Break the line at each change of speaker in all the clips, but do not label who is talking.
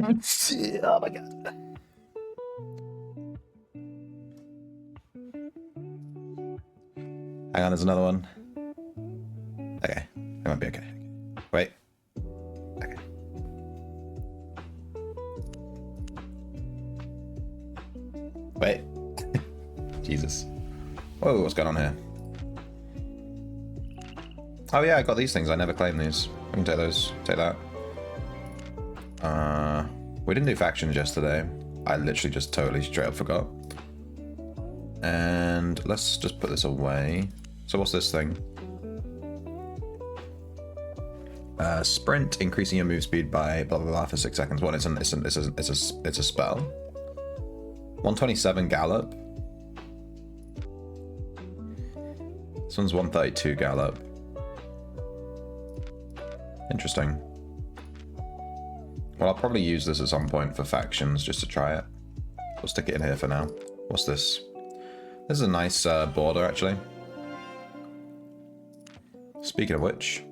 Oh my god. Hang on, there's another one. Okay, it might be okay. Wait. Okay. Wait. Jesus. Whoa, what's going on here? Oh yeah, I got these things. I never claimed these. I can take those. Take that. We didn't do factions yesterday. I literally just totally straight up forgot. And let's just put this away. So what's this thing? Sprint, increasing your move speed by blah blah blah for 6 seconds. What? It's a spell. 127 gallop. This one's 132 gallop. Interesting. Well, I'll probably use this at some point for factions just to try it. We'll stick it in here for now. What's this? This is a nice border, actually. Speaking of which...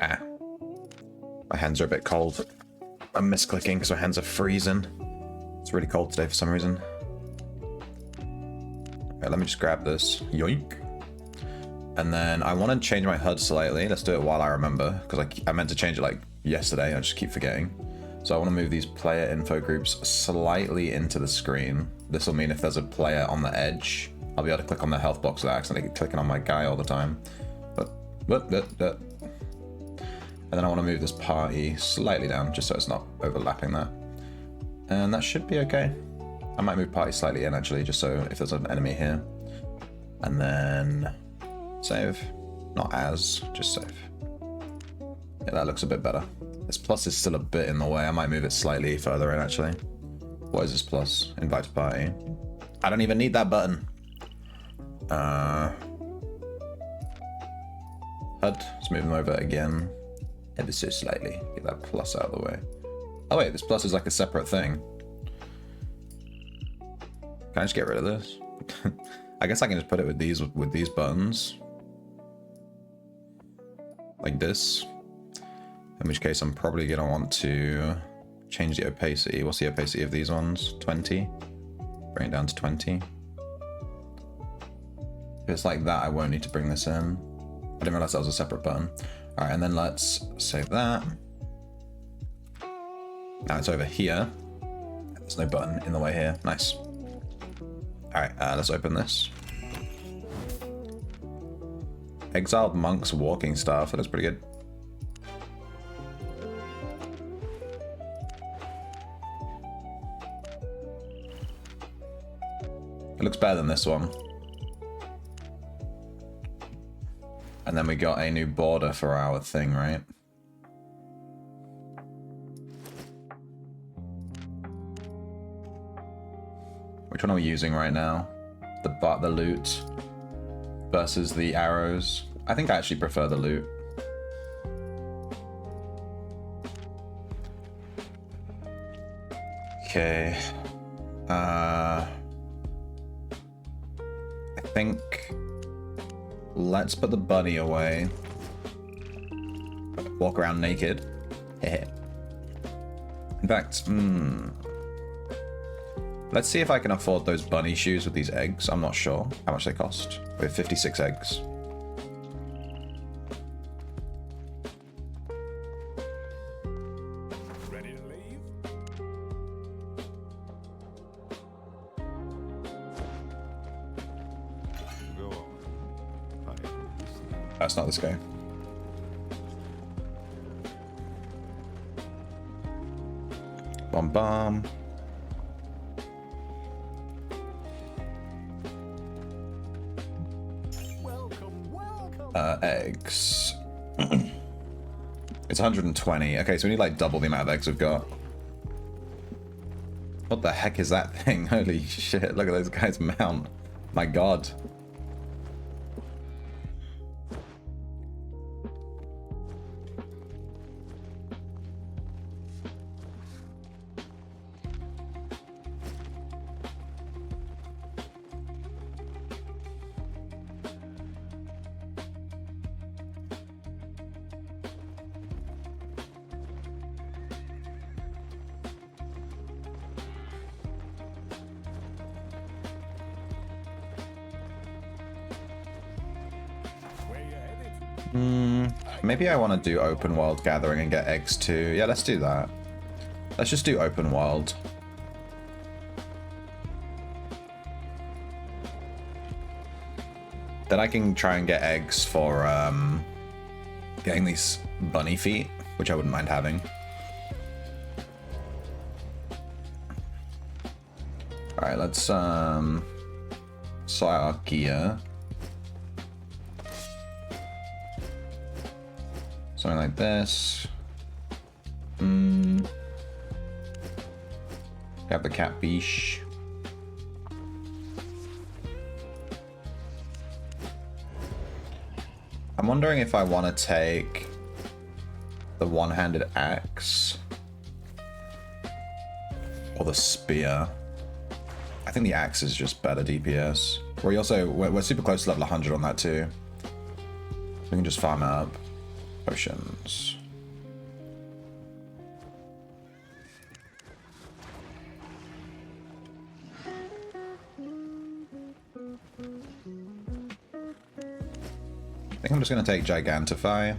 Ah. My hands are a bit cold. I'm misclicking because my hands are freezing. It's really cold today for some reason. Okay, let me just grab this. Yoink. And then I want to change my HUD slightly. Let's do it while I remember, because I meant to change it like yesterday. I just keep forgetting. So I want to move these player info groups slightly into the screen. This will mean if there's a player on the edge, I'll be able to click on the health box without accidentally clicking on my guy all the time. And then I want to move this party slightly down, just so it's not overlapping that. And that should be okay. I might move party slightly in, actually, just so if there's an enemy here. And then... save. Not as, just save. Yeah, that looks a bit better. This plus is still a bit in the way. I might move it slightly further in, actually. What is this plus? Invite to party. I don't even need that button. HUD. Let's move them over again. Ever so slightly. Get that plus out of the way. Oh wait, this plus is like a separate thing. Can I just get rid of this? I guess I can just put it with these buttons. Like this. In which case I'm probably going to want to change the opacity. What's the opacity of these ones? 20. Bring it down to 20. If it's like that, I won't need to bring this in. I didn't realize that was a separate button. Alright, and then let's save that. Now it's over here. There's no button in the way here. Nice. Alright, let's open this. Exiled Monk's Walking Staff. That looks pretty good. It looks better than this one. And then we got a new border for our thing, right? Which one are we using right now? The loot versus the arrows. I think I actually prefer the loot. Okay. I think let's put the bunny away. Walk around naked. In fact, let's see if I can afford those bunny shoes with these eggs. I'm not sure how much they cost. We have 56 eggs.
Ready to leave? Go on.
That's not this guy. Bomb bomb. Eggs. It's 120. Okay, so we need like double the amount of eggs we've got. What the heck is that thing? Holy shit, look at those guys mount. My god. Maybe I want to do open world gathering and get eggs too. Yeah, let's do that. Let's just do open world. Then I can try and get eggs for getting these bunny feet, which I wouldn't mind having. Alright, let's sort out our gear. Something like this. Have the cat biche. I'm wondering if I want to take the one-handed axe or the spear. I think the axe is just better DPS. We're super close to level 100 on that too. We can just farm up. Potions. I think I'm just going to take Gigantify.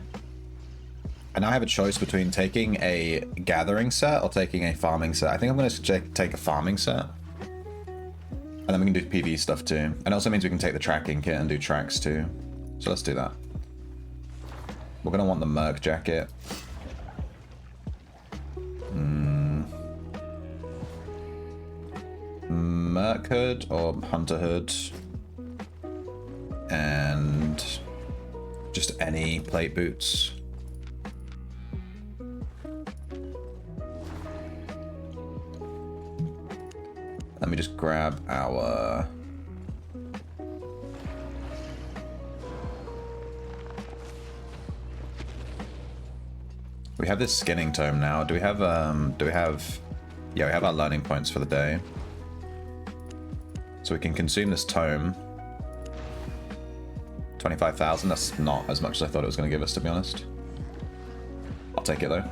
I now have a choice between taking a gathering set or taking a farming set. I think I'm going to take a farming set. And then we can do PV stuff too. And it also means we can take the tracking kit and do tracks too. So let's do that. We're going to want the Merc jacket. Merc hood or Hunter hood. And just any plate boots. Let me just grab our... We have this skinning tome now. Do we have yeah, we have our learning points for the day. So we can consume this tome. 25,000, that's not as much as I thought it was going to give us, to be honest. I'll take it though.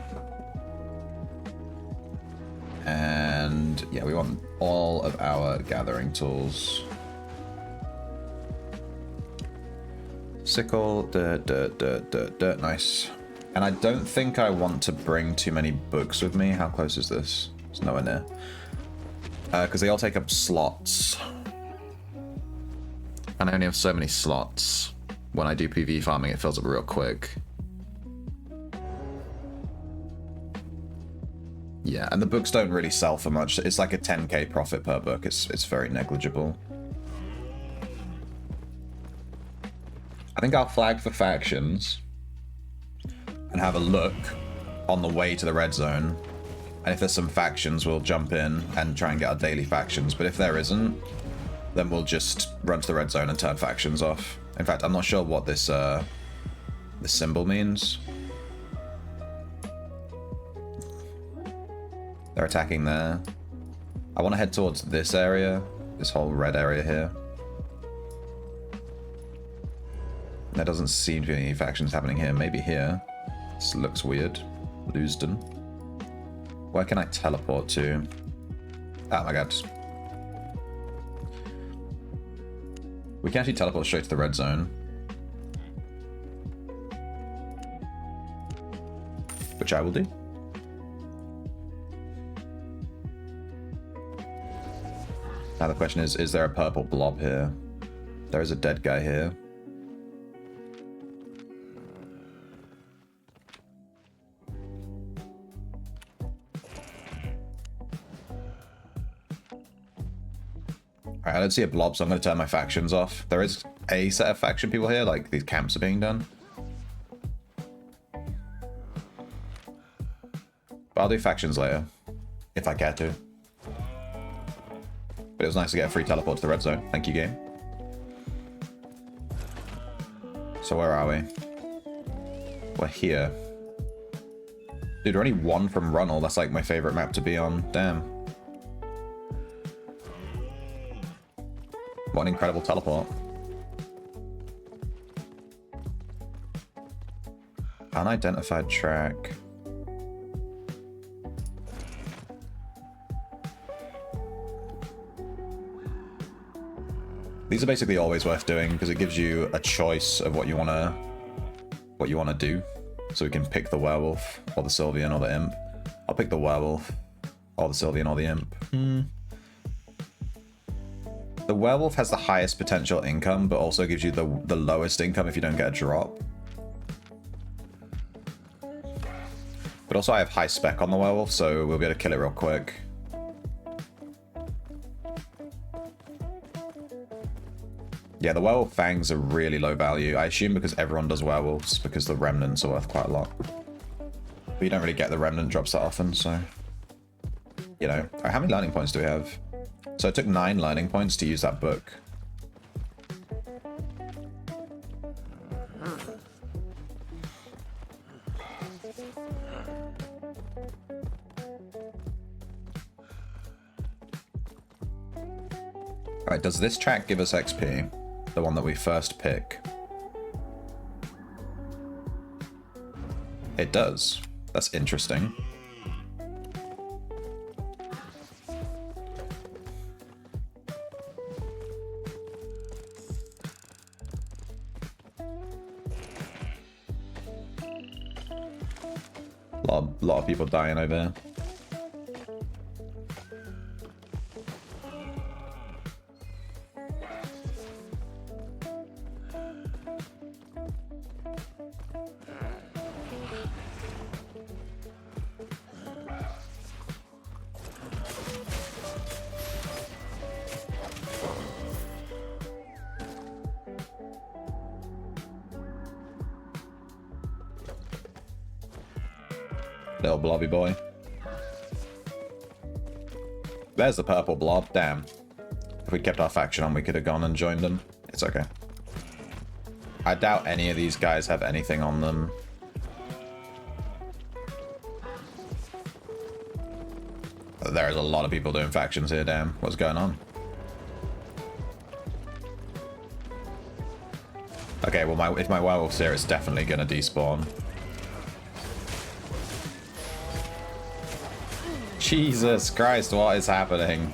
And yeah, we want all of our gathering tools. Sickle, dirt, nice. And I don't think I want to bring too many books with me. How close is this? It's nowhere near. Because they all take up slots. And I only have so many slots. When I do PV farming, it fills up real quick. Yeah, and the books don't really sell for much. It's like a 10k profit per book. It's very negligible. I think I'll flag for factions and have a look on the way to the red zone. And if there's some factions, we'll jump in and try and get our daily factions. But if there isn't, then we'll just run to the red zone and turn factions off. In fact, I'm not sure what this symbol means. They're attacking there. I want to head towards this area, this whole red area here. There doesn't seem to be any factions happening here. Maybe here. This looks weird. Lewiston. Where can I teleport to? Oh my god. We can actually teleport straight to the red zone. Which I will do. Now the question is there a purple blob here? There is a dead guy here. Alright, I don't see a blob, so I'm going to turn my factions off. There is a set of faction people here, like these camps are being done. But I'll do factions later, if I care to. But it was nice to get a free teleport to the red zone. Thank you, game. So where are we? We're here. Dude, we're only one from Runnel. That's like my favorite map to be on. Damn. What an incredible teleport. Unidentified track. These are basically always worth doing because it gives you a choice of what you want to what you want to do. So we can pick the werewolf, or the Sylvian, or the imp. I'll pick the werewolf, or the Sylvian, or the imp. The werewolf has the highest potential income, but also gives you the lowest income if you don't get a drop. But also I have high spec on the werewolf, so we'll be able to kill it real quick. Yeah, the werewolf fangs are really low value. I assume because everyone does werewolves, because the remnants are worth quite a lot. But you don't really get the remnant drops that often, so... You know. Alright, how many learning points do we have? So it took 9 learning points to use that book. Alright, does this track give us XP? The one that we first pick. It does. That's interesting. Lot of people dying over here. Little blobby boy. There's the purple blob. Damn. If we'd kept our faction on, we could have gone and joined them. It's okay. I doubt any of these guys have anything on them. There's a lot of people doing factions here, damn. What's going on? Okay, well, if my werewolf's here, it's definitely gonna despawn. Jesus Christ, what is happening?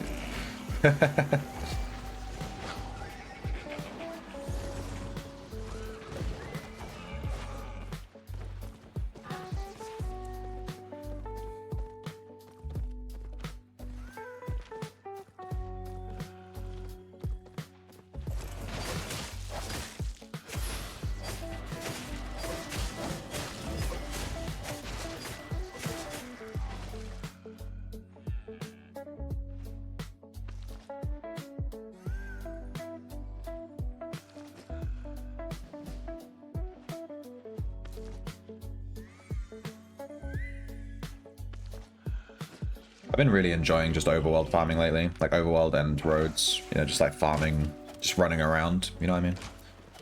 I've been really enjoying just overworld farming lately, like overworld and roads, you know, just like farming, just running around, you know what I mean?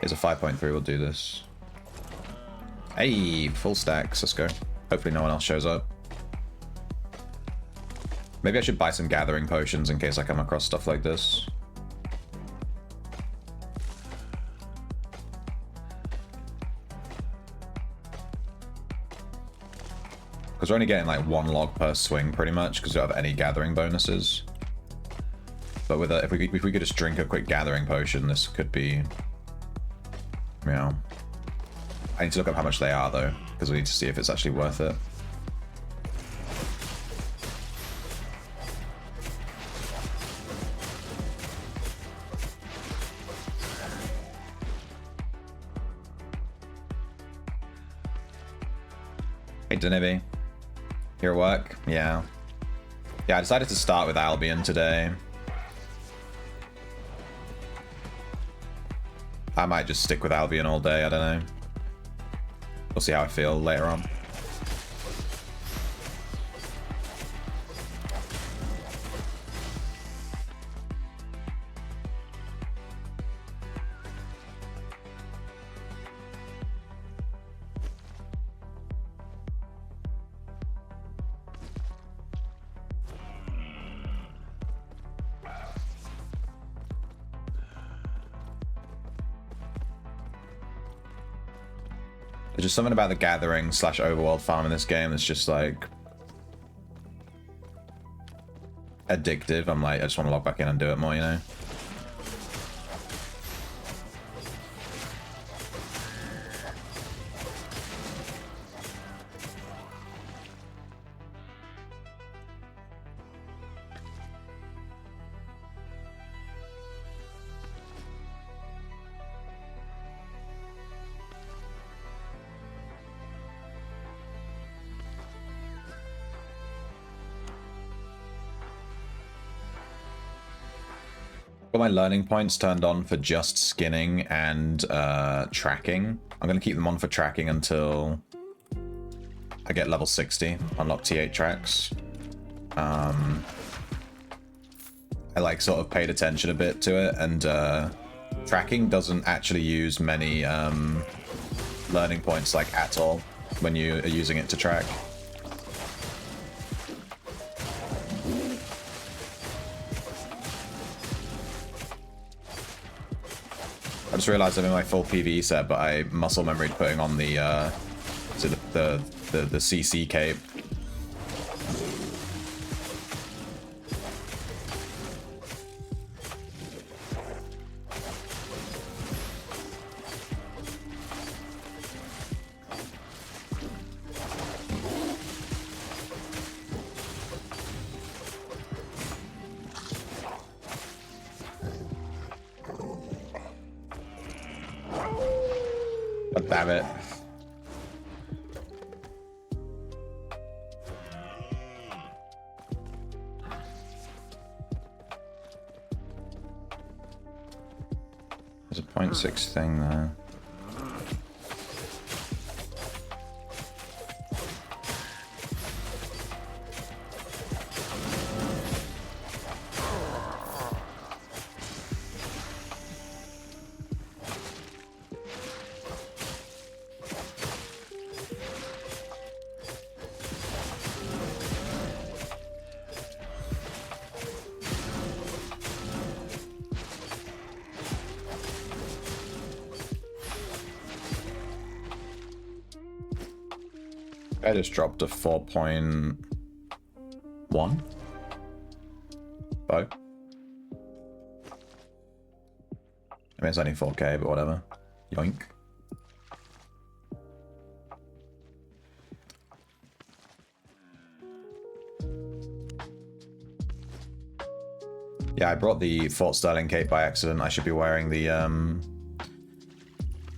Here's a 5.3, we'll do this. Hey, full stacks, let's go. Hopefully no one else shows up. Maybe I should buy some gathering potions in case I come across stuff like this. Because we're only getting like 1 log per swing pretty much, because we don't have any gathering bonuses. But with if we could just drink a quick gathering potion, this could be, you know. I need to look up how much they are though, because we need to see if it's actually worth it. Hey Denibi. Your work? Yeah. Yeah, I decided to start with Albion today. I might just stick with Albion all day, I don't know. We'll see how I feel later on. There's just something about the gathering / overworld farm in this game that's just like addictive. I'm like, I just want to log back in and do it more, you know? Got my learning points turned on for just skinning and tracking. I'm going to keep them on for tracking until I get level 60, unlock T8 tracks. I like sort of paid attention a bit to it, and tracking doesn't actually use many learning points like at all when you are using it to track. I just realized I'm in my full PvE set, but I muscle memoried putting on the CC cape. God damn it. There's a 0.6 thing there. I just dropped a 4.1 bow. I mean, it's only 4K, but whatever. Yoink. Yeah, I brought the Fort Sterling cape by accident. I should be wearing the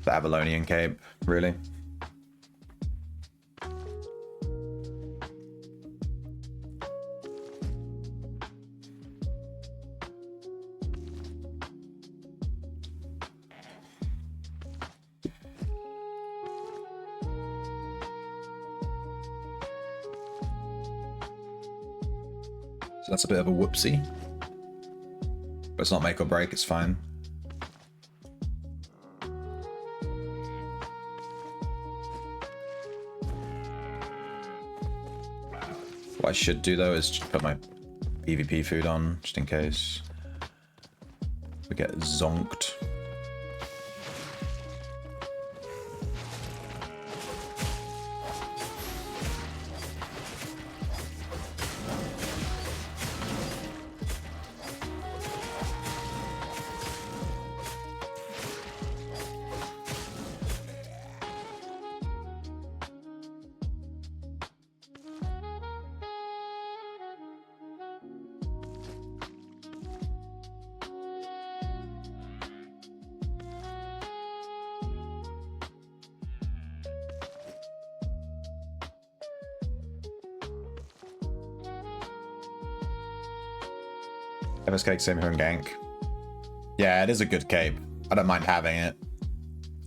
Avalonian cape, really. So that's a bit of a whoopsie. But it's not make or break, it's fine. What I should do though is just put my PvP food on, just in case we get zonked. MSK same here in gank. Yeah, it is a good cape. I don't mind having it.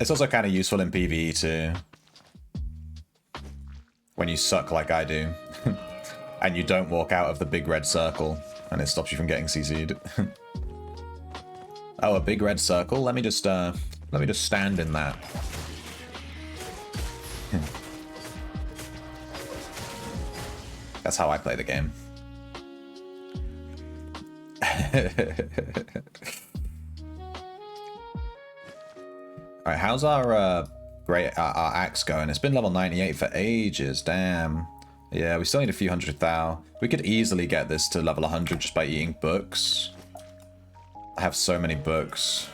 It's also kind of useful in PvE too. When you suck like I do. And you don't walk out of the big red circle and it stops you from getting CC'd. Oh, a big red circle? Let me just stand in that. That's how I play the game. Alright, how's our our axe going? It's been level 98 for ages, damn. Yeah, we still need a few hundred thou. We could easily get this to level 100 just by eating books. I have so many books.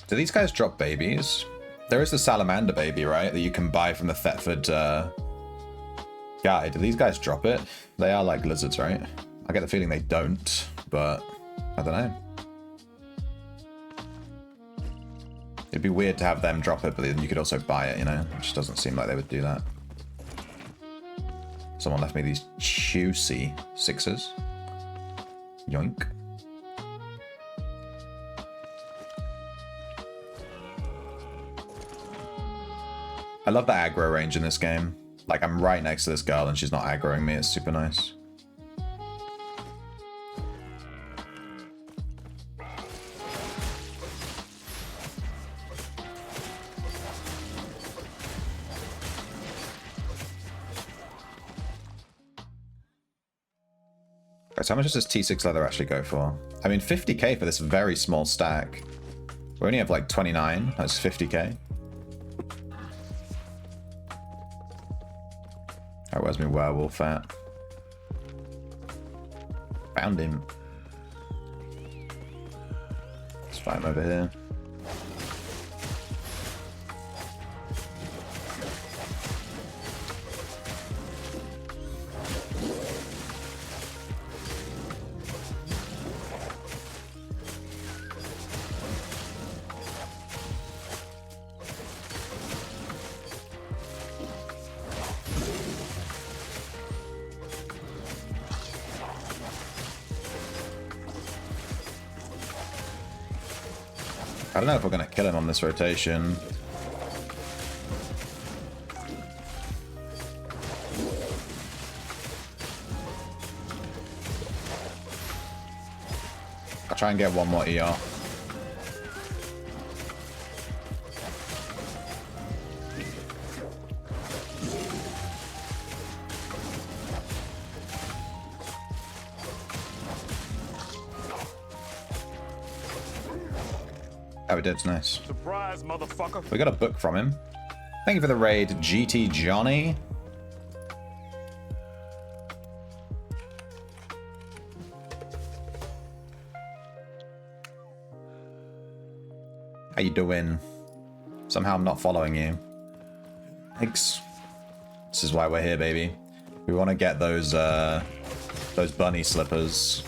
Do these guys drop babies? There is the salamander baby, right? That you can buy from the Thetford guy. Do these guys drop it? They are like lizards, right? I get the feeling they don't, but I don't know. It'd be weird to have them drop it, but then you could also buy it, you know? It just doesn't seem like they would do that. Someone left me these juicy 6s. Yoink. I love the aggro range in this game. Like, I'm right next to this girl and she's not aggroing me. It's super nice. Guys, how much does this T6 leather actually go for? I mean, 50k for this very small stack. We only have like 29. That's 50k. Alright, where's my werewolf at? Found him. Let's fight him over here. I don't know if we're going to kill him on this rotation. I'll try and get one more ER. Oh, we did. Nice.
Surprise, motherfucker.
We got a book from him. Thank you for the raid, GT Johnny. How you doing? Somehow I'm not following you. Thanks. This is why we're here, baby. We want to get those bunny slippers.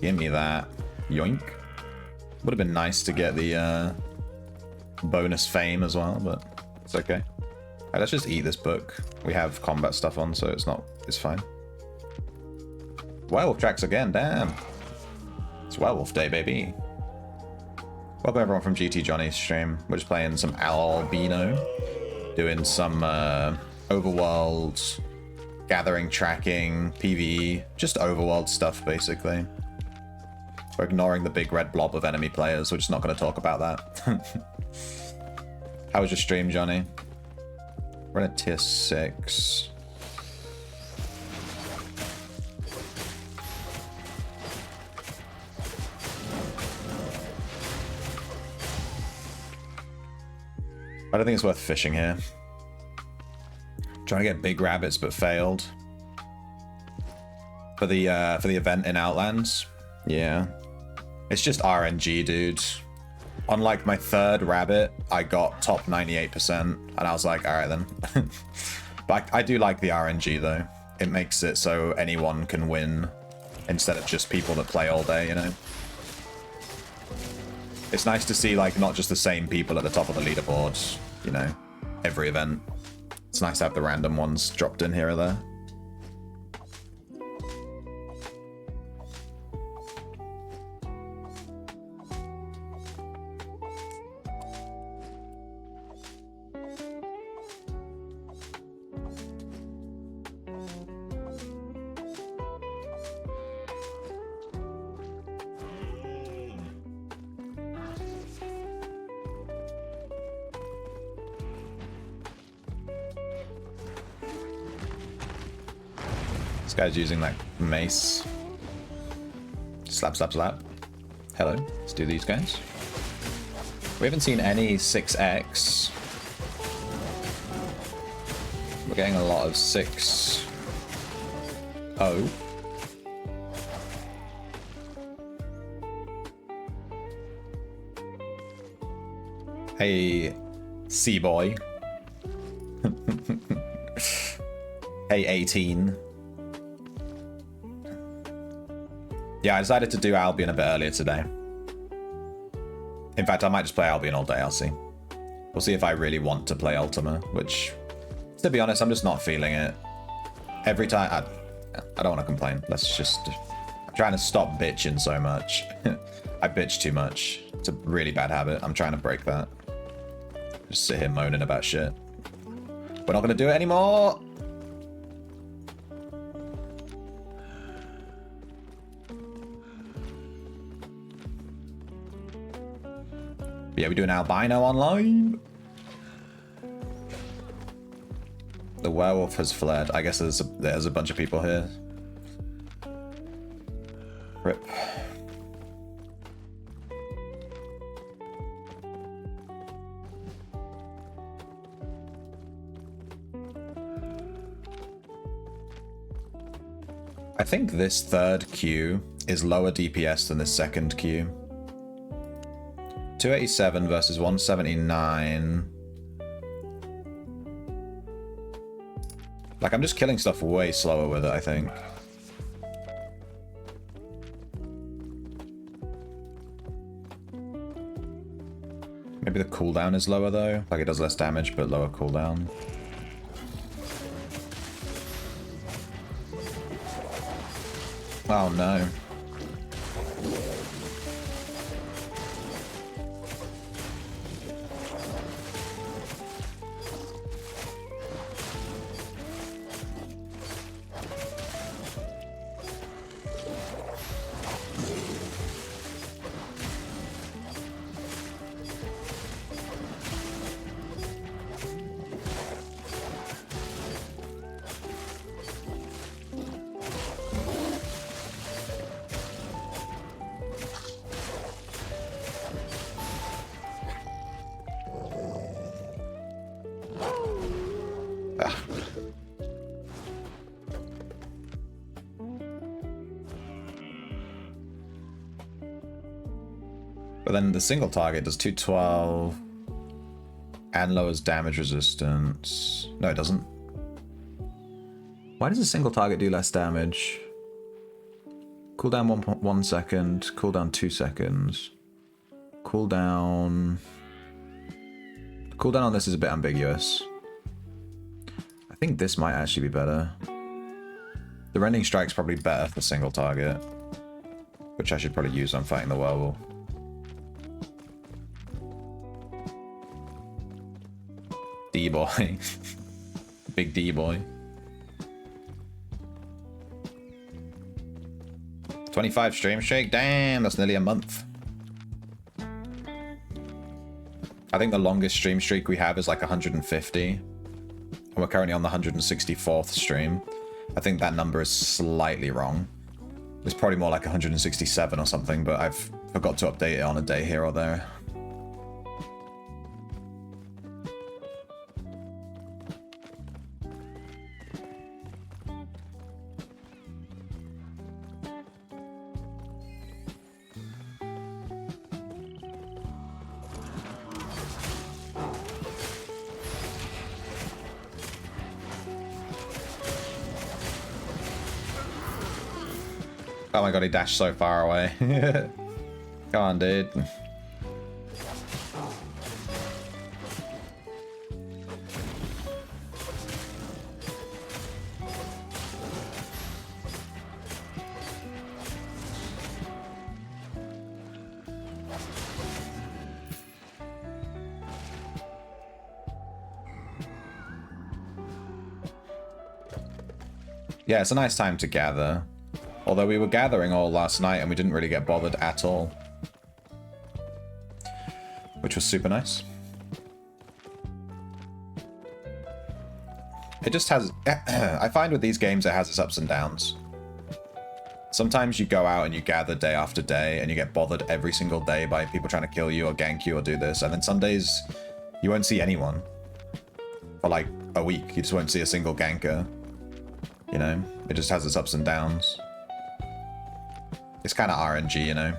Give me that. Yoink. Would have been nice to get the bonus fame as well, but it's okay. Alright, let's just eat this book. We have combat stuff on, so it's fine. Werewolf tracks again, damn. It's werewolf day, baby. Welcome everyone from GT Johnny's stream. We're just playing some Albino, doing some overworld gathering, tracking, PvE, just overworld stuff basically. We're ignoring the big red blob of enemy players. We're just not going to talk about that. How was your stream, Johnny? We're in a tier 6. I don't think it's worth fishing here. Trying to get big rabbits, but failed. For the event in Outlands. Yeah. It's just RNG, dude. On like my 3rd rabbit, I got top 98%, and I was like, alright then. But I do like the RNG though. It makes it so anyone can win instead of just people that play all day, you know? It's nice to see like not just the same people at the top of the leaderboard, you know, every event. It's nice to have the random ones dropped in here or there. This guy's using that mace. Slap, slap, slap. Hello, let's do these guys. We haven't seen any 6x. We're getting a lot of 6. Oh. Hey, C-boy. Hey, 18. Yeah, I decided to do Albion a bit earlier today. In fact, I might just play Albion all day, I'll see. We'll see if I really want to play Ultima, which, to be honest, I'm just not feeling it. Every time... I don't want to complain. Let's just... I'm trying to stop bitching so much. I bitch too much. It's a really bad habit. I'm trying to break that. Just sit here moaning about shit. We're not going to do it anymore! Yeah, we do an albino online. The werewolf has fled. I guess there's a bunch of people here. Rip. I think this third queue is lower DPS than the second queue. 287 versus 179. Like, I'm just killing stuff way slower with it, I think. Maybe the cooldown is lower, though. Like, it does less damage, but lower cooldown. Oh, no. But then the single target does 212 and lowers damage resistance. No, it doesn't. Why does a single target do less damage? Cooldown 1 second, cooldown 2 seconds. Cooldown... The cooldown on this is a bit ambiguous. I think this might actually be better. The Rending Strike's probably better for single target, which I should probably use on fighting the werewolf. D-boy. Big D-boy. 25 stream streak? Damn, that's nearly a month. I think the longest stream streak we have is like 150. And we're currently on the 164th stream. I think that number is slightly wrong. It's probably more like 167 or something, but I've forgot to update it on a day here or there. Oh my god, he dashed so far away. Come on, dude. Yeah, it's a nice time to gather. Although we were gathering all last night and we didn't really get bothered at all. Which was super nice. It just has... I find with these games it has its ups and downs. Sometimes you go out and you gather day after day and you get bothered every single day by people trying to kill you or gank you or do this. And then some days you won't see anyone. For like a week, you just won't see a single ganker. You know? It just has its ups and downs. It's kind of RNG, you know?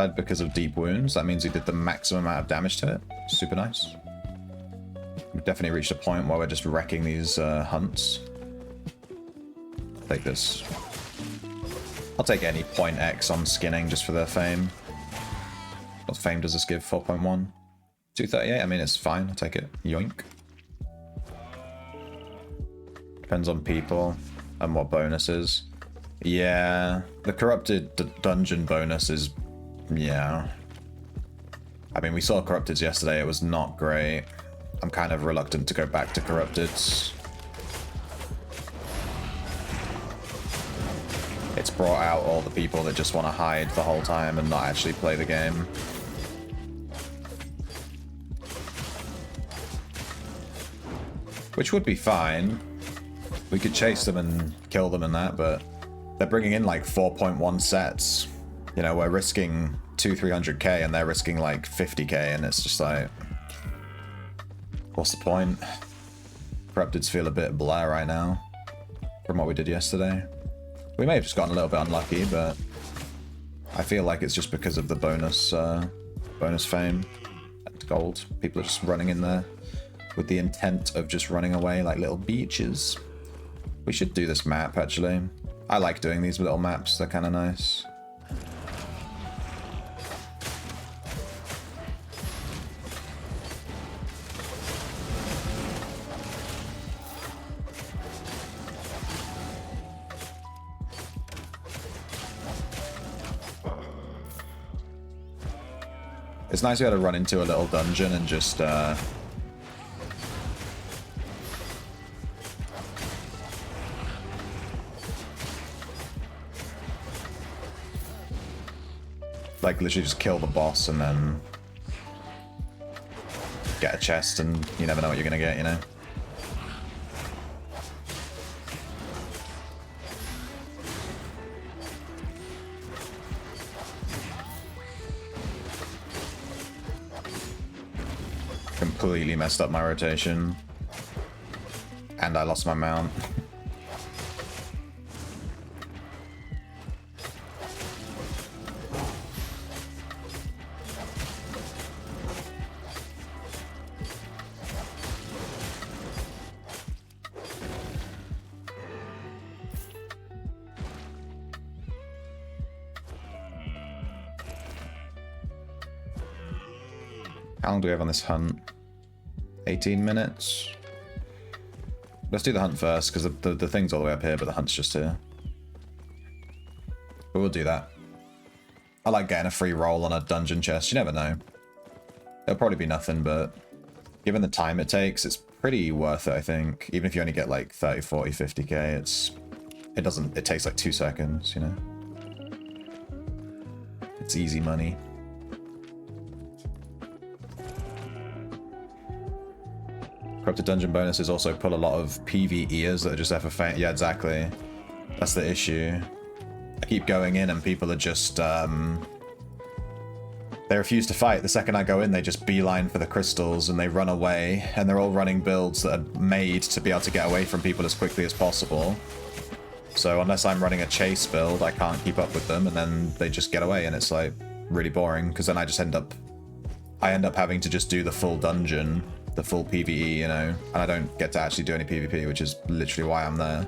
Pled because of deep wounds. That means he did the maximum amount of damage to it. Super nice. We've definitely reached a point where we're just wrecking these hunts. Take this. I'll take any point X on skinning just for their fame. What fame does this give? 4.1? 238? I mean, it's fine. I'll take it. Yoink. Depends on people and what bonuses. Yeah, the corrupted dungeon bonus is... yeah. I mean, we saw corrupteds yesterday. It was not great. I'm kind of reluctant to go back to corrupteds. It's brought out all the people that just want to hide the whole time and not actually play the game. Which would be fine. We could chase them and kill them and that, but they're bringing in like 4.1 sets. You know, we're risking 200-300k and they're risking like 50k, and it's just like, what's the point? Corrupteds feel a bit blah right now from what we did yesterday. We may have just gotten a little bit unlucky, but I feel like it's just because of the bonus fame and gold. People are just running in there with the intent of just running away like little beaches. We should do this map, actually. I like doing these little maps, they're kind of nice. It's nice to be able to run into a little dungeon and just like literally just kill the boss and then get a chest, and you never know what you're gonna get, you know? Completely messed up my rotation. And I lost my mount. How long do we have on this hunt? 18 minutes? Let's do the hunt first, because the thing's all the way up here, but the hunt's just here. But we'll do that. I like getting a free roll on a dungeon chest. You never know. It'll probably be nothing, but given the time it takes, it's pretty worth it, I think. Even if you only get like 30, 40, 50k, it takes like 2 seconds, you know? It's easy money. Corrupted dungeon bonuses also pull a lot of PvEers that are just there for fame. Yeah, exactly. That's the issue. I keep going in and people are just, they refuse to fight. The second I go in, they just beeline for the crystals and they run away. And they're all running builds that are made to be able to get away from people as quickly as possible. So unless I'm running a chase build, I can't keep up with them, and then they just get away, and it's like really boring, because then I just end up having to just do the full dungeon, the full PvE, you know, and I don't get to actually do any PvP, which is literally why I'm there.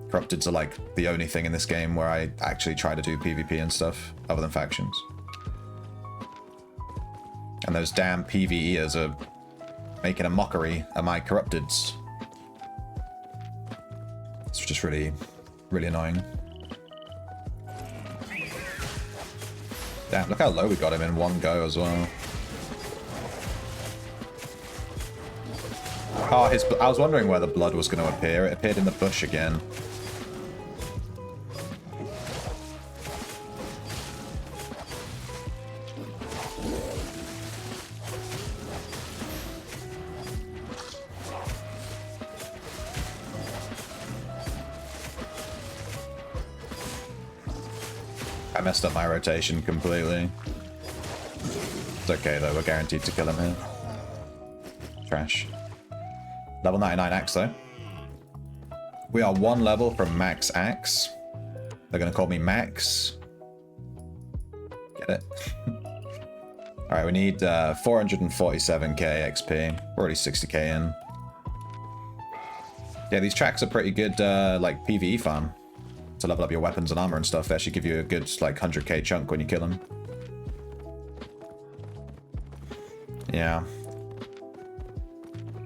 Corrupteds are like the only thing in this game where I actually try to do PvP and stuff, other than factions. And those damn PvEers are making a mockery of my Corrupteds. It's just really, really annoying. Damn, look how low we got him in one go as well. Oh, I was wondering where the blood was going to appear. It appeared in the bush again. I messed up my rotation completely. It's okay though, we're guaranteed to kill him here. Trash. Level 99 axe though. We are one level from max axe. They're gonna call me Max. Get Get it? Alright, we need 447k XP. We're already 60k in. Yeah, these tracks are pretty good, like, PvE farm. To level up your weapons and armor and stuff. They actually give you a good, like, 100k chunk when you kill them. Yeah.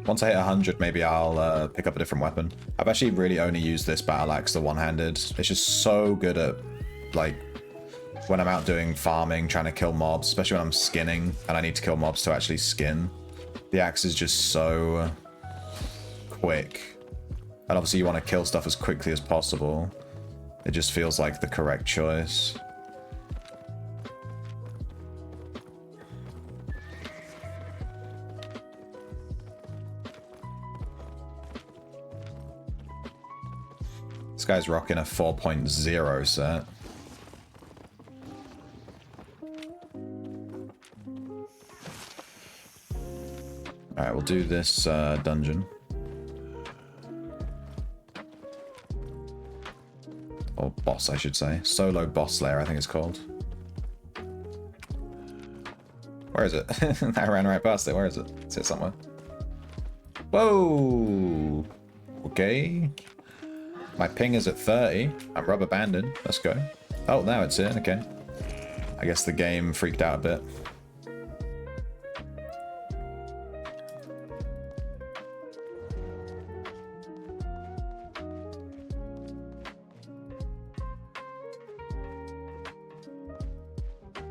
Once I hit 100, maybe I'll pick up a different weapon. I've actually really only used this battle axe, the one-handed. It's just so good at, like, when I'm out doing farming, trying to kill mobs, especially when I'm skinning, and I need to kill mobs to actually skin. The axe is just so quick. And obviously you want to kill stuff as quickly as possible. It just feels like the correct choice. This guy's rocking a 4.0 set. Alright, we'll do this dungeon. Or boss, I should say. Solo boss slayer, I think it's called. Where is it? I ran right past it. Where is it? It's here somewhere. Whoa! Okay. My ping is at 30. I'm rubber banded. Let's go. Oh, now it's in. Okay. I guess the game freaked out a bit.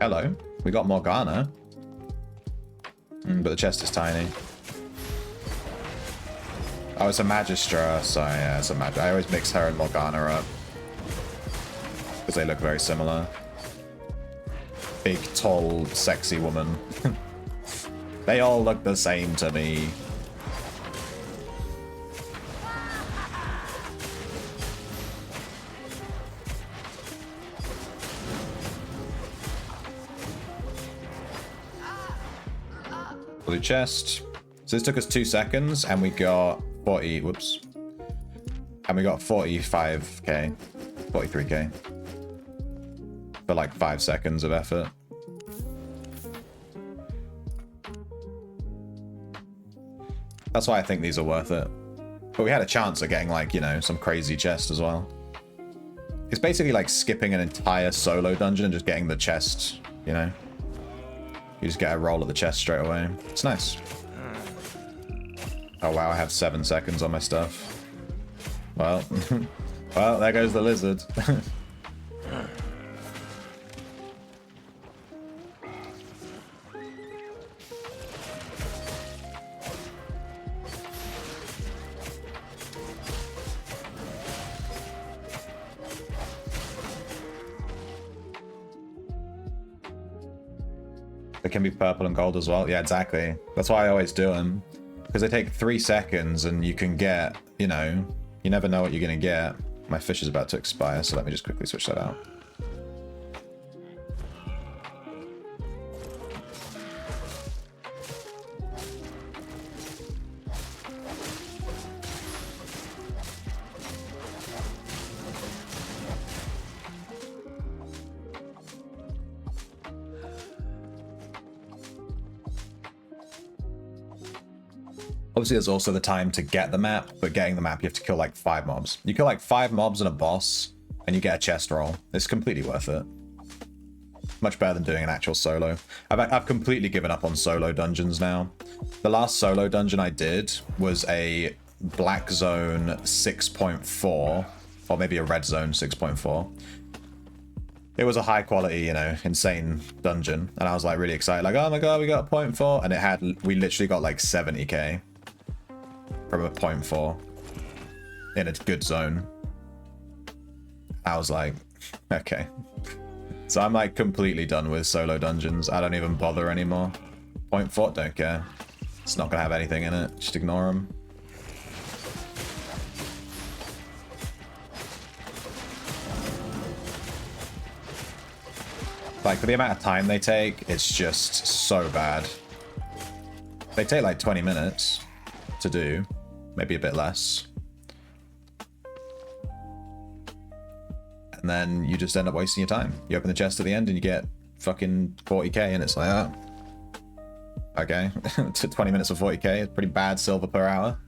Hello. We got Morgana. But the chest is tiny. Oh, it's a Magistra. So yeah, it's a Magistra. I always mix her and Morgana up. Because they look very similar. Big, tall, sexy woman. They all look the same to me. Blue chest. So this took us 2 seconds and we got 40, whoops. And we got 45k, 43k. For like 5 seconds of effort. That's why I think these are worth it. But we had a chance of getting like, you know, some crazy chest as well. It's basically like skipping an entire solo dungeon and just getting the chest, you know? You just get a roll at the chest straight away. It's nice. Oh wow, I have 7 seconds on my stuff. Well, well, there goes the lizard. They can be purple and gold as well. Yeah, exactly. That's why I always do them. Because they take 3 seconds and you can get, you know, you never know what you're going to get. My fish is about to expire, so let me just quickly switch that out. Obviously, there's also the time to get the map, but getting the map, you have to kill like 5 mobs. You kill like 5 mobs and a boss, and you get a chest roll. It's completely worth it. Much better than doing an actual solo. I've completely given up on solo dungeons now. The last solo dungeon I did was a black zone 6.4, or maybe a red zone 6.4. It was a high quality, you know, insane dungeon, and I was like really excited, like, oh my god, we got a 0.4, and we literally got like 70k. From a 0.4 in a good zone. I was like, okay. So I'm like completely done with solo dungeons. I don't even bother anymore. 0.4, don't care. It's not gonna have anything in it. Just ignore them. Like for the amount of time they take, it's just so bad. They take like 20 minutes to do. Maybe a bit less. And then you just end up wasting your time. You open the chest at the end and you get fucking 40k, and it's like, oh, okay, to 20 minutes of 40k, it's pretty bad silver per hour.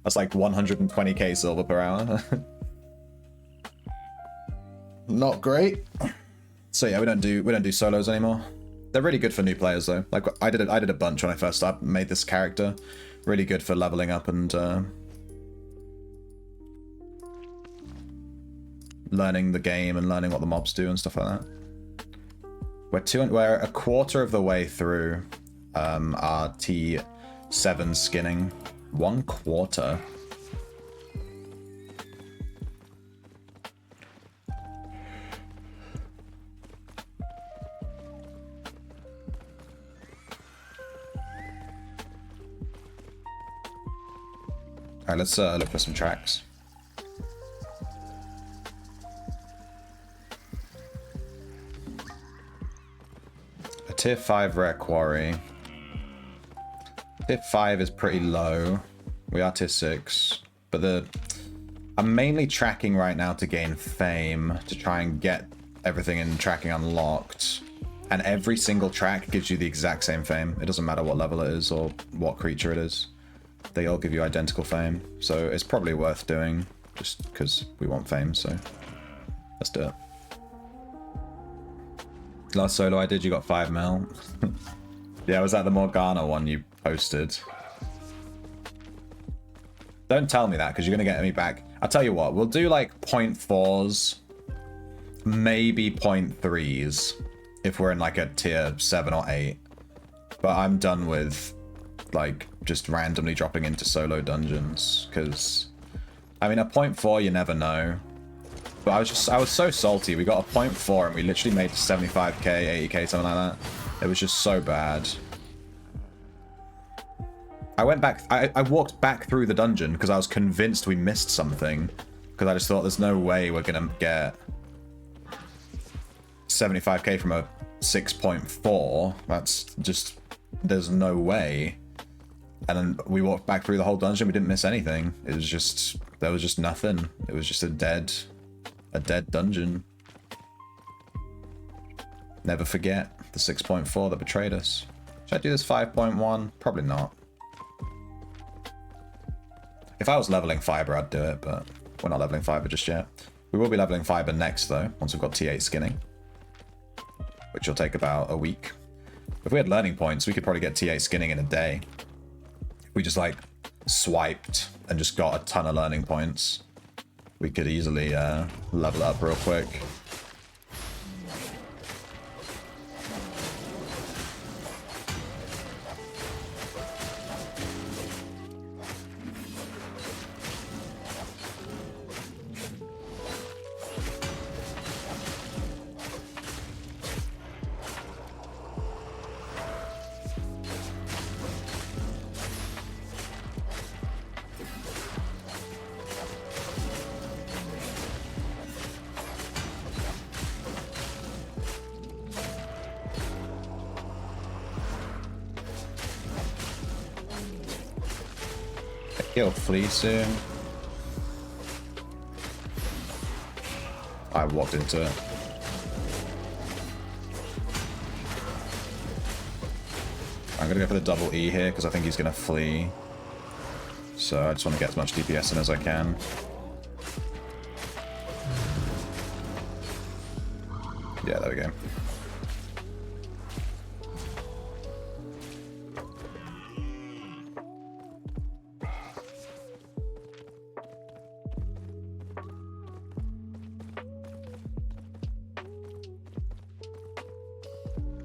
That's like 120k silver per hour. Not great. So yeah, we don't do solos anymore. They're really good for new players though. Like I did a bunch when I first made this character. Really good for leveling up and learning the game and learning what the mobs do and stuff like that. We're a quarter of the way through our T7 skinning. 1/4. Alright, let's look for some tracks. A tier 5 rare quarry. Tier 5 is pretty low. We are tier 6. But I'm mainly tracking right now to gain fame, to try and get everything in tracking unlocked. And every single track gives you the exact same fame. It doesn't matter what level it is or what creature it is. They all give you identical fame, so it's probably worth doing, just because we want fame, so let's do it. Last solo I did, you got 5 mil. Yeah, was that the Morgana one you posted? Don't tell me that, because you're going to get me back. I'll tell you what, we'll do like 0.4s, maybe 0.3s, if we're in like a tier 7 or 8. But I'm done with like just randomly dropping into solo dungeons, because I mean a 0.4 you never know. But I was so salty. We got a 0.4 and we literally made 75k, 80k, something like that. It was just so bad. I went back, I walked back through the dungeon because I was convinced we missed something, because I just thought there's no way we're gonna get 75k from a 6.4. That's just, there's no way. And then we walked back through the whole dungeon. We didn't miss anything. It was just, there was just nothing. It was just a dead dungeon. Never forget the 6.4 that betrayed us. Should I do this 5.1? Probably not. If I was leveling fiber, I'd do it, but we're not leveling fiber just yet. We will be leveling fiber next though, once we've got T8 skinning, which will take about a week. If we had learning points, we could probably get T8 skinning in a day. We just like swiped and just got a ton of learning points. We could easily level up real quick. He'll flee soon. I walked into it. I'm gonna go for the double E here because I think he's gonna flee. So I just want to get as much DPS in as I can. Yeah, there we go.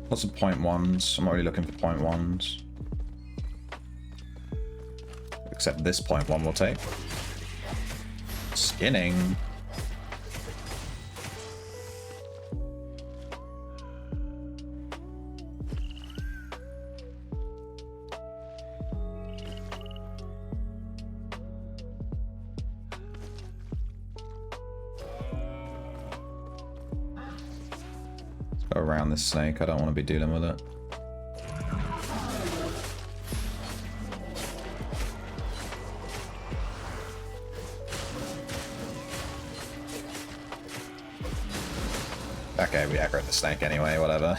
Lots of 0.1s. I'm not really looking for 0.1s. Except this 0.1 we'll take. Skinning. Around this snake, I don't want to be dealing with it. Okay, we aggroed the snake anyway, whatever.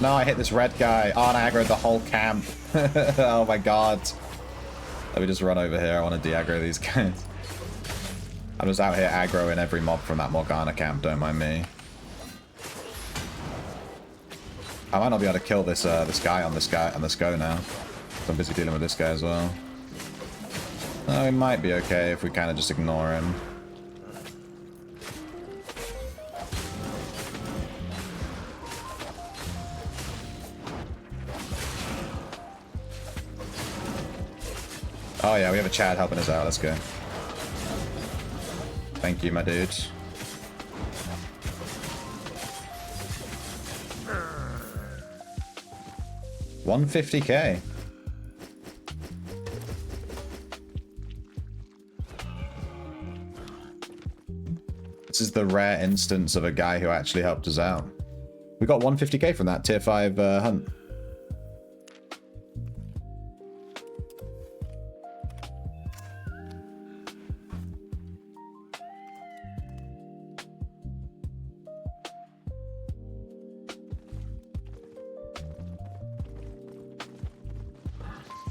No, I hit this red guy. Oh, and I aggroed the whole camp. Oh my god. Let me just run over here. I want to de-aggro these guys. I'm just out here aggroing every mob from that Morgana camp, don't mind me. I might not be able to kill this this guy on this go now. So I'm busy dealing with this guy as well. Oh, it might be okay if we kind of just ignore him. Oh yeah, we have a Chad helping us out. Let's go. Thank you, my dude. $150K. This is the rare instance of a guy who actually helped us out. We got 150K from that tier 5 hunt.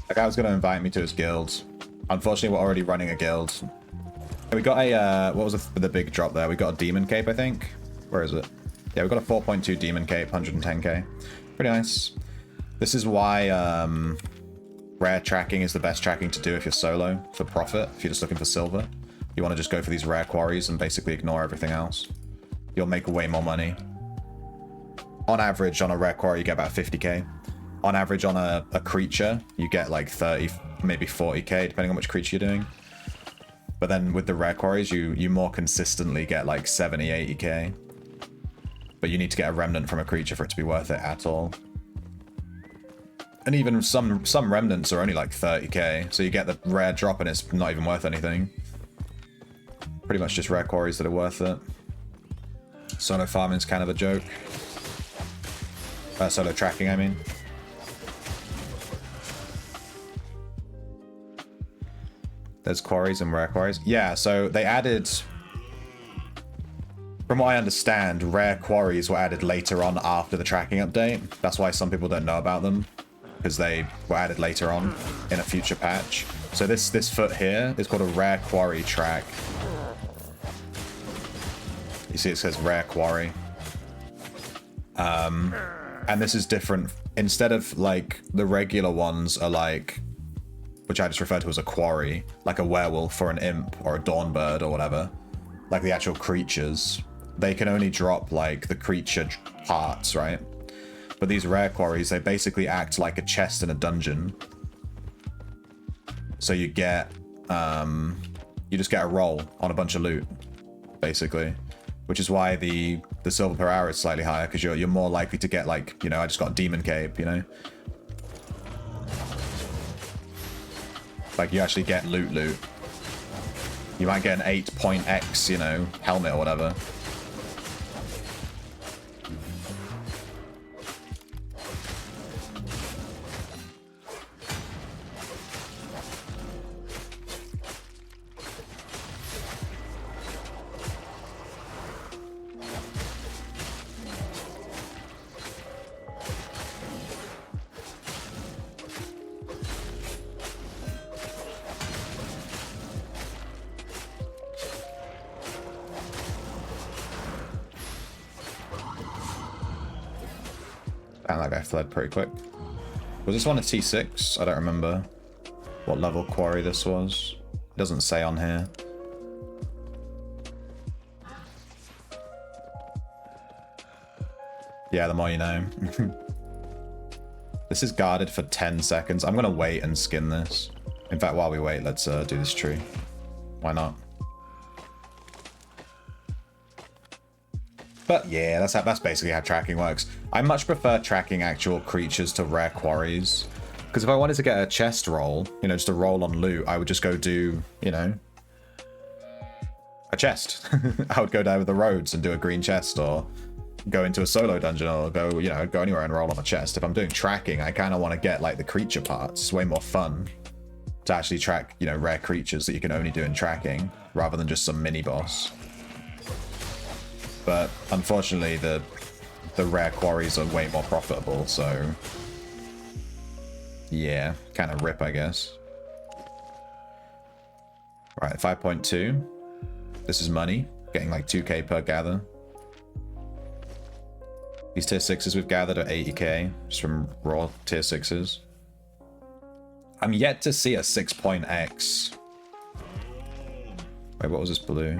That guy was going to invite me to his guild. Unfortunately, we're already running a guild. We got a, what was the big drop there? We got a demon cape, I think. Where is it? Yeah, we got a 4.2 demon cape, 110k. Pretty nice. This is why rare tracking is the best tracking to do if you're solo, for profit. If you're just looking for silver, you want to just go for these rare quarries and basically ignore everything else. You'll make way more money. On average, on a rare quarry, you get about 50k. On average, on a creature, you get like 30, maybe 40k, depending on which creature you're doing. But then with the rare quarries, you more consistently get like 70, 80k. But you need to get a remnant from a creature for it to be worth it at all. And even some remnants are only like 30k, so you get the rare drop and it's not even worth anything. Pretty much just rare quarries that are worth it. Solo farming's kind of a joke. Solo tracking, I mean. There's quarries and rare quarries. Yeah, so they added... From what I understand, rare quarries were added later on after the tracking update. That's why some people don't know about them. Because they were added later on in a future patch. So this foot here is called a rare quarry track. You see it says rare quarry. And this is different. Instead of like the regular ones are like... which I just refer to as a quarry, like a werewolf or an imp or a dawnbird or whatever, like the actual creatures, they can only drop like the creature parts, right? But these rare quarries, they basically act like a chest in a dungeon. So you get, you just get a roll on a bunch of loot, basically, which is why the silver per hour is slightly higher, because you're more likely to get like, you know, I just got a demon cape, you know? Like, you actually get loot. You might get an 8.x, you know, helmet or whatever. And that guy fled pretty quick. Was this one a T6? I don't remember what level quarry this was. It doesn't say on here. Yeah, the more you know. This is guarded for 10 seconds. I'm going to wait and skin this. In fact, while we wait, let's do this tree. Why not? But yeah, that's basically how tracking works. I much prefer tracking actual creatures to rare quarries. Because if I wanted to get a chest roll, you know, just a roll on loot, I would just go do, you know, a chest. I would go down with the roads and do a green chest, or go into a solo dungeon, or go, you know, go anywhere and roll on a chest. If I'm doing tracking, I kind of want to get like the creature parts. It's way more fun to actually track, you know, rare creatures that you can only do in tracking, rather than just some mini-boss. But unfortunately, the rare quarries are way more profitable, so... yeah, kind of rip, I guess. Right, 5.2. This is money. Getting like 2k per gather. These tier 6s we've gathered are 80k, just from raw tier 6s. I'm yet to see a 6.x. Wait, what was this blue?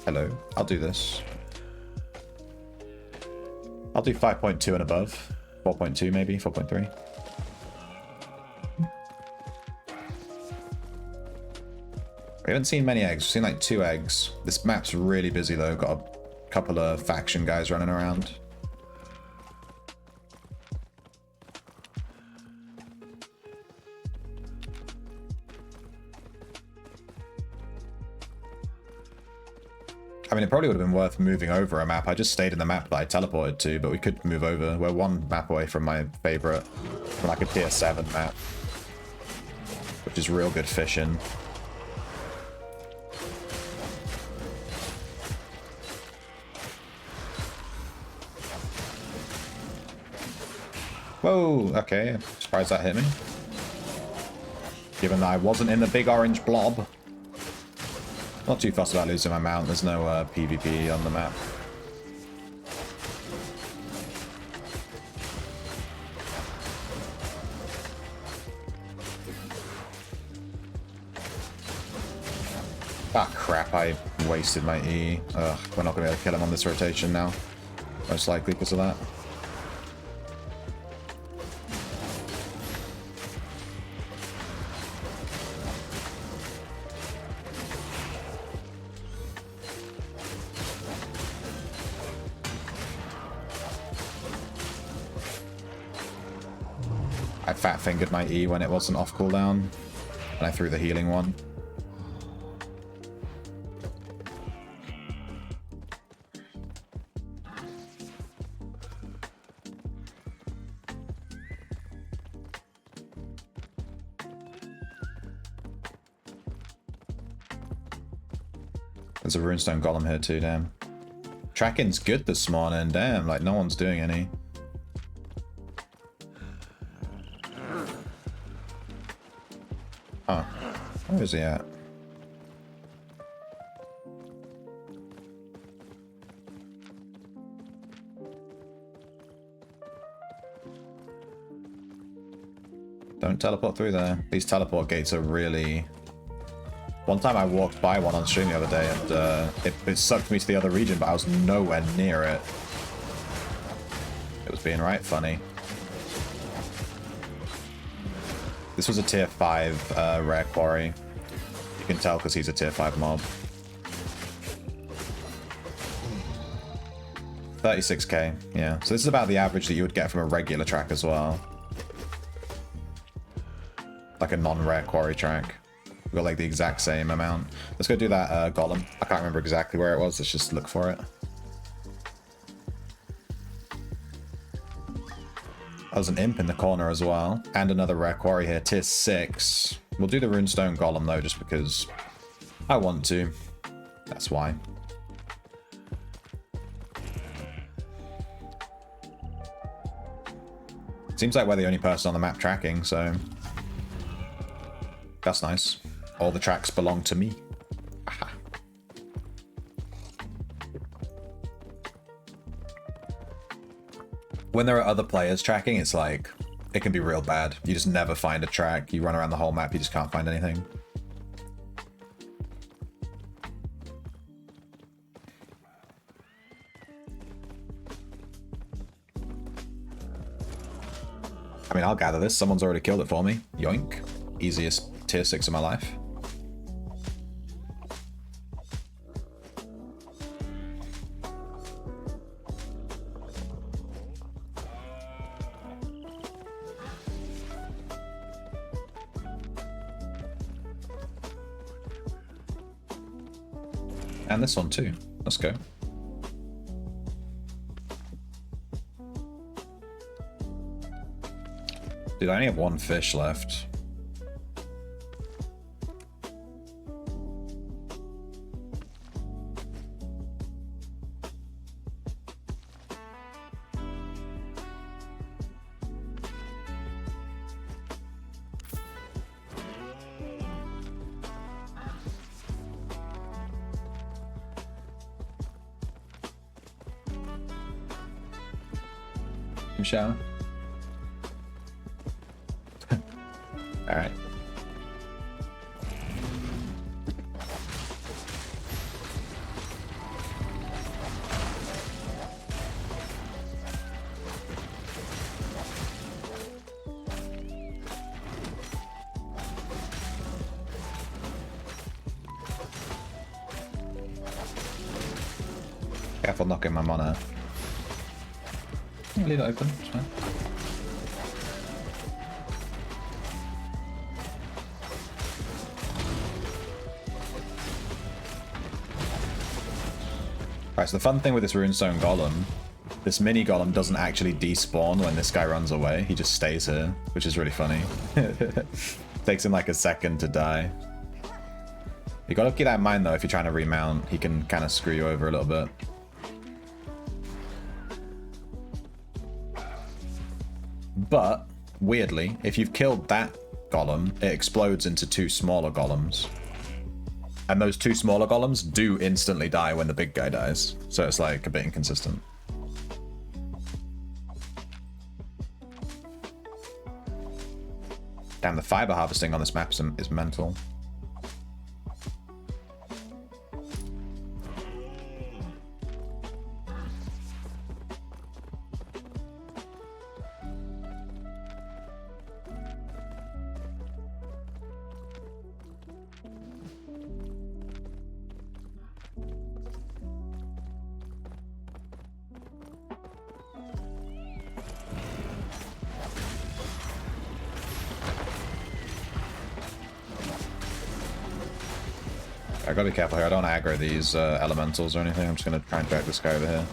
Hello, I'll do this. I'll do 5.2 and above. 4.2 maybe, 4.3. We haven't seen many eggs. We've seen like 2 eggs. This map's really busy though. Got a couple of faction guys running around. I mean, it probably would have been worth moving over a map. I just stayed in the map that I teleported to, but we could move over. We're 1 map away from my favorite, from like a tier 7 map, which is real good fishing. Whoa, okay. Surprised that hit me. Given that I wasn't in the big orange blob. Not too fussed about losing my mount. There's no PvP on the map. Ah, crap. I wasted my E. Ugh, we're not going to be able to kill him on this rotation now. Most likely because of that. I fat-fingered my E when it wasn't off cooldown, and I threw the healing one. There's a runestone golem here too, damn. Tracking's good this morning, damn, like no one's doing any. Huh. Where is he at? Don't teleport through there. These teleport gates are really... One time I walked by one on stream the other day and it sucked me to the other region, but I was nowhere near it. It was being right funny. This was a tier 5 rare quarry. You can tell because he's a tier 5 mob. 36k, yeah. So this is about the average that you would get from a regular track as well. Like a non-rare quarry track. We've got like the exact same amount. Let's go do that golem. I can't remember exactly where it was. Let's just look for it. There's an imp in the corner as well. And another rare quarry here, tier 6. We'll do the runestone golem though, just because I want to. That's why. Seems like we're the only person on the map tracking, so that's nice. All the tracks belong to me. Aha. When there are other players tracking, it's like, it can be real bad. You just never find a track. You run around the whole map, you just can't find anything. I mean, I'll gather this. Someone's already killed it for me. Yoink. Easiest tier 6 of my life. And this one too. Let's go. Dude, I only have 1 fish left. vacuum shower. Alright. Careful knocking my mana. Leave it open, it's fine. Right, so the fun thing with this Runestone Golem, this mini Golem doesn't actually despawn when this guy runs away. He just stays here, which is really funny. Takes him like a second to die. You gotta keep that in mind though, if you're trying to remount, he can kind of screw you over a little bit. But, weirdly, if you've killed that golem, it explodes into 2 smaller golems. And those 2 smaller golems do instantly die when the big guy dies. So it's like a bit inconsistent. Damn, the fiber harvesting on this map is mental. I gotta be careful here. I don't want to aggro these elementals or anything. I'm just gonna try and drag this guy over here.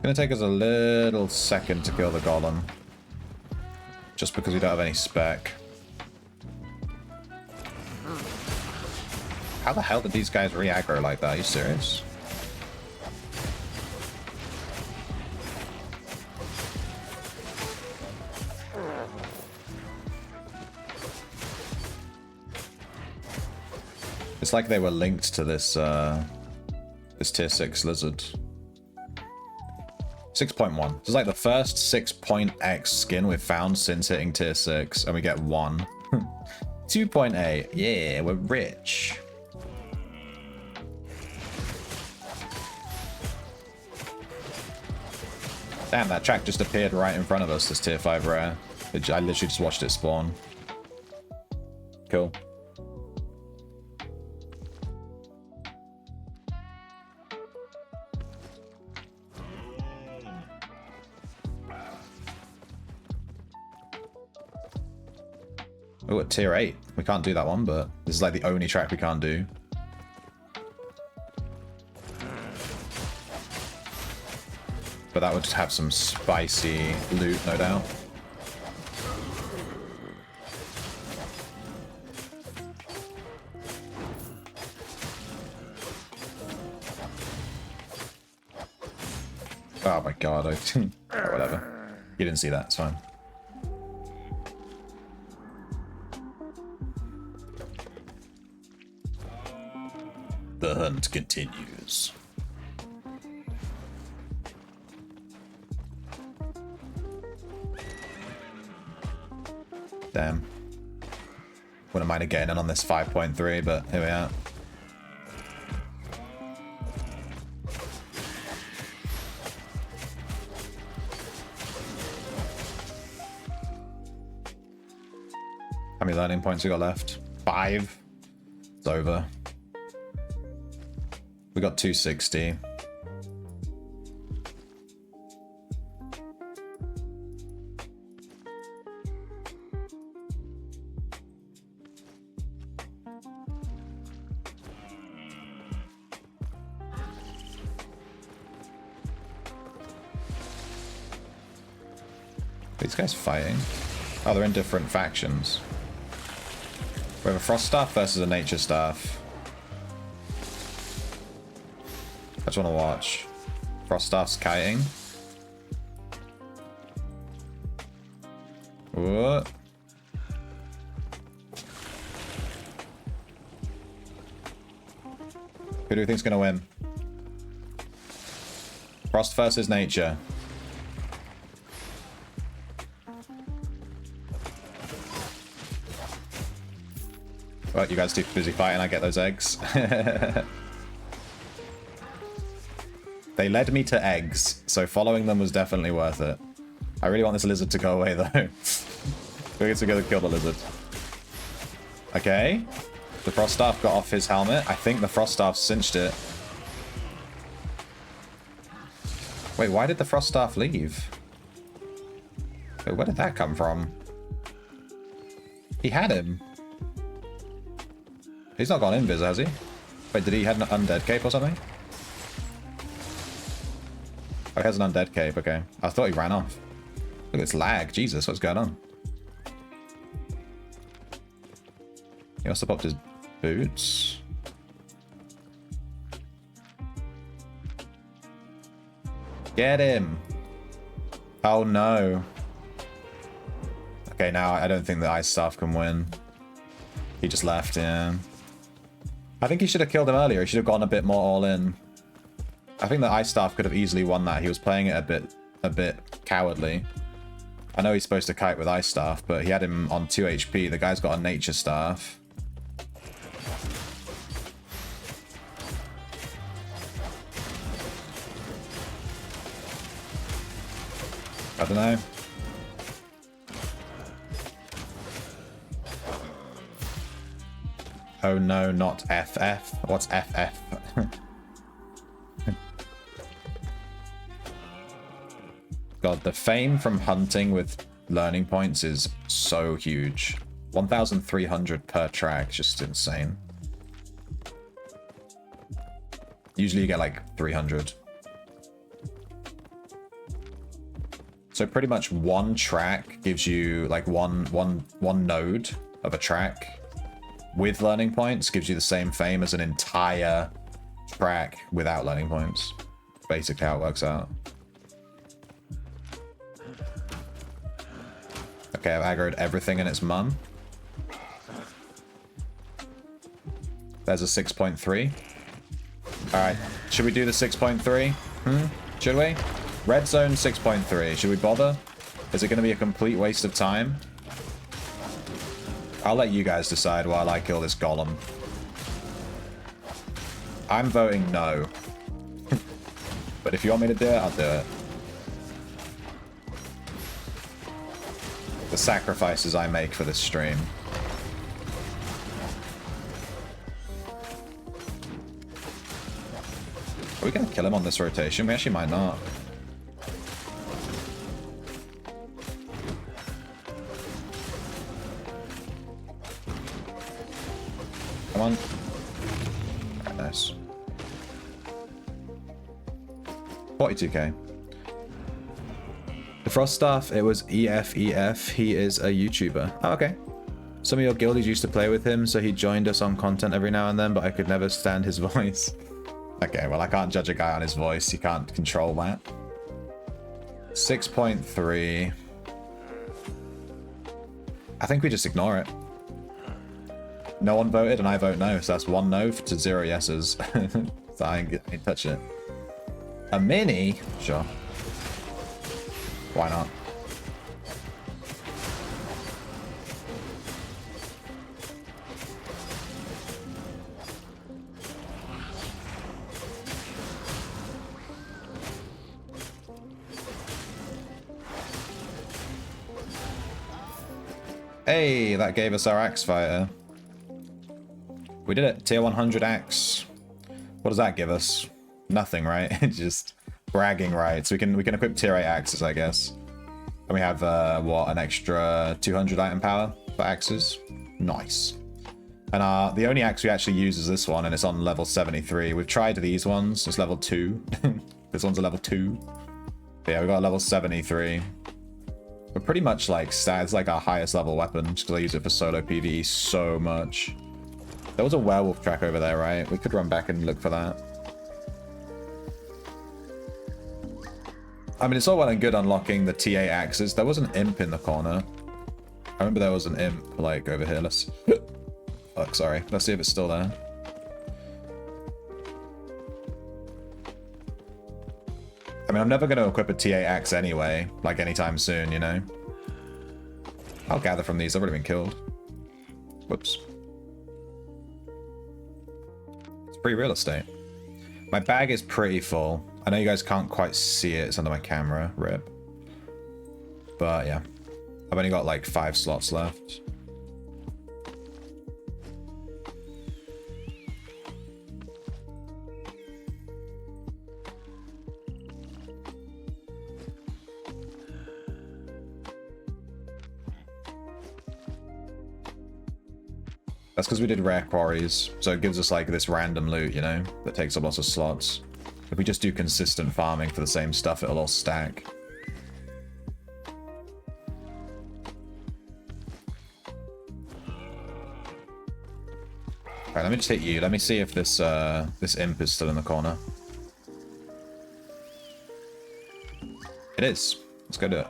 Gonna take us a little second to kill the golem. Just because we don't have any spec. How the hell did these guys re-aggro like that? Are you serious? It's like they were linked to this this tier 6 lizard. 6.1. This is like the first 6.x skin we've found since hitting tier 6, and we get 1. 2.8. Yeah, we're rich. Damn, that track just appeared right in front of us, this tier 5 rare. I literally just watched it spawn. Cool. Oh, at tier 8. We can't do that one, but this is like the only track we can't do. But that would have some spicy loot, no doubt. Oh my god, oh, whatever. You didn't see that, it's fine. The hunt continues. Damn. Wouldn't mind getting in on this 5.3, but here we are. How many learning points we got left? 5. It's over. We got 260. These guys fighting? Oh, they're in different factions. We have a Frost Staff versus a Nature Staff. I just want to watch. Frost Staff's kiting. What? Who do you think's gonna win? Frost versus Nature. Well, you guys too busy fighting, I get those eggs. They led me to eggs, so following them was definitely worth it. I really want this lizard to go away, though. We're going to go kill the lizard. Okay. The Frost Staff got off his helmet. I think the Frost Staff cinched it. Wait, why did the Frost Staff leave? Wait, where did that come from? He had him. He's not gone invis, has he? Wait, did he have an undead cape or something? Oh, he has an undead cape, okay. I thought he ran off. Look at this lag. Jesus, what's going on? He must have popped his boots. Get him! Oh no. Okay, now I don't think the Ice Staff can win. He just left, yeah. I think he should have killed him earlier. He should have gone a bit more all in. I think the Ice Staff could have easily won that. He was playing it a bit cowardly. I know he's supposed to kite with Ice Staff, but he had him on 2 HP. The guy's got a Nature Staff. I don't know. Oh no, not FF. What's FF? God, the fame from hunting with learning points is so huge. 1,300 per track, just insane. Usually you get like 300. So pretty much one track gives you like one node of a track with learning points gives you the same fame as an entire track without learning points. Basically how it works out. Okay, I've aggroed everything in its mum. There's a 6.3. Alright, should we do the 6.3? Should we? Red zone 6.3. Should we bother? Is it going to be a complete waste of time? I'll let you guys decide while I kill this golem. I'm voting no. But if you want me to do it, I'll do it. The sacrifices I make for this stream. Are we going to kill him on this rotation? We actually might not. Come on. Alright, nice. 42k. The Frost Staff, it was EFEF. He is a YouTuber. Oh, okay. Some of your guildies used to play with him, so he joined us on content every now and then, but I could never stand his voice. Okay, well, I can't judge a guy on his voice. You can't control that. 6.3. I think we just ignore it. No one voted, and I vote no, so that's 1 no to 0 yeses. So I ain't touch it. A mini? Sure. Why not? Hey, that gave us our axe fighter. We did it. Tier 100 axe. What does that give us? Nothing, right? Just bragging rights. We can equip tier 8 axes, I guess. And we have what, an extra 200 item power for axes. Nice. And the only axe we actually use is this one, and it's on level 73. We've tried these ones. It's level 2. This one's a level 2. But yeah, we got a level 73. We're pretty much like stats like our highest level weapons because I use it for solo PvE so much. There was a werewolf track over there, right? We could run back and look for that. I mean, it's all well and good unlocking the TA axes. There was an imp in the corner. I remember there was an imp, like, over here. Let's... Fuck, sorry. Let's see if it's still there. I mean, I'm never going to equip a TA axe anyway, like, anytime soon, you know? I'll gather from these. I've already been killed. Whoops. It's free real estate. My bag is pretty full. I know you guys can't quite see it. It's under my camera. Rip. But, yeah. I've only got, like, 5 slots left. That's because we did rare quarries, so it gives us, like, this random loot, you know, that takes up lots of slots. If we just do consistent farming for the same stuff, it'll all stack. Alright, let me just hit you. Let me see if this this imp is still in the corner. It is. Let's go do it.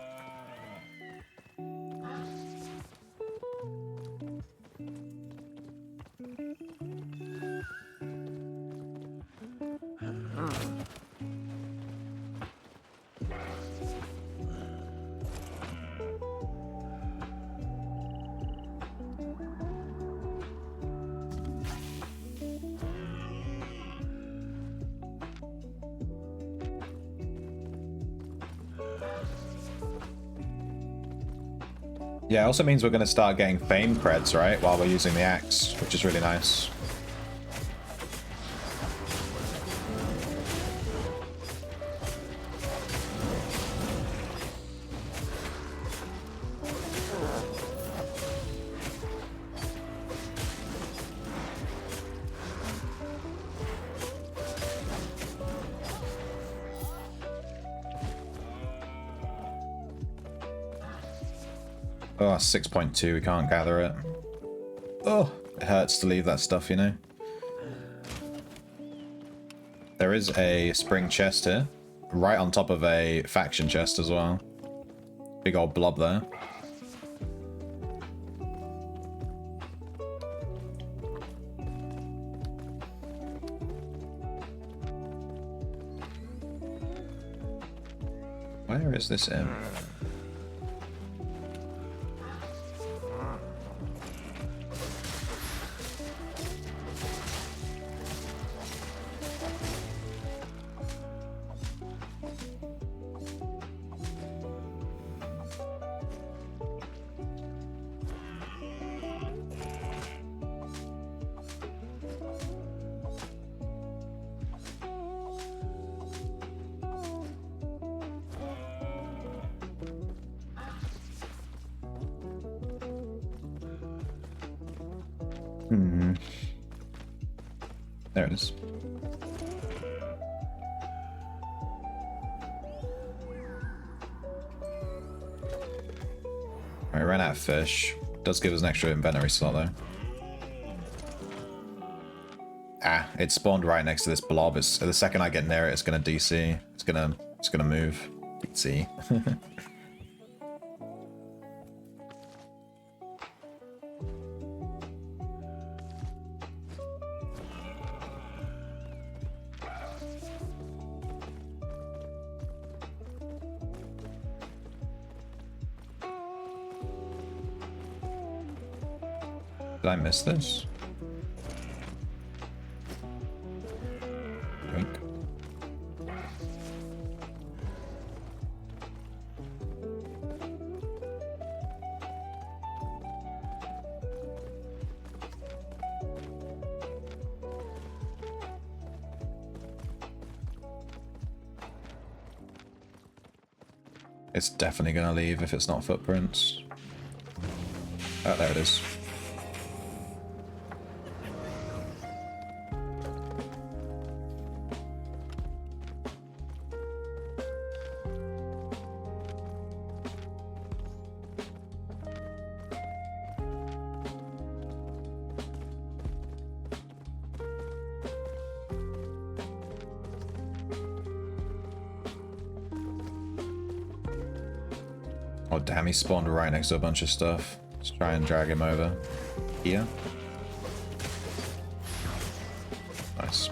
Yeah, it also means we're going to start getting fame creds, right? While we're using the axe, which is really nice. Oh, 6.2, we can't gather it. Oh, it hurts to leave that stuff, you know. There is a spring chest here, right on top of a faction chest as well. Big old blob there. Where is this imp? There it is. I ran out of fish. Does give us an extra inventory slot though. Ah, it spawned right next to this blob. It's, the second I get near it, it's gonna DC. It's gonna move. DC. Did I miss this? Drink. It's definitely gonna leave if it's not footprints. Oh, there it is. Oh damn, he spawned right next to a bunch of stuff. Let's try and drag him over. Here. Nice.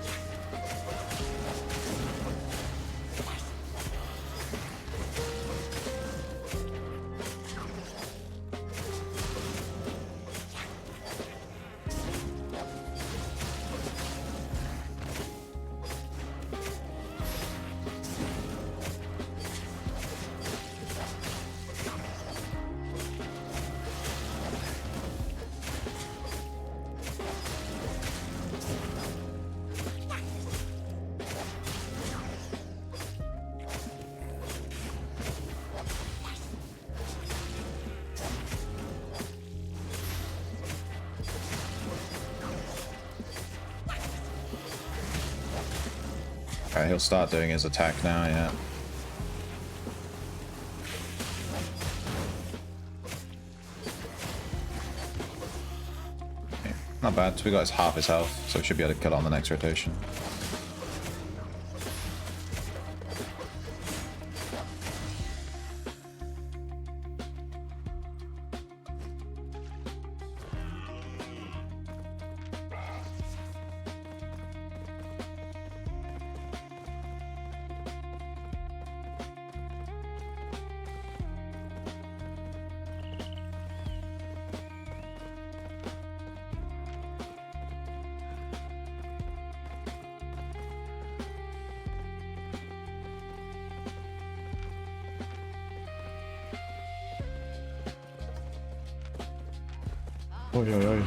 Okay, he'll start doing his attack now, yeah. Okay, not bad. We got half his health, so we should be able to kill it on the next rotation. Oi, oi, oi.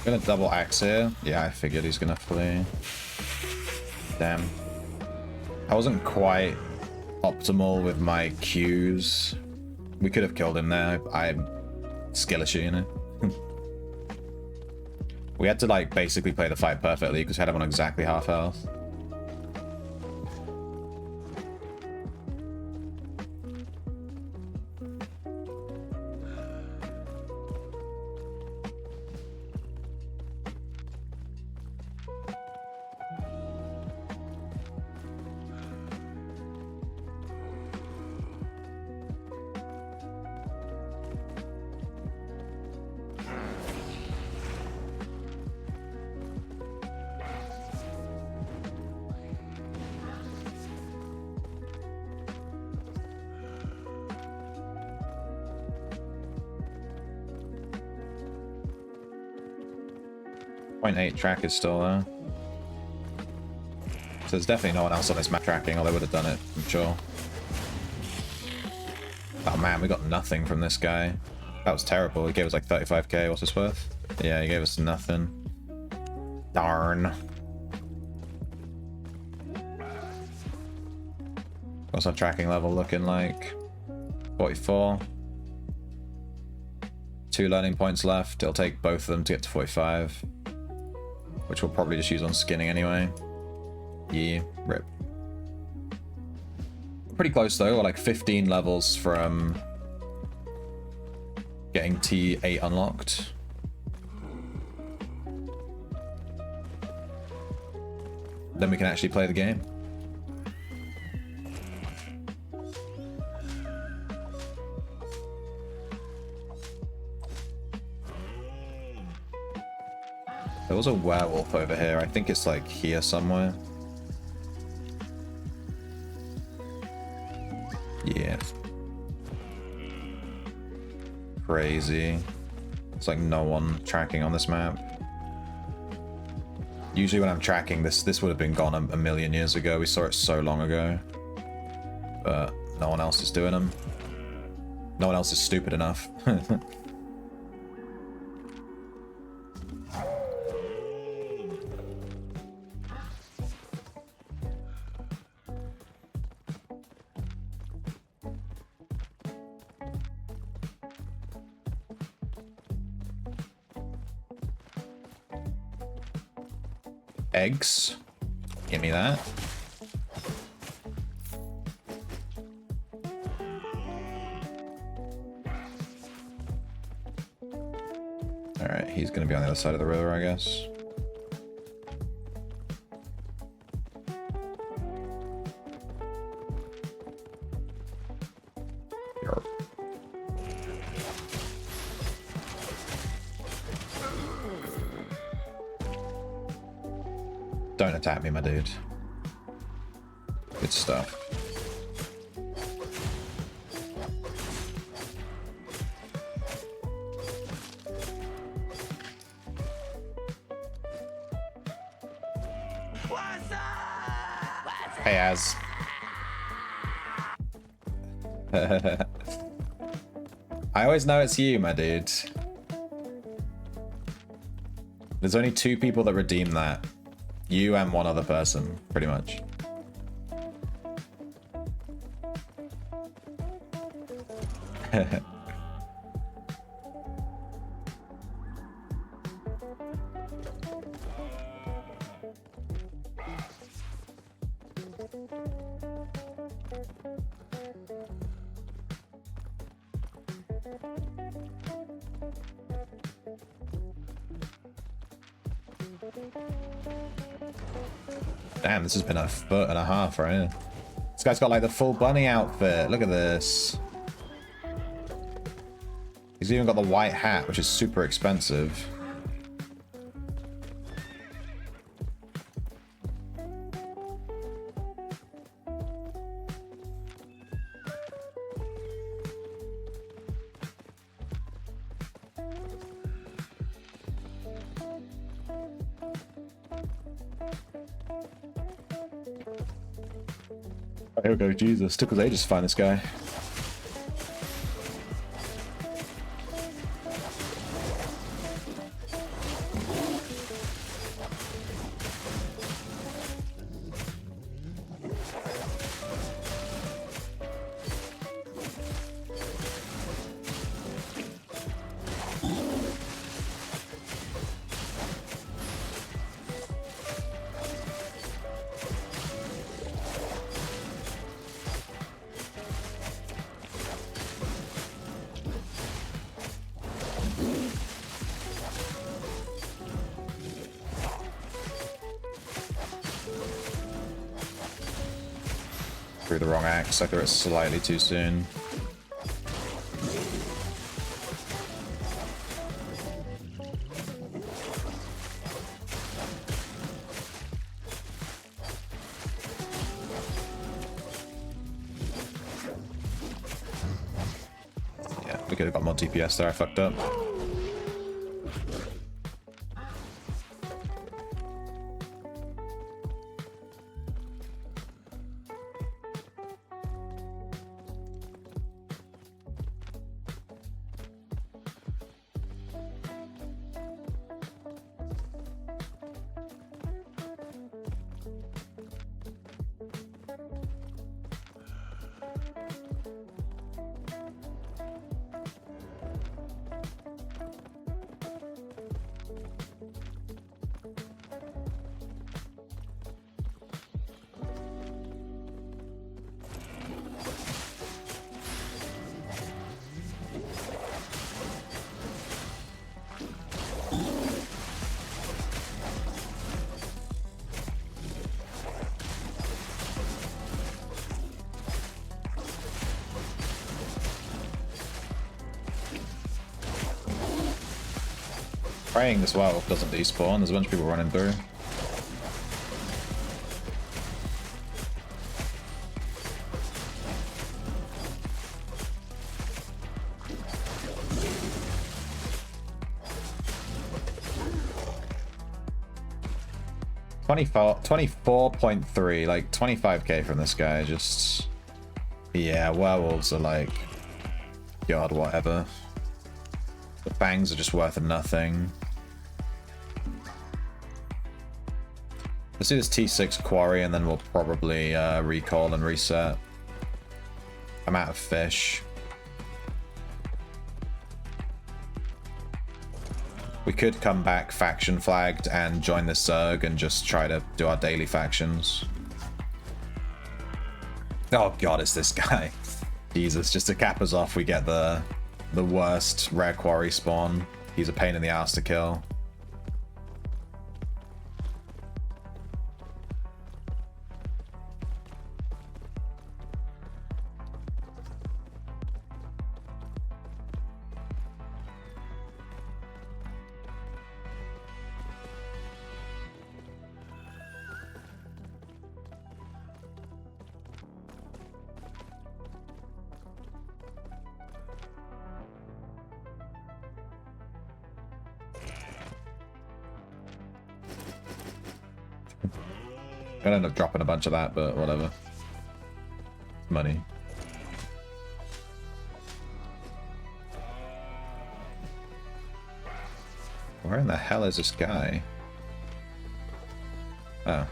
Gonna double axe here. Yeah, I figured he's gonna flee. Damn. I wasn't quite optimal with my Qs. We could have killed him there. I'm skill issue, you know? We had to like basically play the fight perfectly because we had him on exactly half health. .8 track is still there. So there's definitely no one else on this map tracking, or they would have done it, I'm sure. Oh man, we got nothing from this guy. That was terrible. He gave us like 35k, what's this worth? Yeah, he gave us nothing. Darn. What's our tracking level looking like? 44. 2 learning points left. It'll take both of them to get to 45. Which we'll probably just use on skinning anyway. Yeah, rip. Pretty close though, we're like 15 levels from getting T8 unlocked. Then we can actually play the game. There was a werewolf over here. I think it's like here somewhere. Yeah. Crazy. It's like no one tracking on this map. Usually when I'm tracking, this would have been gone a million years ago. We saw it so long ago. But no one else is doing them. No one else is stupid enough. Eggs. Give me that. Alright, he's gonna be on the other side of the river, I guess. Yarp. Don't attack me, my dude. Good stuff. Hey, Az. I always know it's you, my dude. There's only 2 people that redeem that. You and one other person, pretty much. Damn, this has been a foot and a half, right? This guy's got like the full bunny outfit. Look at this. He's even got the white hat, which is super expensive. Here we go, Jesus. Took us ages to find this guy. Threw the wrong axe. I threw it slightly too soon. Yeah, we could have got more DPS there. I fucked up. Praying this werewolf doesn't despawn. There's a bunch of people running through. $24.3, like 25k from this guy. Just, yeah, werewolves are like, God, whatever. The fangs are just worth nothing. Let's do this T6 quarry and then we'll probably recall and reset. I'm out of fish. We could come back faction flagged and join the Zerg and just try to do our daily factions. Oh god, it's this guy. Jesus, just to cap us off, we get the worst rare quarry spawn. He's a pain in the ass to kill. Gonna end up dropping a bunch of that, but whatever. Money. Where in the hell is this guy? Oh.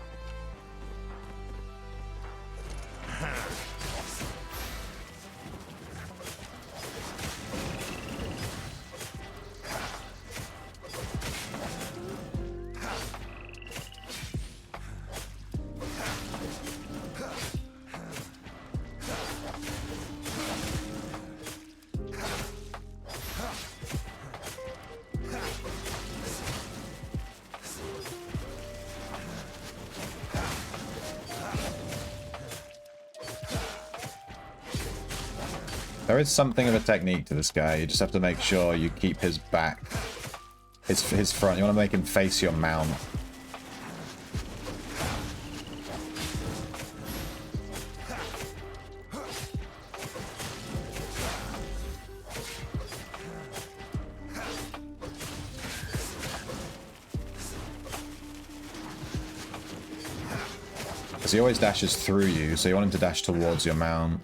There is something of a technique to this guy. You just have to make sure you keep his back, his front. You want to make him face your mount. Because he always dashes through you, so you want him to dash towards your mount.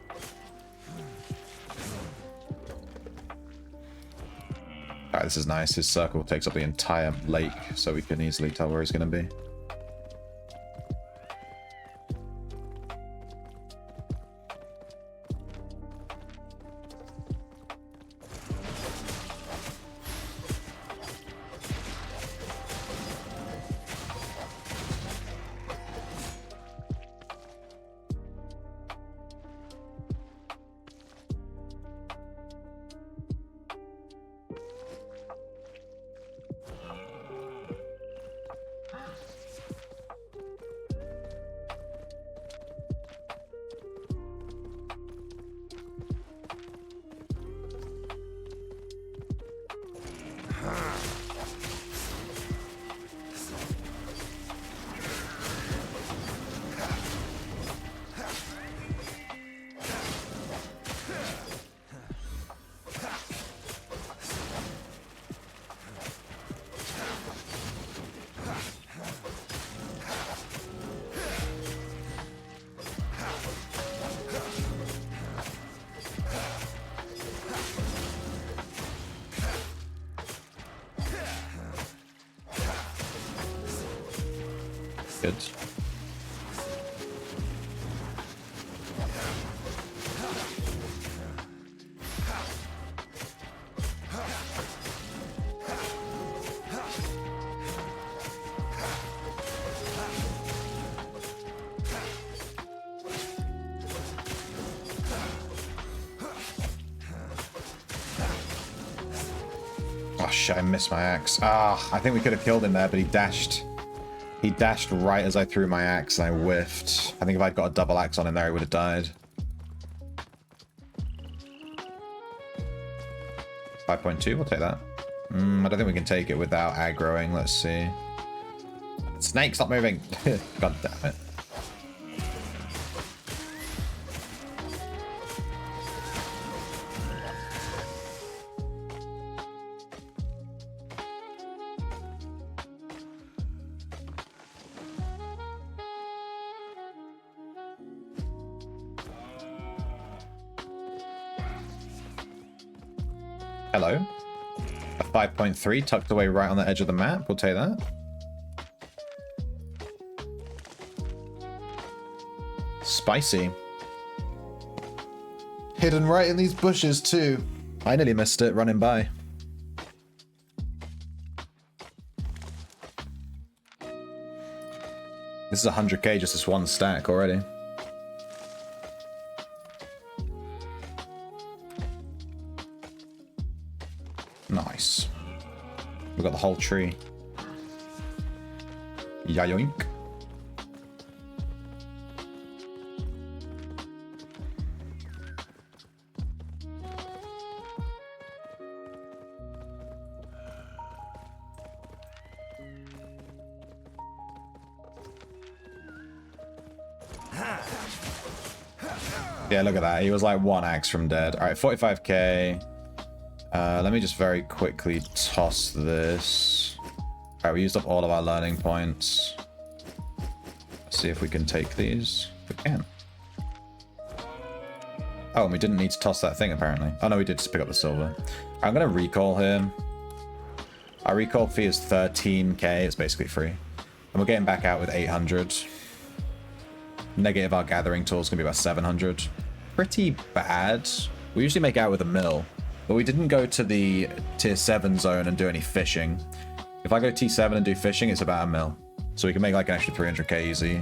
Alright, this is nice. His circle takes up the entire lake, so we can easily tell where he's going to be. Good. Oh shit, I missed my axe. Ah, I think we could have killed him there, but he dashed. He dashed right as I threw my axe and I whiffed. I think if I'd got a double axe on him there, he would have died. 5.2, we'll take that. I don't think we can take it without aggroing. Let's see. Snake, stop moving. God damn it. Hello. A 5.3 tucked away right on the edge of the map. We'll take that. Spicy. Hidden right in these bushes too. I nearly missed it running by. This is 100k just this one stack already. Nice. We've got the whole tree. Yayoink. Yeah, look at that. He was like one axe from dead. All right, 45k. Let me just very quickly toss this. All right, we used up all of our learning points. Let's see if we can take these. We can. Oh, and we didn't need to toss that thing, apparently. Oh, no, we did just pick up the silver. I'm going to recall him. Our recall fee is 13k. It's basically free. And we're getting back out with 800. Negative our gathering tool is going to be about 700. Pretty bad. We usually make out with a mill. But we didn't go to the tier 7 zone and do any fishing. If I go T7 and do fishing, it's about a mil. So we can make like an extra 300k easy.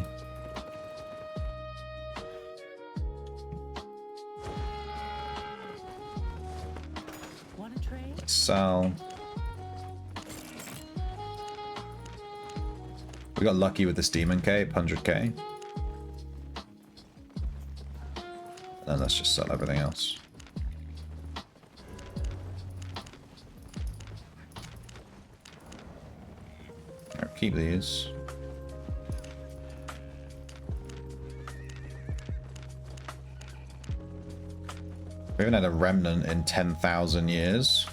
Let's sell. We got lucky with this demon cape, 100k. And let's just sell everything else. Keep these. We haven't had a remnant in 10,000 years.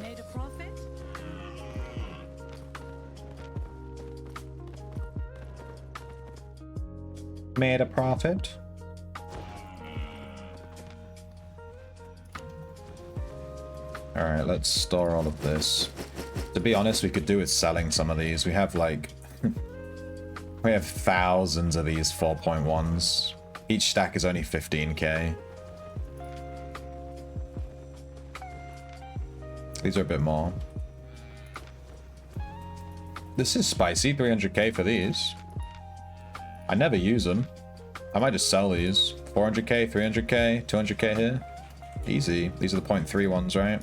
Made a profit?
Made a profit. Alright, let's store all of this. To be honest, we could do with selling some of these. We have like... we have thousands of these 4.1s. Each stack is only 15k. These are a bit more. This is spicy, 300k for these. I never use them. I might just sell these. 400k, 300k, 200k here. Easy. These are the 0.3 ones, right?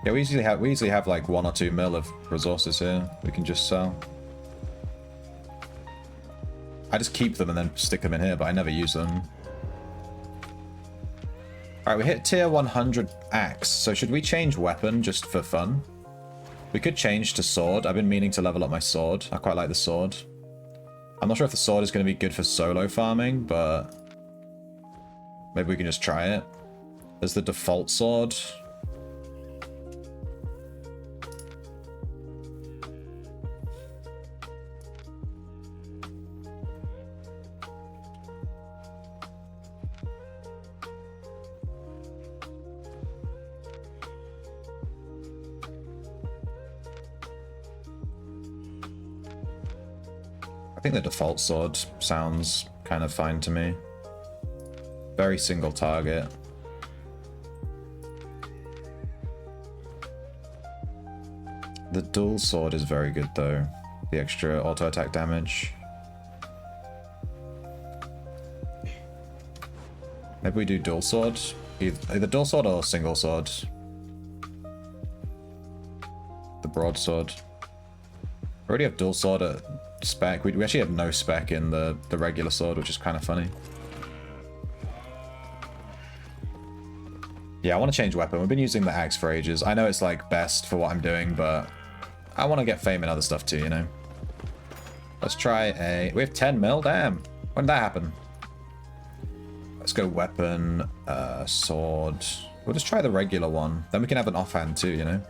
Yeah, we easily have like 1 or 2 mil of resources here. We can just sell. I just keep them and then stick them in here, but I never use them. Alright, we hit tier 100 axe. So should we change weapon just for fun? We could change to sword. I've been meaning to level up my sword. I quite like the sword. I'm not sure if the sword is going to be good for solo farming, but maybe we can just try it. As the default sword. I think the default sword sounds kind of fine to me. Very single target. The dual sword is very good though. The extra auto attack damage. Maybe we do dual sword. Either dual sword or single sword. The broadsword. We already have dual sword at spec. We actually have no spec in the regular sword, which is kind of funny. Yeah, I want to change weapon. We've been using the axe for ages. I know it's like best for what I'm doing, but I want to get fame in other stuff too, you know? Let's try a... We have 10 mil? Damn. When did that happen? Let's go weapon, sword. We'll just try the regular one. Then we can have an offhand too, you know?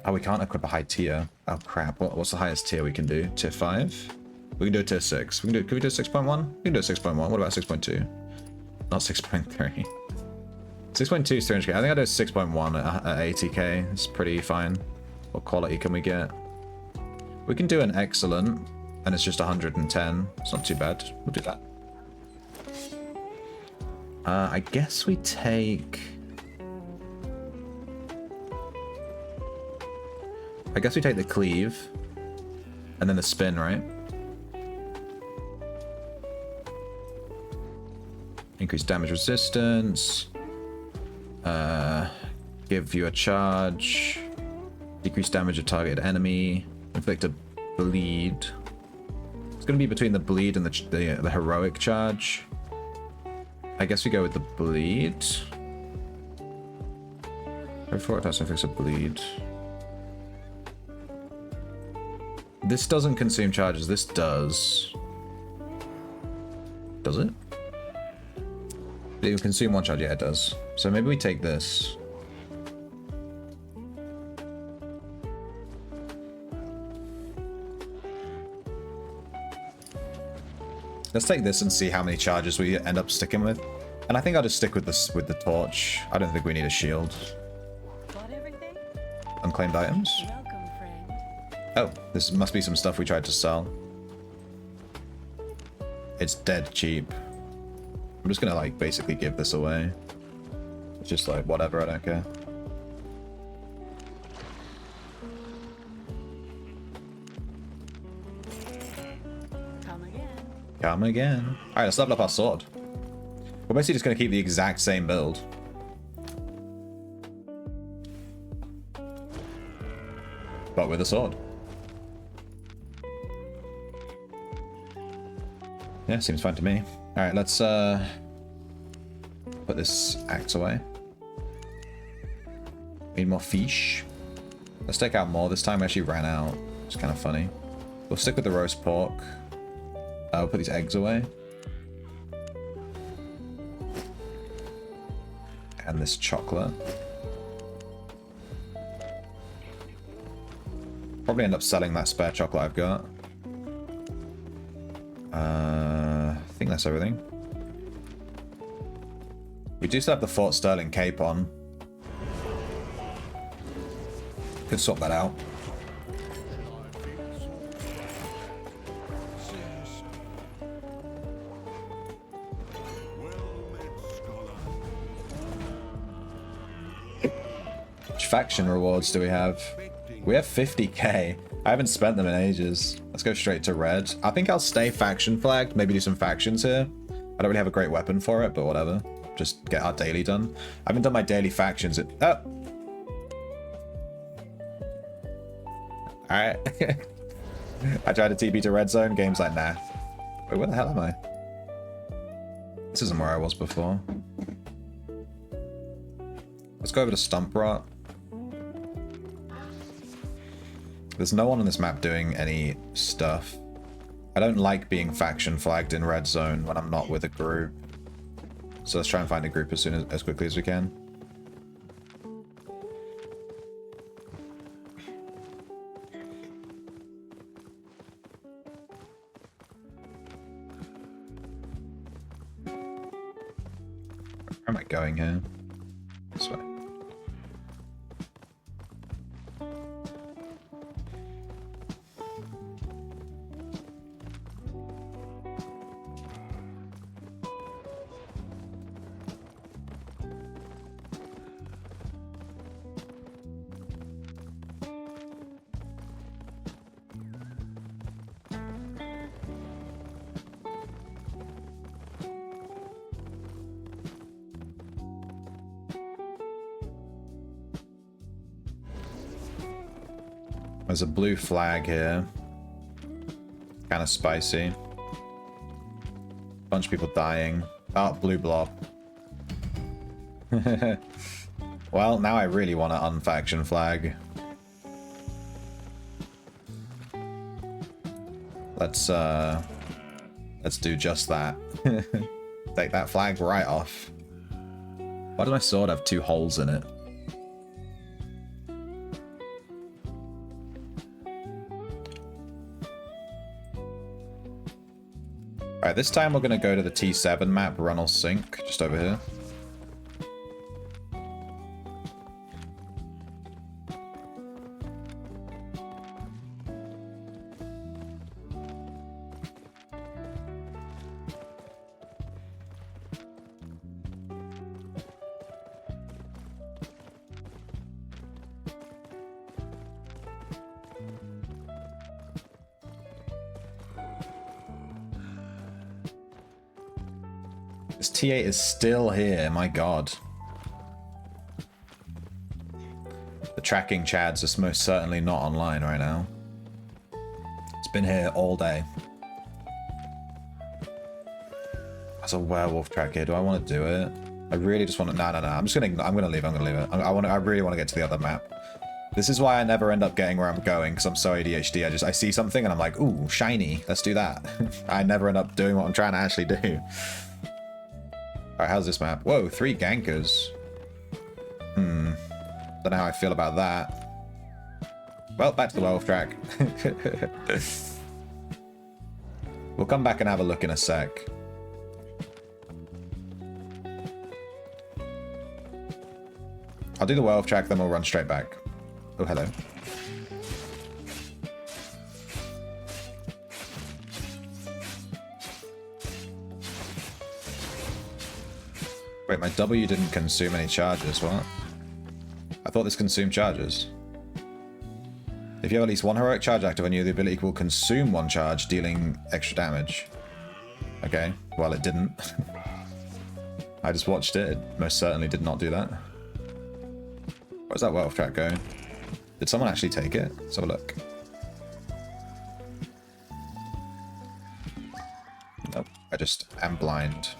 Oh, we can't equip a high tier. Oh, crap. What's the highest tier we can do? Tier 5? We can do a tier 6. Can we do a 6.1? We can do a 6.1. What about 6.2? Not 6.3. 6.2 is 300k. I think I do 6.1 at 80k. It's pretty fine. What quality can we get? We can do an excellent, and it's just 110. It's not too bad. We'll do that. I guess we take... the cleave, and then the spin, right? Increase damage resistance. Give you a charge. Decrease damage of targeted enemy. Inflict a bleed. It's going to be between the bleed and the heroic charge. I guess we go with the bleed. Every 4 attacks inflicts a bleed. This doesn't consume charges. This does. Does it? It will consume 1 charge. Yeah, it does. So maybe we take this. Let's take this and see how many charges we end up sticking with. And I think I'll just stick with this with the torch. I don't think we need a shield.
Got everything?
Unclaimed items.
Welcome, friend.
Oh, this must be some stuff we tried to sell. It's dead cheap. I'm just gonna like basically give this away. It's just like whatever, I don't care.
Come again.
Come again. Alright, let's level up our sword. We're basically just gonna keep the exact same build. But with a sword. Yeah, seems fine to me. Alright, let's put this axe away. Need more fish. Let's take out more. This time we actually ran out. It's kind of funny. We'll stick with the roast pork. We'll put these eggs away. And this chocolate. Probably end up selling that spare chocolate I've got. I think that's everything. We do still have the Fort Sterling cape on. Could swap that out. Which faction rewards do we have? We have 50k. I haven't spent them in ages. Let's go straight to red. I think I'll stay faction flagged. Maybe do some factions here. I don't really have a great weapon for it, but whatever. Just get our daily done. I haven't done my daily factions. Oh! Alright. I tried to TP to red zone. Game's like, nah. Wait, where the hell am I? This isn't where I was before. Let's go over to Stump Rot. There's no one on this map doing any stuff. I don't like being faction flagged in red zone when I'm not with a group. So let's try and find a group as quickly as we can. Where am I going here? This way. There's a blue flag here. Kind of spicy. Bunch of people dying. Oh, blue blob. Well, now I really want an unfaction flag. Let's do just that. Take that flag right off. Why does my sword have 2 holes in it? Alright, this time we're going to go to the T7 map, Runnel Sink, just over here. This T8 is still here, my god. The tracking Chad's is most certainly not online right now. It's been here all day. That's a werewolf track here. Do I want to do it? I really just want to... No. I'm gonna leave it. I really want to get to the other map. This is why I never end up getting where I'm going, because I'm so ADHD. I see something and I'm like, ooh, shiny. Let's do that. I never end up doing what I'm trying to actually do. Alright, how's this map? Whoa, 3 gankers. Don't know how I feel about that. Well, back to the werewolf track. We'll come back and have a look in a sec. I'll do the werewolf track, then we'll run straight back. Oh, hello. Wait, my W didn't consume any charges, what? I thought this consumed charges. If you have at least 1 heroic charge active on you, the ability will consume 1 charge, dealing extra damage. Okay, well it didn't. I just watched it, it most certainly did not do that. Where's that werewolf track going? Did someone actually take it? Let's have a look. Nope, I just am blind.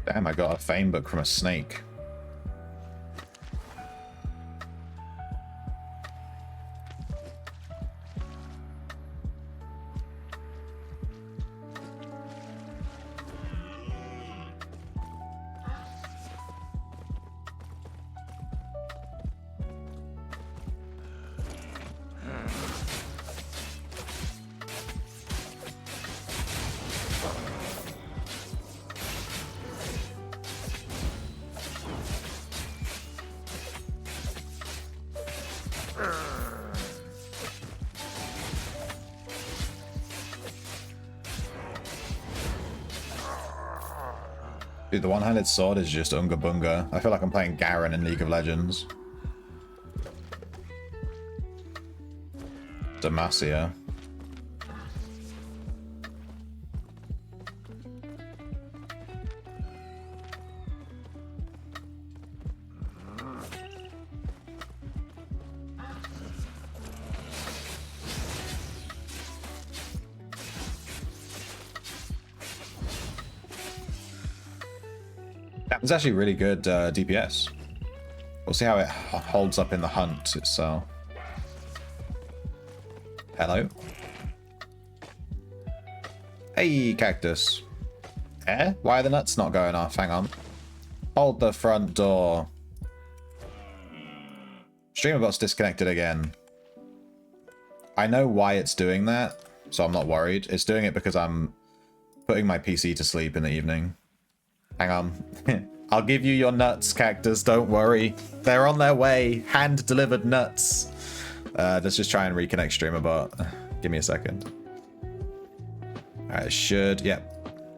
Damn, I got a fame book from a snake. Dude, the one-handed sword is just unga bunga. I feel like I'm playing Garen in League of Legends. Demacia. That was actually really good DPS. We'll see how it holds up in the hunt itself. Hello? Hey, cactus. Eh? Why are the nuts not going off? Hang on. Hold the front door. Streamerbot's disconnected again. I know why it's doing that, so I'm not worried. It's doing it because I'm putting my PC to sleep in the evening. Hang on. I'll give you your nuts, cactus. Don't worry. They're on their way. Hand-delivered nuts. Let's just try and reconnect Streamerbot. Give me a second. Alright, it should. Yep.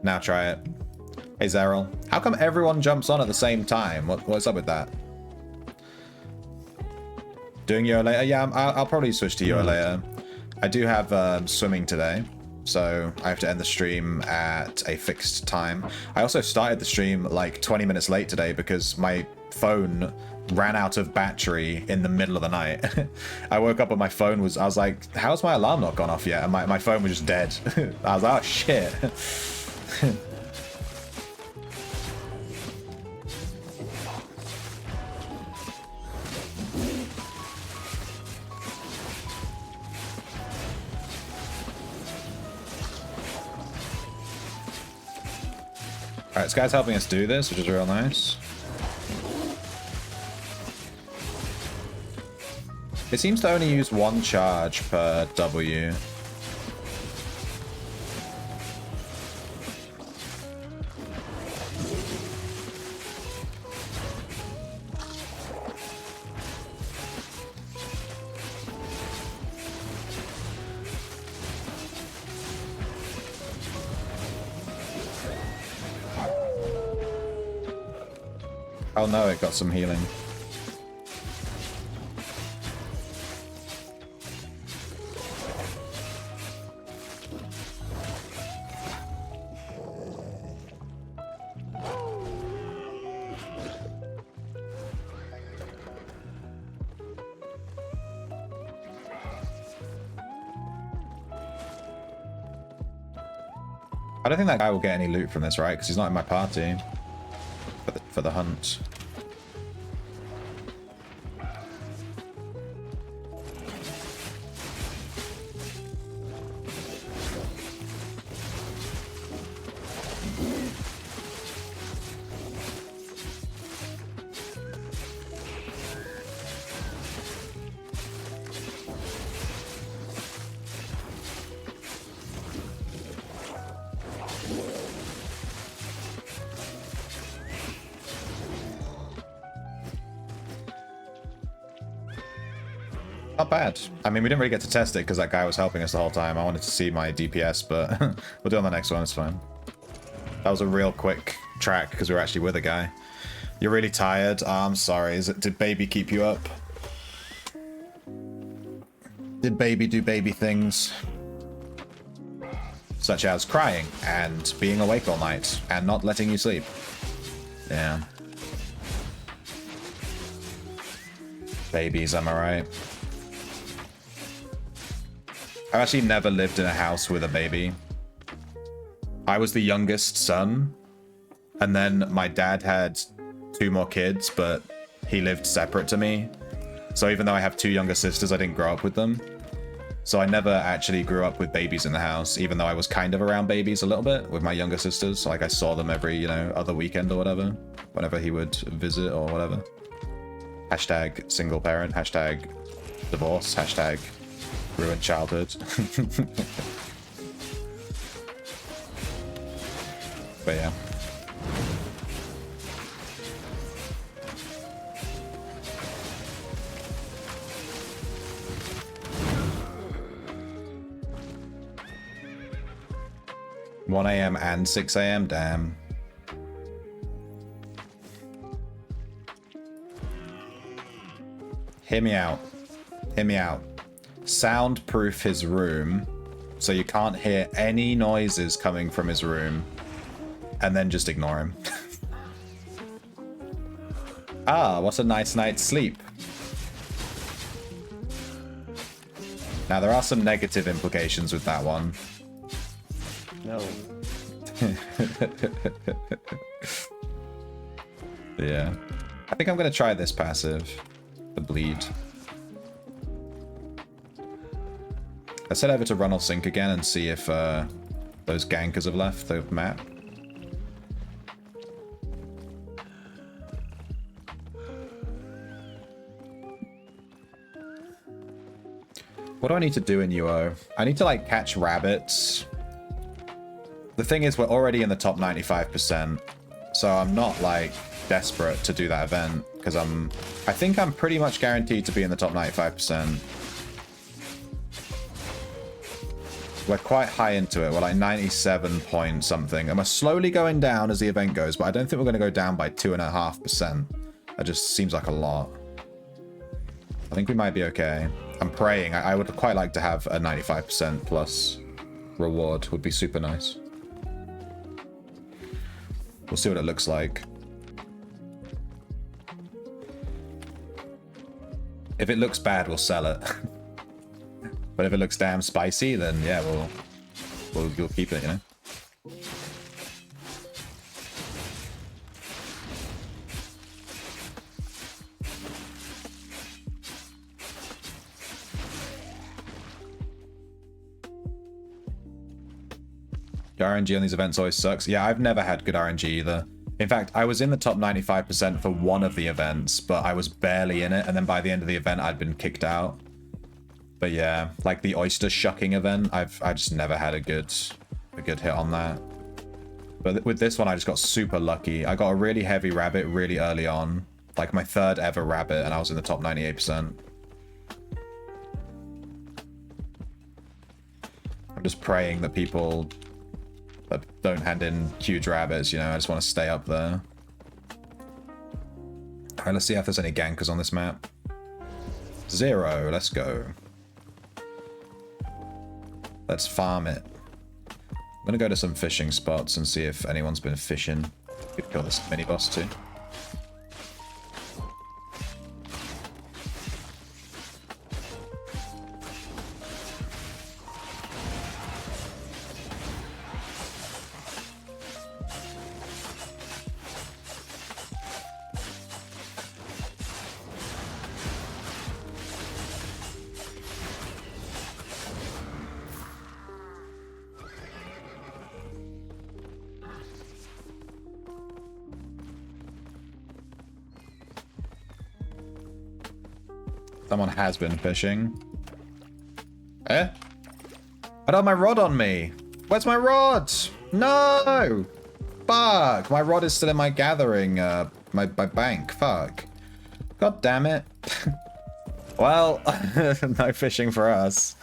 Now try it. Hey, Zeril. How come everyone jumps on at the same time? What's up with that? Doing Euro later? Yeah, I'll probably switch to Euro later. I do have swimming today, so I have to end the stream at a fixed time. I also started the stream like 20 minutes late today because my phone ran out of battery in the middle of the night. I woke up and my phone was, I was like, how's my alarm not gone off yet? And my phone was just dead. I was like, oh shit. Alright, this guy's helping us do this, which is real nice. It seems to only use one charge per W. Oh no, it got some healing. I don't think that guy will get any loot from this, right? Because he's not in my party for the hunt. Not bad. I mean, we didn't really get to test it because that guy was helping us the whole time. I wanted to see my DPS, but we'll do it on the next one. It's fine. That was a real quick track because we were actually with a guy. You're really tired? Oh, I'm sorry. Did baby keep you up? Did baby do baby things? Such as crying and being awake all night and not letting you sleep. Yeah. Babies, am I right? I've actually never lived in a house with a baby. I was the youngest son, and then my dad had 2 more kids, but he lived separate to me. So even though I have 2 younger sisters, I didn't grow up with them. So I never actually grew up with babies in the house, even though I was kind of around babies a little bit with my younger sisters. Like I saw them every, you know, other weekend or whatever, whenever he would visit or whatever. Hashtag single parent, hashtag divorce, hashtag ruined childhood. But yeah. $1 AM and 6 AM, damn. Hear me out. Hear me out. Soundproof his room so you can't hear any noises coming from his room, and then just ignore him. Ah, what a nice night's sleep. Now there are some negative implications with that one.
No.
Yeah. I think I'm going to try this passive. The bleed. Let's head over to Runnel Sink again and see if those gankers have left the map. What do I need to do in UO? I need to, like, catch rabbits. The thing is, we're already in the top 95%, so I'm not, like, desperate to do that event, because I think I'm pretty much guaranteed to be in the top 95%. We're quite high into it. We're like 97 point something, and we're slowly going down as the event goes, but I don't think we're going to go down by 2.5%. That just seems like a lot. I think we might be okay. I'm praying. I would quite like to have a 95% plus reward. Would be super nice. We'll see what it looks like. If it looks bad, we'll sell it. But if it looks damn spicy, then yeah, we'll keep it, you know? The RNG on these events always sucks. Yeah, I've never had good RNG either. In fact, I was in the top 95% for one of the events, but I was barely in it, and then by the end of the event, I'd been kicked out. But yeah, like the oyster shucking event, I just never had a good hit on that. But with this one, I just got super lucky. I got a really heavy rabbit really early on, like my third ever rabbit, and I was in the top 98%. I'm just praying that people that don't hand in huge rabbits, you know, I just want to stay up there. Alright, let's see if there's any gankers on this map. 0, let's go. Let's farm it. I'm gonna go to some fishing spots and see if anyone's been fishing. Could kill this mini boss too. Someone has been fishing. Eh? I don't have my rod on me. Where's my rod? No! Fuck! My rod is still in my gathering, my bank. Fuck. God damn it. Well, no fishing for us.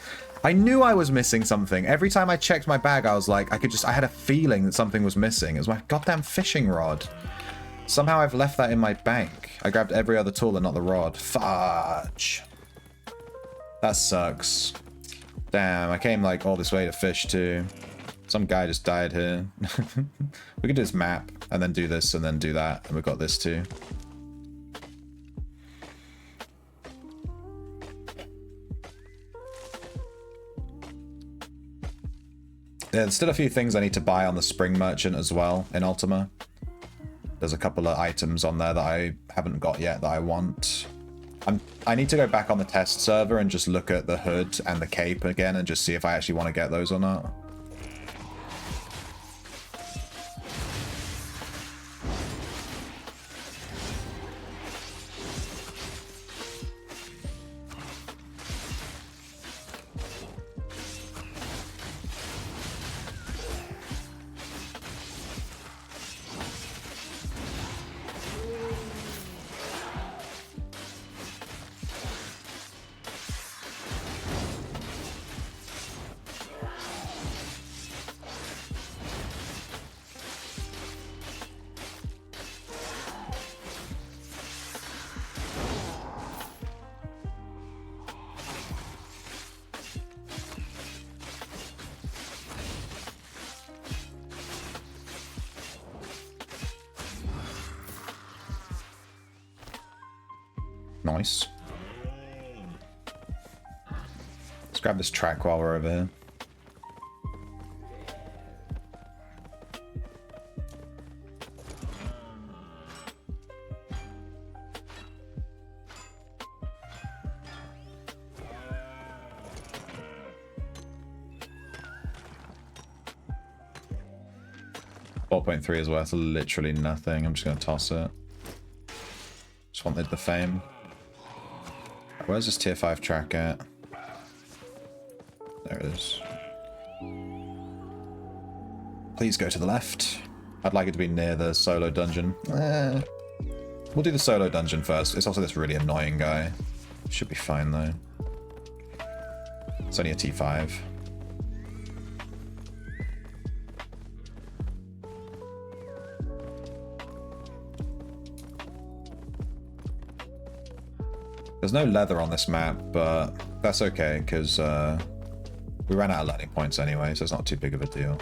I knew I was missing something. Every time I checked my bag, I was like, I had a feeling that something was missing. It was my goddamn fishing rod. Somehow I've left that in my bank. I grabbed every other tool and not the rod. Fudge. That sucks. Damn, I came like all this way to fish too. Some guy just died here. We could do this map and then do this and then do that. And we've got this too. Yeah, there's still a few things I need to buy on the Spring Merchant as well in Ultima. There's a couple of items on there that I haven't got yet that I want. I need to go back on the test server and just look at the hood and the cape again and just see if I actually want to get those or not. Nice. Let's grab this track while we're over here. 4.3 is worth literally nothing. I'm just going to toss it. Just wanted the fame. Where's this tier 5 track at? There it is. Please go to the left. I'd like it to be near the solo dungeon. We'll do the solo dungeon first. It's also this really annoying guy. Should be fine though. It's only a T5. There's no leather on this map, but that's okay, because we ran out of learning points anyway, so it's not too big of a deal.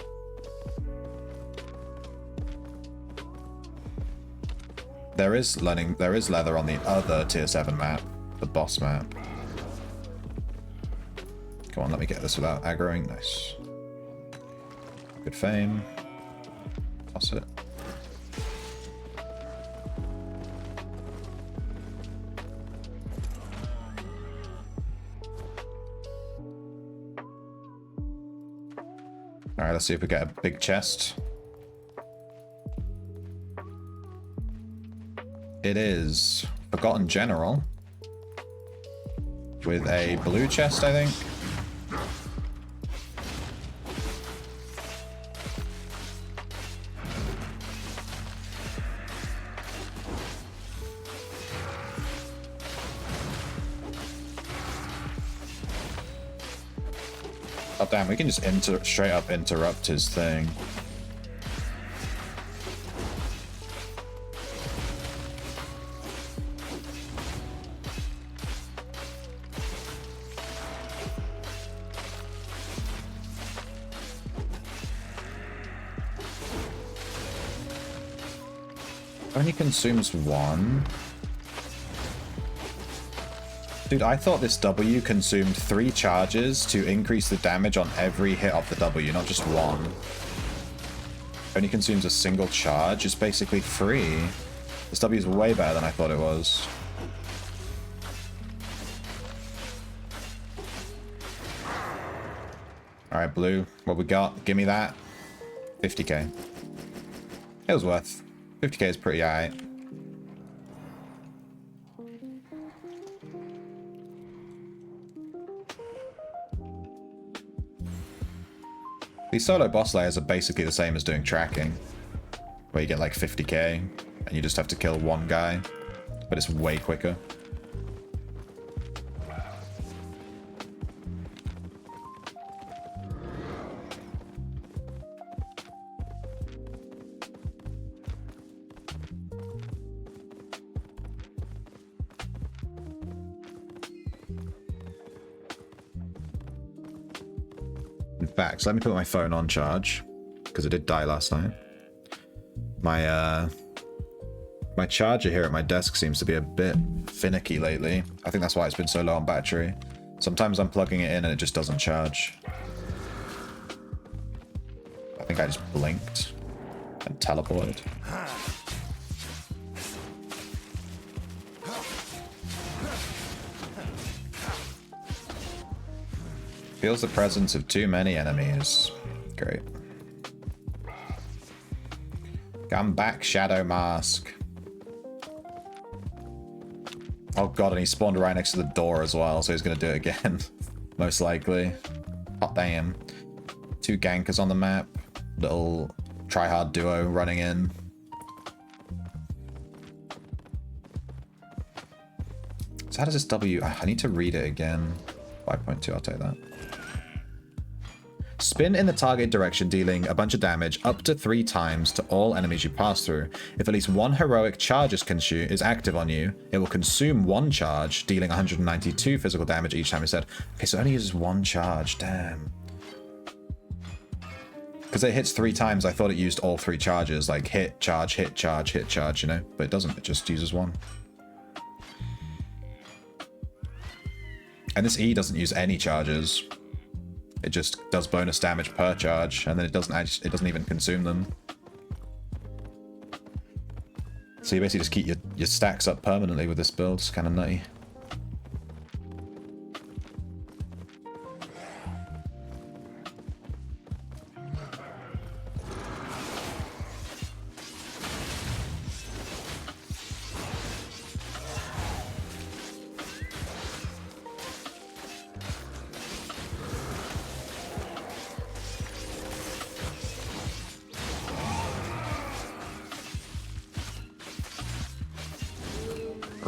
There is leather on the other tier 7 map, the boss map. Come on, let me get this without aggroing. Nice. Good fame. Toss it. Alright, let's see if we get a big chest. It is Forgotten General with a blue chest, I think. Oh damn, we can just straight up interrupt his thing. Only consumes one. Dude, I thought this W consumed 3 charges to increase the damage on every hit of the W, not just one. Only consumes a single charge. It's basically free. This W is way better than I thought it was. Alright, blue. What we got? Give me that. 50k. It was worth. 50k is pretty alright. These solo boss layers are basically the same as doing tracking, where you get like 50k and you just have to kill one guy, but it's way quicker. Back, so let me put my phone on charge because it did die last night. My charger here at my desk seems to be a bit finicky lately. I think that's why it's been so low on battery. Sometimes I'm plugging it in and it just doesn't charge. I think I just blinked and teleported. Feels the presence of too many enemies. Great. Come back, Shadow Mask. Oh god, and he spawned right next to the door as well, so he's gonna do it again. Most likely. Hot damn. 2 gankers on the map. Little tryhard duo running in. So how does this W... I need to read it again. 5.2, I'll take that. Spin in the target direction, dealing a bunch of damage up to 3 times to all enemies you pass through. If at least 1 heroic charge is active on you, it will consume 1 charge, dealing 192 physical damage each time instead. Okay, so it only uses 1 charge, damn. Because it hits 3 times, I thought it used all 3 charges, like hit, charge, hit, charge, hit, charge, you know? But it doesn't, it just uses 1. And this E doesn't use any charges. It just does bonus damage per charge, and then it doesn't even consume them. So you basically just keep your stacks up permanently with this build. It's kind of nutty.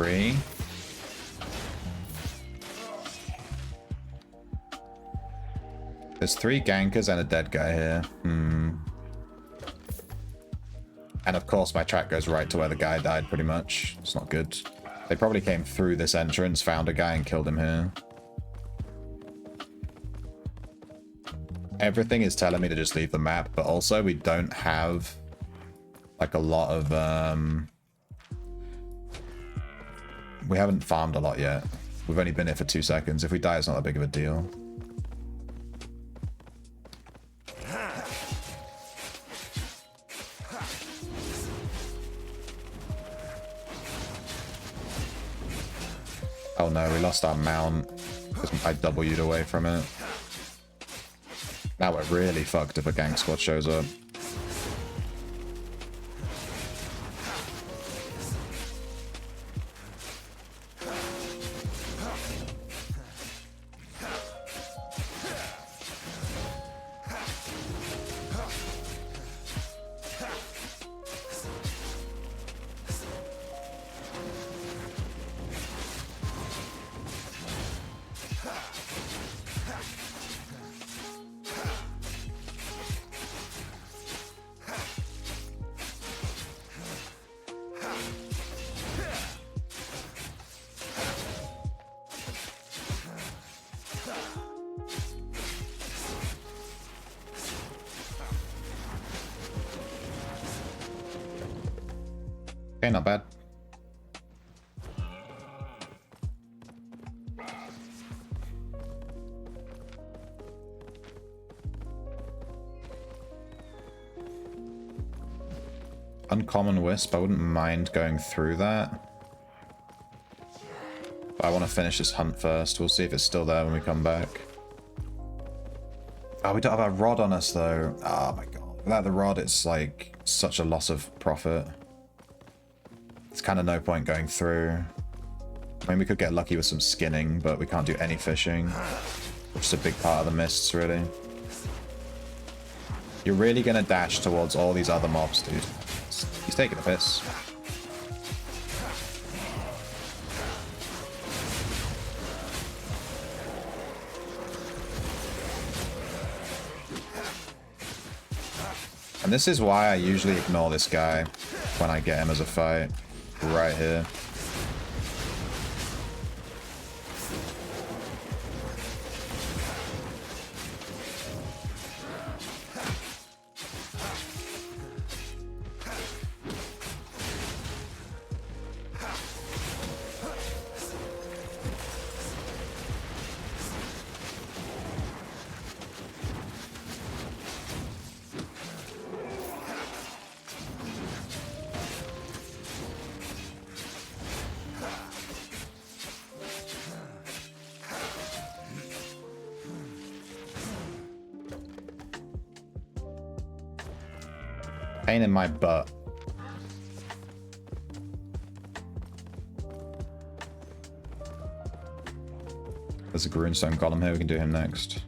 free. There's 3 gankers and a dead guy here. And of course my track goes right to where the guy died pretty much. It's not good. They probably came through this entrance, found a guy and killed him here. Everything is telling me to just leave the map, but also we don't have like a lot of we haven't farmed a lot yet. We've only been here for 2 seconds. If we die, it's not that big of a deal. Oh no, we lost our mount because I W'd away from it. Now we're really fucked if a gank squad shows up. Okay, not bad. Uncommon Wisp, I wouldn't mind going through that. But I want to finish this hunt first. We'll see if it's still there when we come back. Oh, we don't have our rod on us though. Oh my god. Without the rod, it's like such a loss of profit. It's kind of no point going through. I mean, we could get lucky with some skinning, but we can't do any fishing, which is a big part of the mists, really. You're really going to dash towards all these other mobs, dude. He's taking a piss. And this is why I usually ignore this guy when I get him as a fight. Right here. Pain in my butt. There's a Grunstone Golem here, we can do him next.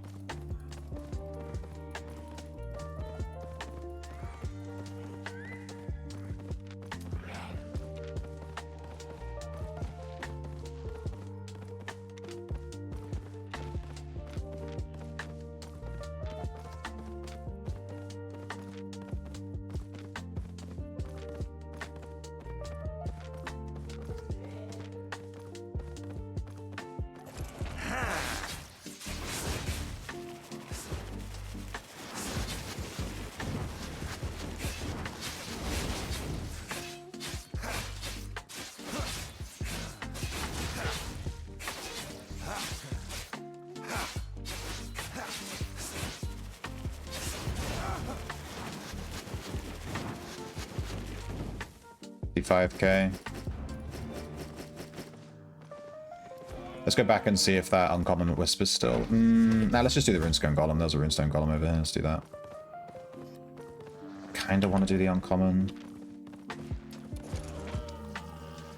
$5k. Let's go back and see if that uncommon whisper's still. Nah, let's just do the Runestone Golem. There's a Runestone Golem over here. Let's do that. Kinda want to do the uncommon.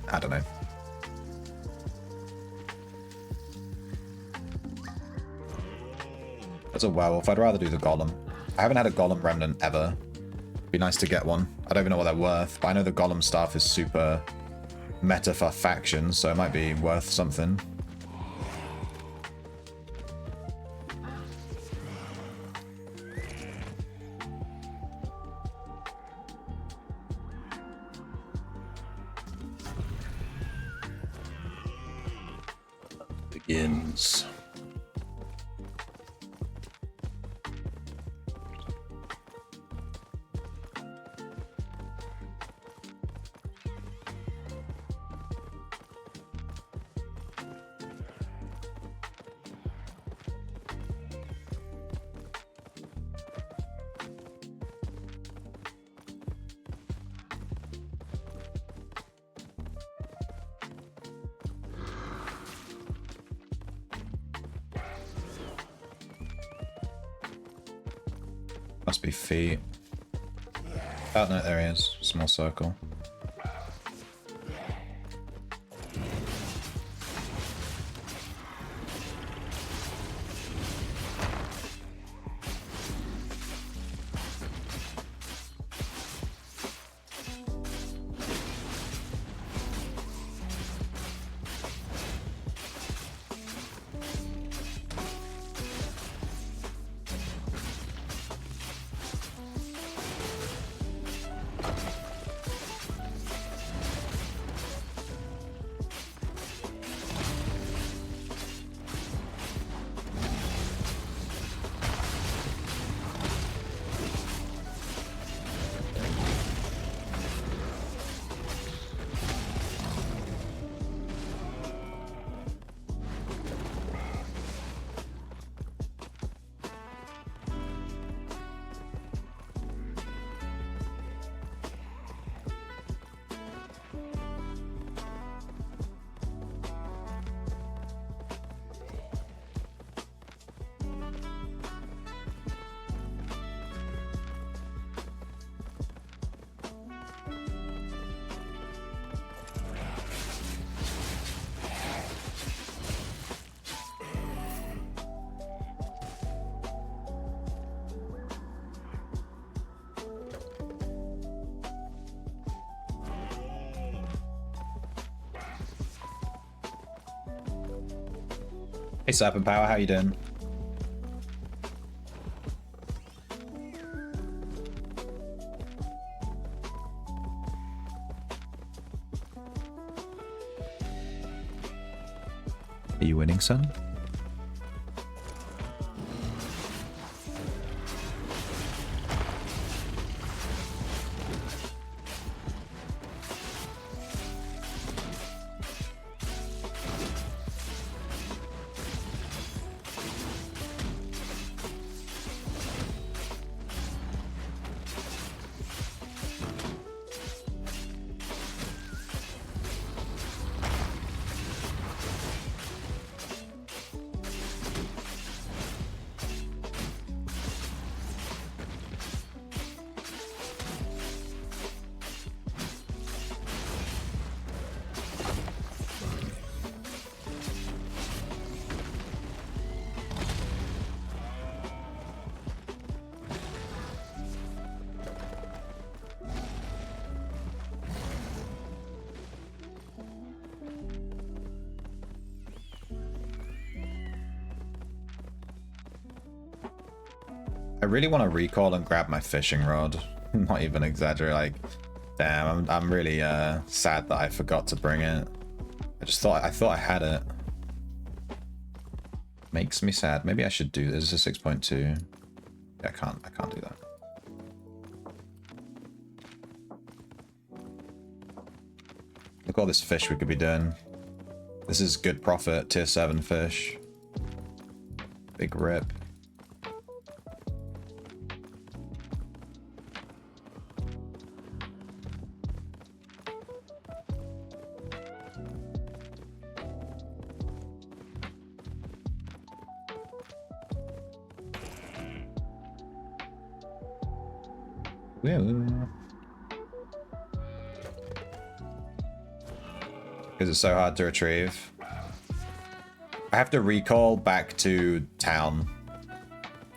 I don't know. That's a werewolf. I'd rather do the Golem. I haven't had a Golem Remnant ever. Be nice to get one. I don't even know what they're worth, but I know the Golem stuff is super meta for factions, so it might be worth something. Begins. Must be feet. Oh no, there he is. Small circle. Hey Serpent Power, how you doing? Are you winning, son? I really want to recall and grab my fishing rod. Not even exaggerate. Like, damn, I'm really sad that I forgot to bring it. I thought I had it. Makes me sad. Maybe I should do this. This is a 6.2. Yeah, I can't do that. Look at all this fish we could be doing. This is good profit. Tier 7 fish. Big rip. Because it's so hard to retrieve. I have to recall back to town,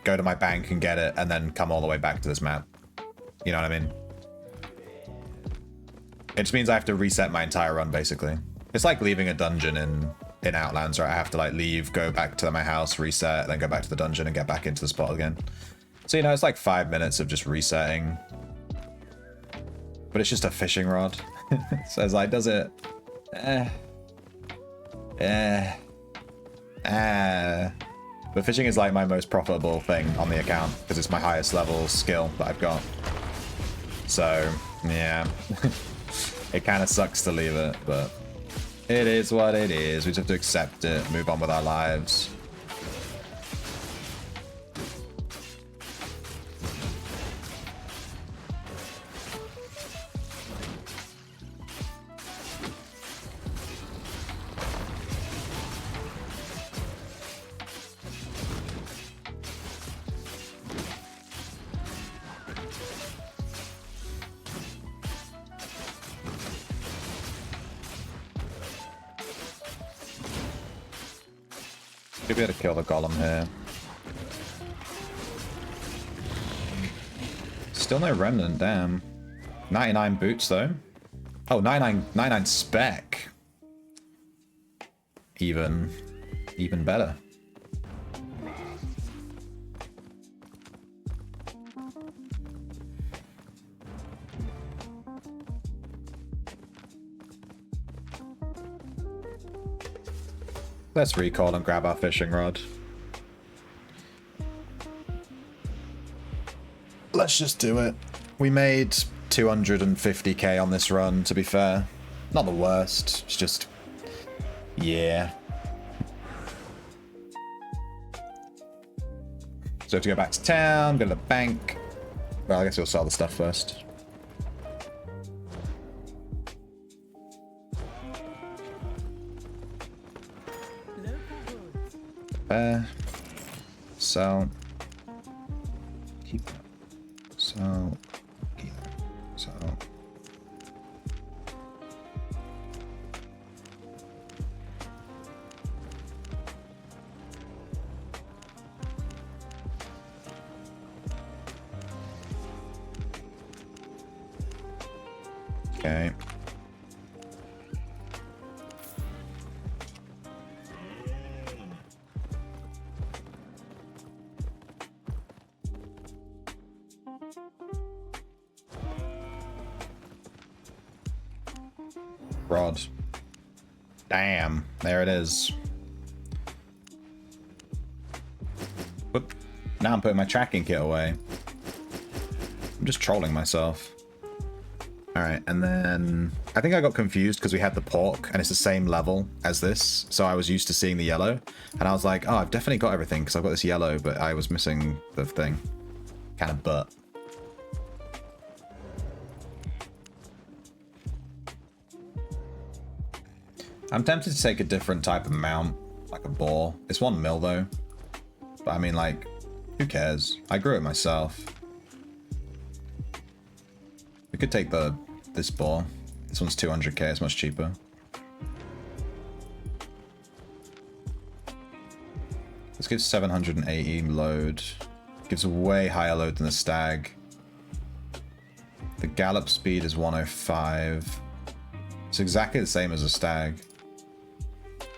go to my bank and get it, and then come all the way back to this map. You know what I mean? It just means I have to reset my entire run, basically. It's like leaving a dungeon in Outlands, right? I have to like leave, go back to my house, reset, then go back to the dungeon and get back into the spot again. So, you know, it's like 5 minutes of just resetting. But it's just a fishing rod. So it's like, does it... But fishing is like my most profitable thing on the account because it's my highest level skill that I've got. So, yeah. It kind of sucks to leave it, but it is what it is. We just have to accept it, move on with our lives. Should be able to kill the golem here. Still no remnant, damn. 99 boots though. Oh, 99 spec. Even better. Let's recall and grab our fishing rod. Let's just do it. We made 250k on this run, to be fair. Not the worst. It's just... yeah. So we have to go back to town, go to the bank. Well, I guess we'll sell the stuff first. Sell. Keep that. Sell. Keep that. Sell. Okay. Rod. Damn, there it is. Whoop. Now I'm putting my tracking kit away. I'm just trolling myself. Alright, and then... I think I got confused because we had the pork, and it's the same level as this, so I was used to seeing the yellow. And I was like, oh, I've definitely got everything because I've got this yellow, but I was missing the thing. Kind of butt. I'm tempted to take a different type of mount, like a boar. It's 1 mil though. But I mean, like, who cares? I grew it myself. We could take this boar. This one's 200k, it's much cheaper. This gives 780 load. Gives a way higher load than the stag. The gallop speed is 105. It's exactly the same as a stag.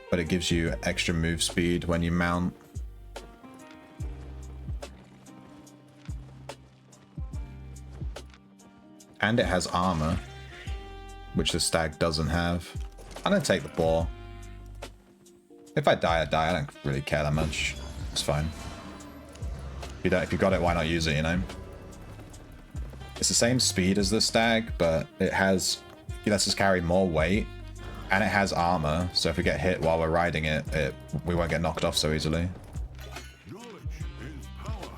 But it gives you extra move speed when you mount. And it has armor, which the stag doesn't have. I'm gonna take the boar. If I die, I die. I don't really care that much. It's fine. If you got it, why not use it, you know? It's the same speed as the stag, but it has... it lets us carry more weight. And it has armor, so if we get hit while we're riding it, we won't get knocked off so easily.
Knowledge is power.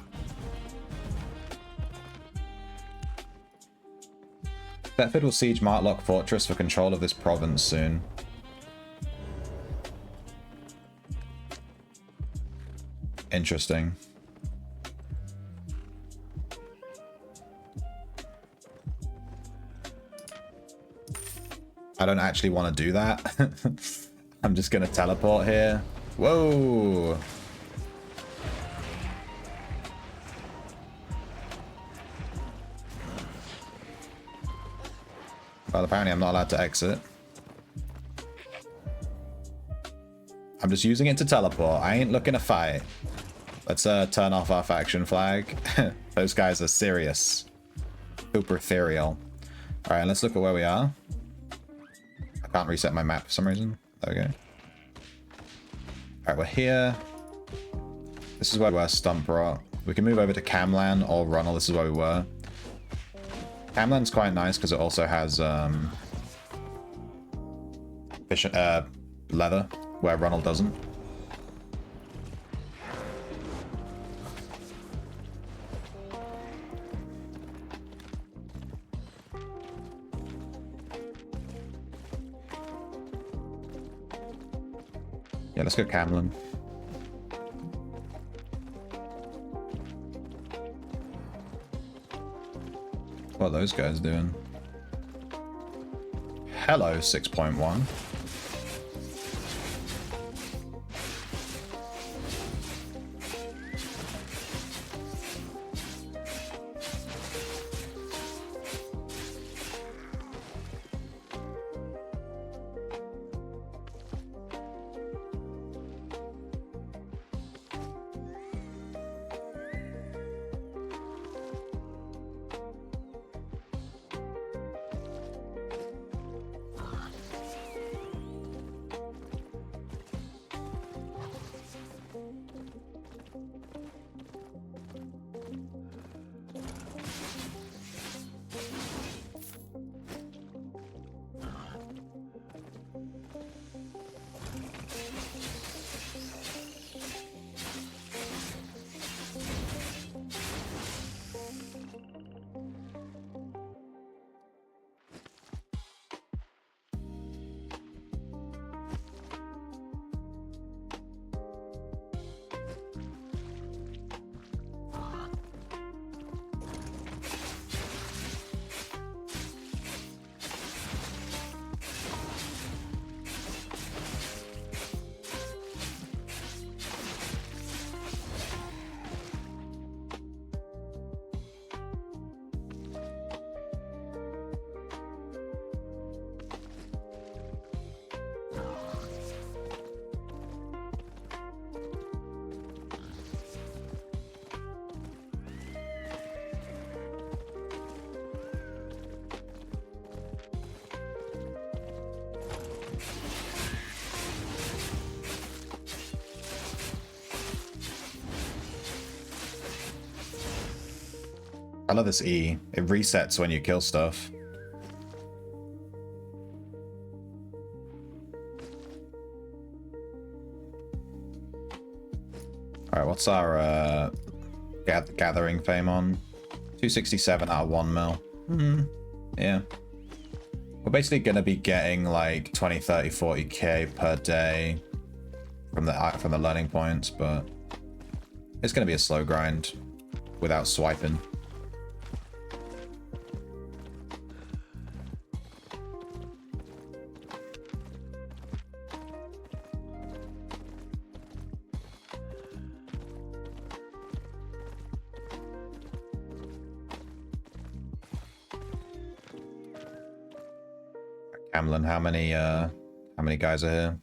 Thetford will siege Martlock Fortress for control of this province soon. Interesting. I don't actually want to do that. I'm just going to teleport here. Whoa! Well, apparently I'm not allowed to exit. I'm just using it to teleport. I ain't looking to fight. Let's turn off our faction flag. Those guys are serious. Super ethereal. Alright, let's look at where we are. I can't reset my map for some reason. There we go. Alright, we're here. This is where we're Stump Rot. We can move over to Camlan or Runnel. This is where we were. Camlan's quite nice because it also has leather, where Runnel doesn't. Yeah, let's go Camlan. What are those guys doing? Hello, 6.1. I love this E. It resets when you kill stuff. Alright, what's our gathering fame on? 267 out of 1 mil. Yeah. We're basically going to be getting like 20, 30, 40k per day from the learning points, but it's going to be a slow grind without swiping. Camlan, how many guys are here?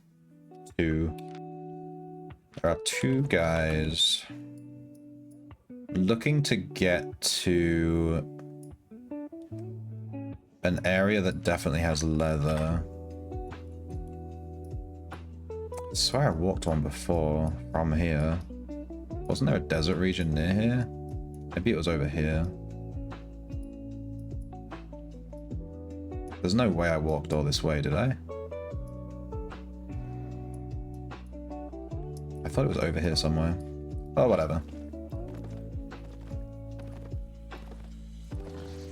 2. There are 2 guys. Looking to get to an area that definitely has leather. I swear I walked one before from here. Wasn't there a desert region near here? Maybe it was over here. There's no way I walked all this way, did I? I thought it was over here somewhere. Oh, whatever.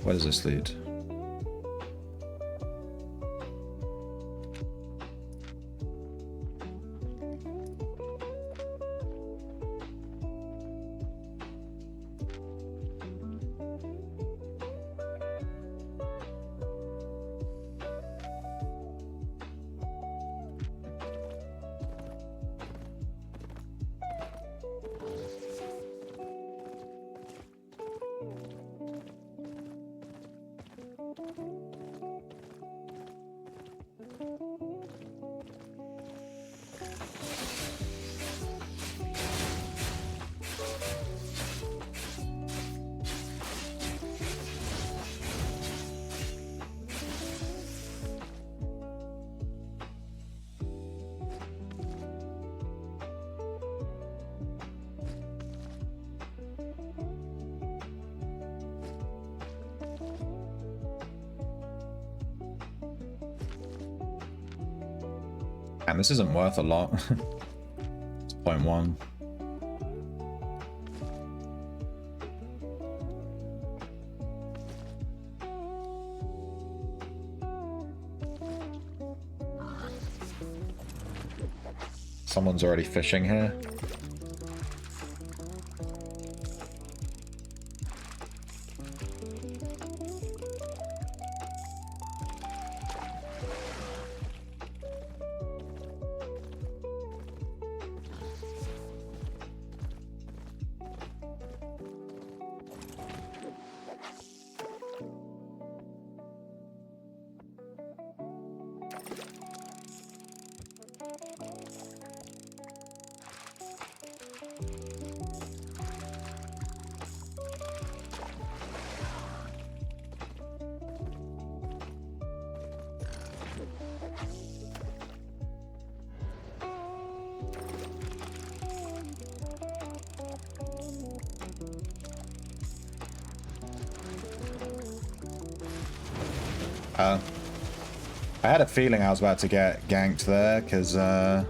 Where does this lead? And this isn't worth a lot. It's 0.1. Someone's already fishing here. I had a feeling I was about to get ganked there, because that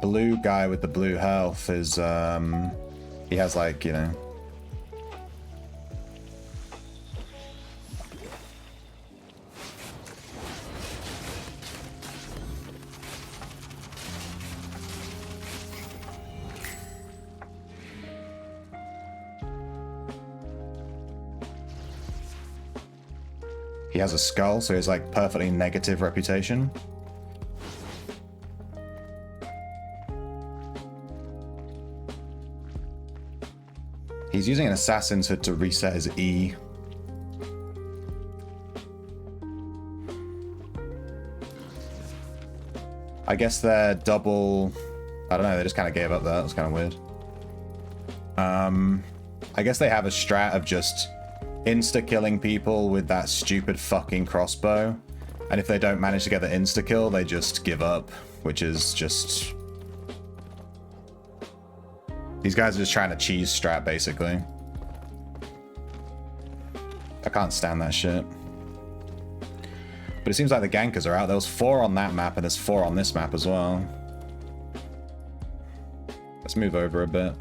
blue guy with the blue health is, he has like, you know... He has a skull, so he's like perfectly negative reputation. He's using an assassin's hood to reset his E. I guess they're double... I don't know, they just kind of gave up that. That's kind of weird. I guess they have a strat of just insta-killing people with that stupid fucking crossbow. And if they don't manage to get the insta-kill, they just give up, which is just... These guys are just trying to cheese strat, basically. I can't stand that shit. But it seems like the gankers are out. There was 4 on that map, and there's 4 on this map as well. Let's move over a bit.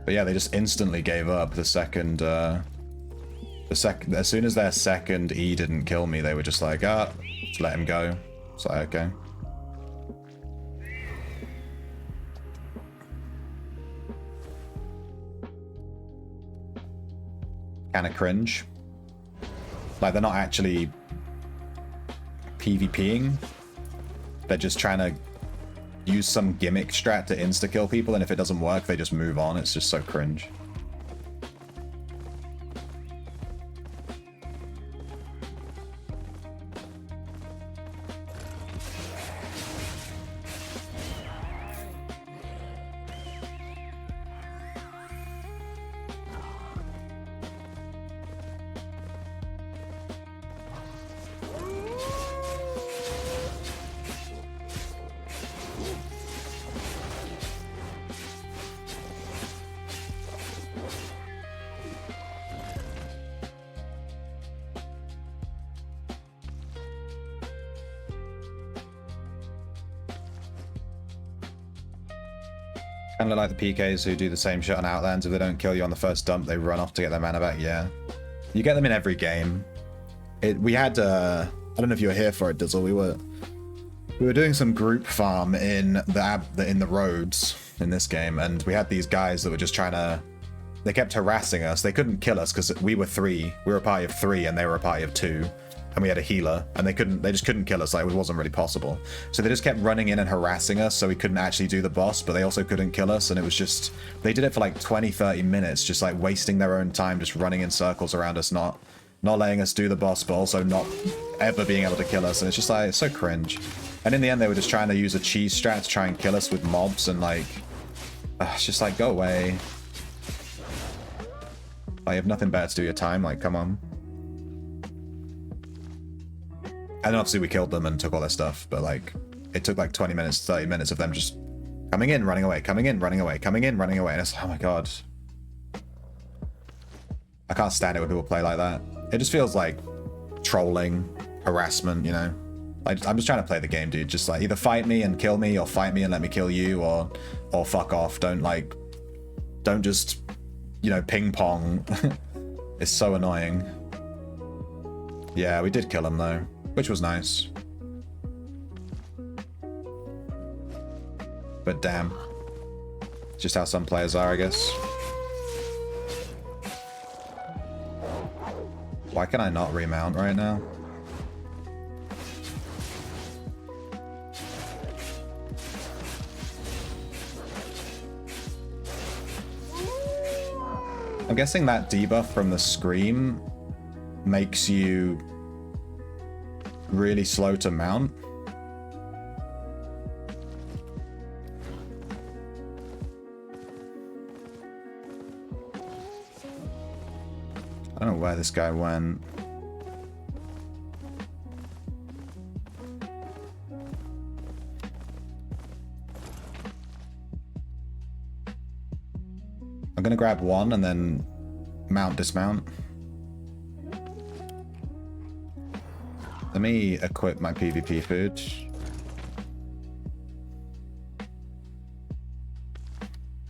But yeah, they just instantly gave up the second, as soon as their second E didn't kill me, they were just like, just let him go. It's like, okay. Kinda cringe. Like, they're not actually PvPing. They're just trying to use some gimmick strat to insta-kill people, and if it doesn't work, they just move on. It's just so cringe. Kind of like the PKs who do the same shit on Outlands. If they don't kill you on the first dump, they run off to get their mana back. Yeah. You get them in every game. We had, I don't know if you were here for it, Dizzle. We were doing some group farm in the roads in this game, and we had these guys that were just trying to... They kept harassing us. They couldn't kill us because we were 3. We were a party of 3, and they were a party of 2. And we had a healer, and they just couldn't kill us. Like, it wasn't really possible. So they just kept running in and harassing us, so we couldn't actually do the boss, but they also couldn't kill us, and it was just... They did it for like 20-30 minutes, just like wasting their own time, just running in circles around us, not letting us do the boss, but also not ever being able to kill us, and it's just like, it's so cringe. And in the end, they were just trying to use a cheese strat to try and kill us with mobs, and like... it's just like, go away. Like, you have nothing better to do your time, like, come on. And then obviously we killed them and took all their stuff, but like, it took like 20 minutes, 30 minutes of them just coming in, running away, coming in, running away, coming in, running away, and it's like, oh my god. I can't stand it when people play like that. It just feels like trolling, harassment, you know? Like, I'm just trying to play the game, dude. Just like either fight me and kill me, or fight me and let me kill you, or fuck off. Don't just, you know, ping pong. It's so annoying. Yeah, we did kill him though, which was nice. But damn. Just how some players are, I guess. Why can I not remount right now? I'm guessing that debuff from the scream makes you really slow to mount. I don't know where this guy went. I'm gonna grab one and then mount, dismount. Let me equip my PvP food.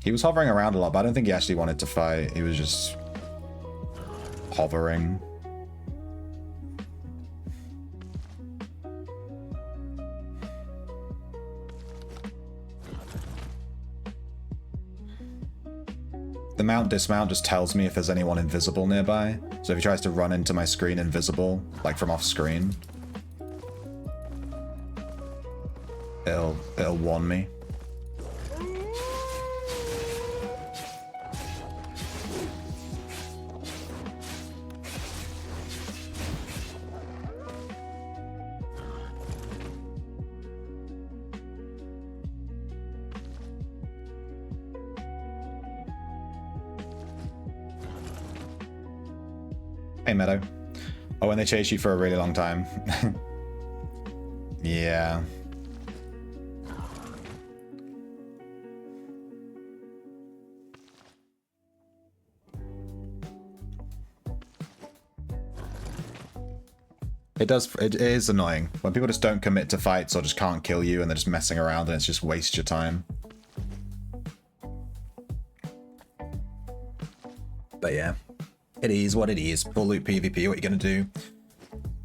He was hovering around a lot, but I don't think he actually wanted to fight. He was just hovering. The mount dismount just tells me if there's anyone invisible nearby. So if he tries to run into my screen invisible, like from off screen, it'll warn me. Hey, Meadow. Oh, when they chase you for a really long time. Yeah. It is annoying when people just don't commit to fights or just can't kill you and they're just messing around and it's just waste your time. But yeah. It is what it is. Full loot PvP, what are you gonna do?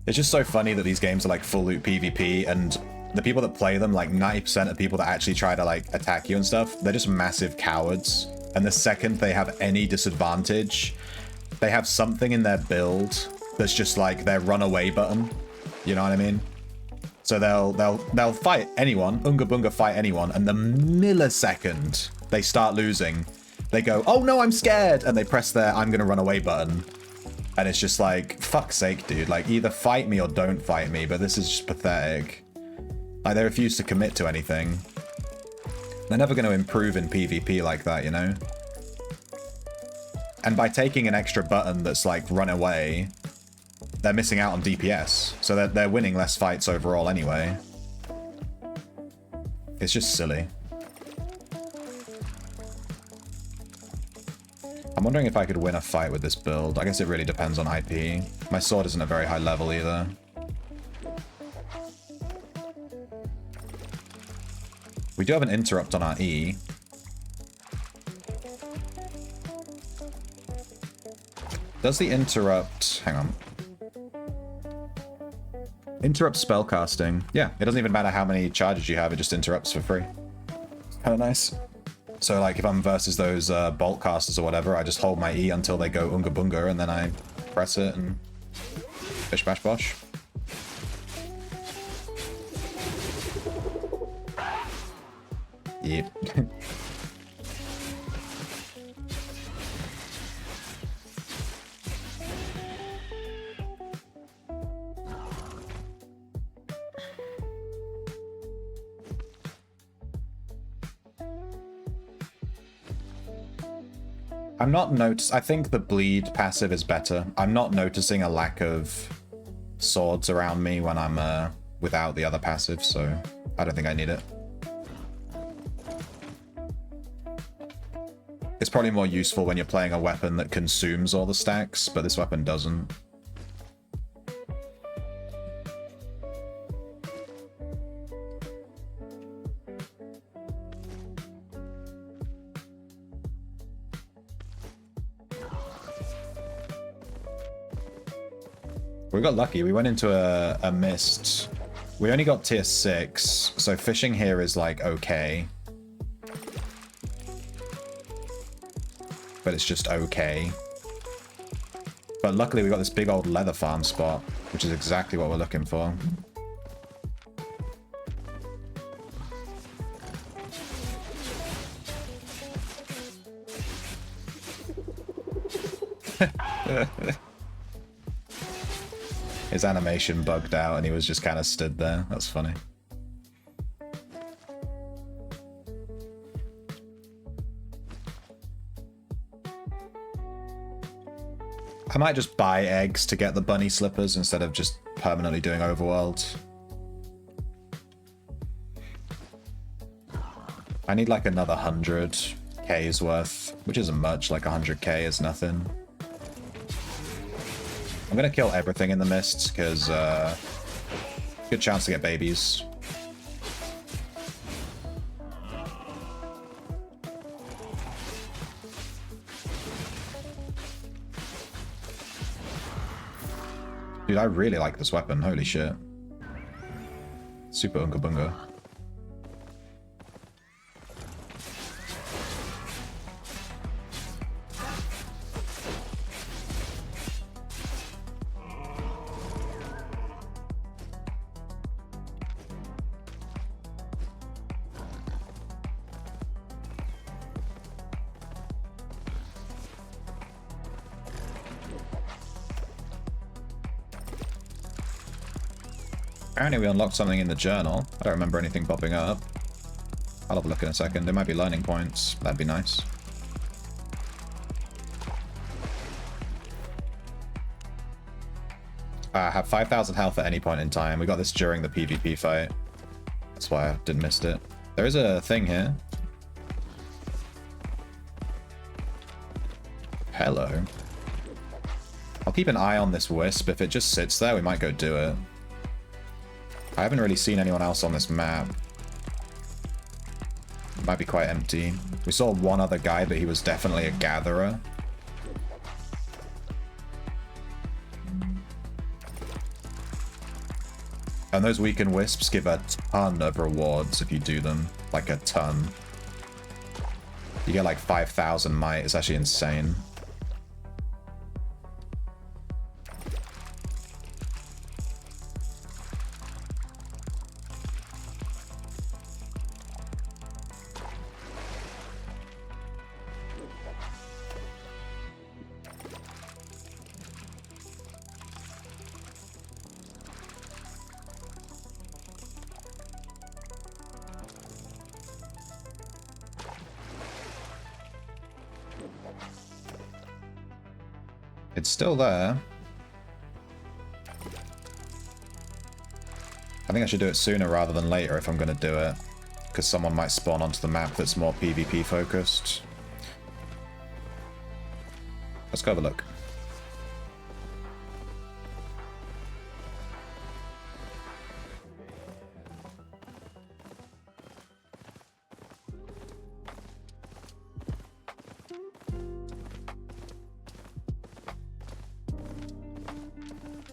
It's just so funny that these games are like full loot PvP, and the people that play them, like 90% of people that actually try to like attack you and stuff, they're just massive cowards. And the second they have any disadvantage, they have something in their build that's just like their runaway button. You know what I mean? So they'll fight anyone, Unga Bunga fight anyone, and the millisecond they start losing, they go, oh no, I'm scared, and they press their I'm gonna run away button. And it's just like, fuck's sake, dude. Like, either fight me or don't fight me, but this is just pathetic. Like, they refuse to commit to anything. They're never going to improve in PvP like that, you know? And by taking an extra button that's like run away, they're missing out on DPS. So they're winning less fights overall anyway. It's just silly. I'm wondering if I could win a fight with this build. I guess it really depends on IP. My sword isn't a very high level either. We do have an interrupt on our E. Does the interrupt... Hang on. Interrupt spellcasting. Yeah, it doesn't even matter how many charges you have, it just interrupts for free. Kind of nice. So, like, if I'm versus those bolt casters or whatever, I just hold my E until they go Unga Bunga, and then I press it and bish bash bosh. Yep. I'm not I think the bleed passive is better. I'm not noticing a lack of swords around me when I'm without the other passive, so I don't think I need it. It's probably more useful when you're playing a weapon that consumes all the stacks, but this weapon doesn't. We got lucky. We went into a mist. We only got tier 6, so fishing here is like okay. But it's just okay. But luckily we got this big old leather farm spot, which is exactly what we're looking for. His animation bugged out and he was just kind of stood there. That's funny. I might just buy eggs to get the bunny slippers instead of just permanently doing overworld. I need like another 100k's worth, which isn't much. Like 100k is nothing. I'm gonna kill everything in the mist because good chance to get babies. Dude, I really like this weapon. Holy shit. Super Unga Bunga. Apparently we unlocked something in the journal. I don't remember anything popping up. I'll have a look in a second. There might be learning points. That'd be nice. I have 5,000 health at any point in time. We got this during the PvP fight. That's why I didn't miss it. There is a thing here. Hello. I'll keep an eye on this wisp. If it just sits there, we might go do it. I haven't really seen anyone else on this map. It might be quite empty. We saw one other guy, but he was definitely a gatherer. And those weakened wisps give a ton of rewards if you do them. Like a ton. You get like 5,000 might. It's actually insane. It's still there. I think I should do it sooner rather than later if I'm going to do it. Because someone might spawn onto the map that's more PvP focused. Let's go have a look.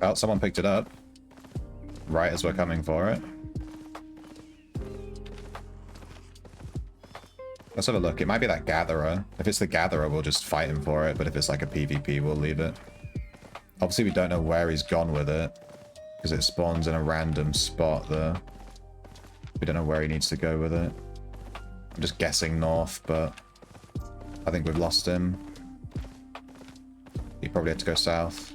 Oh, someone picked it up. Right as we're coming for it. Let's have a look. It might be that gatherer. If it's the gatherer, we'll just fight him for it. But if it's like a PvP, we'll leave it. Obviously, we don't know where he's gone with it. Because it spawns in a random spot there. We don't know where he needs to go with it. I'm just guessing north, but I think we've lost him. He probably had to go south.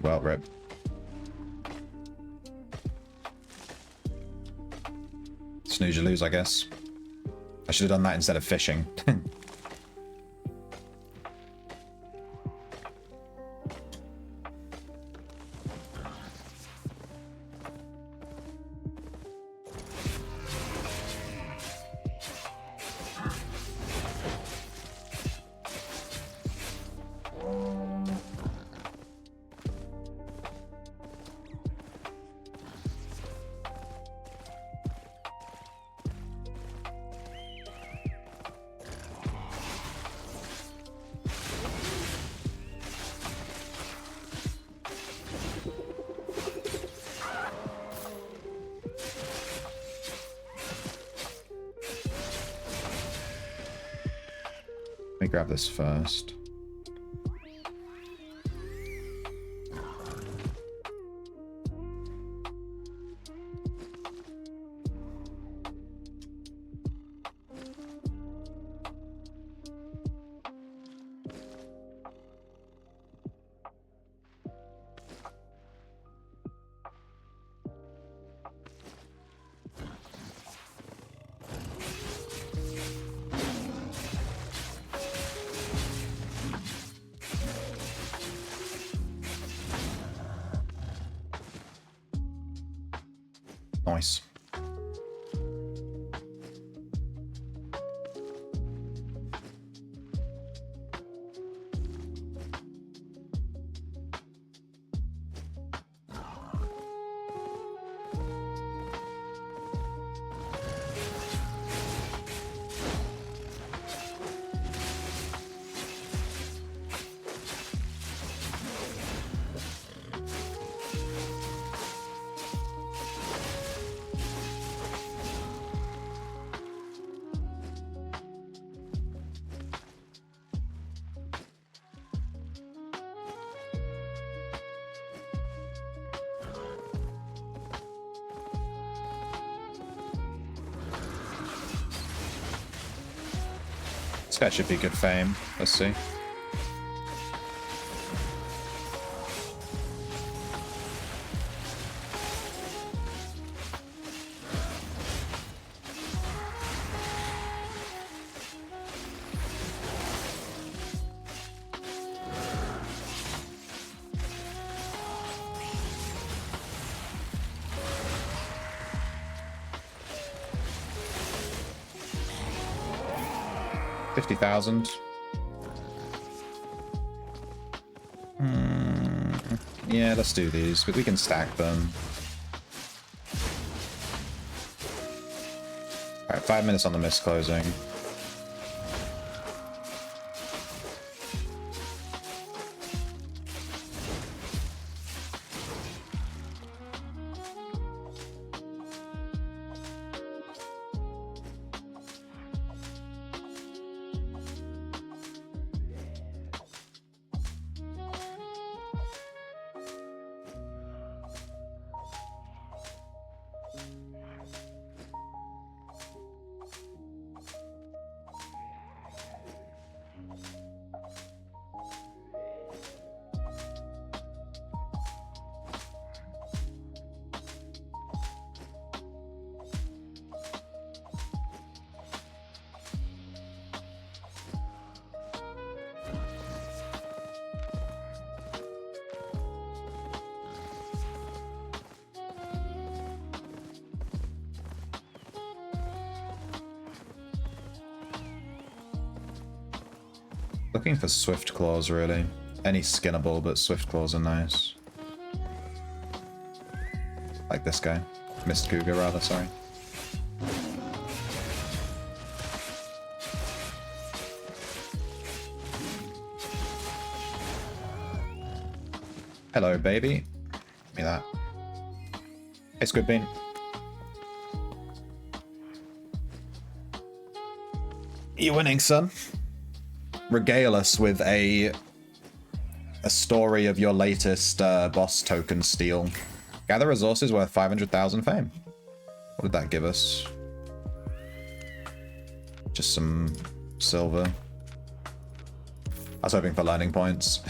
Well, rip. Snooze you lose, I guess. I should have done that instead of fishing. me grab this first. Nice. This guy should be good fame. Let's see. $50,000. Yeah, let's do these, but we can stack them. Alright, 5 minutes on the mist closing. Looking for Swift Claws, really. Any skinnable, but Swift Claws are nice. Like this guy. Mist Cougar, rather, sorry. Hello, baby. Give me that. Hey, Squid Bean. You're winning, son. Regale us with a story of your latest boss token steal. Gather resources worth 500,000 fame. What did that give us? Just some silver. I was hoping for learning points.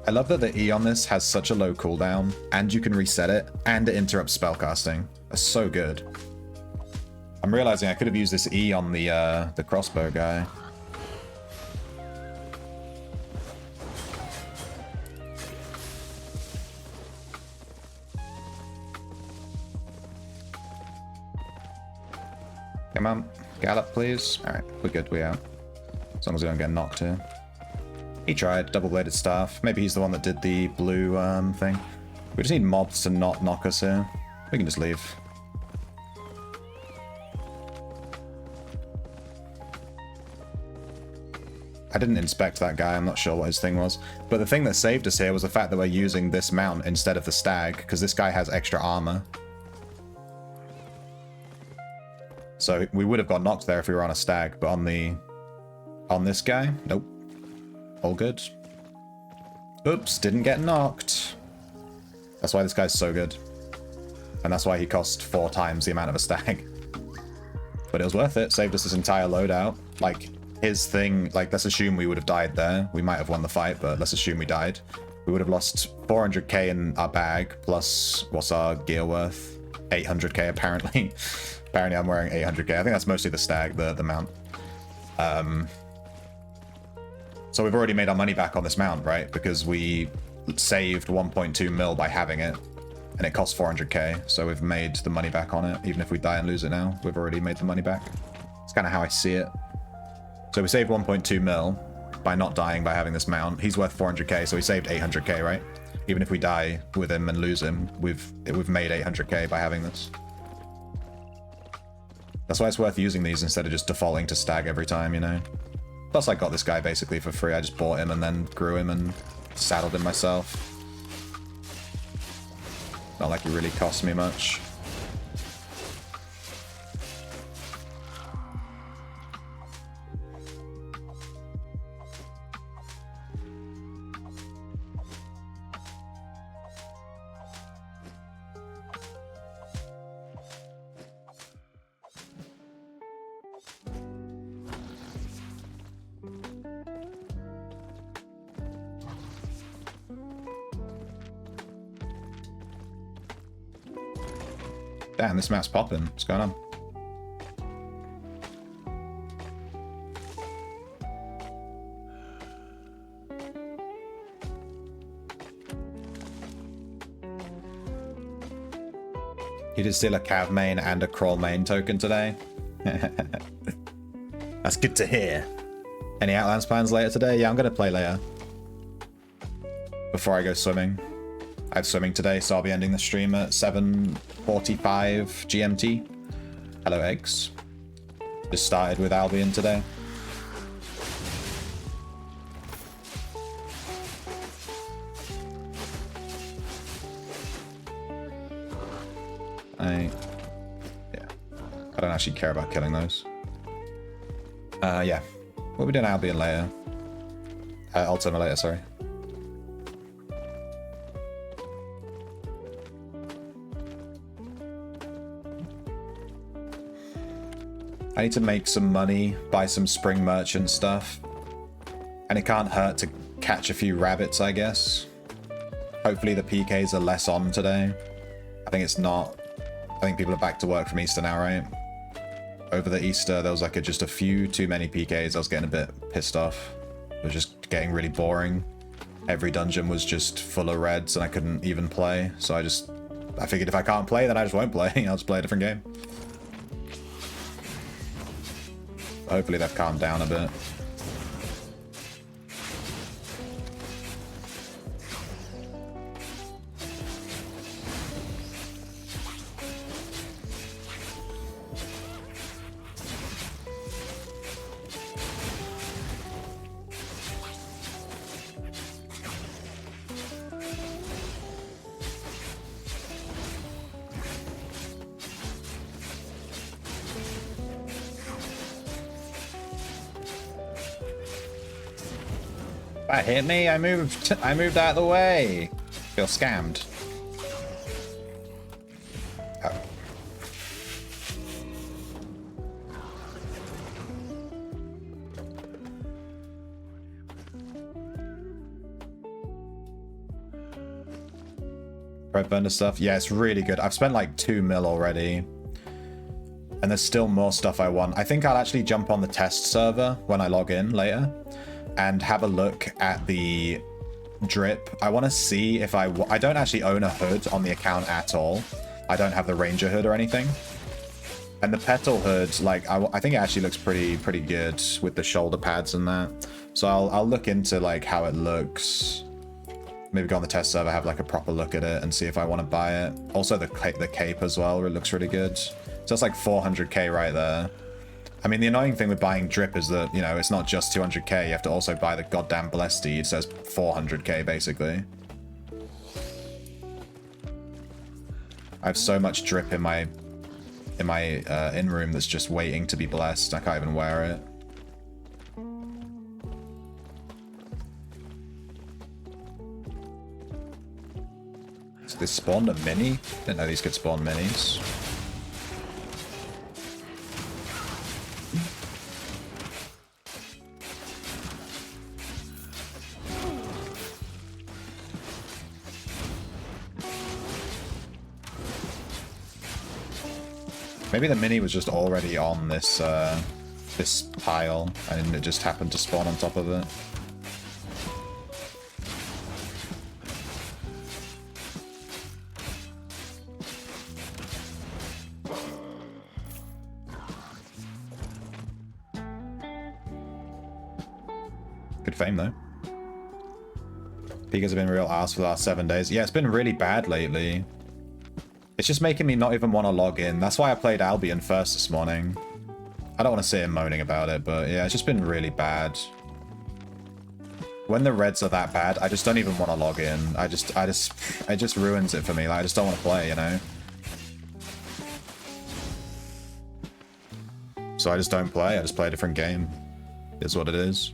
I love that the E on this has such a low cooldown, and you can reset it, and it interrupts spellcasting. That's so good. I'm realizing I could have used this E on the crossbow guy. Come on, gallop, please. All right, we're good. We out. As long as we don't get knocked here. He tried. Double-bladed staff. Maybe he's the one that did the blue thing. We just need mobs to not knock us here. We can just leave. I didn't inspect that guy. I'm not sure what his thing was. But the thing that saved us here was the fact that we're using this mount instead of the stag, because this guy has extra armor. So we would have got knocked there if we were on a stag, but on this guy, nope. All good. Oops, didn't get knocked. That's why this guy's so good. And that's why he cost 4 times the amount of a stag. But it was worth it. Saved us this entire loadout. Like, his thing, like, let's assume we would have died there. We might have won the fight, but let's assume we died. We would have lost 400k in our bag, plus what's our gear worth? 800k apparently. Apparently I'm wearing 800k. I think that's mostly the stag, the mount. So we've already made our money back on this mount, right? Because we saved 1.2 mil by having it, and it cost 400k. So we've made the money back on it. Even if we die and lose it now, we've already made the money back. It's kind of how I see it. So we saved 1.2 mil by not dying by having this mount. He's worth 400k, so we saved 800k, right? Even if we die with him and lose him, we've made 800k by having this. That's why it's worth using these instead of just defaulting to stag every time, you know? Plus I got this guy basically for free. I just bought him and then grew him and saddled him myself. Not like it really cost me much. Damn, this map's popping. What's going on? You did steal a cav main and a crawl main token today. That's good to hear. Any Outlands plans later today? Yeah, I'm going to play later. Before I go swimming. I have swimming today, so I'll be ending the stream at 7:45 GMT. Hello, eggs. Just started with Albion today. Yeah. I don't actually care about killing those. Yeah. We'll be doing Albion later. Ultima later, sorry. I need to make some money, buy some spring merchant stuff. And it can't hurt to catch a few rabbits, I guess. Hopefully the PKs are less on today. I think it's not. I think people are back to work from Easter now, right? Over the Easter, there was like just a few too many PKs. I was getting a bit pissed off. It was just getting really boring. Every dungeon was just full of reds and I couldn't even play. So I figured if I can't play, then I just won't play. I'll just play a different game. Hopefully they've calmed down a bit. That hit me. I moved out of the way. Feel scammed. Oh. Red burner stuff. Yeah, it's really good. I've spent like 2 mil already. And there's still more stuff I want. I think I'll actually jump on the test server when I log in later and have a look at the drip. I want to see if I don't actually own a hood on the account at all. I don't have the ranger hood or anything. And the petal hood, like, I think it actually looks pretty good with the shoulder pads and that. So I'll look into, like, how it looks. Maybe go on the test server, have, like, a proper look at it and see if I want to buy it. Also, the cape as well, it looks really good. So that's like 400k right there. I mean, the annoying thing with buying drip is that, you know, it's not just 200k. You have to also buy the goddamn blessed deed. So it's 400k, basically. I have so much drip in my in-room that's just waiting to be blessed. I can't even wear it. So they spawned a mini? Didn't know these could spawn minis. Maybe the mini was just already on this this tile, and it just happened to spawn on top of it. Good fame though. Pikas have been real ass for the last 7 days. Yeah, it's been really bad lately. It's just making me not even want to log in. That's why I played Albion first this morning. I don't want to sit here moaning about it, but yeah, it's just been really bad. When the reds are that bad, I just don't even want to log in. It just ruins it for me. Like, I just don't want to play, you know? So I just don't play. I just play a different game. It's what it is.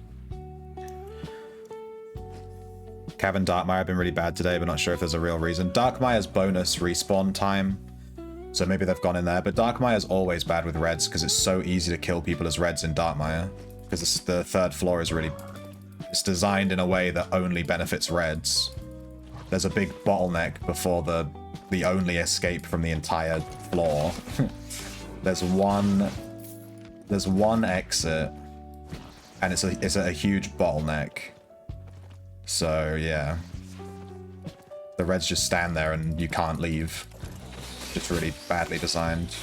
Cav and Darkmire have been really bad today, but not sure if there's a real reason. Darkmire's bonus respawn time, so maybe they've gone in there. But Darkmire's always bad with reds because it's so easy to kill people as reds in Darkmire. Because the third floor is really... It's designed in a way that only benefits reds. There's a big bottleneck before the only escape from the entire floor. There's one exit, and it's a huge bottleneck. So, yeah. The reds just stand there and you can't leave. Just really badly designed.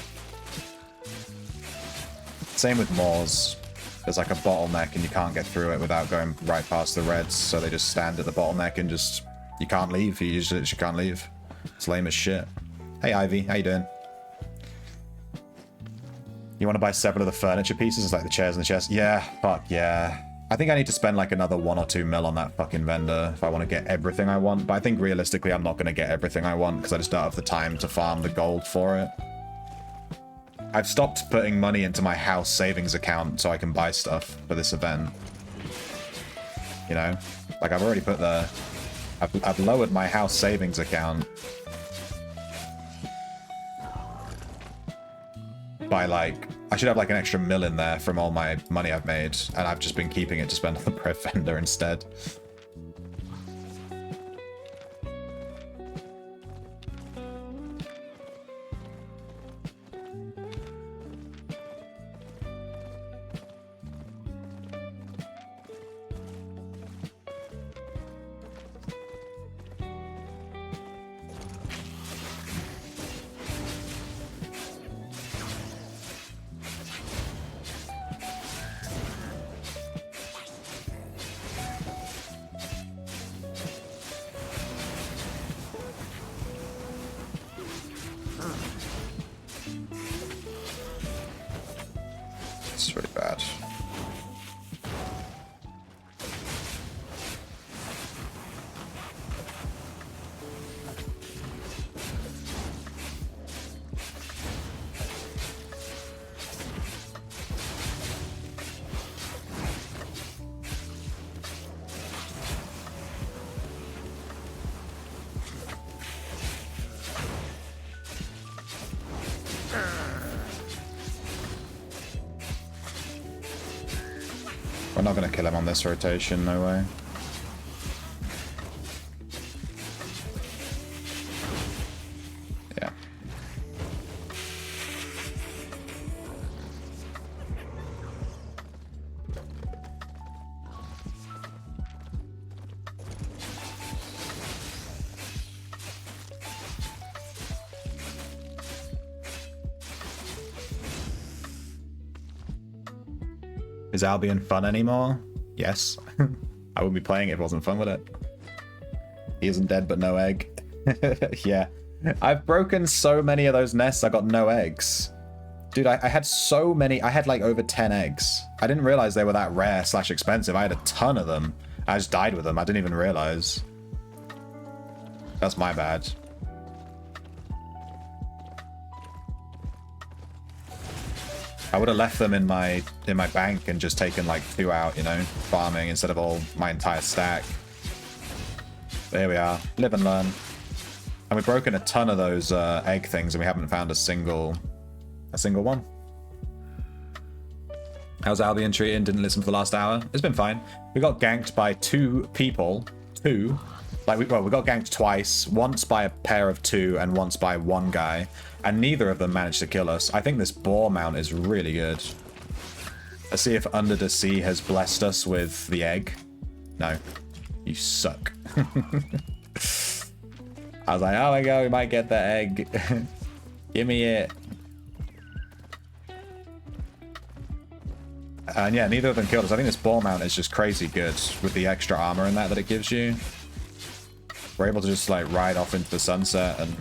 Same with Moors. There's like a bottleneck and you can't get through it without going right past the reds. So they just stand at the bottleneck and just... You can't leave. You just can't leave. It's lame as shit. Hey, Ivy. How you doing? You want to buy several of the furniture pieces? It's like the chairs and the chest? Yeah, fuck yeah. I think I need to spend like another 1 or 2 mil on that fucking vendor if I want to get everything I want. But I think realistically I'm not going to get everything I want because I just don't have the time to farm the gold for it. I've stopped putting money into my house savings account so I can buy stuff for this event. You know? Like I've already put the... I've lowered my house savings account by like... I should have like an extra mil in there from all my money I've made, and I've just been keeping it to spend on the bread vendor instead. It's really bad. We're not going to kill him on this rotation, no way. Yeah. Is Albion fun anymore? Yes. I wouldn't be playing it if it wasn't fun with it. He isn't dead but no egg. Yeah. I've broken so many of those nests, I got no eggs. Dude, I had so many. I had like over 10 eggs. I didn't realize they were that rare / expensive. I had a ton of them. I just died with them. I didn't even realize. That's my bad. I would have left them in my bank and just taken like 2 out, you know, farming instead of all my entire stack. But here we are. Live and learn. And we've broken a ton of those egg things and we haven't found a single one. How's Albion treating? Didn't listen for the last hour. It's been fine. We got ganked by 2 people. 2. Like, we got ganked twice. Once by a pair of 2 and once by 1 guy. And neither of them managed to kill us. I think this boar mount is really good. Let's see if Under the Sea has blessed us with the egg. No. You suck. I was like, oh my god, we might get the egg. Give me it. And yeah, neither of them killed us. I think this boar mount is just crazy good with the extra armor and that it gives you. We're able to just like ride off into the sunset and...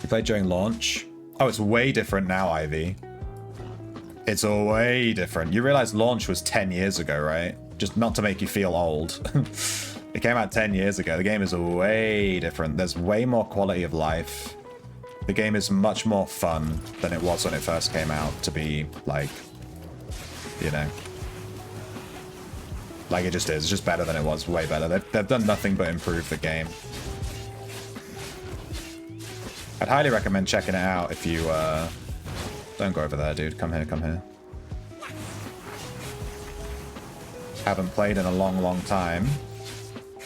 Played during launch. Oh, it's way different now, Ivy. It's way different. You realize launch was 10 years ago, right? Just not to make you feel old. It came out 10 years ago. The game is way different. There's way more quality of life. The game is much more fun than it was when it first came out to be, like, you know. Like, it just is. It's just better than it was. Way better. They've done nothing but improve the game. I'd highly recommend checking it out if you, don't go over there, dude. Come here, come here. Haven't played in a long, long time.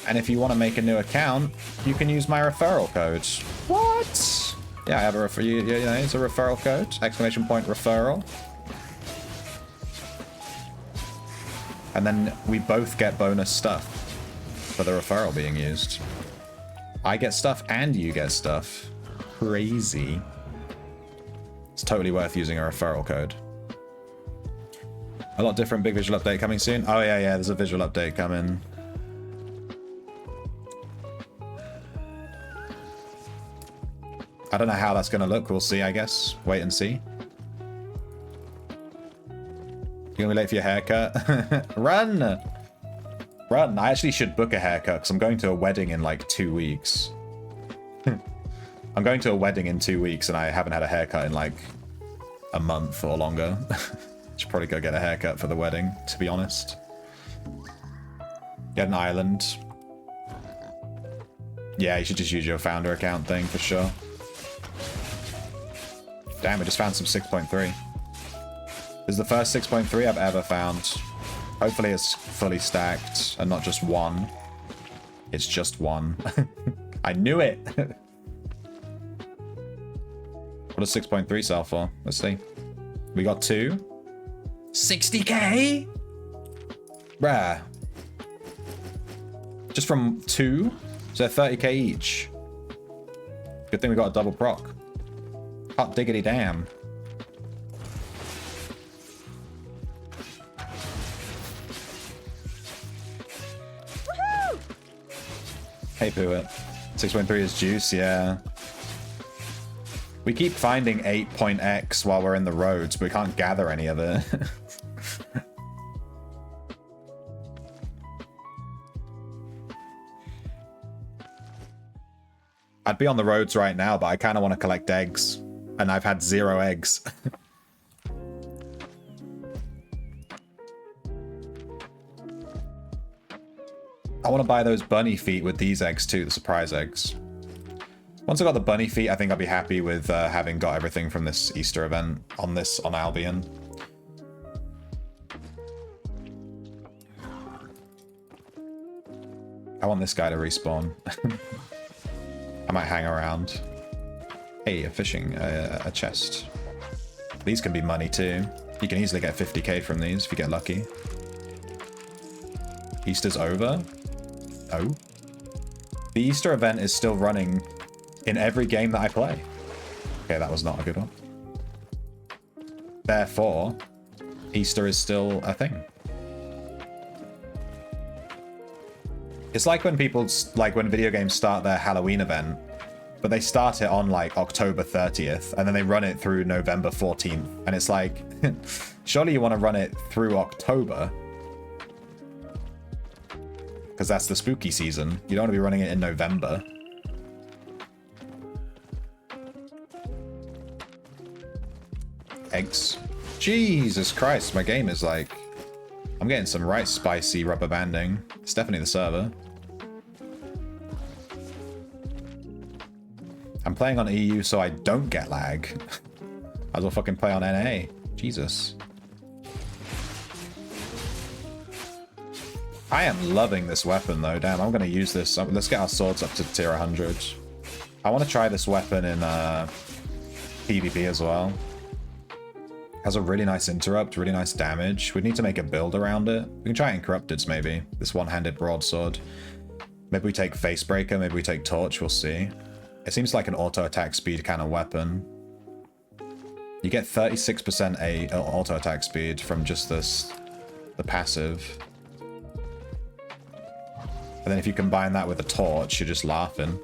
And if you want to make a new account, you can use my referral code. What? Yeah, I have a yeah, it's a referral code. ! Referral. And then we both get bonus stuff for the referral being used. I get stuff and you get stuff. Crazy. It's totally worth using a referral code. A lot different, big visual update coming soon. Oh yeah, there's a visual update coming. I don't know how that's gonna look. We'll see, I guess. Wait and see. You're gonna be late for your haircut? Run! Run! I actually should book a haircut because I'm going to a wedding in like 2 weeks. I'm going to a wedding in 2 weeks and I haven't had a haircut in like a month or longer. Should probably go get a haircut for the wedding, to be honest. Get an island. Yeah, you should just use your founder account thing for sure. Damn, I just found some 6.3. This is the first 6.3 I've ever found. Hopefully it's fully stacked and not just one. It's just one. I knew it! What does 6.3 sell for? Let's see. We got 2. 60k? Bruh. Just from 2? So 30k each. Good thing we got a double proc. Hot diggity damn.
Woohoo!
Hey, Pooit. 6.3 is juice, yeah. We keep finding 8.x while we're in the roads, but we can't gather any of it. I'd be on the roads right now, but I kind of want to collect eggs. And I've had 0 eggs. I want to buy those bunny feet with these eggs too, the surprise eggs. Once I got the bunny feet, I think I'll be happy with having got everything from this Easter event on Albion. I want this guy to respawn. I might hang around. Hey, a fishing, a chest. These can be money too. You can easily get 50k from these if you get lucky. Easter's over? Oh. The Easter event is still running in every game that I play. Okay, that was not a good one. Therefore, Easter is still a thing. It's like when people, like when video games start their Halloween event, but they start it on like October 30th, and then they run it through November 14th. And it's like, surely you want to run it through October, because that's the spooky season. You don't want to be running it in November. Eggs. Jesus Christ, my game is like... I'm getting some right spicy rubber banding. It's definitely the server. I'm playing on EU so I don't get lag. Might as well fucking play on NA. Jesus. I am loving this weapon though. Damn, I'm gonna use this. Let's get our swords up to tier 100. I want to try this weapon in PvP as well. Has a really nice interrupt, really nice damage. We need to make a build around it. We can try Incorrupteds maybe. This one-handed broadsword. Maybe we take Facebreaker, maybe we take Torch, we'll see. It seems like an auto attack speed kind of weapon. You get 36% auto attack speed from just this, the passive. And then if you combine that with a torch, you're just laughing.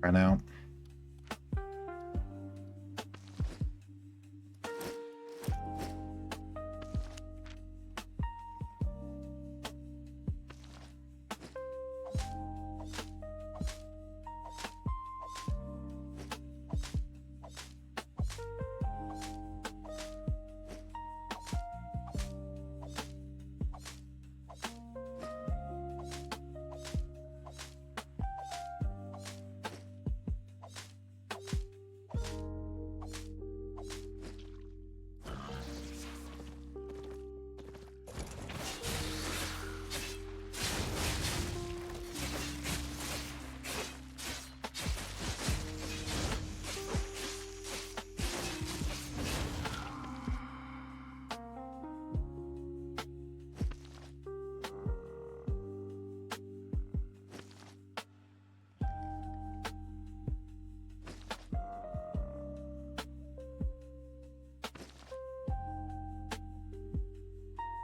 Right now.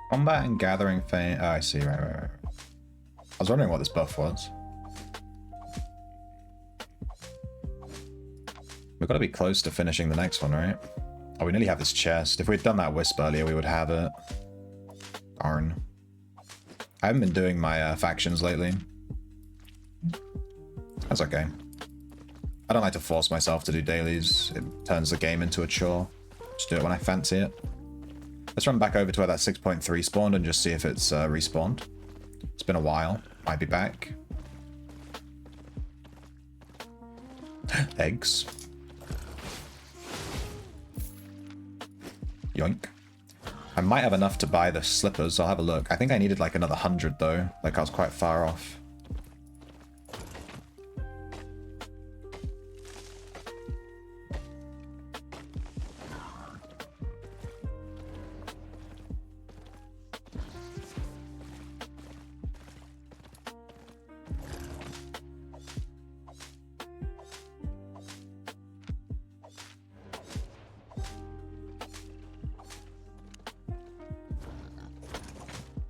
Combat and gathering fame. Oh, I see. Right. I was wondering what this buff was. We've got to be close to finishing the next one, right? Oh, we nearly have this chest. If we'd done that wisp earlier, we would have it. Darn. I haven't been doing my factions lately. That's okay. I don't like to force myself to do dailies. It turns the game into a chore. Just do it when I fancy it. Let's run back over to where that 6.3 spawned and just see if it's respawned. It's been a while. Might be back. Eggs. Yoink. I might have enough to buy the slippers. I'll have a look. I think I needed like another 100 though. Like I was quite far off.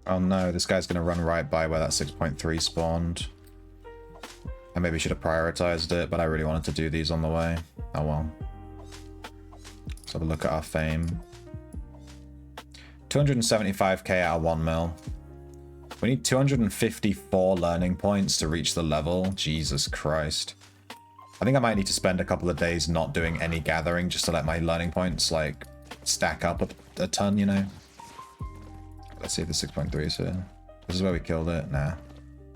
Oh no, this guy's gonna run right by where that 6.3 spawned. I maybe should have prioritized it, but I really wanted to do these on the way. Oh well. Let's have a look at our fame. 275k out of 1 mil. We need 254 learning points to reach the level. Jesus Christ. I think I might need to spend a couple of days not doing any gathering just to let my learning points, like, stack up a ton, you know? Let's see if the 6.3 is here. This is where we killed it. Nah.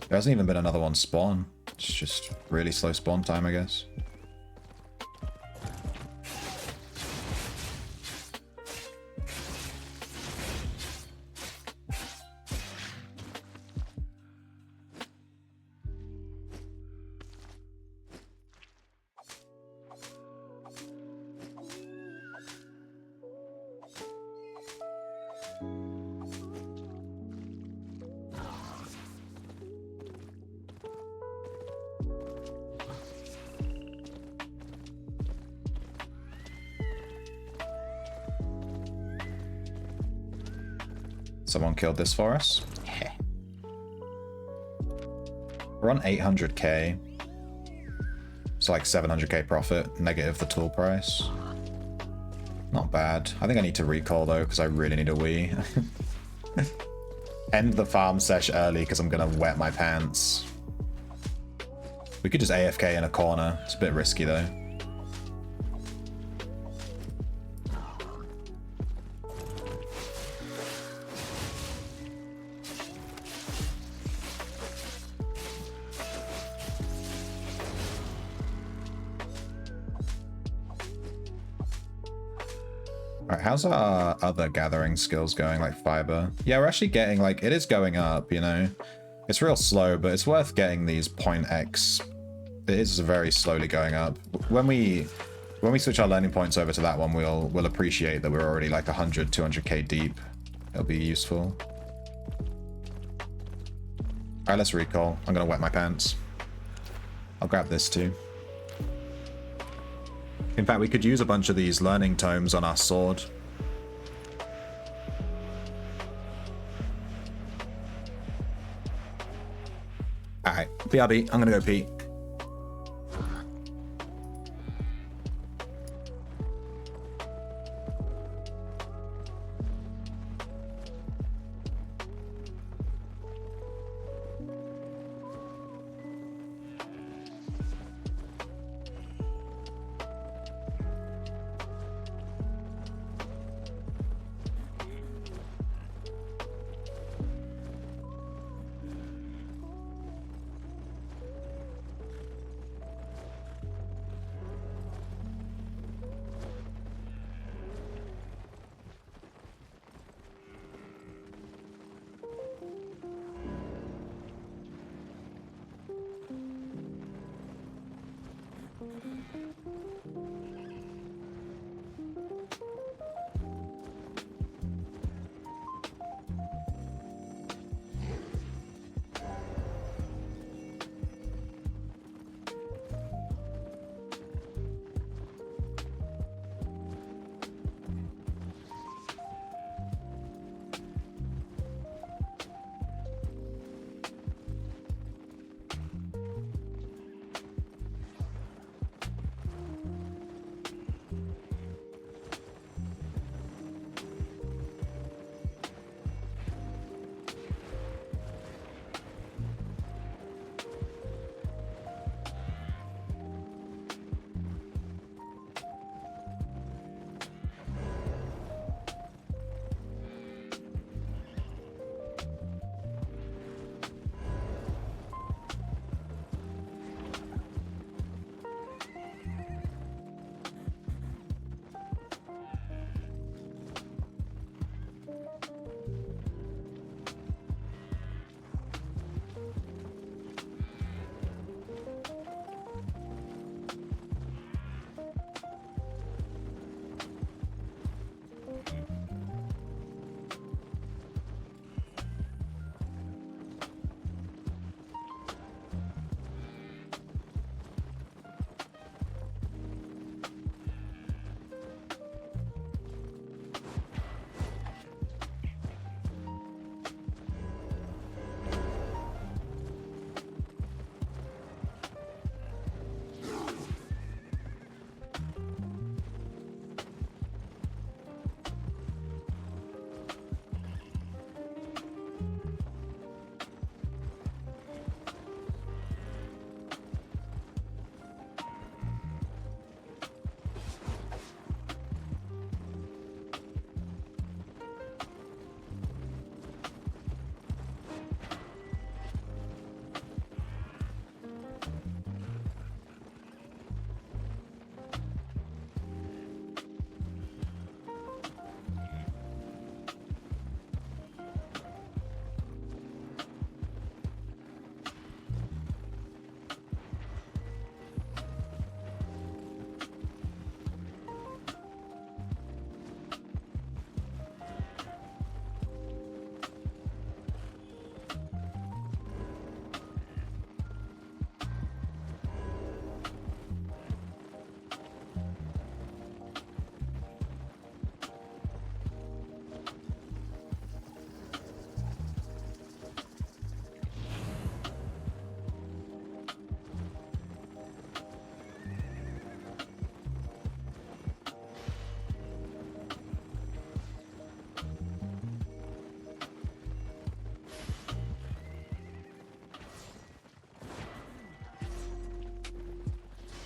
There hasn't even been another one spawn. It's just really slow spawn time, I guess. Someone killed this for us. We're on 800k. So like 700k profit, negative the tool price. Not bad. I think I need to recall though, because I really need a Wii. End the farm sesh early, because I'm going to wet my pants. We could just AFK in a corner. It's a bit risky though. Alright, how's our other gathering skills going, like fiber? Yeah, we're actually getting, like, it is going up, you know? It's real slow, but it's worth getting these point X. It is very slowly going up. When we switch our learning points over to that one, we'll appreciate that we're already like 100, 200k deep. It'll be useful. Alright, let's recall. I'm gonna wet my pants. I'll grab this too. In fact, we could use a bunch of these learning tomes on our sword. Alright, BRB, I'm gonna go pee.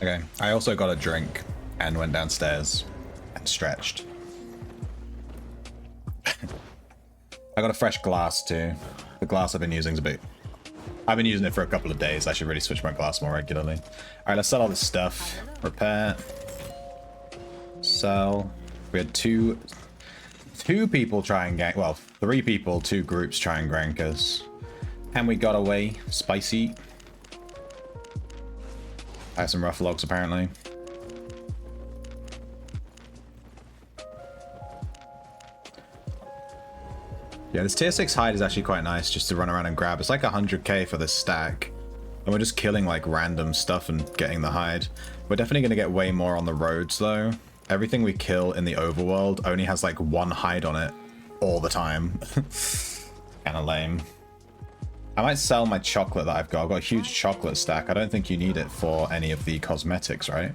Okay, I also got a drink and went downstairs and stretched. I got a fresh glass too. The glass I've been using is a bit... I've been using it for a couple of days. I should really switch my glass more regularly. Alright, let's sell all this stuff. Repair. Sell. We had two people try and gank... Well, 3 people, 2 groups try and gank us. And we got away. Spicy. I have some rough logs apparently. Yeah, this tier 6 hide is actually quite nice just to run around and grab. It's like 100k for this stack. And we're just killing like random stuff and getting the hide. We're definitely going to get way more on the roads though. Everything we kill in the overworld only has like 1 hide on it all the time. Kinda lame. I might sell my chocolate that I've got. I've got a huge chocolate stack. I don't think you need it for any of the cosmetics, right?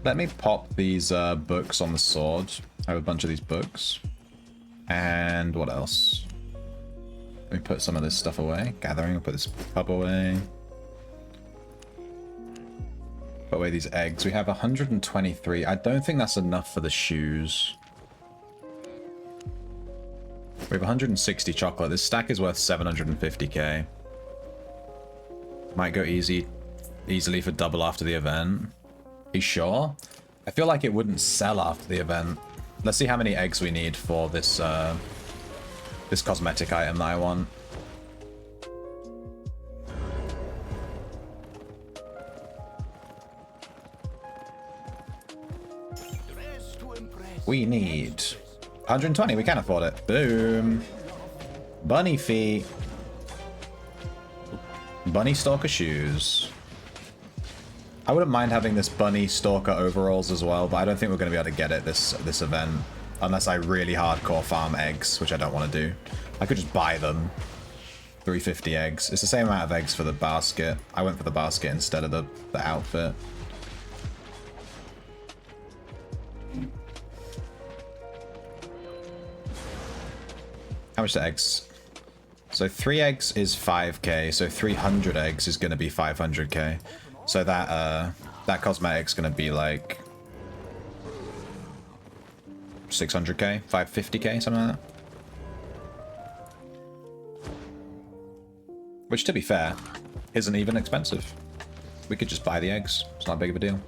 Let me pop these books on the sword. I have a bunch of these books. And what else? Let me put some of this stuff away. Gathering, I'll put this pub away. Put away these eggs. We have 123. I don't think that's enough for the shoes. We have 160 chocolate. This stack is worth 750k. Might go easily for double after the event. Are you sure? I feel like it wouldn't sell after the event. Let's see how many eggs we need for this this cosmetic item that I want. We need 120. We can afford it. Boom. Bunny feet. Bunny stalker shoes. I wouldn't mind having this bunny stalker overalls as well, but I don't think we're going to be able to get it this event unless I really hardcore farm eggs, which I don't want to do. I could just buy them. 350 eggs. It's the same amount of eggs for the basket. I went for the basket instead of the outfit. How much are eggs? So 3 eggs is 5k, so 300 eggs is going to be 500k. So that that cosmetic's going to be like 600k, 550k, something like that. Which, to be fair, isn't even expensive. We could just buy the eggs. It's not big of a deal.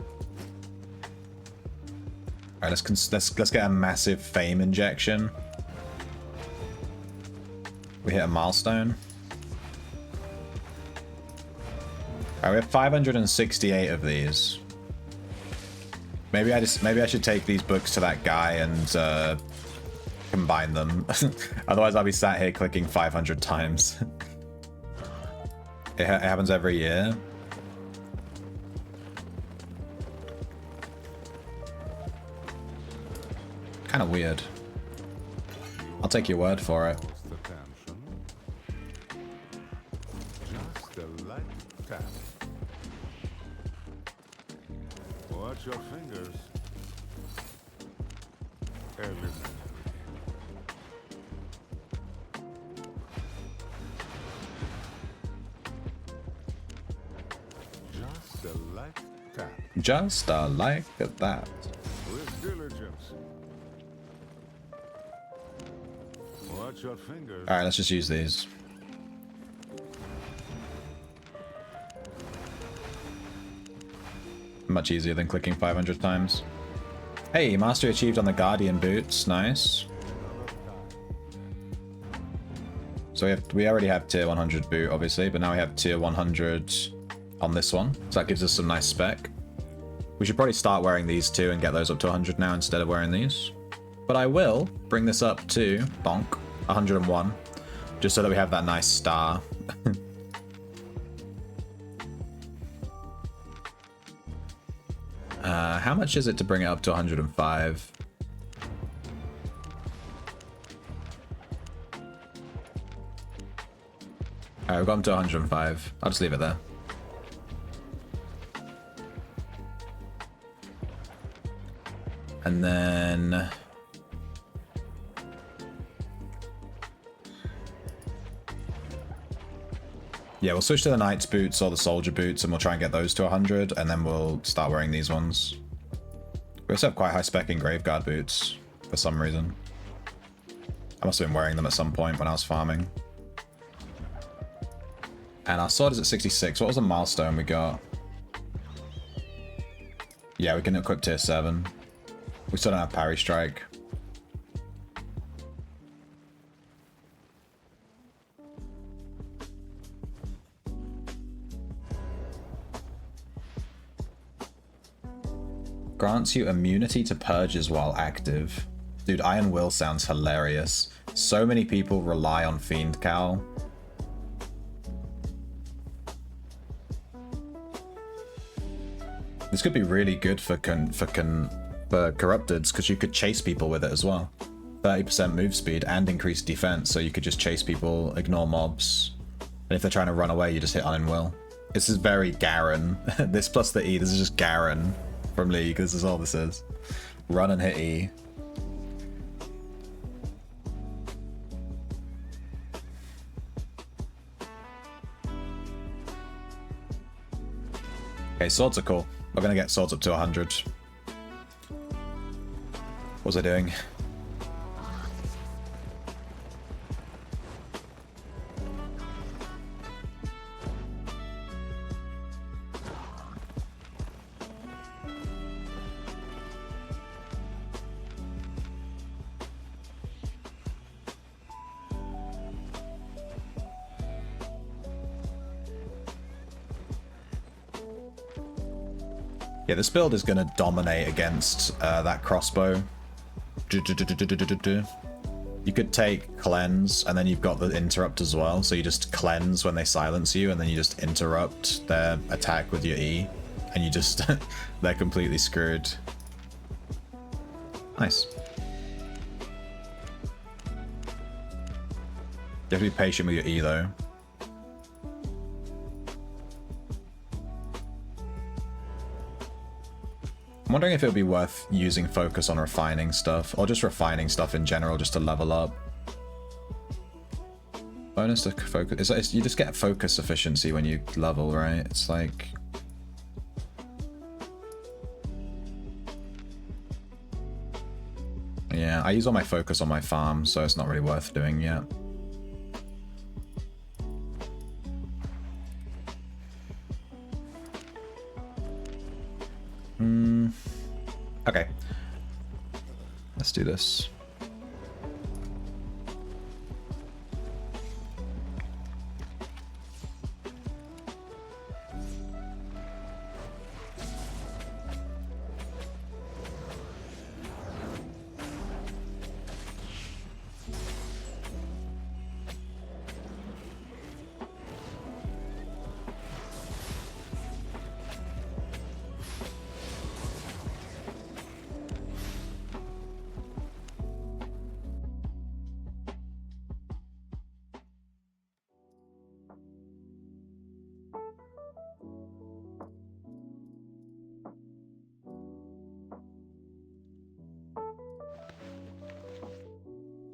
All right, let's get a massive fame injection. We hit a milestone. All right, we have 568 of these. Maybe I should take these books to that guy and combine them. Otherwise, I'll be sat here clicking 500 times. It happens every year. Kind of weird. I'll take your word for it.
Just a light tap. Watch your fingers. Every minute. Just a light tap.
Just like that.
With diligence. Watch your fingers.
All right, let's just use these. Much easier than clicking 500 times. Hey, mastery achieved on the Guardian boots. Nice. So we already have tier 100 boot, obviously, but now we have tier 100 on this one. So that gives us some nice spec. We should probably start wearing these too and get those up to 100 now instead of wearing these. But I will bring this up to bonk 101, just so that we have that nice star. How much is it to bring it up to 105? Alright, we've gone to 105. I'll just leave it there. And then Yeah, we'll switch to the knight's boots or the soldier boots, and we'll try and get those to 100, and then we'll start wearing these ones. We also have quite high spec in Graveguard boots, for some reason. I must have been wearing them at some point when I was farming. And our sword is at 66. What was the milestone we got? Yeah, we can equip tier 7. We still don't have parry strike. Grants you immunity to purges while active. Dude, Iron Will sounds hilarious. So many people rely on Fiend Cowl. This could be really good for Corrupteds, because you could chase people with it as well. 30% move speed and increased defense, so you could just chase people, ignore mobs. And if they're trying to run away, you just hit Iron Will. This is very Garen. This plus the E, this is just Garen from League. This is all this is. Run and hit E. Okay, swords are cool. We're gonna get swords up to 100. What was I doing? Yeah, this build is going to dominate against that crossbow. You could take cleanse, and then you've got the interrupt as well. So you just cleanse when they silence you, and then you just interrupt their attack with your E. And you just... they're completely screwed. Nice. You have to be patient with your E, though. I'm wondering if it would be worth using focus on refining stuff, or just refining stuff in general, just to level up. Bonus to focus. You just get focus efficiency when you level, right? It's like... yeah, I use all my focus on my farm, so it's not really worth doing yet. Okay. Let's do this.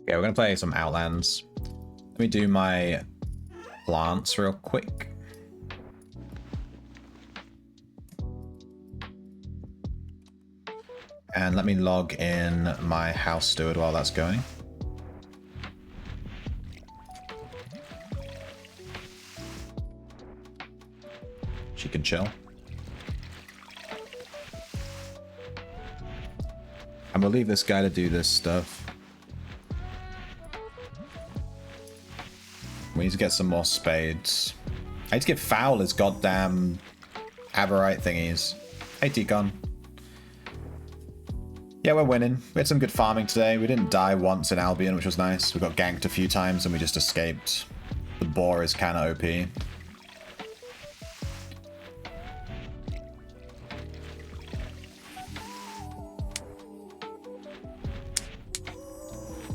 Okay, we're gonna play some Outlands. Let me do my plants real quick. And let me log in my house steward while that's going. She can chill. And we'll leave this guy to do this stuff. We need to get some more spades. I need to give Foul his goddamn Aberrite thingies. Hey, Ticon. Yeah, we're winning. We had some good farming today. We didn't die once in Albion, which was nice. We got ganked a few times and we just escaped. The boar is kind of OP.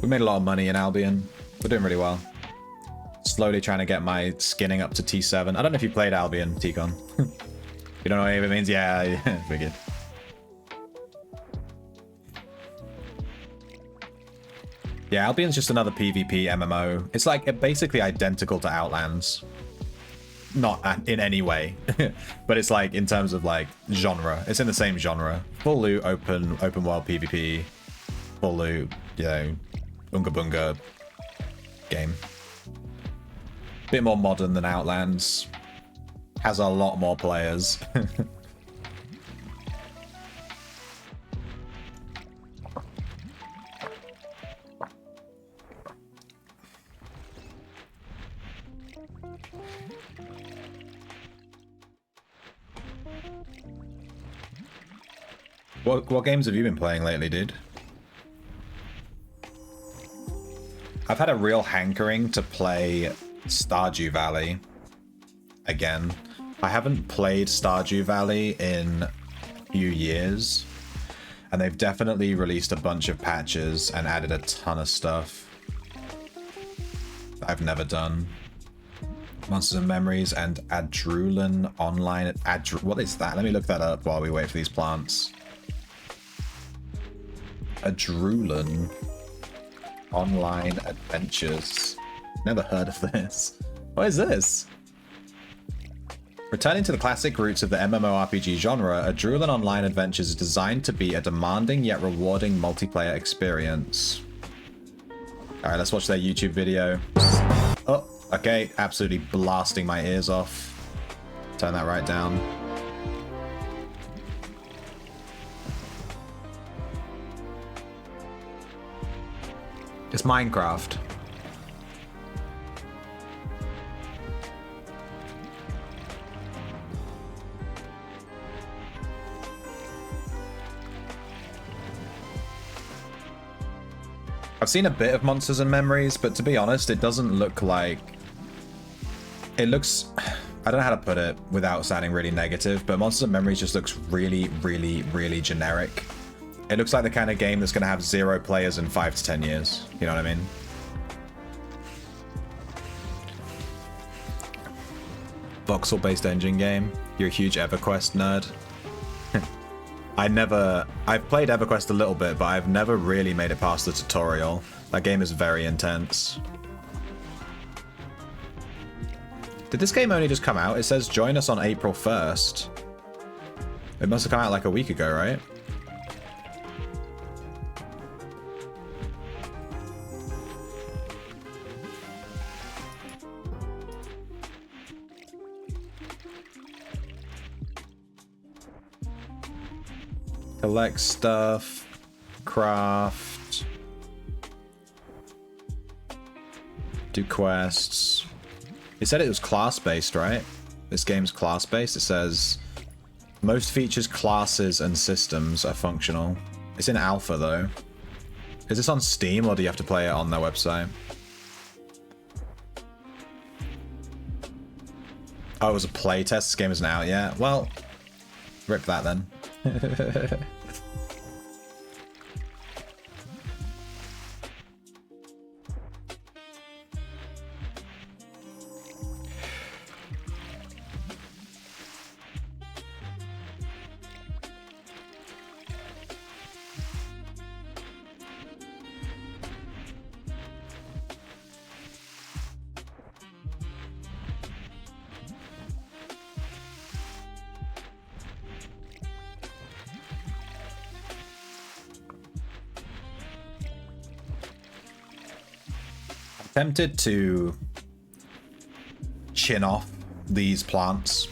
We made a lot of money in Albion. We're doing really well. Slowly trying to get my skinning up to T7. I don't know if you played Albion, Ticon. You don't know what it means? Yeah, figured. Yeah, Albion's just another PvP MMO. It's like basically identical to Outlands. not in any way, but it's like in terms of like genre, it's in the same genre. Full loot, open world PvP, full loot, you know, Unga Bunga game. Bit more modern than Outlands. Has a lot more players. What games have you been playing lately, dude? I've had a real hankering to play Stardew Valley again. I haven't played Stardew Valley in a few years, and they've definitely released a bunch of patches and added a ton of stuff that I've never done. Monsters and Memories and Adrulan Online. What is that? Let me look that up while we wait for these plants. Adrulan Online Adventures. Never heard of this. What is this? Returning to the classic roots of the MMORPG genre, Adrulan Online Adventures is designed to be a demanding yet rewarding multiplayer experience. Alright, let's watch their YouTube video. Oh, okay. Absolutely blasting my ears off. Turn that right down. It's Minecraft. I've seen a bit of Monsters and Memories, but to be honest, it doesn't look like... It looks... I don't know how to put it without sounding really negative, but Monsters and Memories just looks really, really, really generic. It looks like the kind of game that's going to have 0 players in 5 to 10 years. You know what I mean? Voxel-based engine game. You're a huge EverQuest nerd. I've played EverQuest a little bit, but I've never really made it past the tutorial. That game is very intense. Did this game only just come out? It says join us on April 1st. It must have come out like a week ago, right? Collect stuff, craft, do quests. It said it was class-based, right? This game's class-based. It says most features, classes, and systems are functional. It's in alpha, though. Is this on Steam, or do you have to play it on their website? Oh, it was a playtest. This game isn't out yet. Well, rip that then. Tempted to chin off these pots.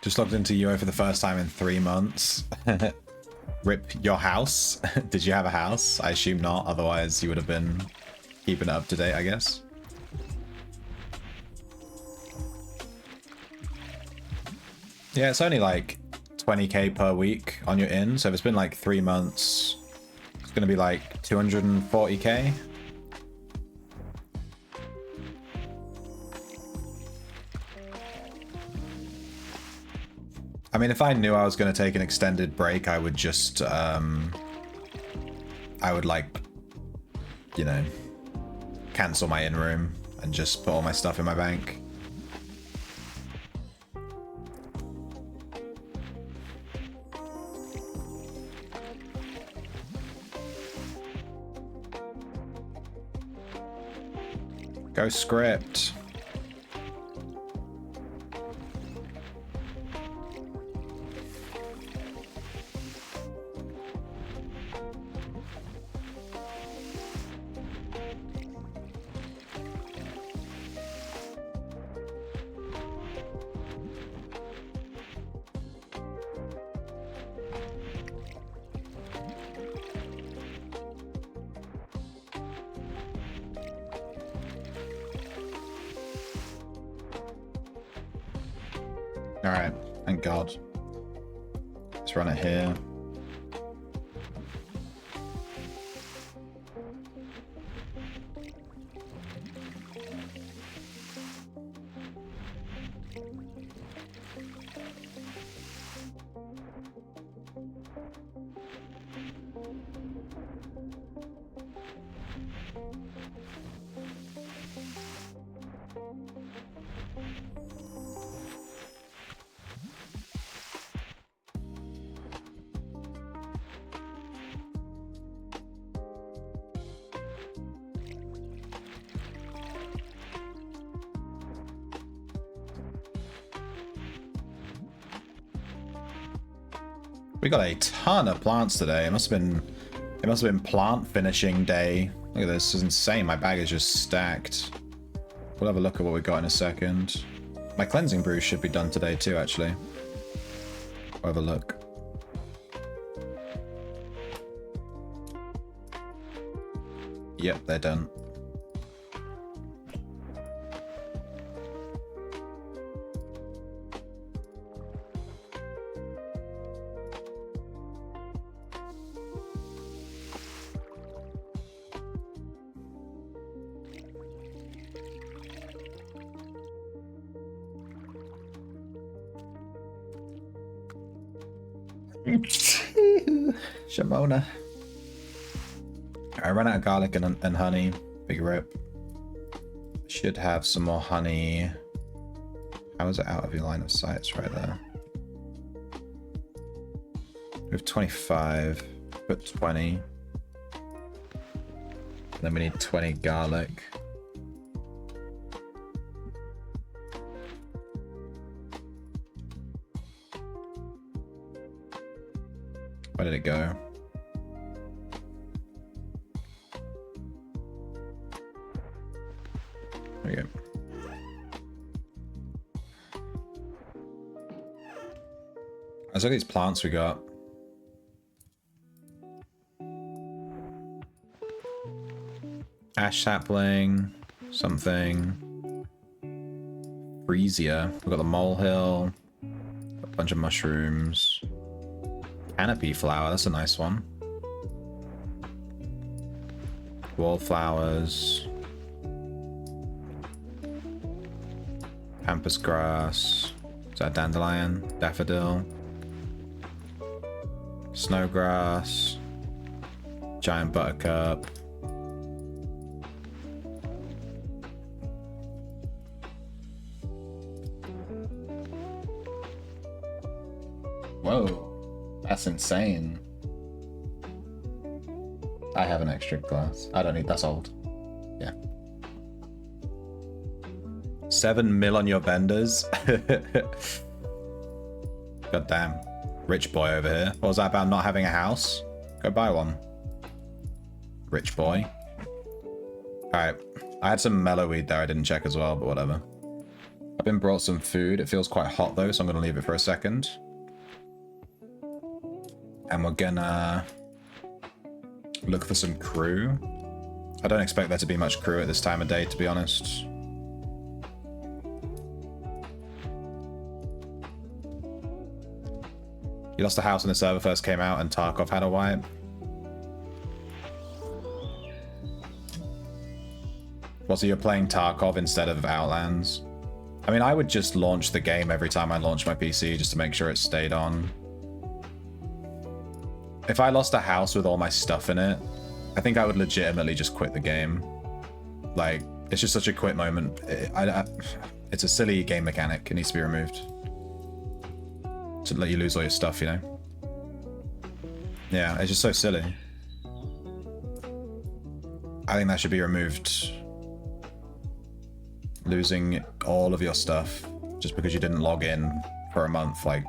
Just logged into UO for the first time in 3 months. Rip your house. Did you have a house? I assume not, otherwise you would have been keeping it up to date, I guess. Yeah, it's only like 20k per week on your in, so if it's been like 3 months, it's gonna be like 240k. I mean, if I knew I was going to take an extended break, I would just, I would like, you know, cancel my in-room and just put all my stuff in my bank. Go script. Alright, thank God. Let's run it here. We got a ton of plants today. It must have been plant finishing day. Look at this, this is insane. My bag is just stacked. We'll have a look at what we got in a second. My cleansing brews should be done today too, actually. We'll have a look. Yep, they're done. Shamona. I ran out of garlic and honey. Big rip. Should have some more honey. How is it out of your line of sight? It's right there. We have 25. Put 20. And then we need 20 garlic. Where did it go? There we go. Let's look at these plants we got. Ash sapling, something. Freesia. We've got the molehill. A bunch of mushrooms. Canopy flower, that's a nice one. Wallflowers. Pampas grass. Is that dandelion? Daffodil. Snowgrass. Giant buttercup. Whoa. That's insane. I have an extra glass. I don't need, that's old. Yeah. 7 mil on your vendors. God damn. Rich boy over here. What was that about not having a house? Go buy one. Rich boy. Alright. I had some mellowweed there I didn't check as well, but whatever. I've been brought some food. It feels quite hot though, so I'm going to leave it for a second. And we're gonna look for some crew. I don't expect there to be much crew at this time of day, to be honest. You lost a house when the server first came out and Tarkov had a wipe. Well, so you're playing Tarkov instead of Outlands? I mean, I would just launch the game every time I launch my PC just to make sure it stayed on. If I lost a house with all my stuff in it, I think I would legitimately just quit the game. Like, It's just such a quick moment. It's a silly game mechanic. It needs to be removed. To let you lose all your stuff, you know? Yeah, it's just so silly. I think that should be removed. Losing all of your stuff just because you didn't log in for a month. Like,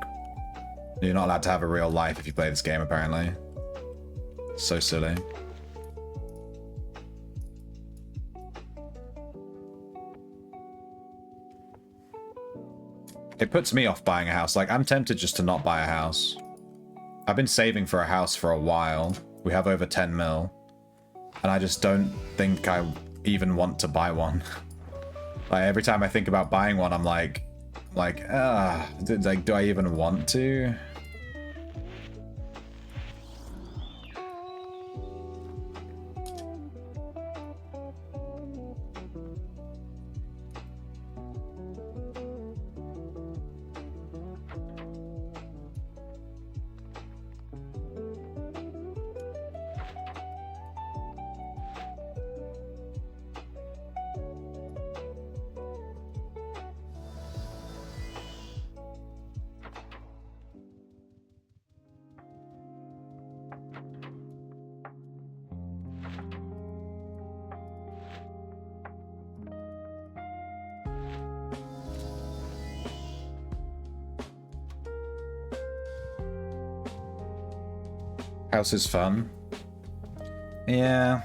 you're not allowed to have a real life if you play this game, apparently. So silly. It puts me off buying a house. Like, I'm tempted just to not buy a house. I've been saving for a house for a while. We have over 10 mil. And I just don't think I even want to buy one. Like, every time I think about buying one, I'm like, do I even want to? House is fun. Yeah.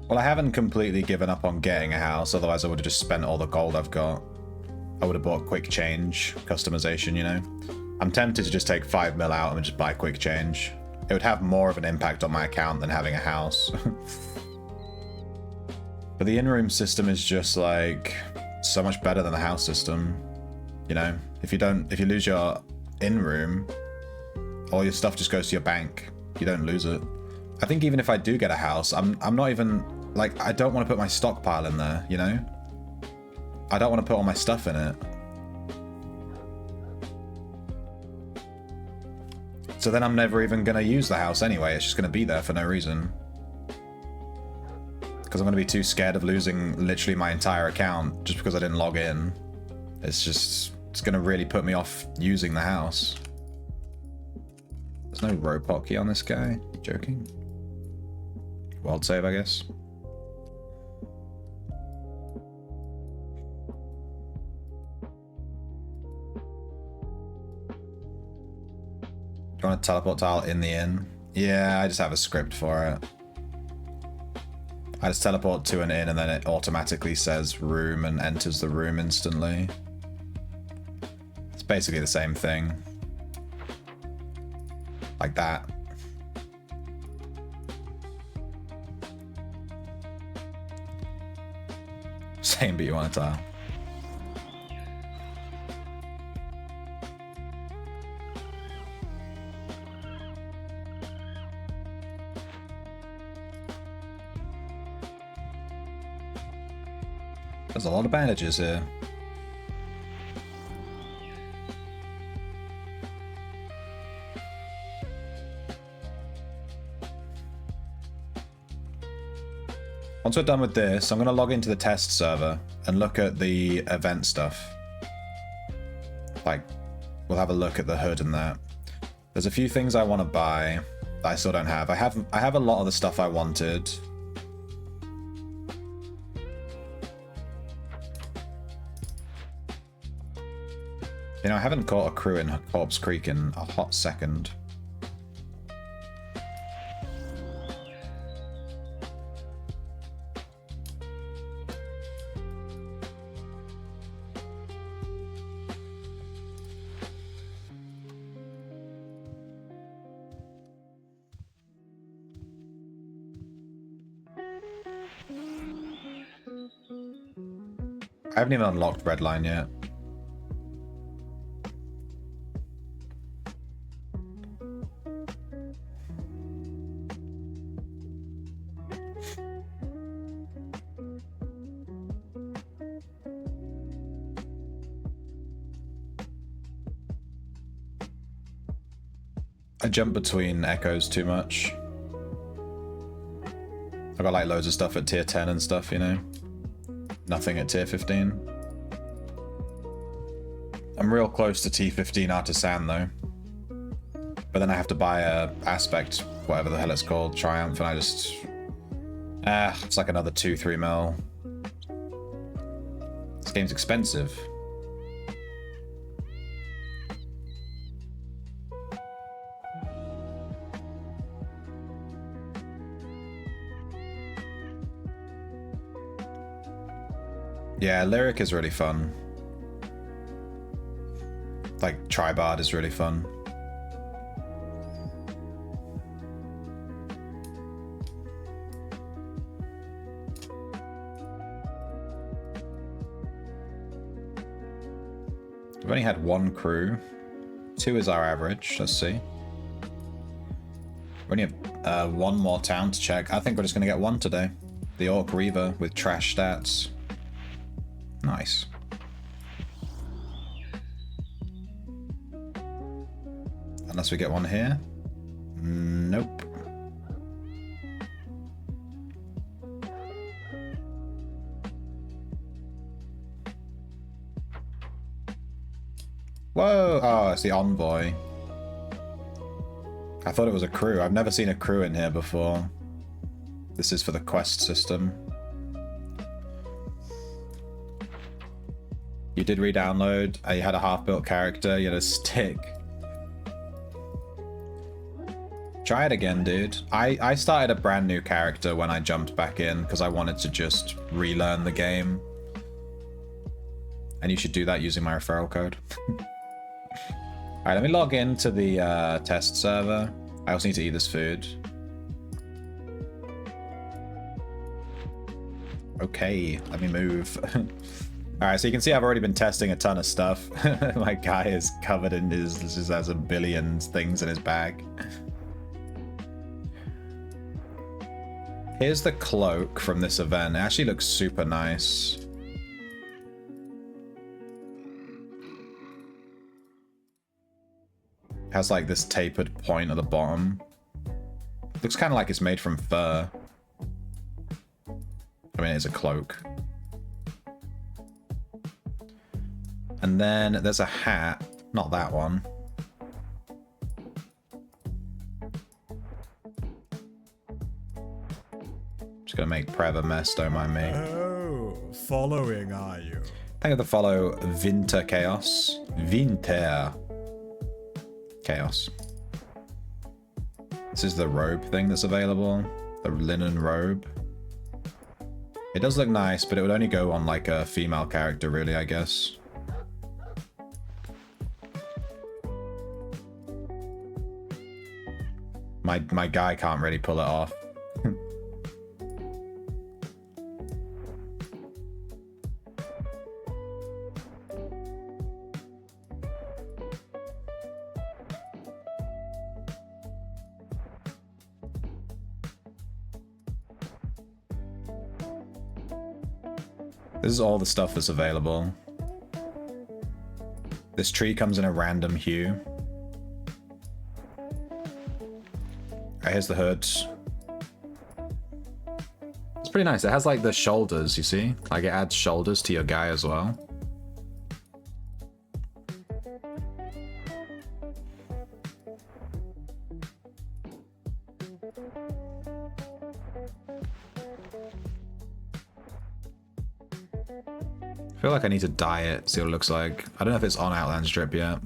Well, I haven't completely given up on getting a house, otherwise I would have just spent all the gold I've got. I would have bought quick change, customization, you know? I'm tempted to just take 5 mil out and just buy quick change. It would have more of an impact on my account than having a house. But the in-room system is just like so much better than the house system. You know? If you lose your in-room, all your stuff just goes to your bank. You don't lose it. I think even if I do get a house, I'm not even, like, I don't want to put my stockpile in there, you know? I don't want to put all my stuff in it. So then I'm never even going to use the house anyway. It's just going to be there for no reason. Because I'm going to be too scared of losing literally my entire account just because I didn't log in. It's going to really put me off using the house. There's no rope hockey on this guy. You joking? Wild save, I guess. Do you want a teleport tile in the inn? Yeah, I just have a script for it. I just teleport to an inn and then it automatically says room and enters the room instantly. It's basically the same thing. Like that. Same, but you want a tile. There's a lot of bandages here. Once we're done with this, I'm going to log into the test server and look at the event stuff. Like, we'll have a look at the hood and that. There's a few things I want to buy that I still don't have. I have a lot of the stuff I wanted. You know, I haven't caught a crew in Corpse Creek in a hot second. I haven't even unlocked Redline yet. I jump between echoes too much. I've got like loads of stuff at tier 10 and stuff, you know. Nothing at tier 15. I'm real close to T15 Artisan though. But then I have to buy a aspect, whatever the hell it's called, Triumph, and I just... it's like another 2-3 mil. This game's expensive. Yeah, Lyric is really fun. Like, Tribard is really fun. We've only had one crew. 2 is our average. Let's see. We only have one more town to check. I think we're just going to get one today. The Orc Reaver with trash stats. Nice. Unless we get one here. Nope. Whoa! Oh, it's the envoy. I thought it was a crew. I've never seen a crew in here before. This is for the quest system. You did re-download. You had a half-built character. You had a stick. Try it again, dude. I started a brand new character when I jumped back in because I wanted to just relearn the game. And you should do that using my referral code. Alright, let me log into the test server. I also need to eat this food. Okay, let me move. Alright, so you can see I've already been testing a ton of stuff. My guy is covered in his... This just has a billion things in his bag. Here's the cloak from this event. It actually looks super nice. Has like this tapered point at the bottom. Looks kind of like it's made from fur. I mean, it's a cloak. And then there's a hat. Not that one. Just gonna make Prev a mess, don't mind me.
Oh, following are you?
Thank you for the follow, Winter Chaos. Winter Chaos. This is the robe thing that's available. The linen robe. It does look nice, but it would only go on like a female character, really, I guess. My guy can't really pull it off. This is all the stuff that's available. This tree comes in a random hue. Here's the hood. It's pretty nice. It has like the shoulders, you see? Like it adds shoulders to your guy as well. I feel like I need to dye it, see what it looks like. I don't know if it's on Outland Strip yet.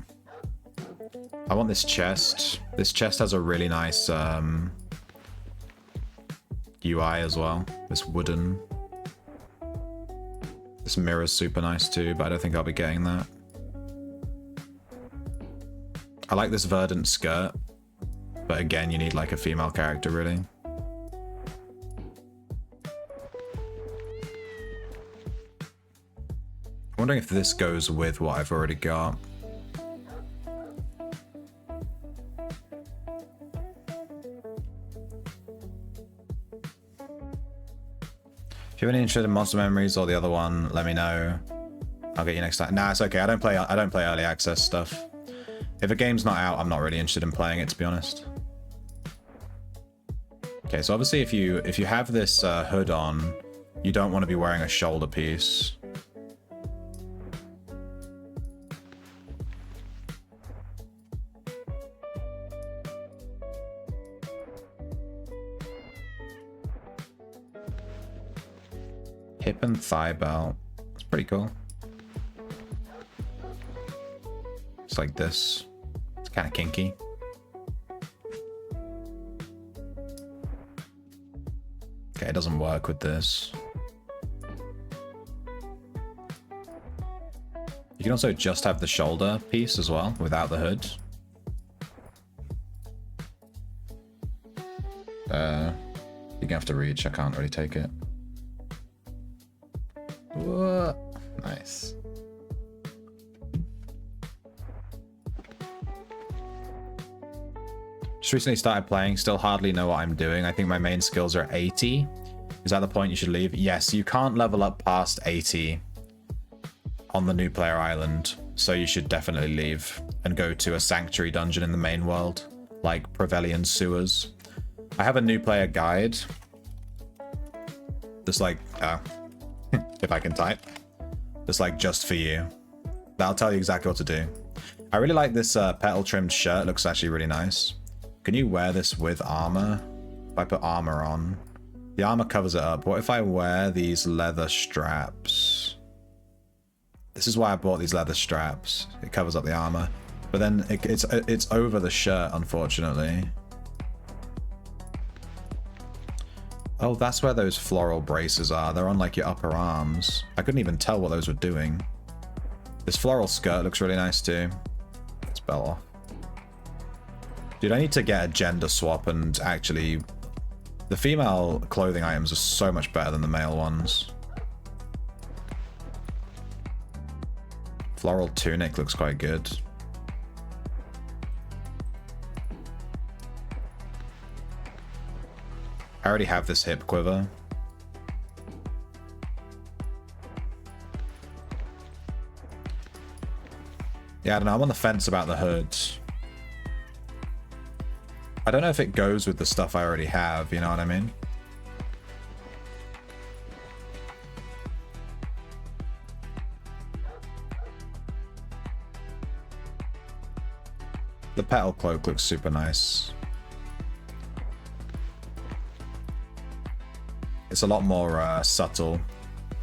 I want this chest. This chest has a really nice UI as well. This wooden. This mirror's super nice too, but I don't think I'll be getting that. I like this verdant skirt, but again, you need like a female character really. I'm wondering if this goes with what I've already got. If you're any interested in Monster Memories or the other one, let me know. I'll get you next time. Nah, it's okay. I don't play early access stuff. If a game's not out, I'm not really interested in playing it, to be honest. Okay, so obviously if you have this hood on, you don't want to be wearing a shoulder piece. Hip and thigh belt. It's pretty cool. It's like this. It's kind of kinky. Okay, it doesn't work with this. You can also just have the shoulder piece as well, without the hood. You're gonna have to reach, I can't really take it. What? Nice. Just recently started playing, still hardly know what I'm doing. I think my main skills are 80. Is that the point you should leave? Yes, you can't level up past 80 on the new player island, so you should definitely leave and go to a sanctuary dungeon in the main world, like Prevelian Sewers. I have a new player guide. Just like, if I can type. Just like just for you. That'll tell you exactly what to do. I really like this petal trimmed shirt. Looks actually really nice. Can you wear this with armor? If I put armor on, the armor covers it up. What if I wear these leather straps? This is why I bought these leather straps. It covers up the armor, but then it's over the shirt, unfortunately. Oh, that's where those floral braces are. They're on like your upper arms. I couldn't even tell what those were doing. This floral skirt looks really nice too. Let's belt off. Dude, I need to get a gender swap and actually... The female clothing items are so much better than the male ones. Floral tunic looks quite good. I already have this hip quiver. Yeah, I don't know. I'm on the fence about the hood. I don't know if it goes with the stuff I already have, you know what I mean? The petal cloak looks super nice. It's a lot more subtle.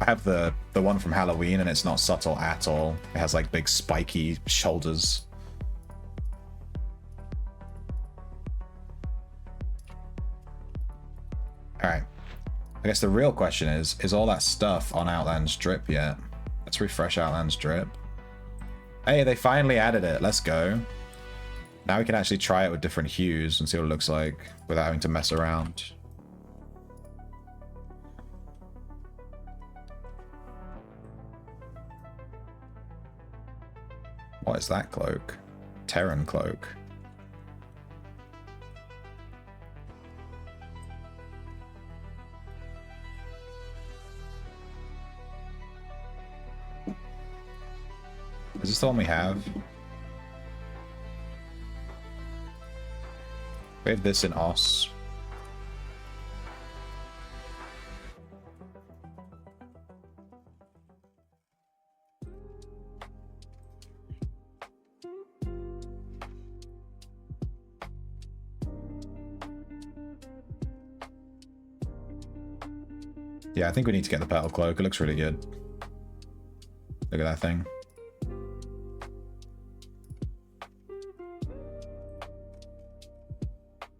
I have the one from Halloween and it's not subtle at all. It has like big spiky shoulders. Alright. I guess the real question is all that stuff on Outland's drip yet? Let's refresh Outland's drip. Hey, they finally added it. Let's go. Now we can actually try it with different hues and see what it looks like without having to mess around. What is that cloak? Terran cloak. Is this the one we have? We have this in Os. Yeah, I think we need to get the petal cloak. It looks really good. Look at that thing.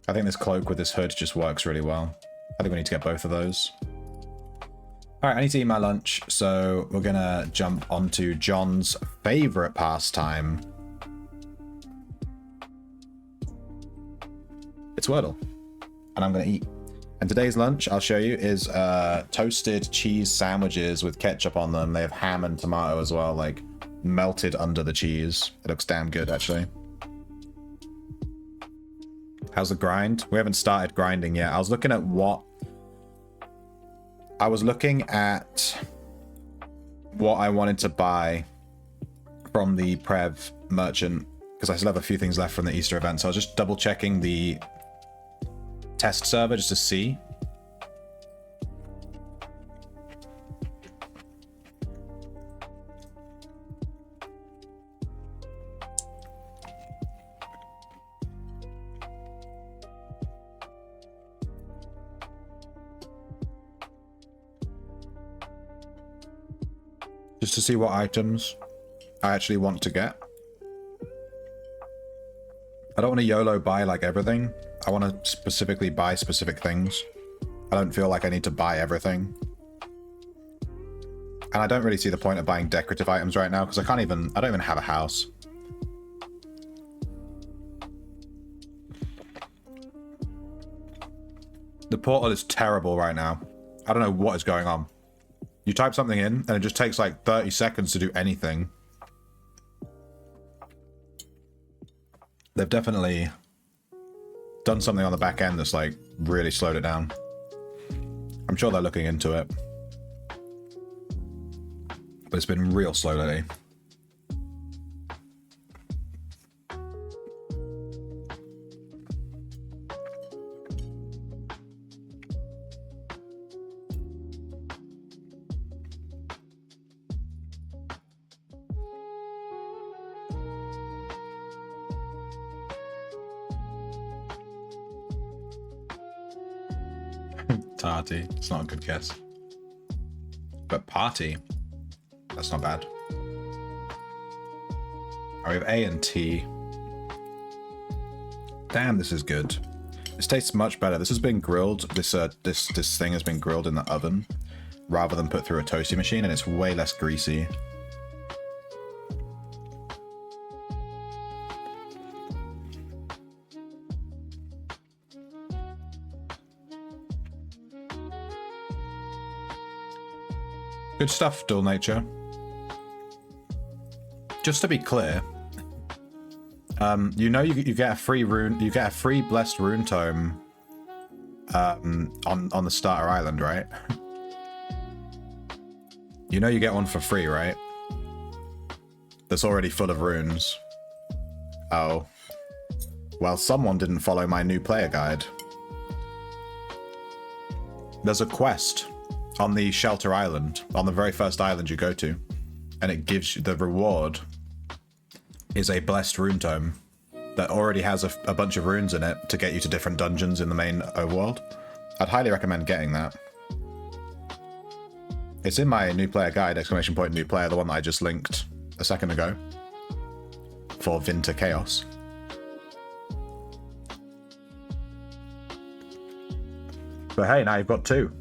I think this cloak with this hood just works really well. I think we need to get both of those. Alright, I need to eat my lunch, so we're gonna jump onto John's favorite pastime. It's Wordle. And I'm gonna eat. And today's lunch, I'll show you, is toasted cheese sandwiches with ketchup on them. They have ham and tomato as well, like melted under the cheese. It looks damn good, actually. How's the grind? We haven't started grinding yet. I was looking at what I wanted to buy from the Prev merchant, because I still have a few things left from the Easter event. So I was just double checking the test server just to see. Just to see what items I actually want to get. I don't want to YOLO buy like everything. I want to specifically buy specific things. I don't feel like I need to buy everything. And I don't really see the point of buying decorative items right now because I don't even have a house. The portal is terrible right now. I don't know what is going on. You type something in and it just takes like 30 seconds to do anything. They've definitely done something on the back end that's like really slowed it down. I'm sure they're looking into it. But it's been real slow lately. Tarty. It's not a good guess. But party. That's not bad. We have A and T. Damn, this is good. This tastes much better. This has been grilled. This thing has been grilled in the oven rather than put through a toasty machine, and it's way less greasy. Good stuff, Dual Nature. Just to be clear, you know you get a free rune, you get a free blessed rune tome on the starter island, right? You know you get one for free, right? That's already full of runes. Oh. Well, someone didn't follow my new player guide. There's a quest on the Shelter Island, on the very first island you go to, and it gives you the reward is a blessed rune tome that already has a bunch of runes in it to get you to different dungeons in the main overworld. I'd highly recommend getting that. It's in my new player guide, exclamation point new player, the one that I just linked a second ago for Vinter Chaos. But hey, now you've got two.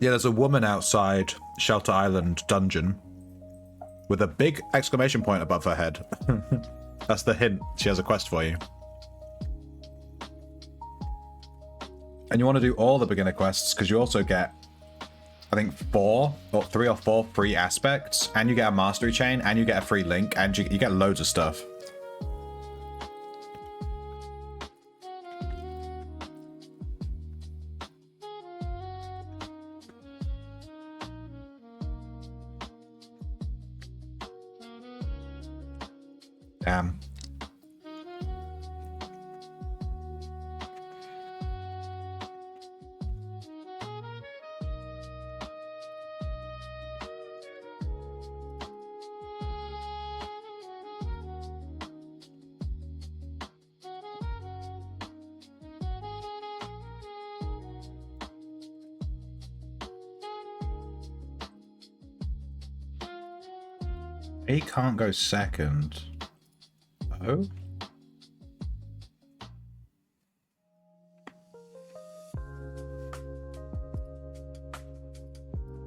Yeah, there's a woman outside Shelter Island dungeon with a big exclamation point above her head. That's the hint. She has a quest for you. And you want to do all the beginner quests because you also get, I think, 3 or 4 free aspects, and you get a mastery chain, and you get a free link, and you get loads of stuff. Damn. He can't go second. Oh?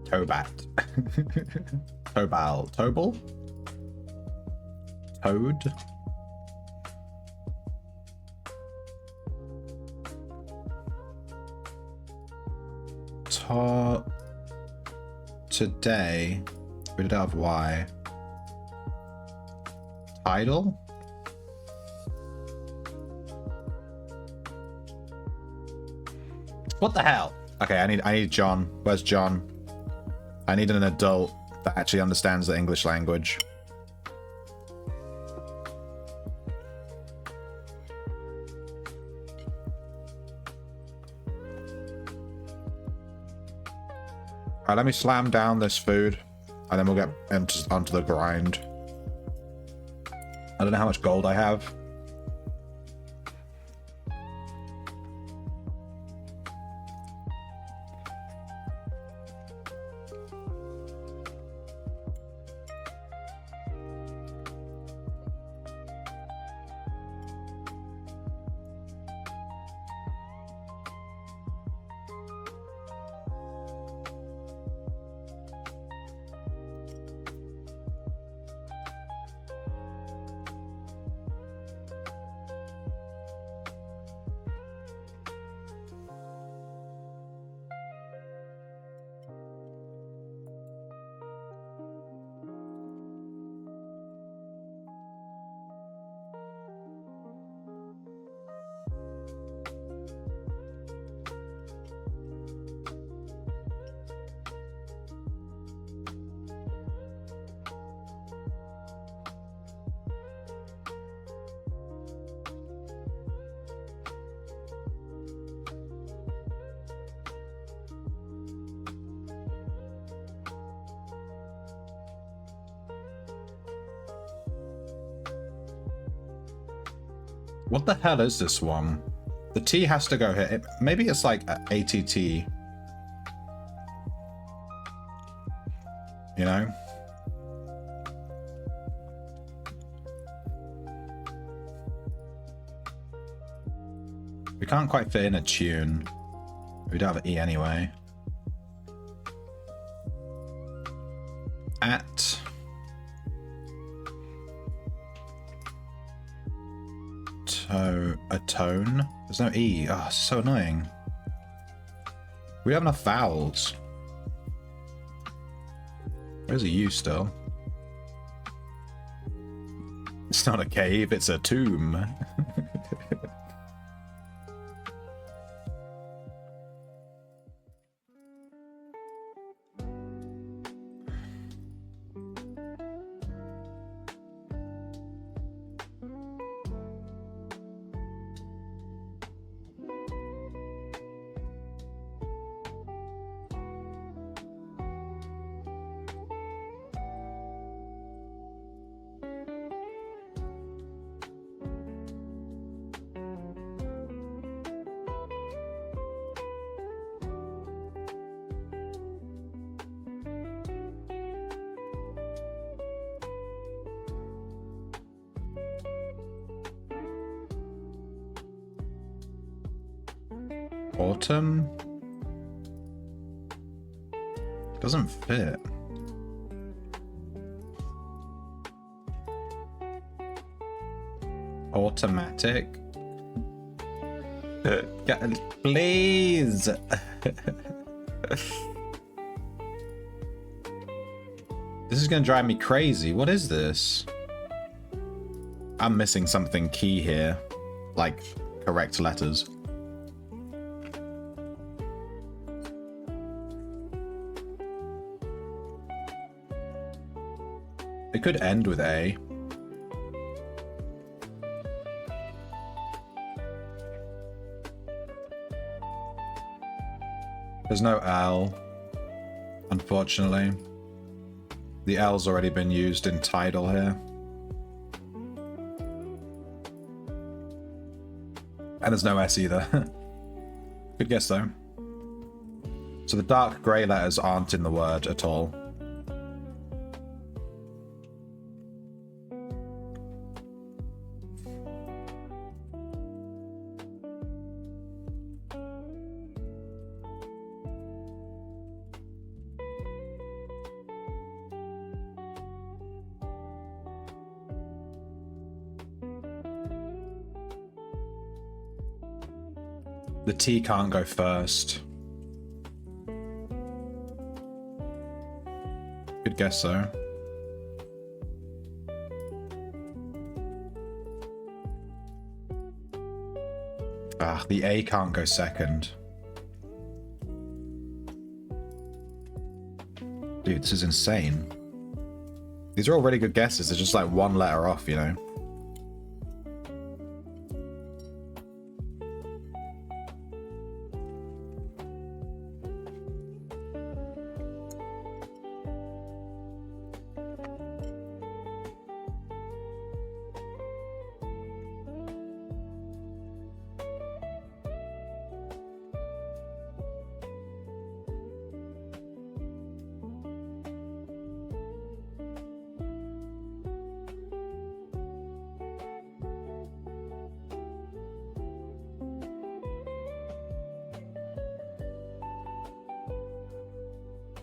Tobat. Tobal. Tobal? Toad? Today, we did have Y. Tidal? What the hell? Okay, I need John. Where's John? I need an adult that actually understands the English language. Alright, let me slam down this food, and then we'll get onto the grind. I don't know how much gold I have. What the hell is this one? The T has to go here. Maybe it's like ATT. You know? We can't quite fit in a tune. We don't have an E anyway. At... a tone? There's no E. Oh, it's so annoying. We have enough vowels. There's a U still. It's not a cave, it's a tomb. Autumn? Doesn't fit. Automatic? Please! This is gonna drive me crazy. What is this? I'm missing something key here. Like, correct letters. It could end with A. There's no L, unfortunately. The L's already been used in Tidal here. And there's no S either. Good guess though. So the dark grey letters aren't in the word at all. The T can't go first. Good guess though. Ah, the A can't go second. Dude, this is insane. These are all really good guesses. They're just like one letter off, you know?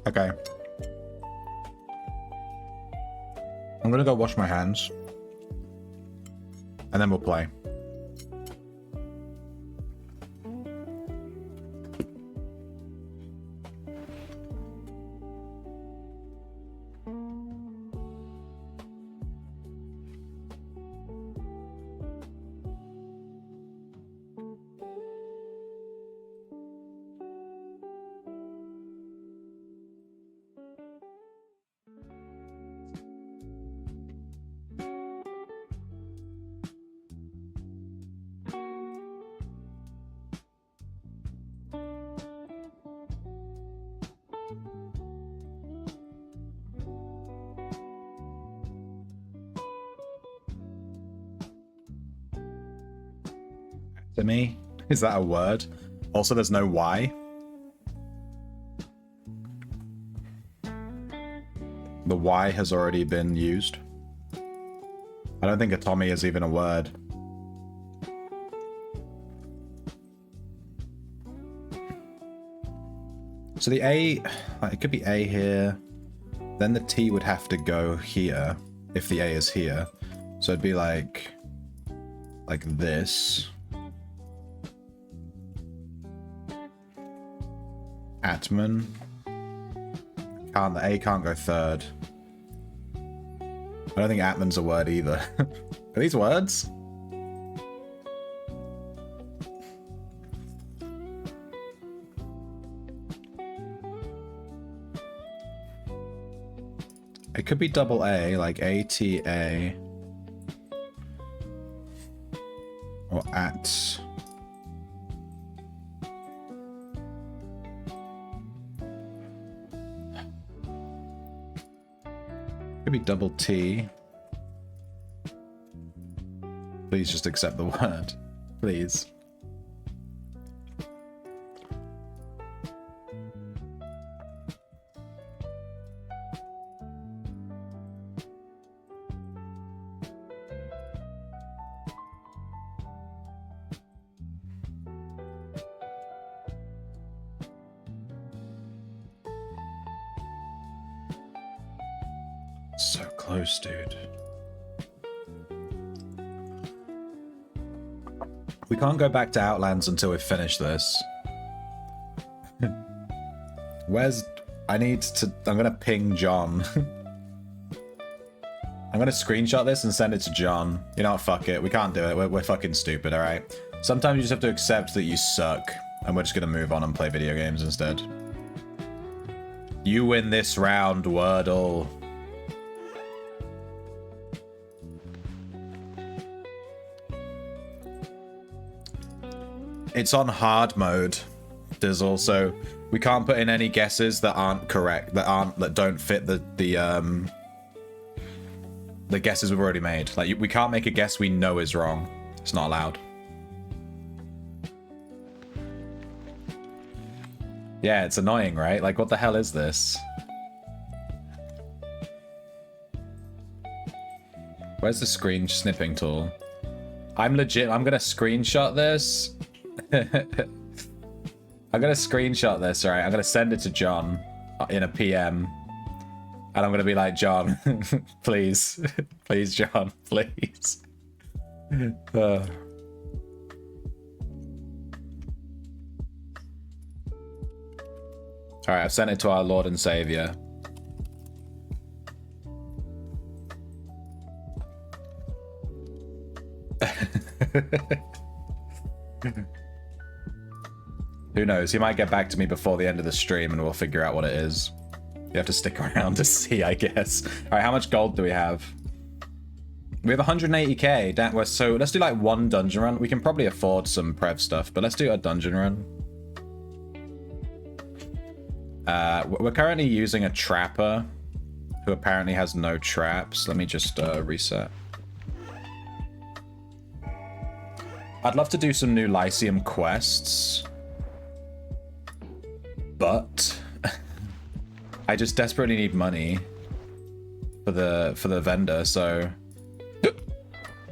Okay. I'm gonna go wash my hands. And then we'll play. To me, is that a word? Also, there's no Y. The Y has already been used. I don't think atomy is even a word. So the A, it could be A here. Then the T would have to go here if the A is here. So it'd be like this. Atman. The A can't go third. I don't think Atman's a word either. Are these words? It could be double A, like ATA. Or at. Could be double T. Please just accept the word. Please. So close, dude. We can't go back to Outlands until we've finished this. Where's... I'm gonna ping John. I'm gonna screenshot this and send it to John. You know what, fuck it. We can't do it. We're fucking stupid, alright? Sometimes you just have to accept that you suck. And we're just gonna move on and play video games instead. You win this round, Wordle. It's on hard mode, Dizzle, so we can't put in any guesses that aren't correct, that don't fit the guesses we've already made. Like, we can't make a guess we know is wrong. It's not allowed. Yeah, it's annoying, right? Like, what the hell is this? Where's the screen snipping tool? I'm gonna screenshot this. I'm gonna screenshot this, alright? I'm gonna send it to John in a PM. And I'm gonna be like, John, please. Please, John, please. Alright, I've sent it to our Lord and Savior. Who knows? He might get back to me before the end of the stream and we'll figure out what it is. You have to stick around to see, I guess. All right, how much gold do we have? We have 180k. So let's do like one dungeon run. We can probably afford some Prev stuff, but let's do a dungeon run. We're currently using a trapper who apparently has no traps. Let me just reset. I'd love to do some new Lyceum quests, but I just desperately need money for the vendor, so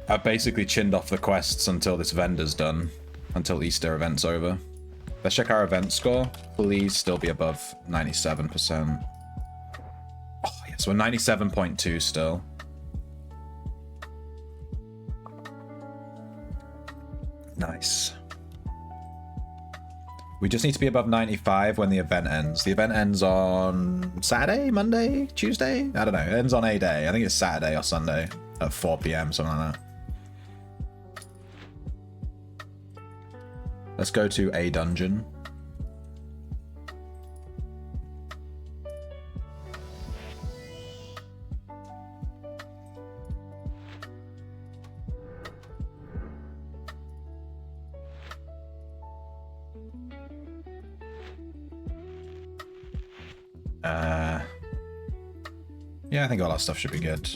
I basically chinned off the quests until this vendor's done, until Easter event's over. Let's check our event score. Please still be above 97%. Oh yes, we're 97.2 still. Nice. We just need to be above 95 when the event ends. The event ends on Saturday, Monday, Tuesday? I don't know. It ends on a day. I think it's Saturday or Sunday at 4 p.m., something like that. Let's go to a dungeon. Yeah, I think all that stuff should be good.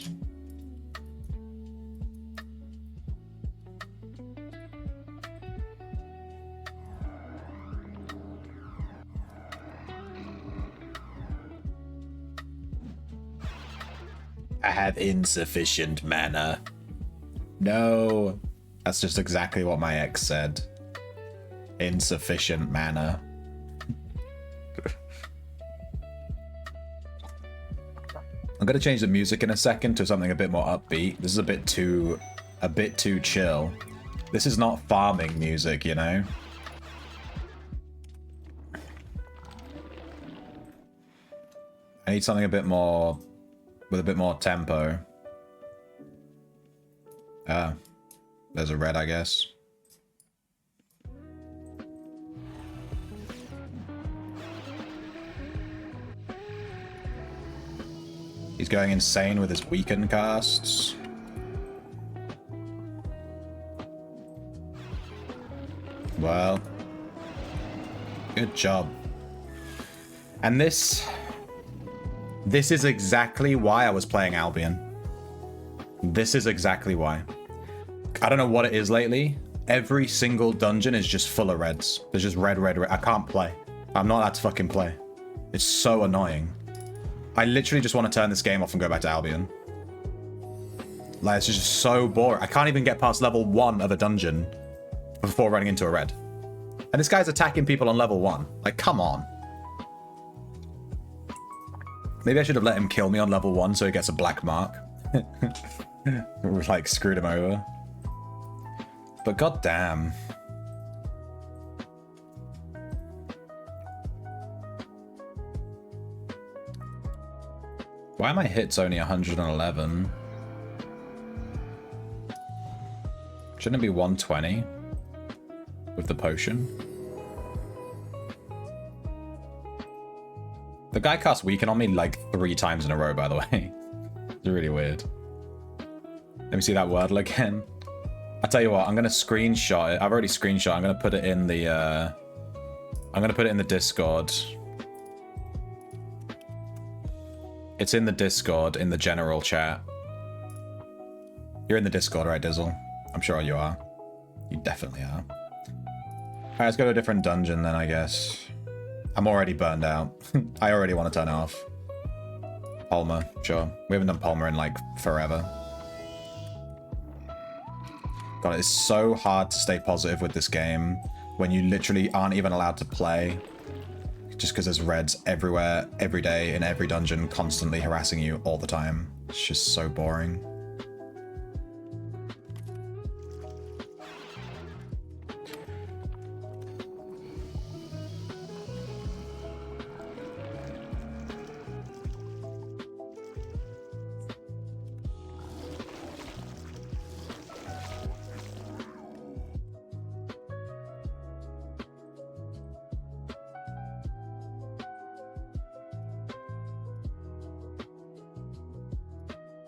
I have insufficient mana. No, that's just exactly what my ex said. Insufficient mana. I'm gonna change the music in a second to something a bit more upbeat. This is a bit too chill. This is not farming music, you know? I need something a bit more with a bit more tempo. There's a red, I guess. He's going insane with his weaken casts. Well, good job. And this is exactly why I was playing Albion. This is exactly why. I don't know what it is lately. Every single dungeon is just full of reds. There's just red, red, red. I can't play. I'm not allowed to fucking play. It's so annoying. I literally just want to turn this game off and go back to Albion. Like, it's just so boring. I can't even get past level 1 of a dungeon before running into a red. And this guy's attacking people on level 1. Like, come on. Maybe I should have let him kill me on level 1 so he gets a black mark. Like, screwed him over. But goddamn. Why are my hits only 111? Shouldn't it be 120 with the potion? The guy cast Weaken on me like 3 times in a row, by the way. It's really weird. Let me see that wordle again. I tell you what, I'm gonna screenshot it. I've already screenshot. I'm gonna put it in the. I'm gonna put it in the Discord. It's in the Discord, in the general chat. You're in the Discord, right, Dizzle? I'm sure you are. You definitely are. Alright, let's go to a different dungeon then, I guess. I'm already burned out. I already want to turn it off. Palmer, sure. We haven't done Palmer in, like, forever. God, it's so hard to stay positive with this game when you literally aren't even allowed to play. Just because there's reds everywhere, every day, in every dungeon, constantly harassing you all the time. It's just so boring.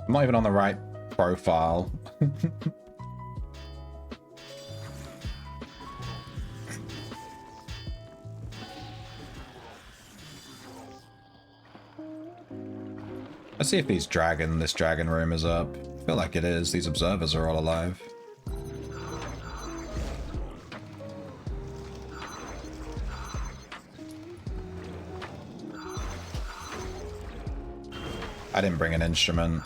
I'm not even on the right profile. Let's see if this dragon room is up. I feel like it is. These observers are all alive. I didn't bring an instrument.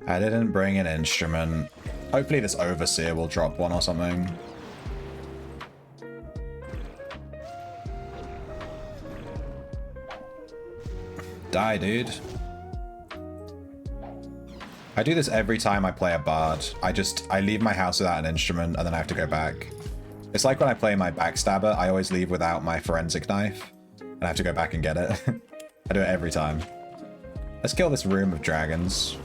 I didn't bring an instrument. Hopefully this overseer will drop one or something. Die, dude. I do this every time I play a bard. I leave my house without an instrument and then I have to go back. It's like when I play my backstabber, I always leave without my forensic knife and I have to go back and get it. I do it every time. Let's kill this room of dragons.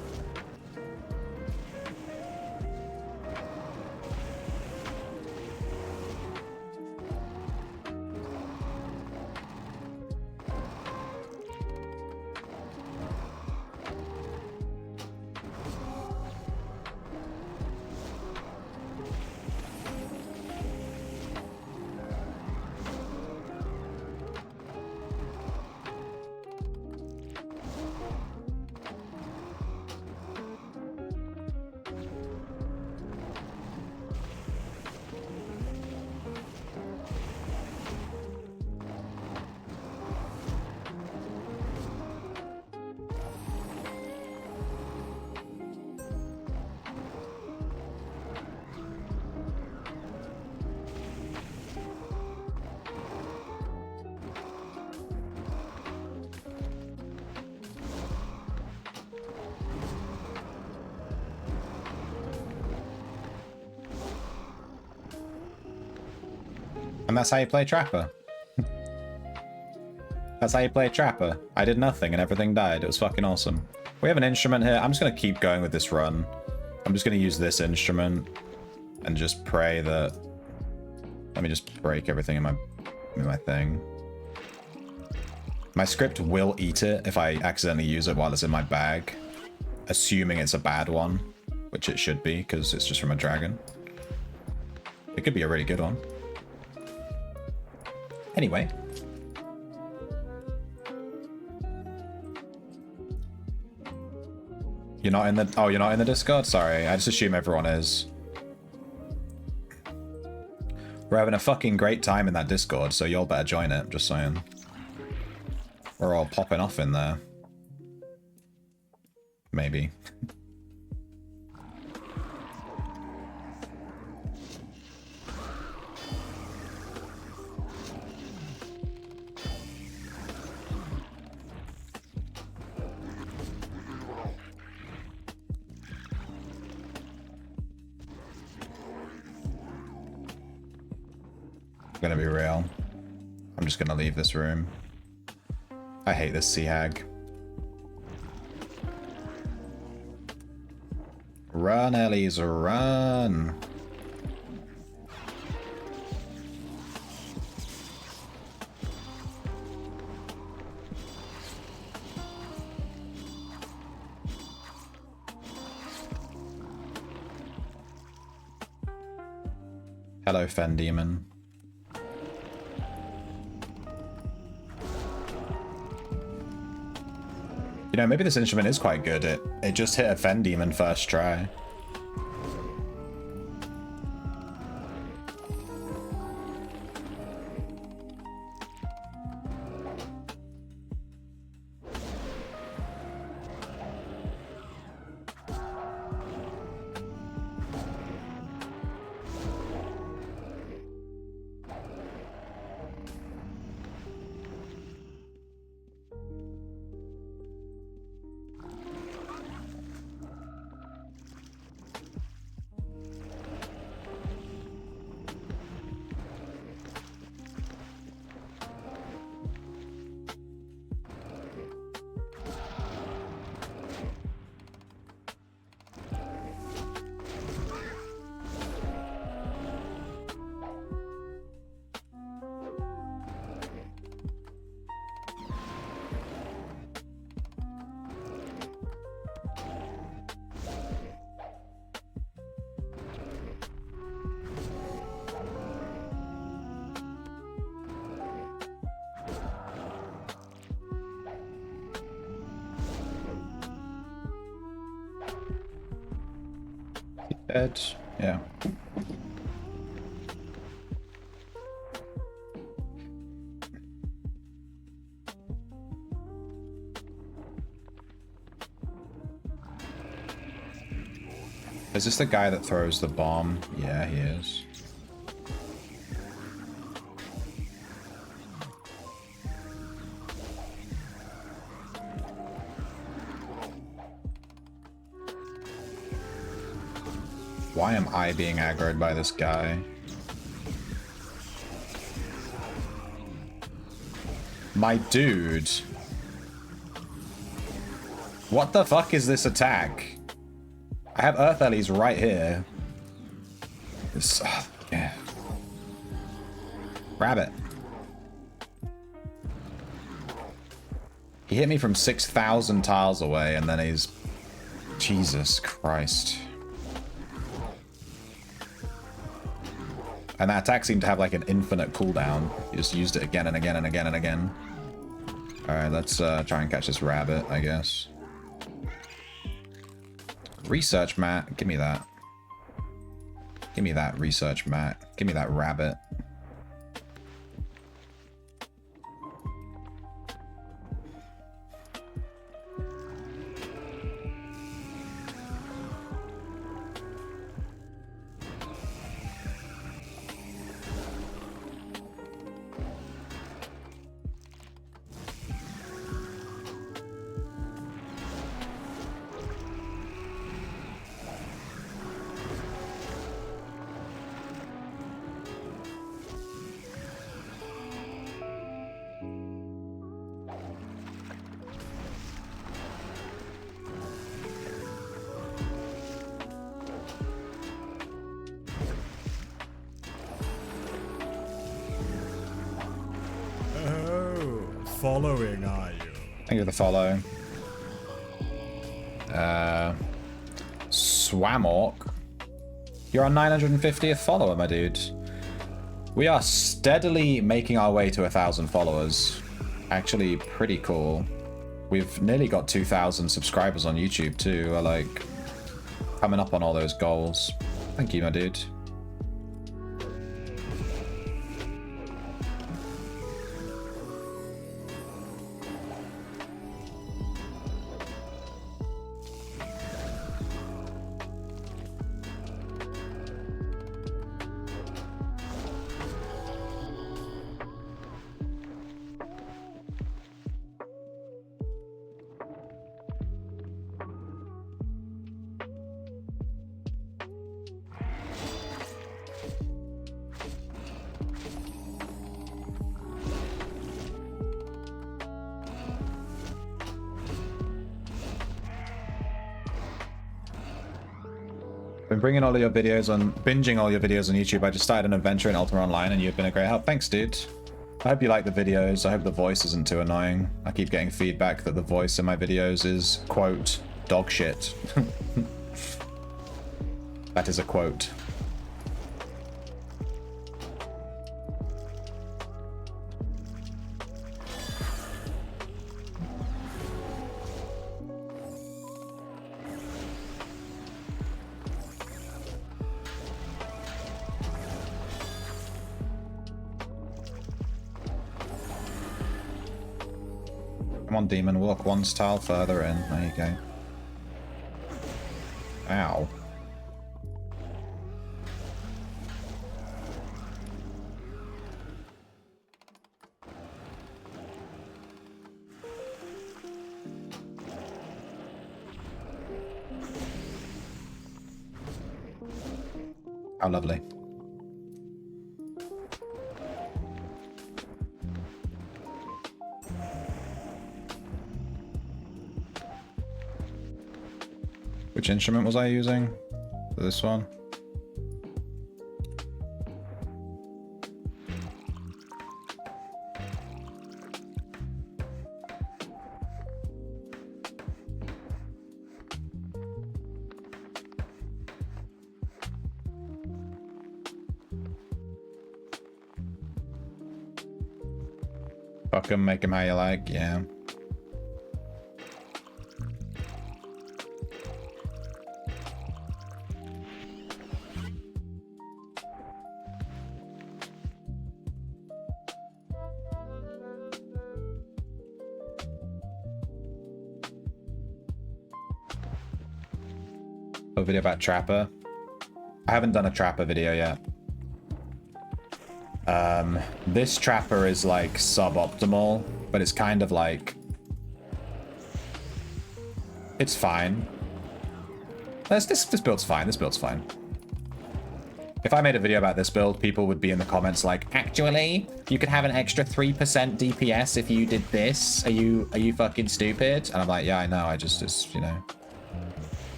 And that's how you play Trapper. That's how you play Trapper. I did nothing and everything died. It was fucking awesome. We have an instrument here. I'm just going to keep going with this run. I'm just going to use this instrument and just pray that... Let me just break everything in my thing. My script will eat it if I accidentally use it while it's in my bag. Assuming it's a bad one, which it should be because it's just from a dragon. It could be a really good one. Anyway. You're not in the... Oh, you're not in the Discord? Sorry, I just assume everyone is. We're having a fucking great time in that Discord, so y'all better join it, just saying. We're all popping off in there. Maybe. I'm gonna be real. I'm just gonna leave this room. I hate this sea hag. Run, Ellies, run! Hello, Fen Demon. You know, maybe this instrument is quite good. It just hit a Fen Demon first try. Dead. Yeah. Is this the guy that throws the bomb? Yeah, he is. Why am I being aggroed by this guy? My dude. What the fuck is this attack? I have Earth Ellies right here. This, yeah. Rabbit. He hit me from 6,000 tiles away and then he's... Jesus Christ. And that attack seemed to have like an infinite cooldown. You just used it again and again and again and again. Alright, let's try and catch this rabbit, I guess. Research mat. Give me that. Give me that research mat. Give me that rabbit.
Following, are you?
Thank you for the follow. Swamork. You're our 950th follower, my dude. We are steadily making our way to 1,000 followers. Actually, pretty cool. We've nearly got 2,000 subscribers on YouTube too. We're like coming up on all those goals. Thank you, my dude. Been bringing all of your videos on, binging all your videos on YouTube. I just started an adventure in Ultima Online and you've been a great help. Thanks, dude. I hope you like the videos. I hope the voice isn't too annoying. I keep getting feedback that the voice in my videos is, quote, dog shit. That is a quote. Come on, demon, walk one tile further in. There you go. Ow. How lovely. Which instrument was I using for this one? Fuck 'em, make 'em how you like, yeah. A video about Trapper. I haven't done a Trapper video yet. This Trapper is like suboptimal, but it's kind of like... It's fine. This build's fine. This build's fine. If I made a video about this build, people would be in the comments like, actually, you could have an extra 3% DPS if you did this. Are you fucking stupid? And I'm like, yeah, I know. I just, you know.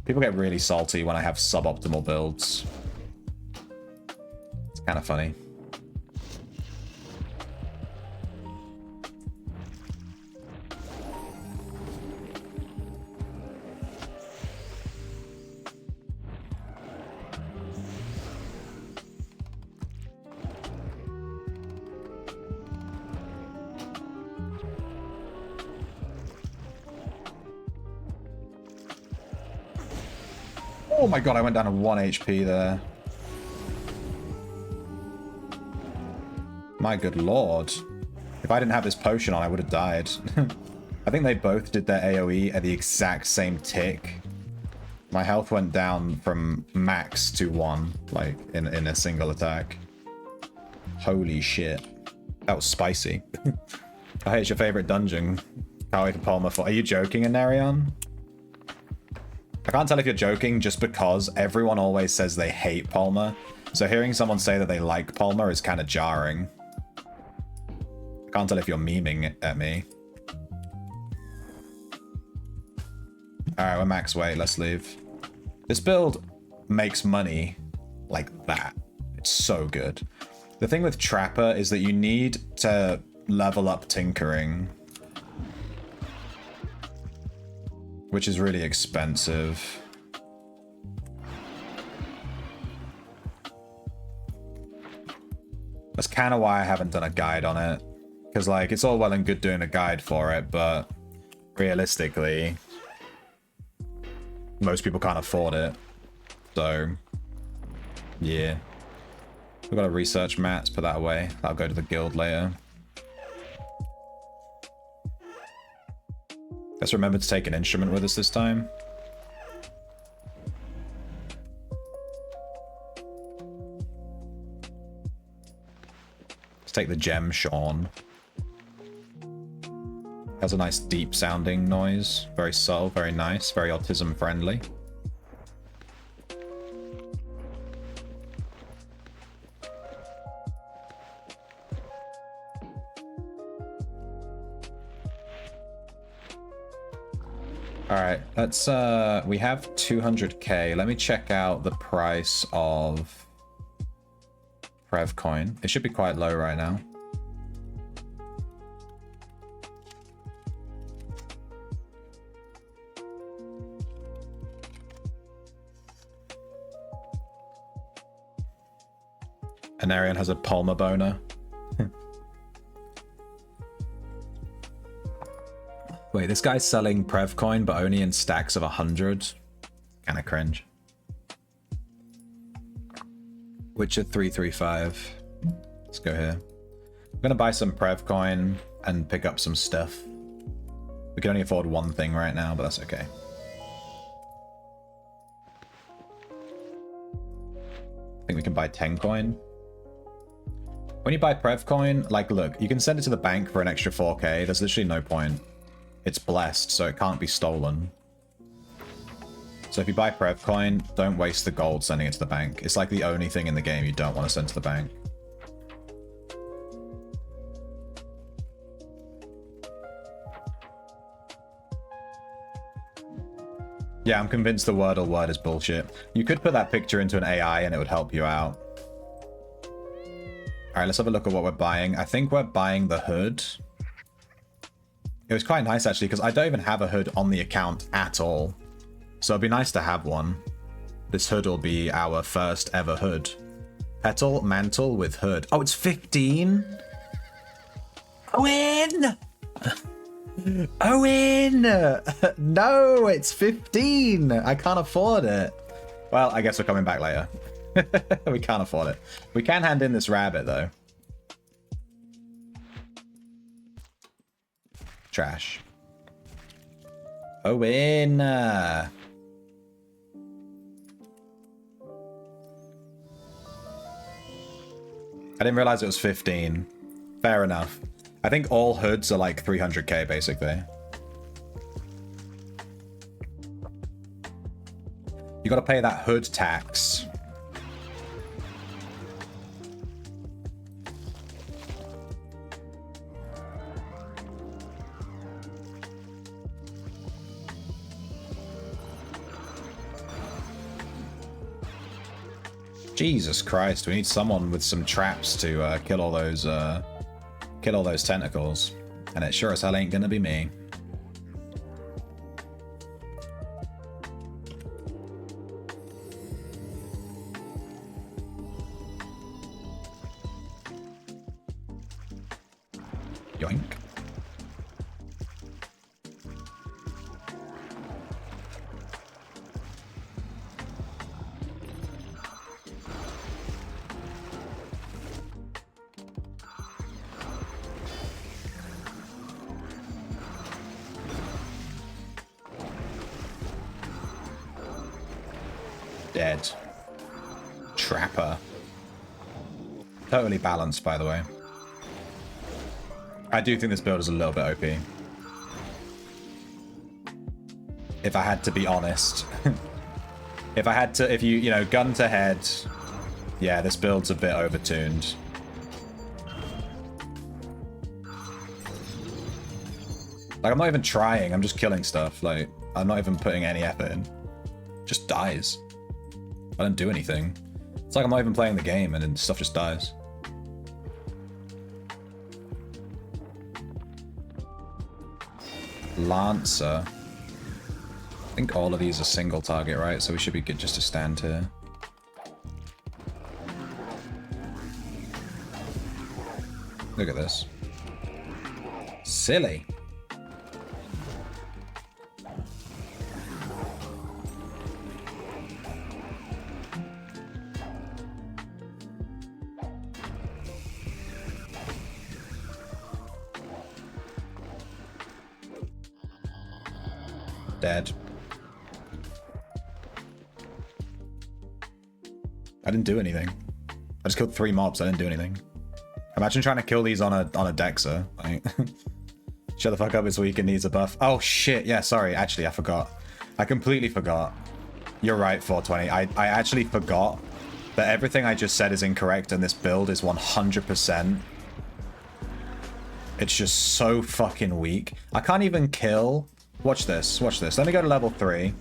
People get really salty when I have suboptimal builds. It's kind of funny. Oh my god, I went down to 1 HP there. My good lord. If I didn't have this potion on, I would have died. I think they both did their AoE at the exact same tick. My health went down from max to 1, like, in a single attack. Holy shit. That was spicy. Oh, hey, it's your favorite dungeon. Can't wait for Palmer 4. Are you joking, Anarion? I can't tell if you're joking just because everyone always says they hate Palmer. So hearing someone say that they like Palmer is kind of jarring. I can't tell if you're memeing at me. Alright, we're max weight. Let's leave. This build makes money like that. It's so good. The thing with Trapper is that you need to level up Tinkering, which is really expensive. That's kind of why I haven't done a guide on it. Because, like, it's all well and good doing a guide for it, but realistically, most people can't afford it. So, yeah. We've got to research mats, put that away. That'll go to the guild later. Let's remember to take an instrument with us this time. Let's take the gem, Sean. Has a nice deep sounding noise. Very subtle, very nice, very autism friendly. Alright, let's, we have 200k. Let me check out the price of Prevcoin. It should be quite low right now. Anarion has a Palmer boner. Wait, this guy's selling Prevcoin, but only in stacks of 100. Kinda cringe. Witcher 335. Let's go here. I'm gonna buy some Prevcoin and pick up some stuff. We can only afford one thing right now, but that's okay. I think we can buy 10 coin. When you buy Prevcoin, like, look, you can send it to the bank for an extra 4k. There's literally no point. It's blessed, so it can't be stolen. So if you buy Prevcoin, don't waste the gold sending it to the bank. It's like the only thing in the game you don't want to send to the bank. Yeah, I'm convinced the Wordle word is bullshit. You could put that picture into an AI and it would help you out. Alright, let's have a look at what we're buying. I think we're buying the hood. It was quite nice, actually, because I don't even have a hood on the account at all. So it'd be nice to have one. This hood will be our first ever hood. Petal, mantle with hood. Oh, it's 15? Owen! Owen! No, it's 15! I can't afford it. Well, I guess we're coming back later. We can't afford it. We can hand in this rabbit, though. Trash. Owen! I didn't realize it was 15. Fair enough. I think all hoods are like 300k basically. You gotta pay that hood tax. Jesus Christ, we need someone with some traps to kill all those tentacles. And it sure as hell ain't gonna be me. Yoink. Dead. Trapper. Totally balanced, by the way. I do think this build is a little bit OP. If I had to be honest. if you know, gun to head, yeah, this build's a bit overtuned. Like, I'm not even trying, I'm just killing stuff. Like, I'm not even putting any effort in. Just dies. I don't do anything. It's like I'm not even playing the game and then stuff just dies. Lancer. I think all of these are single target, right? So we should be good just to stand here. Look at this. Silly. Dead. I didn't do anything. I just killed 3 mobs. I didn't do anything. Imagine trying to kill these on a Dexter. Like, shut the fuck up, this weekend needs a buff. Oh shit, yeah, sorry. Actually, I forgot. I completely forgot. You're right, 420. I actually forgot that everything I just said is incorrect and this build is 100%. It's just so fucking weak. I can't even kill... Watch this, watch this. Let me go to level 3.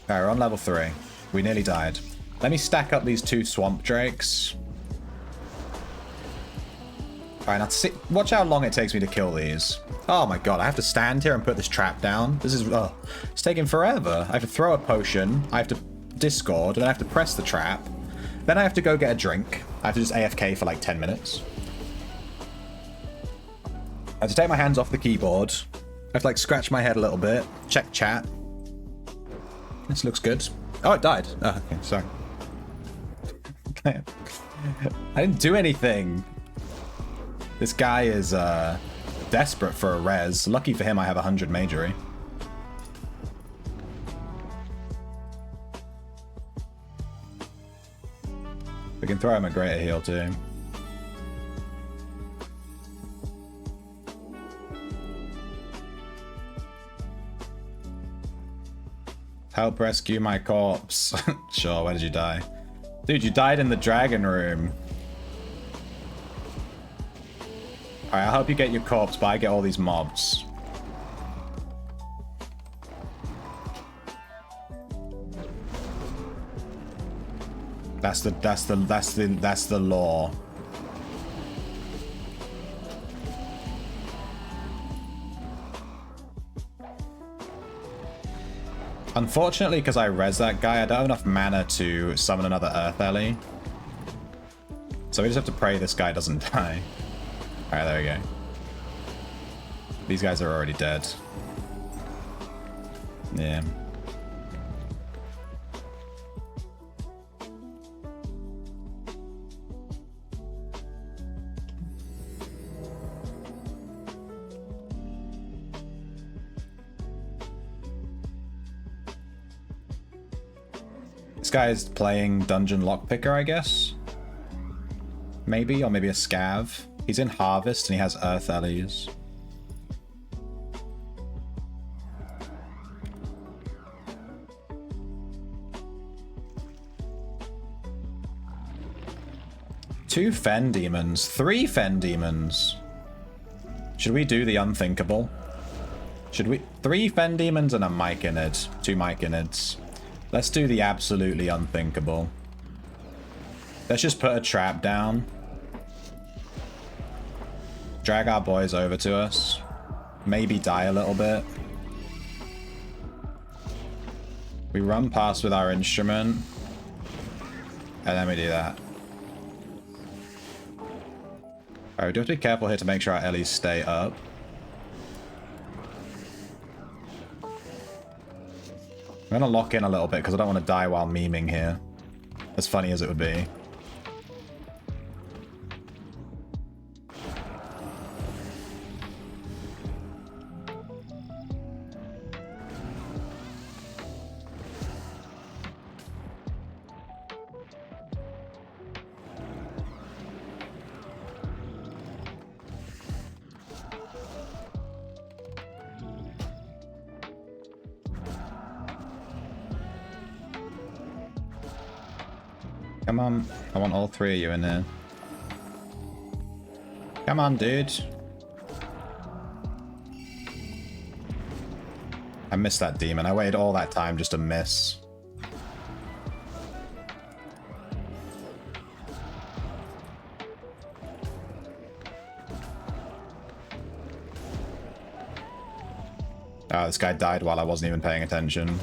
Alright, we're on level 3. We nearly died. Let me stack up these 2 swamp drakes. Alright, now see, watch how long it takes me to kill these. Oh my god, I have to stand here and put this trap down. This is, oh, it's taking forever. I have to throw a potion, I have to discord, and then I have to press the trap. Then I have to go get a drink. I have to just AFK for like 10 minutes. I have to take my hands off the keyboard. I have to like scratch my head a little bit. Check chat. This looks good. Oh, it died. Oh, okay, sorry. I didn't do anything. This guy is desperate for a res. Lucky for him I have 100 majory. We can throw him a greater heal too. Help rescue my corpse. Sure, where did you die? Dude, you died in the dragon room. Alright, I'll help you get your corpse, but I get all these mobs. That's the law. Unfortunately, because I res that guy, I don't have enough mana to summon another Earth Ellie. So we just have to pray this guy doesn't die. Alright, there we go. These guys are already dead. Yeah. This guy's playing Dungeon Lockpicker, I guess. Maybe, or maybe a Scav. He's in Harvest and he has Earth Ellies. Two Fen Demons. 3 Fen Demons. Should we do the unthinkable? Should we? 3 Fen Demons and a Myconid. 2 Myconids. Let's do the absolutely unthinkable. Let's just put a trap down. Drag our boys over to us. Maybe die a little bit. We run past with our instrument. And then we do that. Alright, we do have to be careful here to make sure our Ellies stay up. I'm gonna lock in a little bit because I don't want to die while memeing here. As funny as it would be. Come on, I want all 3 of you in there. Come on, dude. I missed that demon. I waited all that time just to miss. Oh, this guy died while I wasn't even paying attention.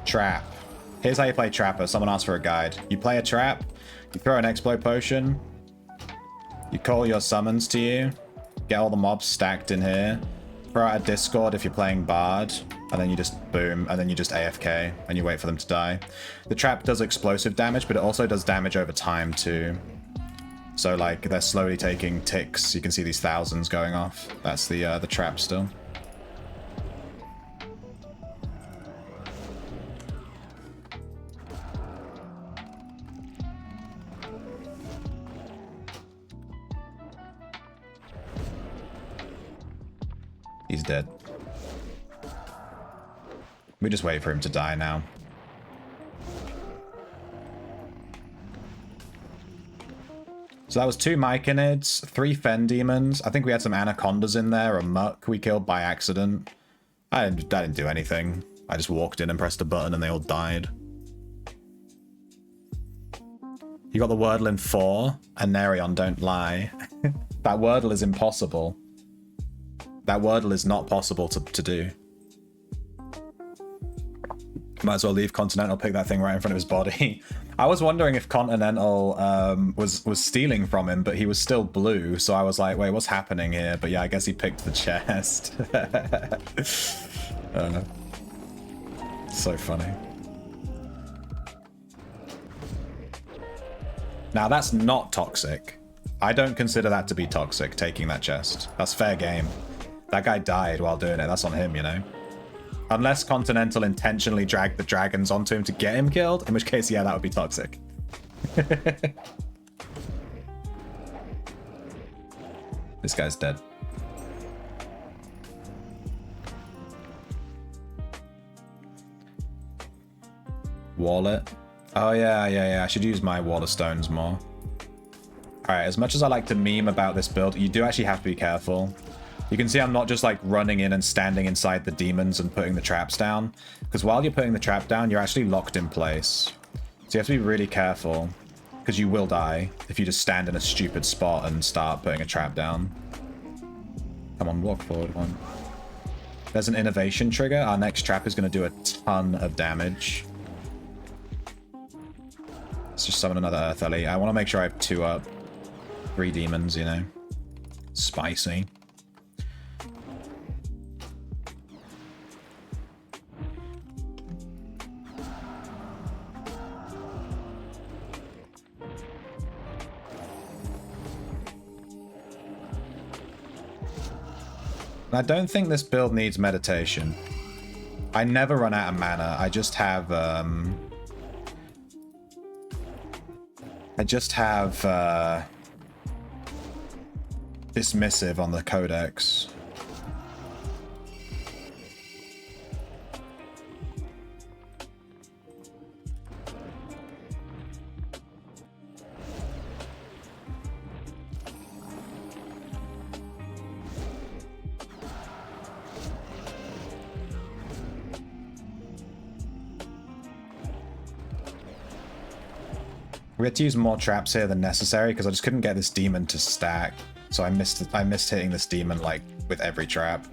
Trap. Here's how you play Trapper. Someone asked for a guide. You play a trap, you throw an Exploit Potion, you call your summons to you, get all the mobs stacked in here, throw out a Discord if you're playing Bard, and then you just boom, and then you just AFK, and you wait for them to die. The trap does explosive damage, but it also does damage over time too. So like, they're slowly taking ticks. You can see these thousands going off. That's the trap still. He's dead. We just wait for him to die now. So that was 2 Myconids, 3 Fen Demons. I think we had some Anacondas in there, a Muck we killed by accident. I didn't do anything. I just walked in and pressed a button and they all died. You got the Wordle in 4, and Nerion, don't lie. That Wordle is impossible. That Wordle is not possible to do. Might as well leave Continental pick that thing right in front of his body. I was wondering if Continental was stealing from him, but he was still blue, so I was like, wait, what's happening here? But yeah, I guess he picked the chest. So funny. Now that's not toxic. I don't consider that to be toxic, taking that chest. That's fair game. That guy died while doing it. That's on him, you know? Unless Continental intentionally dragged the dragons onto him to get him killed, in which case, yeah, that would be toxic. This guy's dead. Wallet. Oh, yeah. I should use my Wall of Stones more. Alright, as much as I like to meme about this build, you do actually have to be careful. You can see I'm not just like running in and standing inside the demons and putting the traps down. Because while you're putting the trap down, you're actually locked in place. So you have to be really careful. Because you will die if you just stand in a stupid spot and start putting a trap down. Come on, walk forward one. There's an innovation trigger. Our next trap is going to do a ton of damage. Let's just summon another Earth Ellie. I want to make sure I have 2 up. 3 demons, you know. Spicy. I don't think this build needs meditation. I never run out of mana. I just have dismissive on the codex. We had to use more traps here than necessary because I just couldn't get this demon to stack. So I missed hitting this demon like with every trap.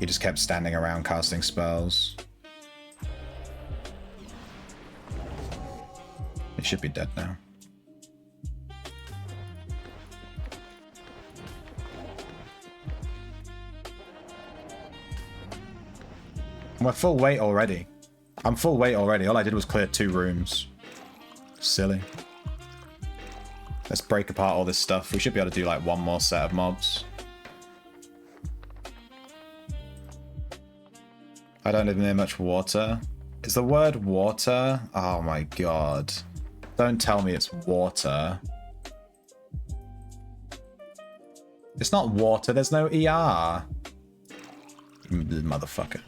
He just kept standing around casting spells. He should be dead now. We're full weight already. I'm full weight already. All I did was clear 2 rooms. Silly. Let's break apart all this stuff. We should be able to do like 1 more set of mobs. I don't live near much water. Is the word water? Oh my god. Don't tell me it's water. It's not water, there's no ER. Motherfucker.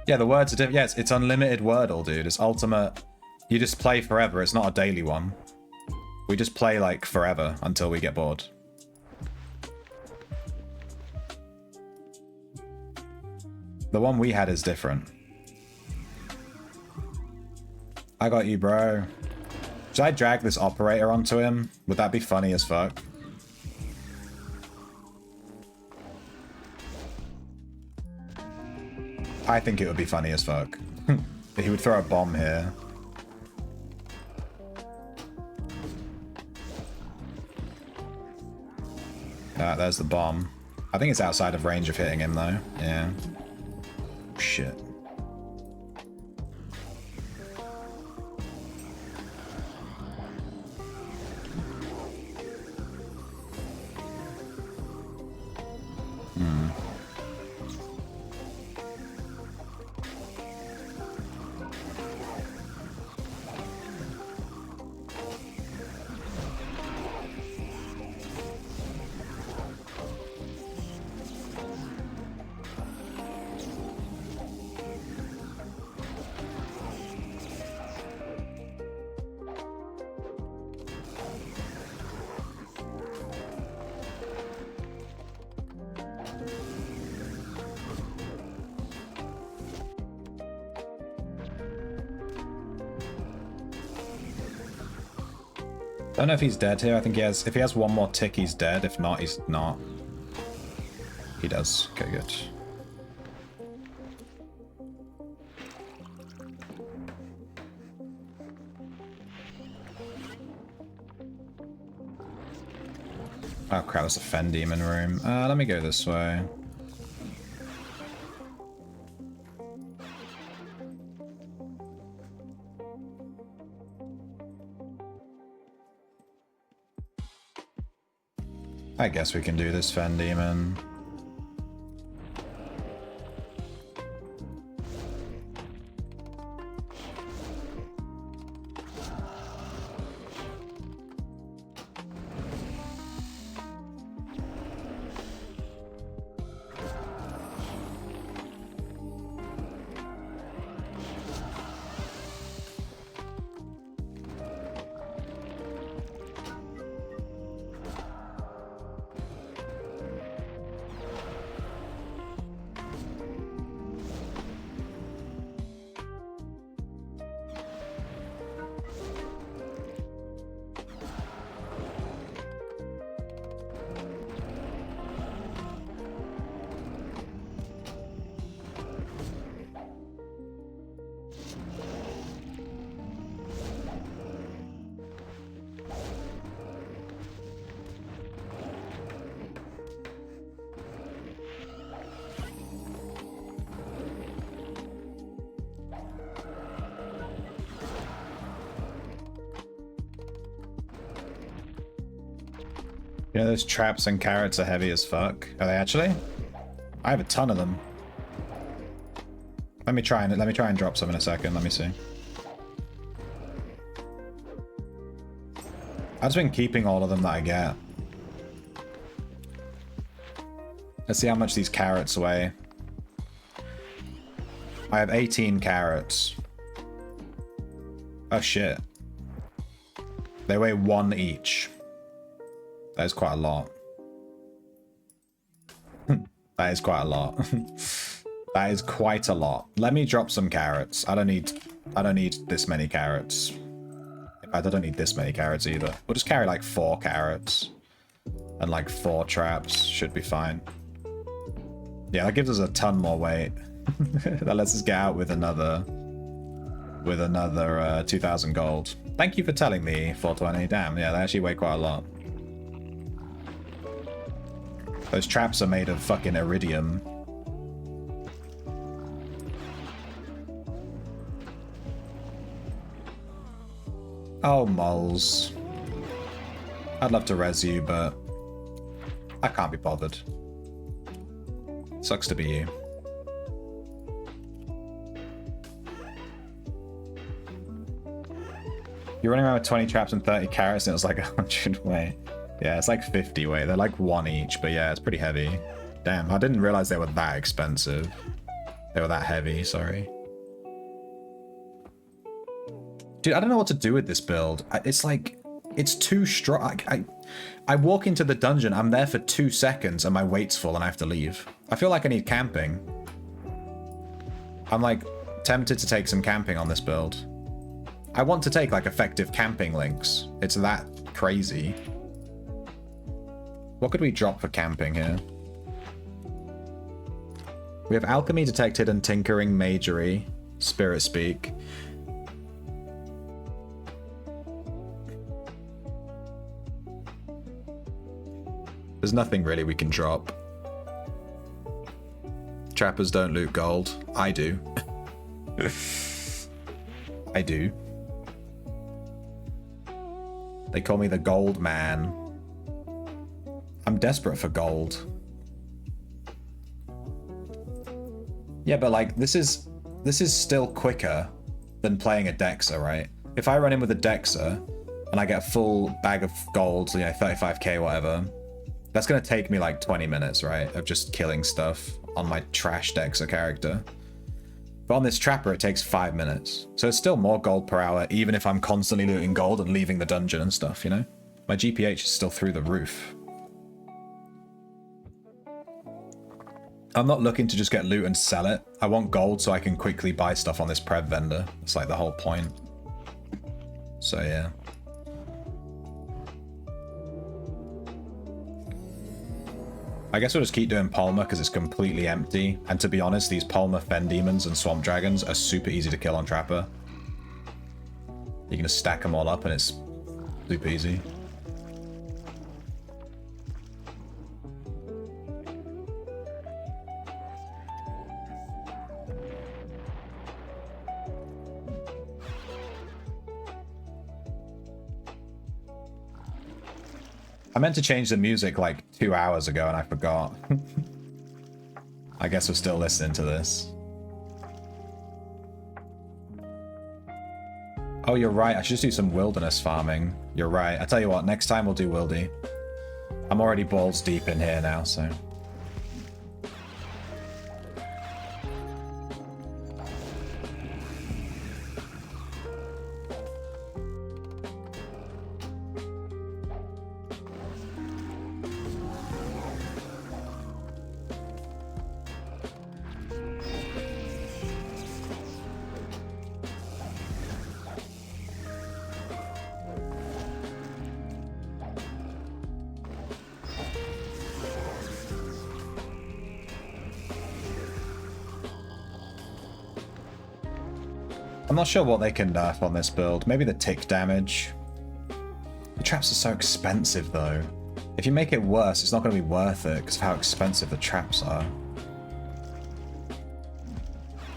Yeah, the words are different. Yeah, it's unlimited Wordle, dude. It's ultimate. You just play forever. It's not a daily one. We just play like forever until we get bored. The one we had is different. I got you, bro. Should I drag this operator onto him? Would that be funny as fuck? I think it would be funny as fuck. He would throw a bomb here. There's the bomb. I think it's outside of range of hitting him though. Yeah. Shit. I don't know if he's dead here. I think he has. If he has 1 more tick, he's dead. If not, he's not. He does. Okay, good. Oh crap, that's a Fen Demon room. Let me go this way. I guess we can do this Fen Demon. You know, those traps and carrots are heavy as fuck. Are they actually? I have a ton of them. Let me try and drop some in a second. Let me see. I've just been keeping all of them that I get. Let's see how much these carrots weigh. I have 18 carrots. Oh shit. They weigh 1 each. That is quite a lot. That is quite a lot. That is quite a lot. Let me drop some carrots. I don't need this many carrots. In fact, I don't need this many carrots either. We'll just carry like 4 carrots. And like 4 traps. Should be fine. Yeah, that gives us a ton more weight. That lets us get out with another 2,000 gold. Thank you for telling me, 420. Damn, yeah, they actually weigh quite a lot. Those traps are made of fucking iridium. Oh, moles. I'd love to res you, but I can't be bothered. Sucks to be you. You're running around with 20 traps and 30 carrots and it was like 100 weight. Yeah, it's like 50 weight. They're like 1 each, but yeah, it's pretty heavy. Damn, I didn't realize they were that expensive. They were that heavy, sorry. Dude, I don't know what to do with this build. It's like, it's too strong. I walk into the dungeon, I'm there for 2 seconds and my weight's full and I have to leave. I feel like I need camping. I'm like tempted to take some camping on this build. I want to take like effective camping links. It's that crazy. What could we drop for camping here? We have alchemy detected and tinkering magery, spirit speak. There's nothing really we can drop. Trappers don't loot gold. I do. I do. They call me the gold man. I'm desperate for gold. Yeah, but like this is still quicker than playing a Dexa, right? If I run in with a Dexa and I get a full bag of gold, you know, 35k, whatever, that's gonna take me like 20 minutes, right? Of just killing stuff on my trash Dexa character. But on this Trapper, it takes 5 minutes. So it's still more gold per hour, even if I'm constantly looting gold and leaving the dungeon and stuff, you know? My GPH is still through the roof. I'm not looking to just get loot and sell it. I want gold so I can quickly buy stuff on this Prev vendor. That's like the whole point. So yeah. I guess we'll just keep doing Palmer because it's completely empty. And to be honest, these Palmer Fen Demons and Swamp Dragons are super easy to kill on Trapper. You can just stack them all up and it's super easy. I meant to change the music like 2 hours ago and I forgot. I guess we're still listening to this. Oh, you're right. I should just do some wilderness farming. You're right. I tell you what, next time we'll do wildy. I'm already balls deep in here now, so... I'm not sure what they can nerf on this build. Maybe the tick damage. The traps are so expensive though. If you make it worse, it's not going to be worth it because of how expensive the traps are.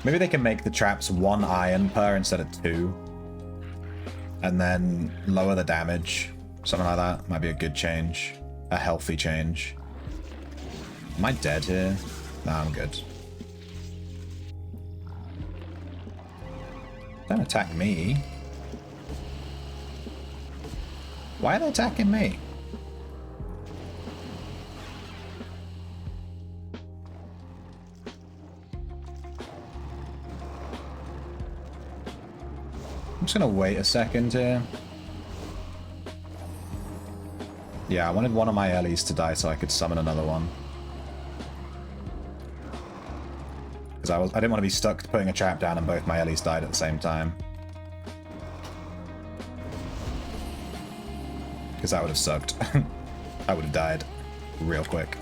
Maybe they can make the traps 1 iron per instead of 2. And then lower the damage. Something like that might be a good change. A healthy change. Am I dead here? Nah, I'm good. Don't attack me. Why are they attacking me? I'm just gonna wait a second here. Yeah, I wanted one of my Ellies to die so I could summon another one. Because I didn't want to be stuck putting a trap down and both my Ellies died at the same time. Because that would have sucked. I would have died real quick.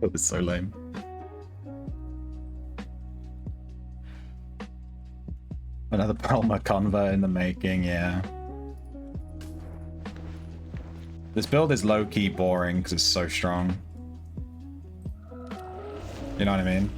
That was so lame. Another Palmer convert in the making, yeah. This build is low-key boring because it's so strong. You know what I mean?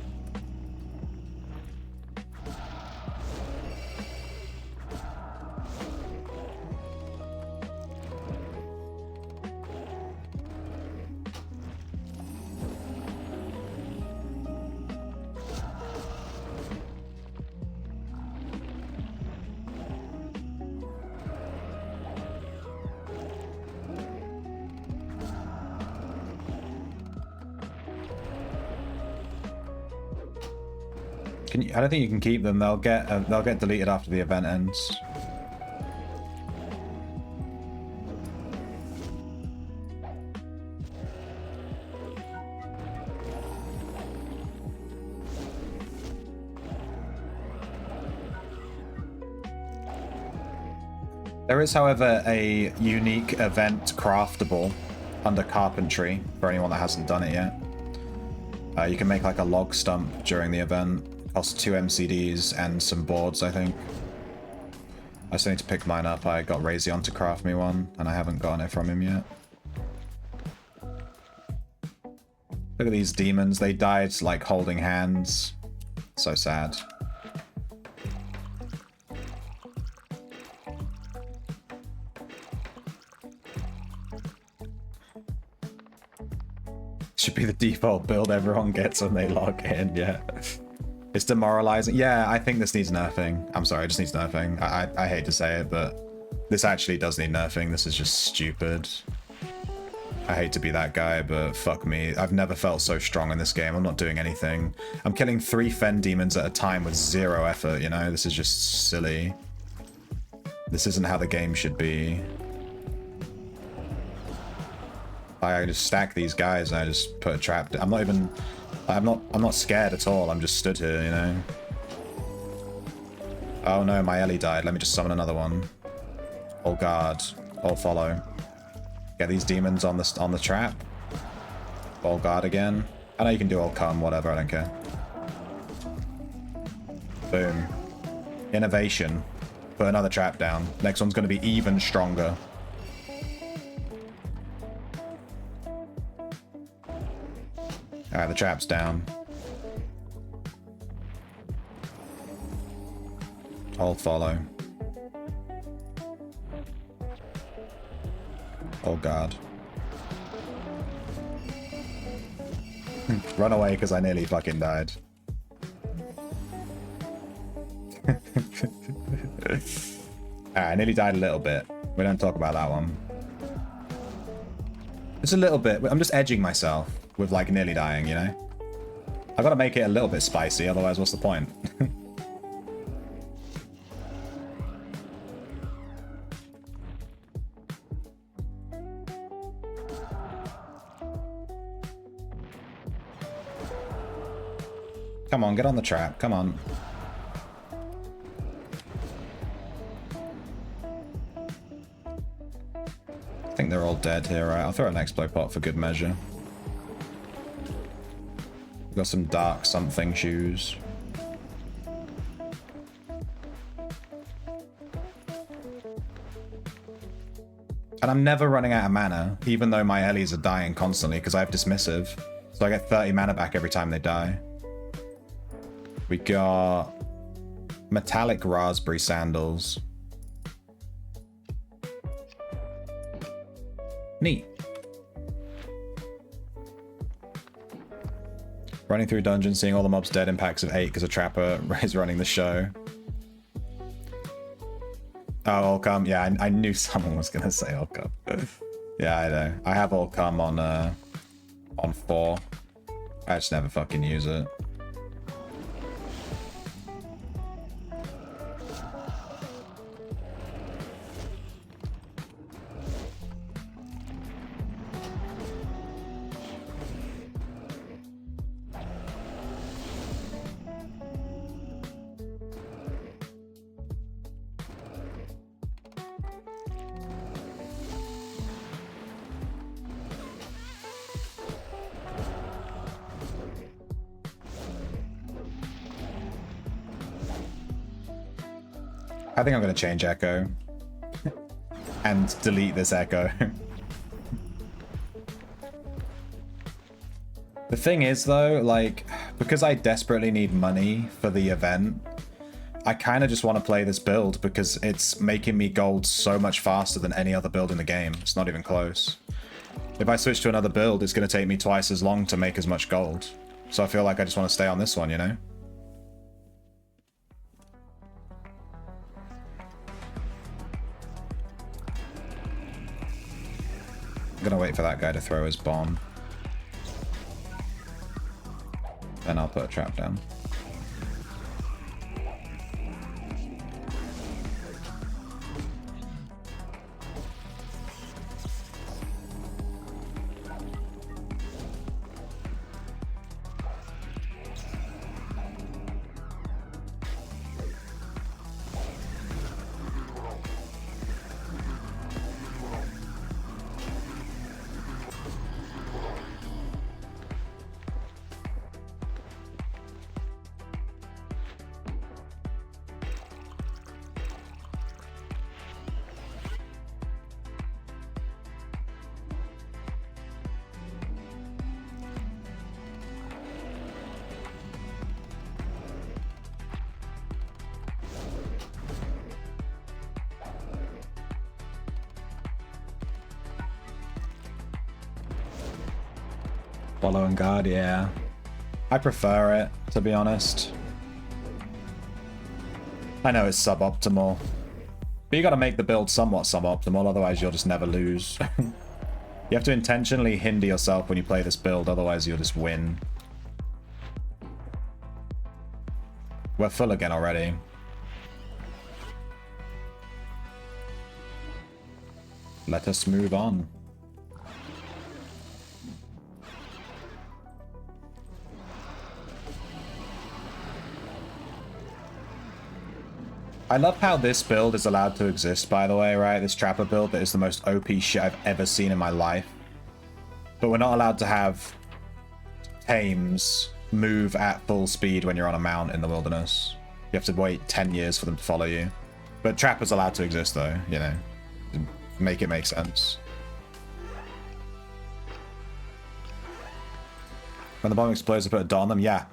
I don't think you can keep them. They'll get deleted after the event ends. There is, however, a unique event craftable under carpentry for anyone that hasn't done it yet. You can make like a log stump during the event. Costs 2 MCDs and some boards, I think. I still need to pick mine up. I got Razion to craft me one, and I haven't gotten it from him yet. Look at these demons. They died like holding hands. So sad. Should be the default build everyone gets when they log in, yeah. It's demoralizing. Yeah, I think this needs nerfing. I'm sorry, it just needs nerfing. I hate to say it, but this actually does need nerfing. This is just stupid. I hate to be that guy, but fuck me. I've never felt so strong in this game. I'm not doing anything. I'm killing 3 Fen demons at a time with 0 effort, you know? This is just silly. This isn't how the game should be. I just stack these guys and I just put a trap. I'm not scared at all. I'm just stood here, you know? Oh no, my Ellie died. Let me just summon another one. All guard. All follow. Get these demons on the trap. All guard again. I know you can do all come, whatever, I don't care. Boom. Innovation. Put another trap down. Next one's going to be even stronger. Alright, the trap's down. All follow. Oh god. Run away because I nearly fucking died. Alright, I nearly died a little bit. We don't talk about that one. Just a little bit. I'm just edging myself with like nearly dying, you know? I gotta make it a little bit spicy, otherwise what's the point? Come on, get on the trap. Come on. I think they're all dead here, right? I'll throw an explode pot for good measure. We've got some dark something shoes. And I'm never running out of mana, even though my Ellies are dying constantly because I have dismissive. So I get 30 mana back every time they die. We got metallic raspberry sandals. Neat. Running through dungeons, seeing all the mobs dead in packs of 8 because a trapper is running the show. Oh, all come. Yeah, I knew someone was gonna say all come. Yeah, I know. I have all come on 4. I just never fucking use it. I think I'm going to change Echo and delete this Echo. The thing is though, like, because I desperately need money for the event, I kind of just want to play this build because it's making me gold so much faster than any other build in the game. It's not even close. If I switch to another build, it's going to take me twice as long to make as much gold. So I feel like I just want to stay on this one, you know? I'm gonna wait for that guy to throw his bomb. Then I'll put a trap down. Follow and guard, yeah. I prefer it, to be honest. I know it's suboptimal. But you gotta make the build somewhat suboptimal, otherwise you'll just never lose. You have to intentionally hinder yourself when you play this build, otherwise you'll just win. We're full again already. Let us move on. I love how this build is allowed to exist, by the way, right? This Trapper build that is the most OP shit I've ever seen in my life. But we're not allowed to have tames move at full speed when you're on a mount in the wilderness. You have to wait 10 years for them to follow you. But Trapper's allowed to exist, though, you know. To make it make sense. When the bomb explodes, I put a dot on them. Yeah.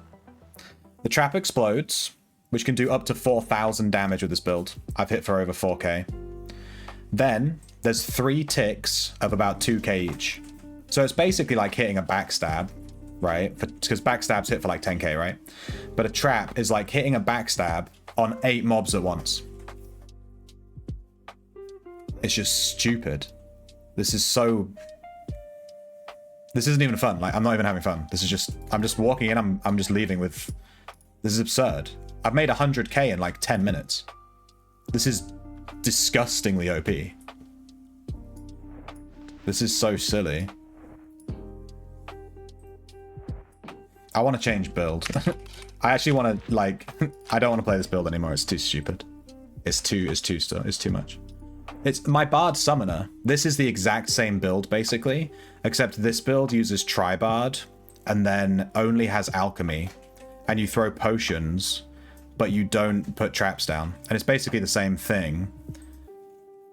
The trap explodes, which can do up to 4,000 damage with this build. I've hit for over 4k. Then there's 3 ticks of about 2k each. So it's basically like hitting a backstab, right? Because backstabs hit for like 10k, right? But a trap is like hitting a backstab on 8 mobs at once. It's just stupid. This is so... This isn't even fun. Like, I'm not even having fun. This is just... I'm just walking in, I'm just leaving with... This is absurd. I've made 100k in like 10 minutes. This is disgustingly OP. This is so silly. I want to change build. I actually want to, like... I don't want to play this build anymore. It's too stupid. It's too much. It's my Bard Summoner. This is the exact same build, basically, except this build uses Tri-Bard and then only has Alchemy, and you throw potions, but you don't put traps down. And it's basically the same thing,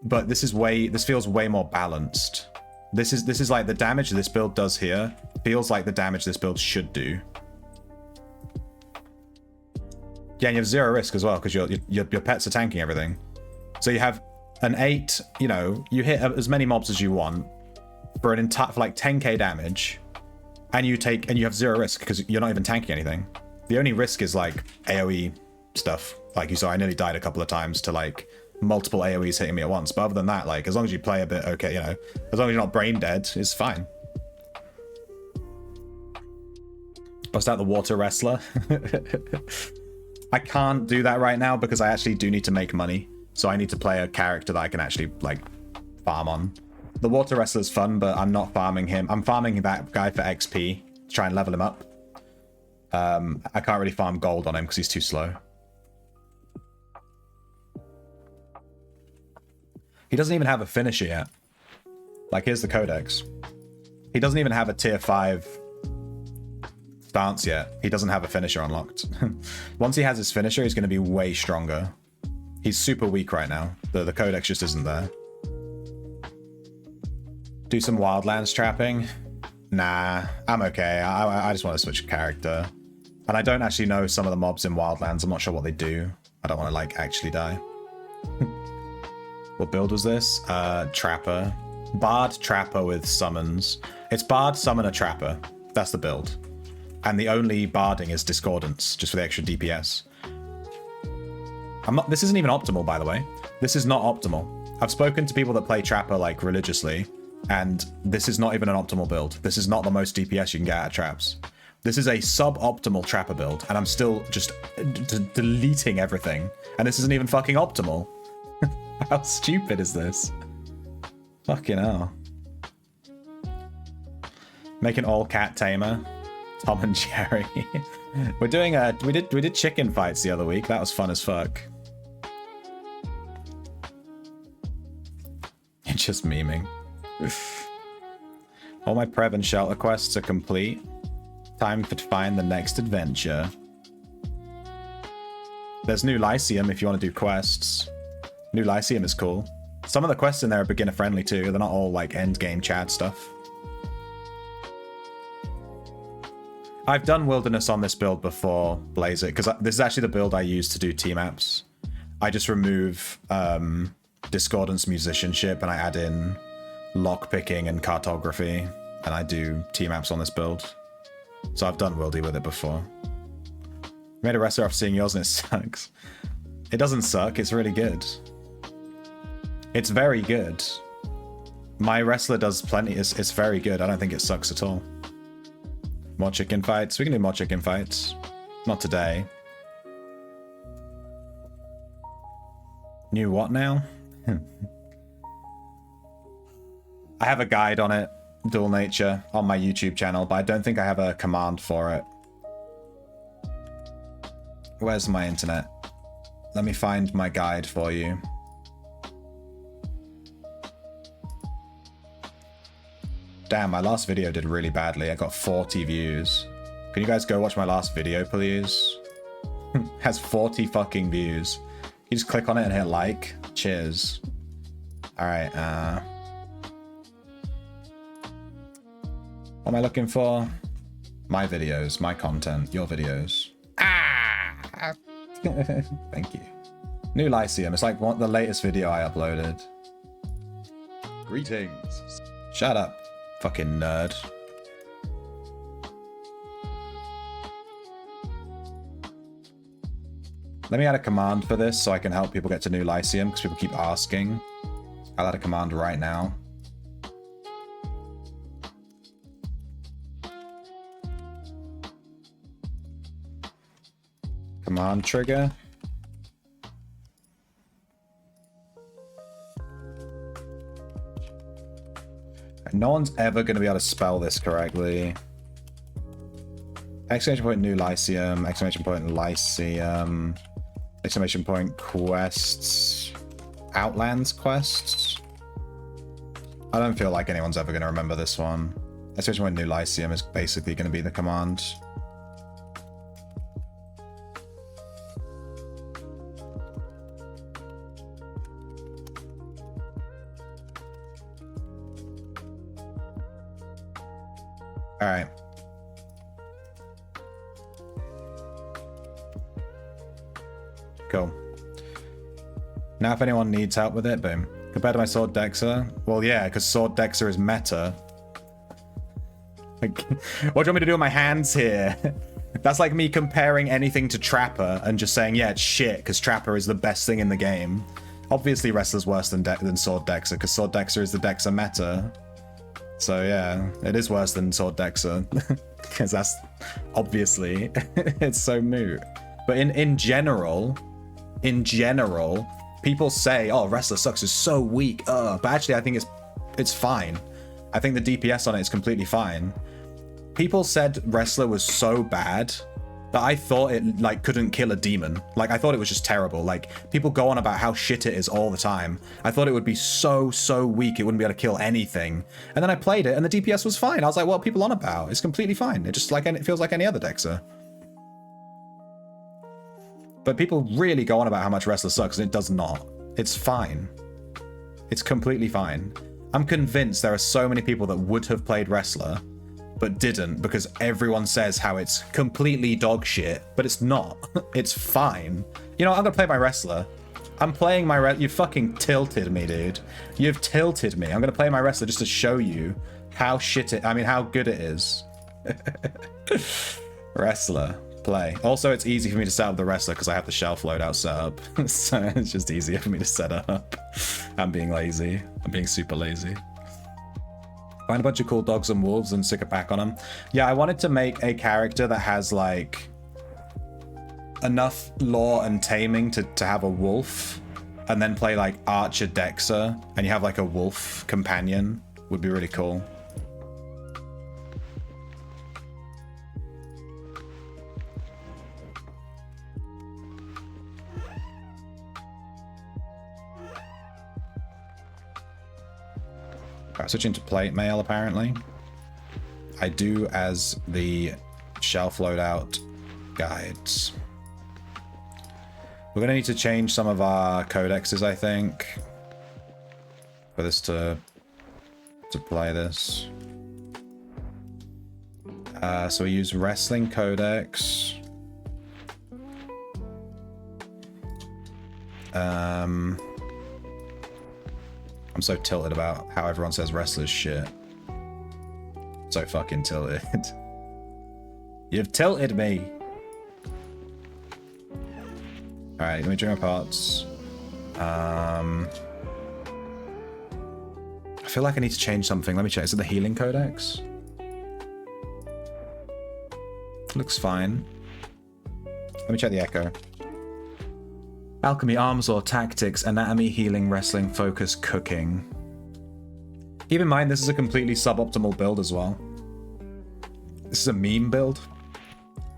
but this feels way more balanced. This is like the damage this build does here feels like the damage this build should do. Yeah, and you have 0 risk as well, because your pets are tanking everything. So you have an 8, you know, you hit as many mobs as you want for like 10k damage, and you have 0 risk because you're not even tanking anything. The only risk is like AoE stuff. Like you saw, I nearly died a couple of times to like multiple AoEs hitting me at once. But other than that, like as long as you play a bit okay, you know, as long as you're not brain dead, it's fine. Bust out the water wrestler. I can't do that right now because I actually do need to make money. So I need to play a character that I can actually, like, farm on. The Water Wrestler's fun, but I'm not farming him. I'm farming that guy for XP to try and level him up. I can't really farm gold on him because he's too slow. He doesn't even have a finisher yet. Like, here's the codex. He doesn't even have a tier 5 stance yet. He doesn't have a finisher unlocked. Once he has his finisher, he's going to be way stronger. He's super weak right now. The codex just isn't there. Do some wildlands trapping? Nah, I'm okay. I just want to switch character. And I don't actually know some of the mobs in wildlands. I'm not sure what they do. I don't want to, like, actually die. What build was this? Trapper. Bard Trapper with summons. It's Bard Summoner Trapper. That's the build. And the only barding is Discordance, just for the extra DPS. This isn't even optimal, by the way. This is not optimal. I've spoken to people that play Trapper, like, religiously, and this is not even an optimal build. This is not the most DPS you can get out of traps. This is a suboptimal Trapper build, and I'm still just deleting everything. And this isn't even fucking optimal. How stupid is this? Fucking hell. Make an all-cat tamer. Tom and Jerry. We're doing we did chicken fights the other week. That was fun as fuck. You're just memeing. All my Prev and Shelter quests are complete. Time to find the next adventure. There's New Lyceum if you want to do quests. New Lyceum is cool. Some of the quests in there are beginner friendly too. They're not all like end game Chad stuff. I've done Wilderness on this build before, Blaze It, because this is actually the build I use to do T-maps. I just remove Discordance Musicianship and I add in lockpicking and cartography, and I do T-maps on this build. so I've done Wildy with it before. Made a wrestler after seeing yours and it sucks. It doesn't suck, it's really good. It's very good. My wrestler does plenty, it's very good. I don't think it sucks at all. More chicken fights? We can do more chicken fights. Not today. New what now? I have a guide on it, Dual Nature, on my YouTube channel, but I don't think I have a command for it. Where's my internet? Let me find my guide for you. Damn, my last video did really badly. I got 40 views. Can you guys go watch my last video, please? Has 40 fucking views. You just click on it and hit like. Cheers. Alright, what am I looking for? My videos, my content, your videos. Ah! Thank you. New Lyceum. It's like the latest video I uploaded.
Greetings.
Shut up, fucking nerd. Let me add a command for this so I can help people get to New Lyceum, because people keep asking. I'll add a command right now. Command trigger. No one's ever going to be able to spell this correctly. Exclamation point New Lyceum, exclamation point Lyceum, exclamation point quests, Outlands quests. I don't feel like anyone's ever going to remember this one. Exclamation point New Lyceum is basically going to be the command. All right. Cool. Now if anyone needs help with it, boom. Compared to my Sword Dexter? Well, yeah, because Sword Dexter is meta. Like, what do you want me to do with my hands here? That's like me comparing anything to Trapper and just saying, yeah, it's shit, because Trapper is the best thing in the game. Obviously, Wrestler's worse than Sword Dexter, because Sword Dexter is the Dexter meta. So yeah, it is worse than Sword Dexter, because that's obviously it's so moot. But in general, people say, "Oh, Wrestler sucks, is so weak." But actually, I think it's fine. I think the DPS on it is completely fine. People said Wrestler was so bad that I thought it like couldn't kill a demon. Like I thought it was just terrible. Like people go on about how shit it is all the time. I thought it would be so weak it wouldn't be able to kill anything. And then I played it and the DPS was fine. I was like, what are people on about? It's completely fine. It just like it feels like any other Dexter. But people really go on about how much Wrestler sucks and it does not. It's fine. It's completely fine. I'm convinced there are so many people that would have played Wrestler but didn't because everyone says how it's completely dog shit, but it's not. It's fine. You know, I'm gonna play my Wrestler. I'm playing my You fucking tilted me, dude. You've tilted me. I'm gonna play my Wrestler just to show you how how good it is. Wrestler, play. Also, it's easy for me to set up the Wrestler because I have the shelf loadout set up. So it's just easier for me to set up. I'm being lazy. I'm being super lazy. Find a bunch of cool dogs and wolves and stick a pack on them. Yeah, I wanted to make a character that has like enough lore and taming to have a wolf, and then play like Archer Dexter, and you have like a wolf companion. Would be really cool. Switching to plate mail, apparently. I do as the shelf loadout guides. We're going to need to change some of our codexes, I think, for this to play this. So we use Wrestling Codex. I'm so tilted about how everyone says Wrestler's shit. So fucking tilted. You've tilted me. Alright, let me drink my parts. I feel like I need to change something. Let me check. Is it the healing codex? Looks fine. Let me check the echo. Alchemy, arms or tactics, anatomy, healing, wrestling, focus, cooking. Keep in mind, this is a completely suboptimal build as well. This is a meme build.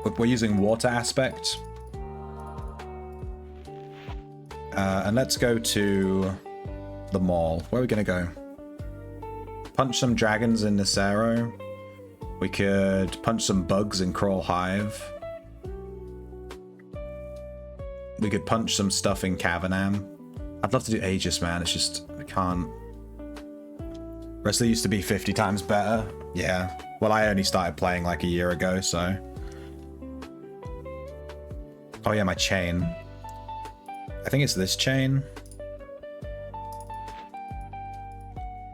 But we're using water aspect. And let's go to the mall. Where are we going to go? Punch some dragons in Nacero. We could punch some bugs in Crawl Hive. We could punch some stuff in Cavernam. I'd love to do Aegis, man. It's just, I can't. Wrestler used to be 50 times better. Yeah. Well, I only started playing like a year ago, so. Oh yeah, my chain. I think it's this chain.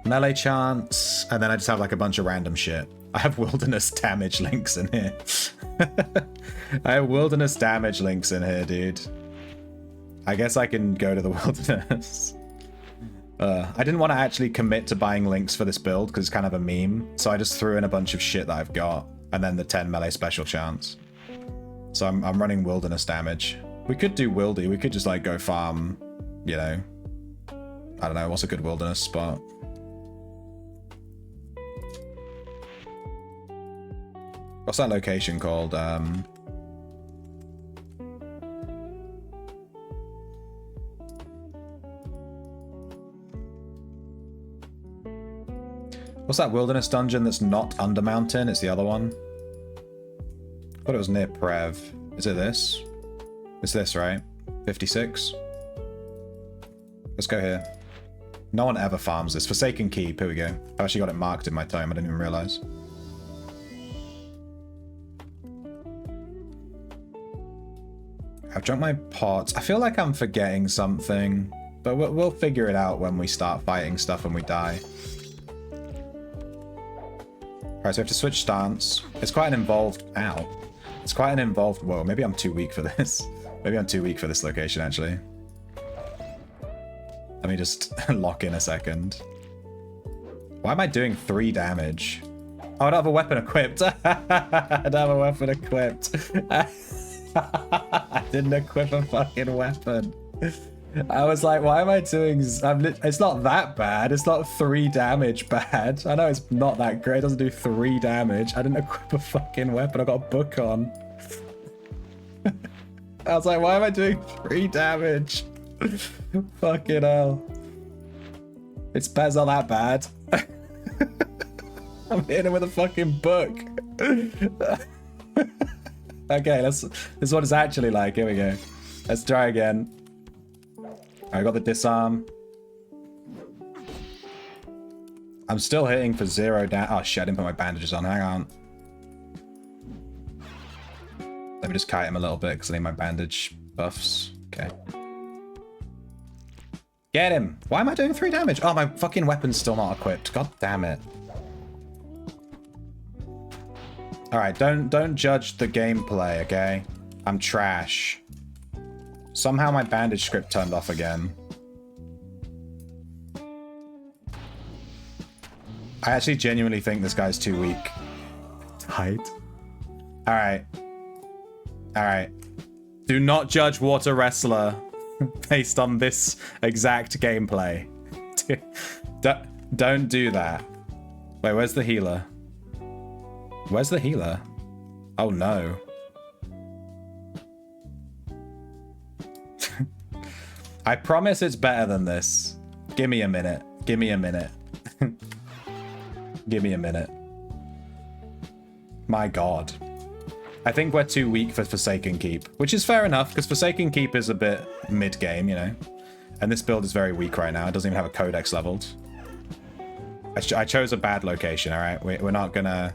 Melee chance, and then I just have like a bunch of random shit. I have wilderness damage links in here. I have wilderness damage links in here, dude. I guess I can go to the wilderness. I didn't want to actually commit to buying links for this build because it's kind of a meme. So I just threw in a bunch of shit that I've got and then the 10 melee special chance. So I'm running wilderness damage. We could do wildy. We could just like go farm, you know. I don't know. What's a good wilderness spot? What's that location called? What's that wilderness dungeon that's not under mountain? It's the other one. I thought it was near Prev. Is it this? It's this, right? 56? Let's go here. No one ever farms this. Forsaken Keep. Here we go. I've actually got it marked in my tome. I didn't even realize. I've drunk my pots. I feel like I'm forgetting something, but we'll figure it out when we start fighting stuff and we die. Alright, so we have to switch stance. It's quite an involved... Ow. It's quite an involved... Whoa, maybe I'm too weak for this. Maybe I'm too weak for this location, actually. Let me just lock in a second. Why am I doing 3 damage? Oh, I don't have a weapon equipped. I don't have a weapon equipped. I didn't equip a fucking weapon. I was like, why am I doing... It's not that bad. It's not 3 damage bad. I know it's not that great. It doesn't do 3 damage. I didn't equip a fucking weapon. I got a book on. I was like, why am I doing 3 damage? Fucking hell. It's not that bad. I'm hitting him with a fucking book. Okay, this is what it's actually like. Here we go. Let's try again. I got the disarm. I'm still hitting for 0 damage. Oh shit, I didn't put my bandages on. Hang on. Let me just kite him a little bit because I need my bandage buffs. Okay. Get him! Why am I doing 3 damage? Oh, my fucking weapon's still not equipped. God damn it. Alright, don't judge the gameplay, okay? I'm trash. Somehow my bandage script turned off again. I actually genuinely think this guy's too weak. Tight. Alright. Alright. Do not judge Water Wrestler based on this exact gameplay. Don't do that. Wait, where's the healer? Where's the healer? Oh no. I promise it's better than this. Give me a minute. Give me a minute. Give me a minute. My god. I think we're too weak for Forsaken Keep, which is fair enough, because Forsaken Keep is a bit mid-game, you know? And this build is very weak right now. It doesn't even have a codex leveled. I chose a bad location, alright? We're not gonna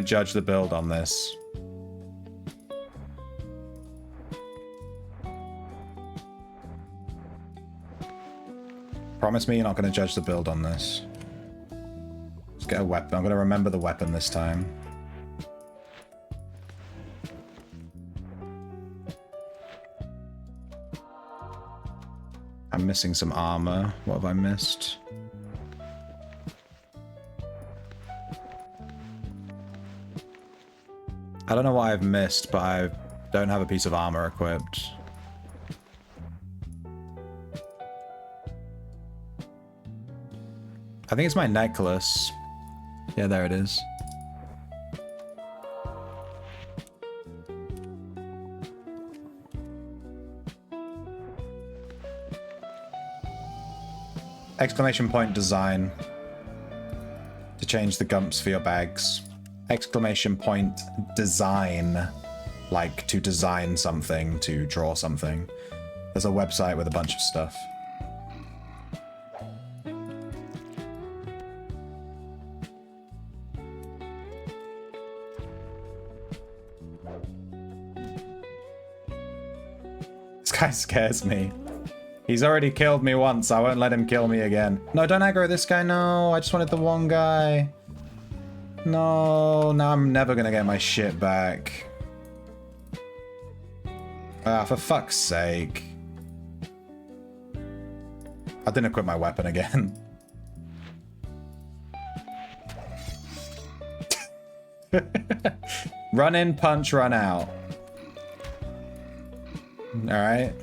judge the build on this. Promise me you're not gonna judge the build on this. Let's get a weapon. I'm gonna remember the weapon this time. I'm missing some armor. What have I missed? I don't know what I've missed, but I don't have a piece of armor equipped. I think it's my necklace. Yeah, there it is. Exclamation point design. To change the gumps for your bags. Exclamation point design. Like to design something, to draw something. There's a website with a bunch of stuff. This guy scares me. He's already killed me once. I won't let him kill me again. No, don't aggro this guy. No, I just wanted the one guy. No, now I'm never gonna get my shit back. Ah, for fuck's sake. I didn't equip my weapon again. Run in, punch, run out. Alright.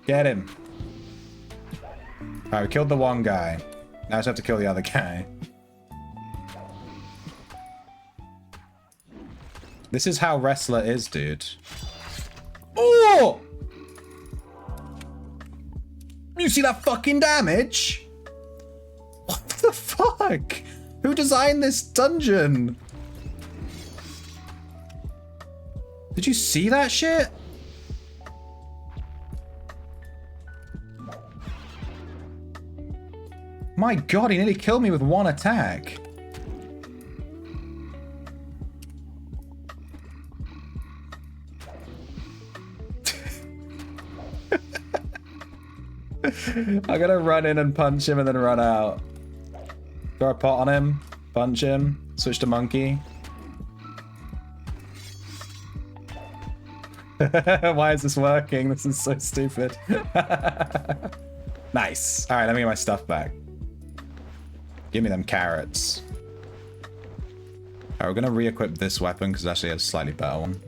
Get him. Alright, we killed the one guy. Now I just have to kill the other guy. This is how wrestler is, dude. Oh! You see that fucking damage? What the fuck? Who designed this dungeon? Did you see that shit? My god, he nearly killed me with one attack. I'm gonna run in and punch him and then run out. Throw a pot on him, punch him, switch to monkey. Why is this working? This is so stupid. Nice. Alright, let me get my stuff back. Give me them carrots. Alright, we're gonna re-equip this weapon because it actually has a slightly better one.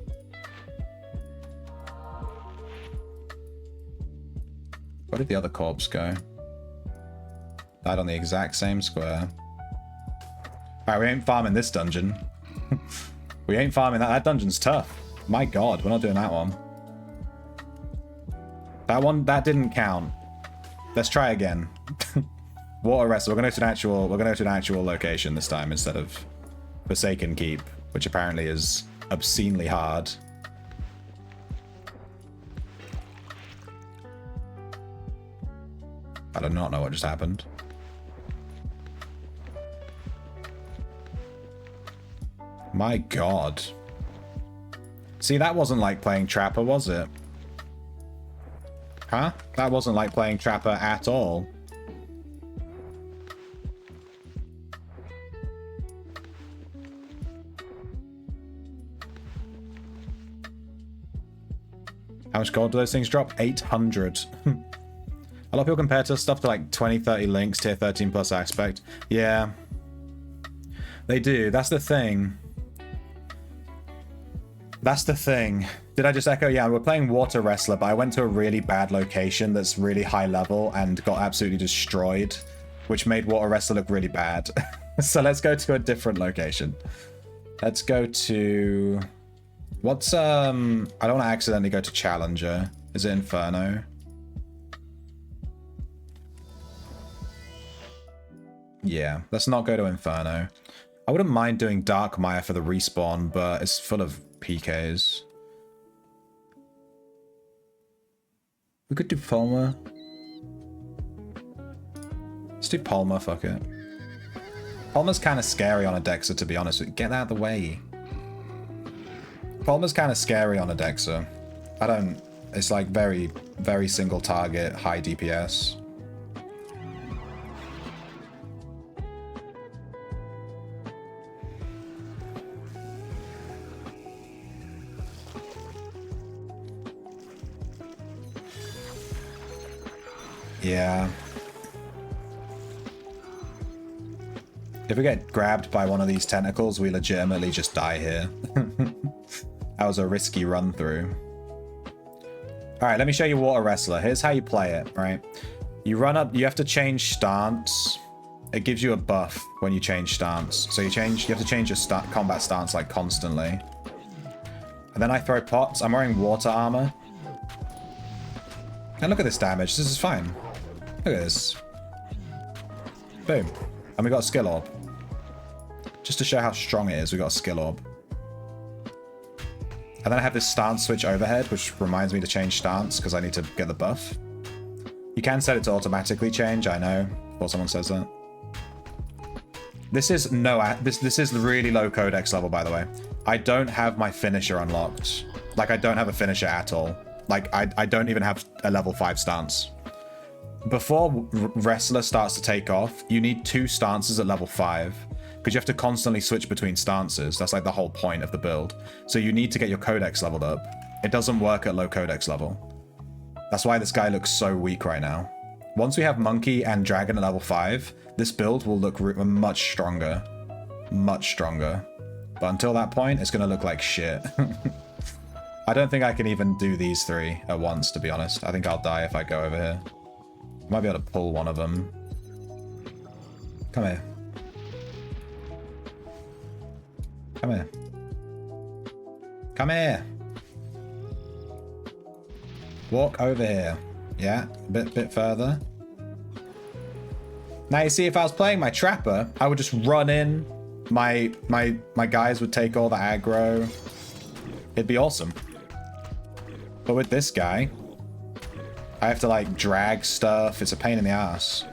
Where did the other corpse go? Died on the exact same square. Alright, we ain't farming this dungeon. We ain't farming that. That dungeon's tough. My god, we're not doing that one. That didn't count. Let's try again. Water wrestle. We're gonna go to an actual location this time instead of Forsaken Keep, which apparently is obscenely hard. I do not know what just happened. My god. See, that wasn't like playing Trapper, was it? Huh? That wasn't like playing Trapper at all. How much gold do those things drop? 800. A lot of people compare to stuff to like 20, 30 links, tier 13 plus aspect. Yeah. They do. That's the thing. That's the thing. Did I just echo? Yeah, we're playing Water Wrestler, but I went to a really bad location that's really high level and got absolutely destroyed, which made Water Wrestler look really bad. So let's go to a different location. Let's go to... What's, I don't want to accidentally go to Challenger. Is it Inferno? Yeah, let's not go to Inferno. I wouldn't mind doing Dark Mire for the respawn, but it's full of PKs. We could do Palmer. Let's do Palmer, fuck it. Palmer's kind of scary on a Dexa, to be honest. Get out of the way. Palmer's kind of scary on a Dexa. I don't... It's like very, very single target, high DPS. Yeah. If we get grabbed by one of these tentacles, we legitimately just die here. That was a risky run through. All right, let me show you Water Wrestler. Here's how you play it, right? You run up, you have to change stance. It gives you a buff when you change stance. So you have to change your combat stance like constantly. And then I throw pots. I'm wearing water armor. And look at this damage. This is fine. Look at this. Boom. And we got a skill orb. Just to show how strong it is, we got a skill orb. And then I have this stance switch overhead, which reminds me to change stance because I need to get the buff. You can set it to automatically change, I know, before someone says that. This is this is really low codex level, by the way. I don't have my finisher unlocked. Like, I don't have a finisher at all. Like, I don't even have a level 5 stance. Before Wrestler starts to take off, you need 2 stances at level 5. Because you have to constantly switch between stances. That's like the whole point of the build. So you need to get your codex leveled up. It doesn't work at low codex level. That's why this guy looks so weak right now. Once we have Monkey and Dragon at level 5, this build will look much stronger. Much stronger. But until that point, it's going to look like shit. I don't think I can even do these 3 at once, to be honest. I think I'll die if I go over here. I might be able to pull one of them. Come here. Come here. Come here. Walk over here. Yeah, a bit further. Now you see, if I was playing my Trapper, I would just run in. My guys would take all the aggro. It'd be awesome. But with this guy, I have to like drag stuff. It's a pain in the ass.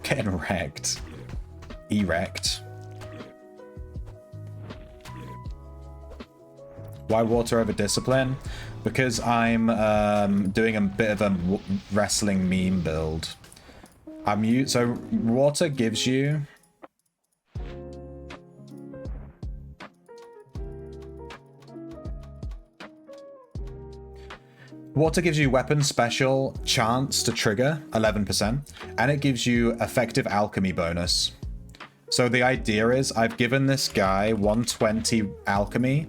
Getting wrecked. Erect. Why water over discipline? Because I'm doing a bit of a wrestling meme build. So water gives you weapon special chance to trigger 11%, and it gives you effective alchemy bonus. So the idea is I've given this guy 120 alchemy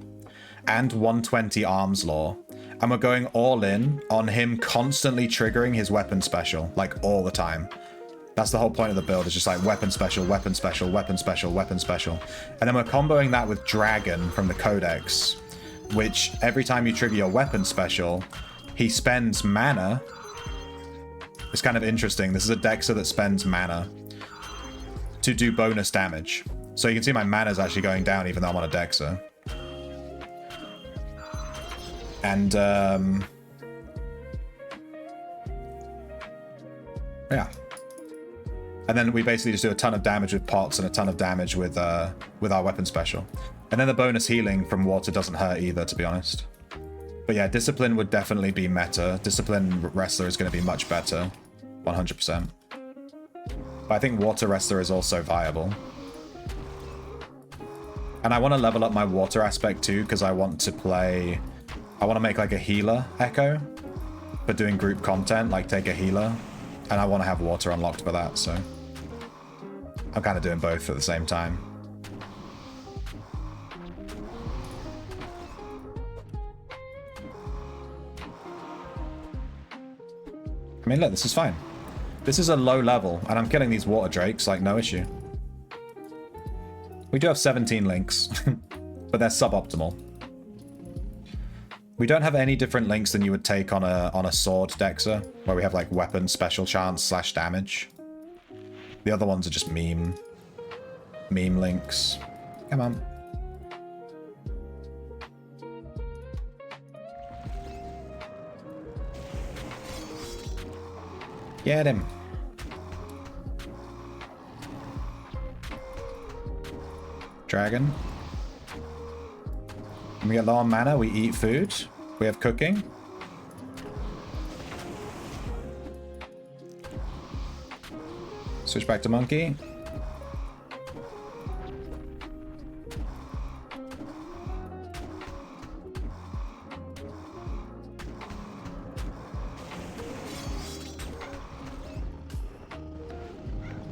and 120 arms law, and we're going all in on him constantly triggering his weapon special, like all the time. That's the whole point of the build, is just like weapon special, weapon special, weapon special, weapon special. And then we're comboing that with Dragon from the Codex, which every time you trigger your weapon special, he spends mana. It's kind of interesting. This is a Dexter that spends mana to do bonus damage. So you can see my mana is actually going down even though I'm on a Dexter. And yeah. And then we basically just do a ton of damage with pots and a ton of damage with our weapon special. And then the bonus healing from water doesn't hurt either, to be honest. But yeah, Discipline would definitely be meta. Discipline Wrestler is going to be much better. 100%. But I think Water Wrestler is also viable. And I want to level up my water aspect too, because I want to make like a healer Echo for doing group content, like take a healer. And I want to have water unlocked for that, so I'm kind of doing both at the same time. I mean, look, this is fine. This is a low level, and I'm killing these water drakes like no issue. We do have 17 links, but they're suboptimal. We don't have any different links than you would take on a sword Dexter, where we have like weapon special chance / damage. The other ones are just meme links. Come on. Get him. Dragon. When we get low on mana, we eat food. We have cooking. Switch back to monkey.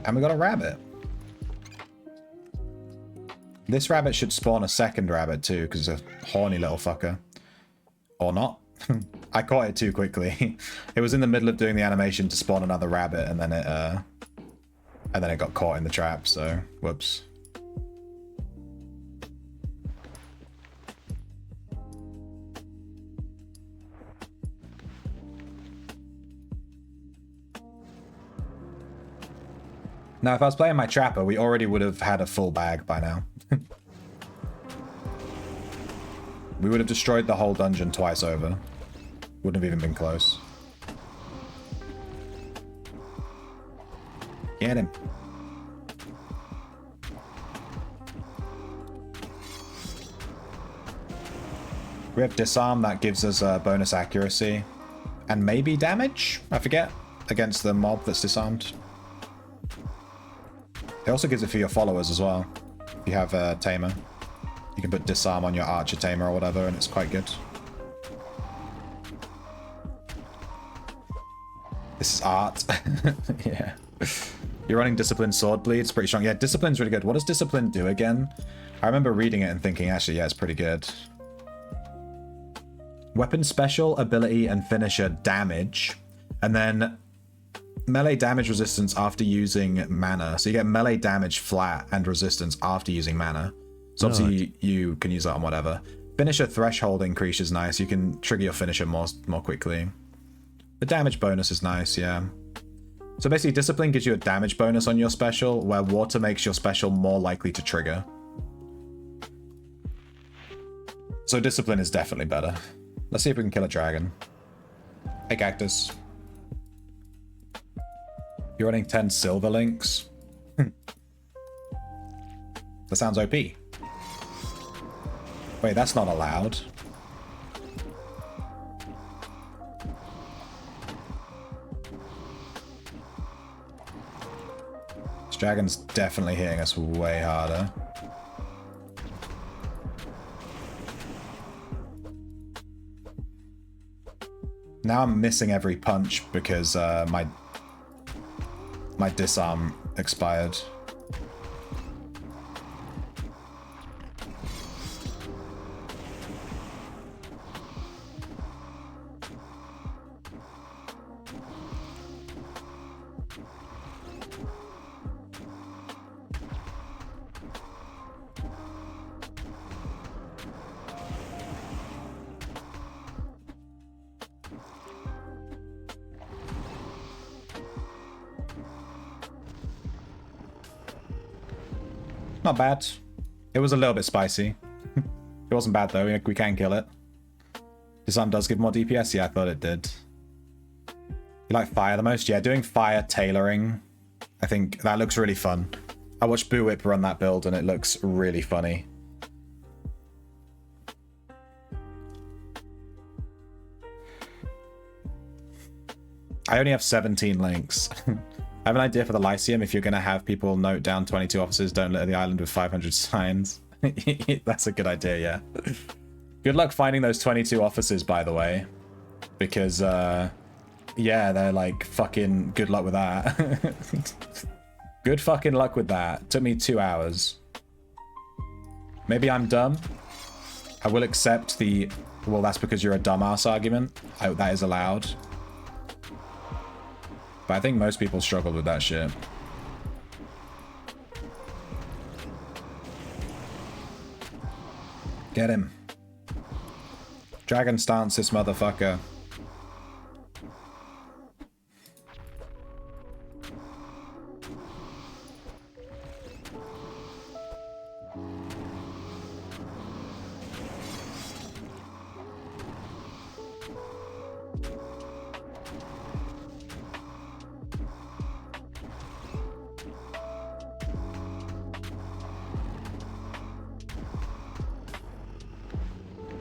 And we got a rabbit. This rabbit should spawn a second rabbit too, because it's a horny little fucker. Or not. I caught it too quickly. It was in the middle of doing the animation to spawn another rabbit, and then it got caught in the trap, so whoops. Now, if I was playing my trapper, we already would have had a full bag by now. We would have destroyed the whole dungeon twice over. Wouldn't have even been close. Get him. We have disarm, that gives us bonus accuracy. And maybe damage? I forget. Against the mob that's disarmed. It also gives it for your followers as well. If you have a tamer. You can put disarm on your archer tamer or whatever, and it's quite good. This is art. Yeah. You're running Discipline Sword Bleed. It's pretty strong. Yeah, Discipline's really good. What does Discipline do again? I remember reading it and thinking, actually, yeah, it's pretty good. Weapon special, ability, and finisher damage. And then melee damage resistance after using mana. So you get melee damage flat and resistance after using mana. So obviously you can use that on whatever. Finisher threshold increase is nice. You can trigger your finisher more quickly. The damage bonus is nice, yeah. So basically Discipline gives you a damage bonus on your special, where water makes your special more likely to trigger. So Discipline is definitely better. Let's see if we can kill a dragon. Hey, Cactus. You're running 10 silver links? That sounds OP. Wait, that's not allowed. This dragon's definitely hitting us way harder. Now I'm missing every punch because my disarm expired. Not bad. It was a little bit spicy. It wasn't bad though, we can kill it. Disarm does give more DPS? Yeah, I thought it did. You like fire the most? Yeah, doing fire tailoring. I think that looks really fun. I watched Boo Whip run that build and it looks really funny. I only have 17 links. I have an idea for the Lyceum. If you're going to have people note down 22 officers, don't litter the island with 500 signs. That's a good idea, yeah. Good luck finding those 22 officers, by the way. Because, yeah, they're like, fucking good luck with that. Good fucking luck with that. Took me 2 hours. Maybe I'm dumb. I will accept the, well, that's because you're a dumbass argument. That is allowed. But I think most people struggled with that shit. Get him. Dragon stance this motherfucker.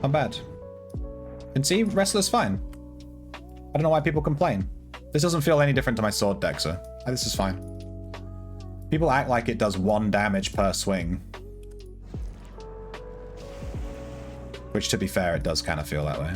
Not bad. And see, Wrestler's fine. I don't know why people complain. This doesn't feel any different to my sword deck, so this is fine. People act like it does 1 damage per swing. Which, to be fair, it does kind of feel that way.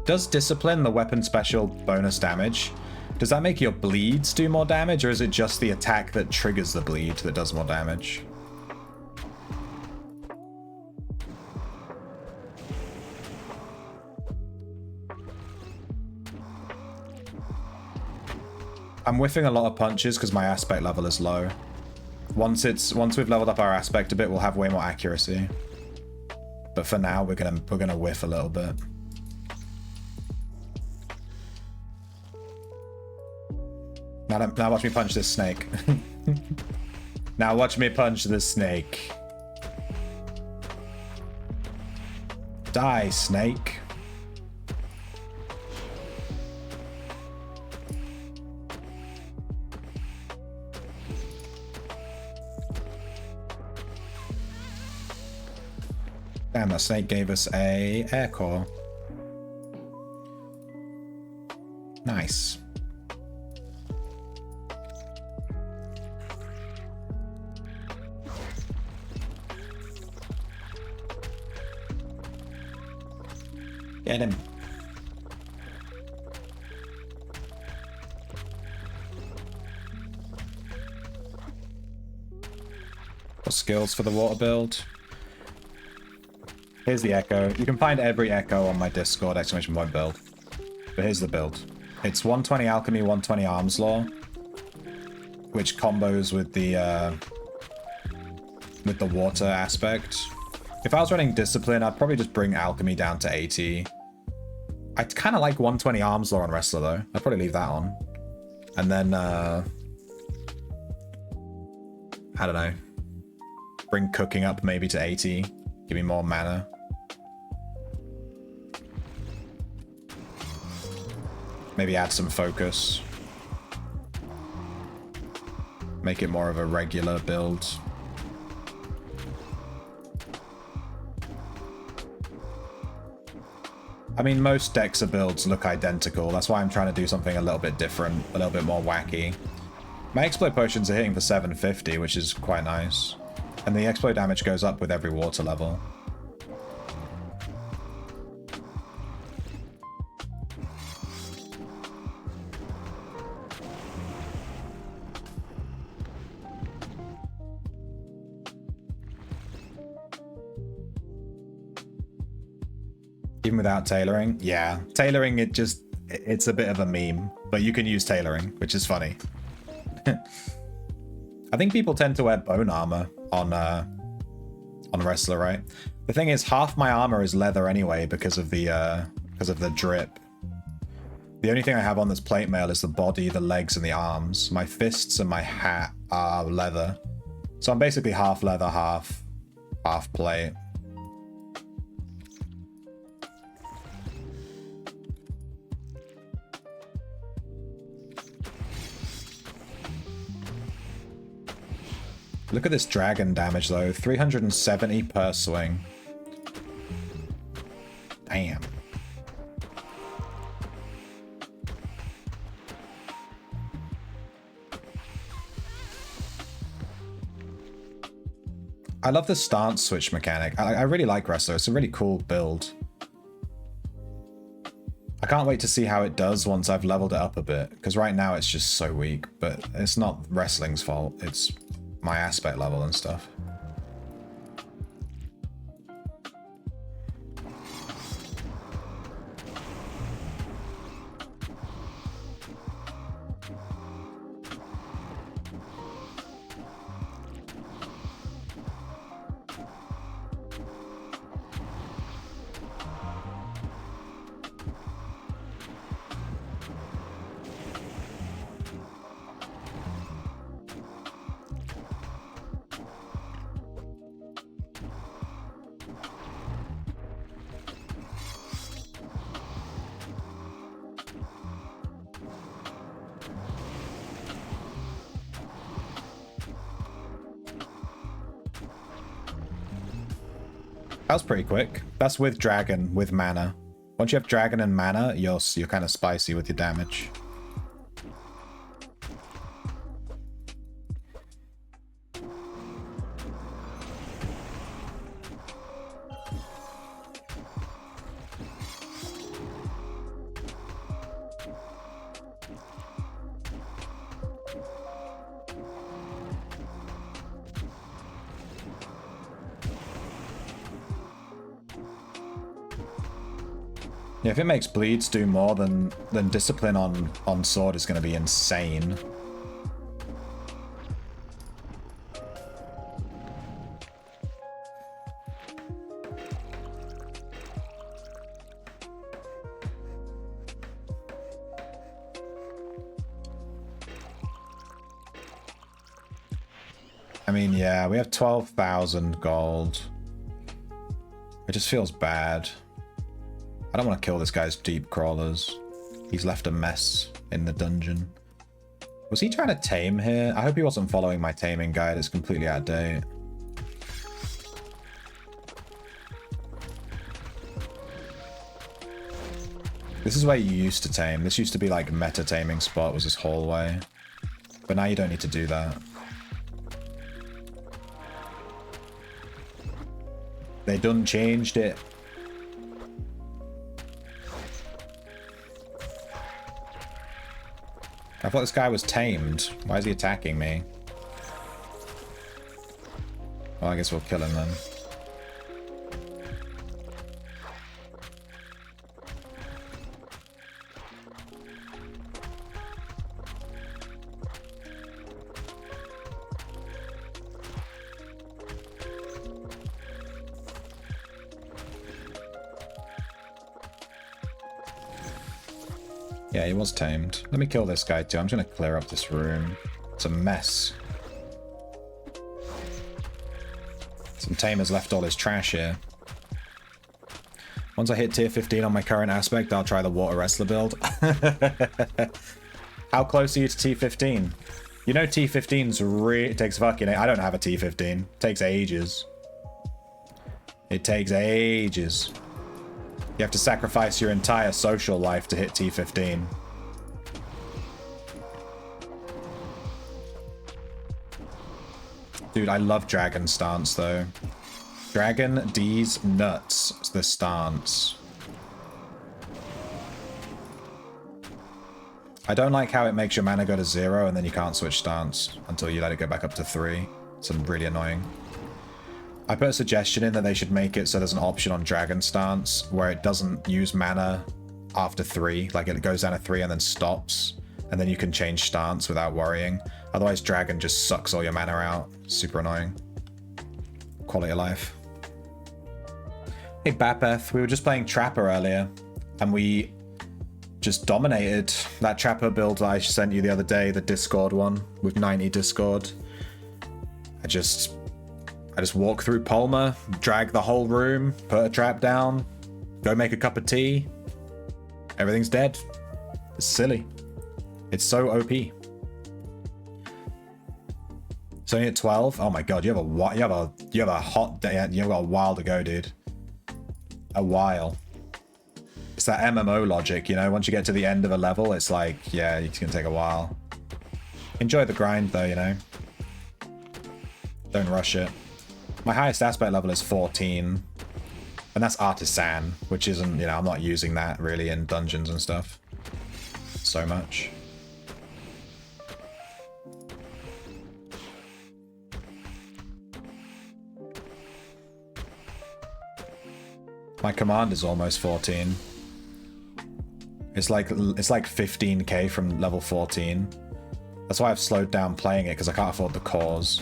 Does Discipline, the weapon special bonus damage, does that make your bleeds do more damage, or is it just the attack that triggers the bleed that does more damage? I'm whiffing a lot of punches because my aspect level is low. Once we've leveled up our aspect a bit, we'll have way more accuracy. But for now, we're gonna whiff a little bit. Now watch me punch this snake. Now watch me punch this snake. Die, snake. Damn, that snake gave us a air core. Nice. Get him. What skills for the water build? Here's the echo. You can find every echo on my Discord, ! Build. But here's the build. It's 120 alchemy, 120 arms law, which combos with the water aspect. If I was running discipline, I'd probably just bring alchemy down to 80. I kind of like 120 arms law on wrestler though. I'd probably leave that on. And then I don't know. Bring cooking up maybe to 80. Give me more mana. Maybe add some focus. Make it more of a regular build. I mean, most Dexa builds look identical. That's why I'm trying to do something a little bit different, a little bit more wacky. My explode potions are hitting for 750, which is quite nice. And the explode damage goes up with every water level. Even without tailoring? Yeah. Tailoring, it's a bit of a meme, but you can use tailoring, which is funny. I think people tend to wear bone armor on wrestler, right? The thing is, half my armor is leather anyway because of the drip. The only thing I have on this plate mail is the body, the legs, and the arms. My fists and my hat are leather. So I'm basically half leather, half plate. Look at this dragon damage though, 370 per swing. Damn. I love the stance switch mechanic. I really like Wrestler. It's a really cool build. I can't wait to see how it does once I've leveled it up a bit, because right now it's just so weak, but it's not wrestling's fault. It's my aspect level and stuff. That was pretty quick. That's with dragon, with mana. Once you have dragon and mana, you're kind of spicy with your damage. Yeah, if it makes bleeds do more, then discipline on sword is going to be insane. I mean, yeah, we have 12,000 gold. It just feels bad. I don't want to kill this guy's deep crawlers. He's left a mess in the dungeon. Was he trying to tame here? I hope he wasn't following my taming guide. It's completely out of date. This is where you used to tame. This used to be like meta taming spot, was this hallway. But now you don't need to do that. They done changed it. I thought this guy was tamed. Why is he attacking me? Well, I guess we'll kill him then. Yeah, he was tamed. Let me kill this guy too. I'm just gonna clear up this room. It's a mess. Some tamers left all his trash here. Once I hit tier 15 on my current aspect, I'll try the water wrestler build. How close are you to T15? You know T15's it takes fucking... I don't have a T15. It takes ages. It takes ages. You have to sacrifice your entire social life to hit T15. Dude, I love Dragon stance though. Dragon D's nuts, the stance. I don't like how it makes your mana go to 0 and then you can't switch stance until you let it go back up to 3. It's really annoying. I put a suggestion in that they should make it so there's an option on Dragon Stance where it doesn't use mana after 3. Like it goes down to 3 and then stops. And then you can change stance without worrying. Otherwise Dragon just sucks all your mana out. Super annoying. Quality of life. Hey Bapeth, we were just playing Trapper earlier. And we just dominated that Trapper build that I sent you the other day. The Discord one with 90 Discord. I just walk through Palmer, drag the whole room, put a trap down, go make a cup of tea. Everything's dead. It's silly. It's so OP. It's only at 12. Oh my god, you have a hot day. You've got a while to go, dude. A while. It's that MMO logic, you know. Once you get to the end of a level, it's like, yeah, it's gonna take a while. Enjoy the grind, though, you know. Don't rush it. My highest aspect level is 14, and that's Artisan, which isn't, you know, I'm not using that really in dungeons and stuff so much. My command is almost 14. It's like 15k from level 14. That's why I've slowed down playing it, because I can't afford the cores.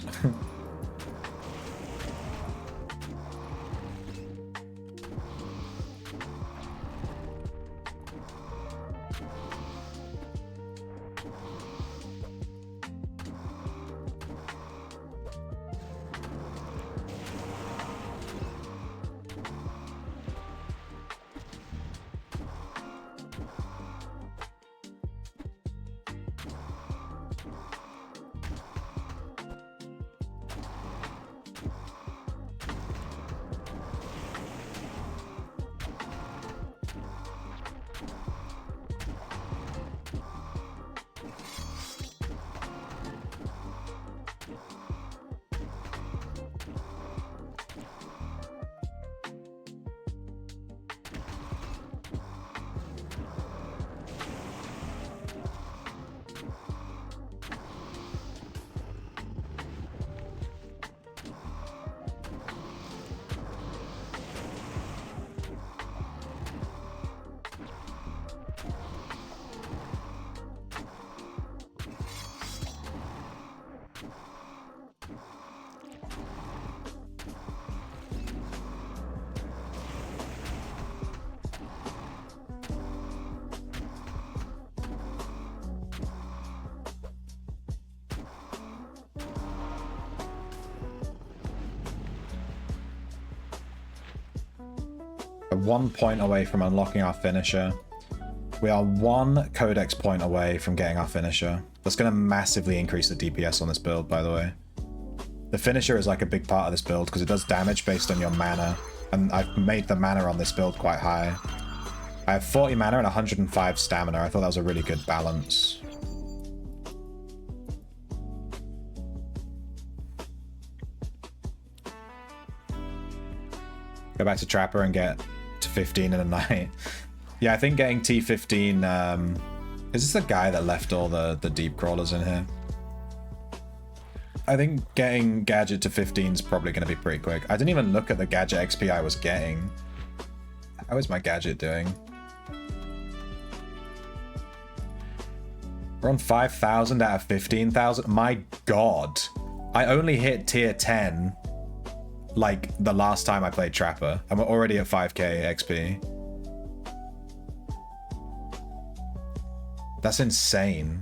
We're 1 point away from unlocking our finisher. We are 1 codex point away from getting our finisher. That's going to massively increase the DPS on this build, by the way. The finisher is like a big part of this build because it does damage based on your mana. And I've made the mana on this build quite high. I have 40 mana and 105 stamina. I thought that was a really good balance. Go back to Trapper and get to 15 in a night. Yeah, I think getting T15... is this the guy that left all the deep crawlers in here? I think getting Gadget to 15 is probably going to be pretty quick. I didn't even look at the Gadget XP I was getting. How is my Gadget doing? We're on 5,000 out of 15,000. My god. I only hit tier 10 like the last time I played Trapper. And we're already at 5k XP. That's insane.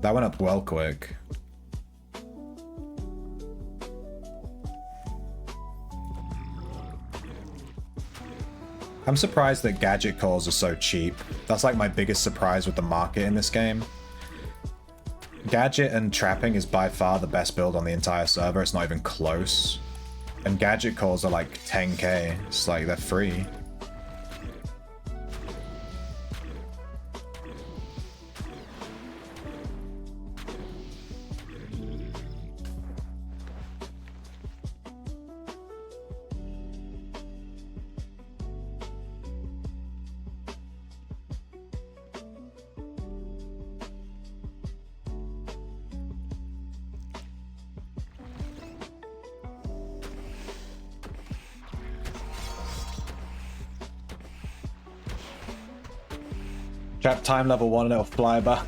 That went up well quick. I'm surprised that gadget cores are so cheap. That's like my biggest surprise with the market in this game. Gadget and trapping is by far the best build on the entire server. It's not even close. And gadget cores are like 10k. It's like they're free. Trap time level 1 and it'll fly back.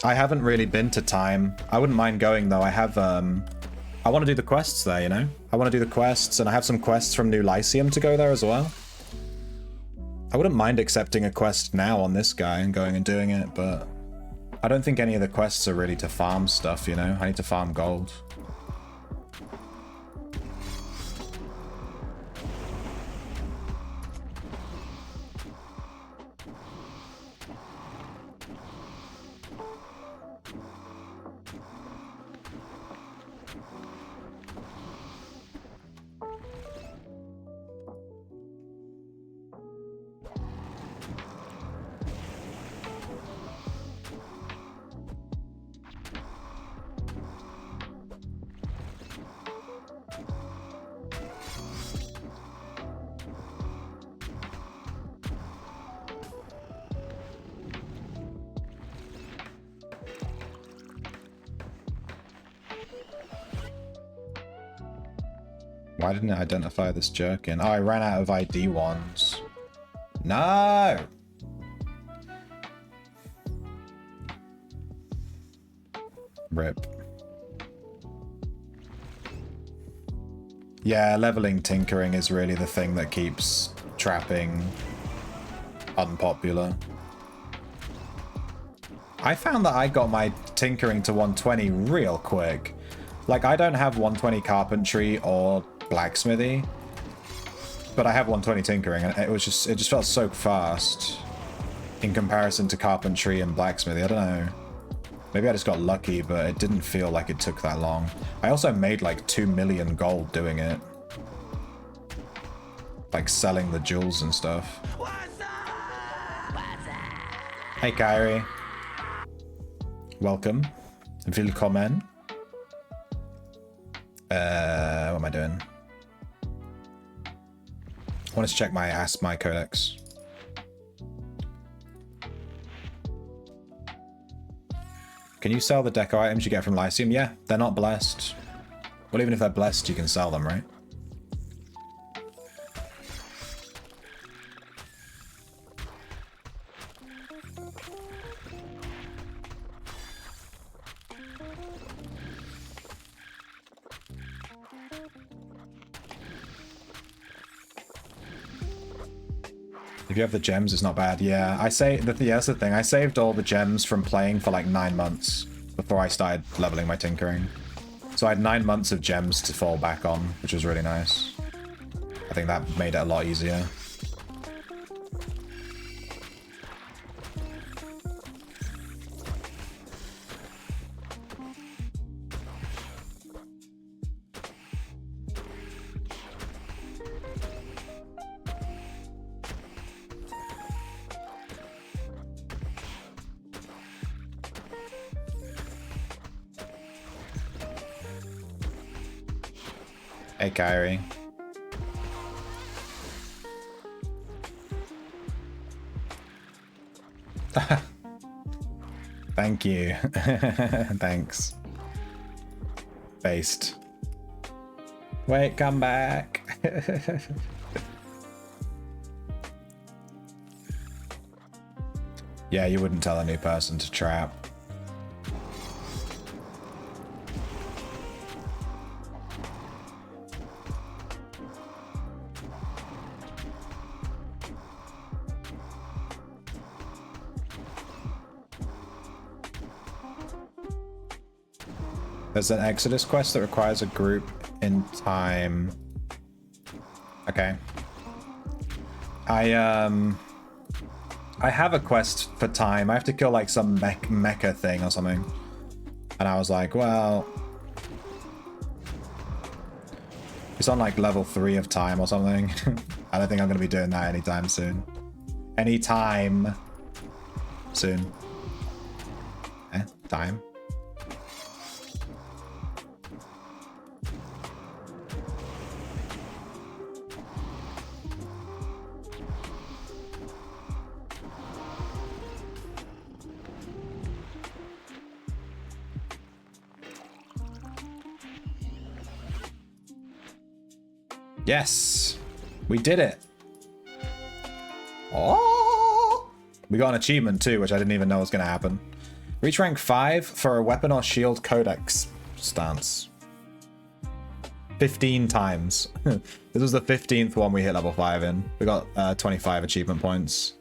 I haven't really been to time. I wouldn't mind going though. I have I want to do the quests there, you know? I want to do the quests and I have some quests from New Lyceum to go there as well. I wouldn't mind accepting a quest now on this guy and going and doing it, but I don't think any of the quests are really to farm stuff, you know? I need to farm gold. Why didn't it identify this jerkin? Oh, I ran out of ID ones. No! Rip. Yeah, leveling tinkering is really the thing that keeps trapping unpopular. I found that I got my tinkering to 120 real quick. Like, I don't have 120 carpentry or blacksmithy, but I have 120 tinkering, and it just felt so fast in comparison to carpentry and blacksmithy. I don't know. Maybe I just got lucky, but it didn't feel like it took that long. I also made like 2 million gold doing it. Like selling the jewels and stuff. Hey Kyrie. Welcome. Willkommen. What am I doing? I want to check my codex. Can you sell the deco items you get from Lyceum? Yeah, they're not blessed. Well, even if they're blessed, you can sell them, right? If you have the gems, it's not bad. Yeah, yeah, that's the thing. I saved all the gems from playing for like 9 months. before I started leveling my tinkering. So I had 9 months of gems to fall back on, which was really nice. I think that made it a lot easier. Hey, Kyrie. Thank you. Thanks. Based. Wait, come back. Yeah, you wouldn't tell a new person to trap. There's an Exodus quest that requires a group in time. Okay. I have a quest for time. I have to kill like some mecha thing or something. And I was like, well, it's on like level 3 of time or something. I don't think I'm going to be doing that anytime soon. Anytime soon. Time. Yes, we did it. Oh, we got an achievement too, which I didn't even know was going to happen. Reach rank 5 for a weapon or shield codex stance. 15 times. This was the 15th one we hit level 5 in. We got 25 achievement points.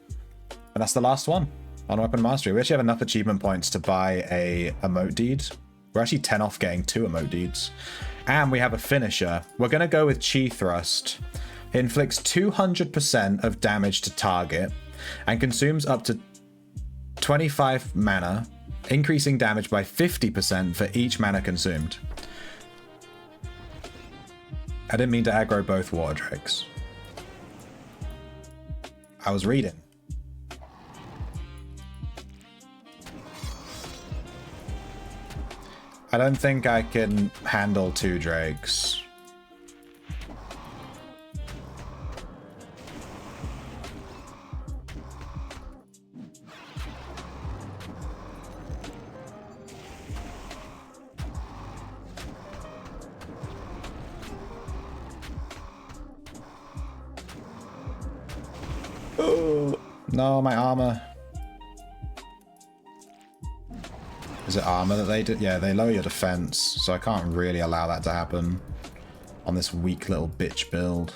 And that's the last one on Weapon Mastery. We actually have enough achievement points to buy a emote deed. We're actually 10 off getting 2 emote deeds. And we have a finisher. We're going to go with Chi Thrust. It inflicts 200% of damage to target and consumes up to 25 mana, increasing damage by 50% for each mana consumed. I didn't mean to aggro both water drakes. I was reading. I don't think I can handle 2 drakes. Oh, no, my armor. Is it armor that they did? Yeah, they lower your defense, so I can't really allow that to happen on this weak little bitch build.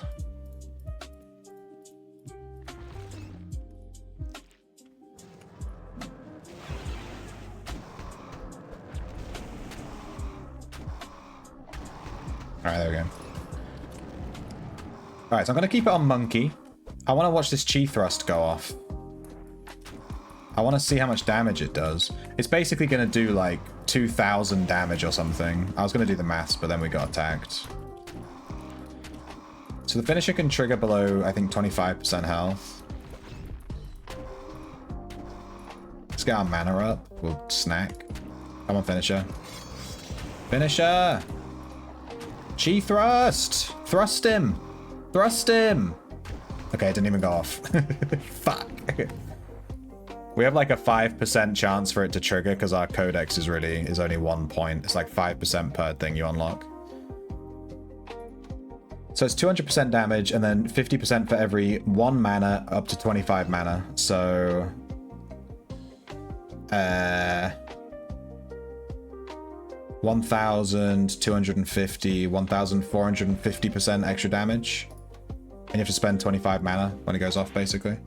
Alright, there we go. Alright, so I'm going to keep it on Monkey. I want to watch this Chi Thrust go off. I want to see how much damage it does. It's basically going to do like 2,000 damage or something. I was going to do the maths, but then we got attacked. So the finisher can trigger below, I think, 25% health. Let's get our mana up. We'll snack. Come on, finisher. Finisher! Chi Thrust! Thrust him! Thrust him! Okay, it didn't even go off. Fuck. We have like a 5% chance for it to trigger because our codex is only 1 point. It's like 5% per thing you unlock. So it's 200% damage and then 50% for every 1 mana up to 25 mana. So 1,250, 1,450% extra damage. And you have to spend 25 mana when it goes off, basically.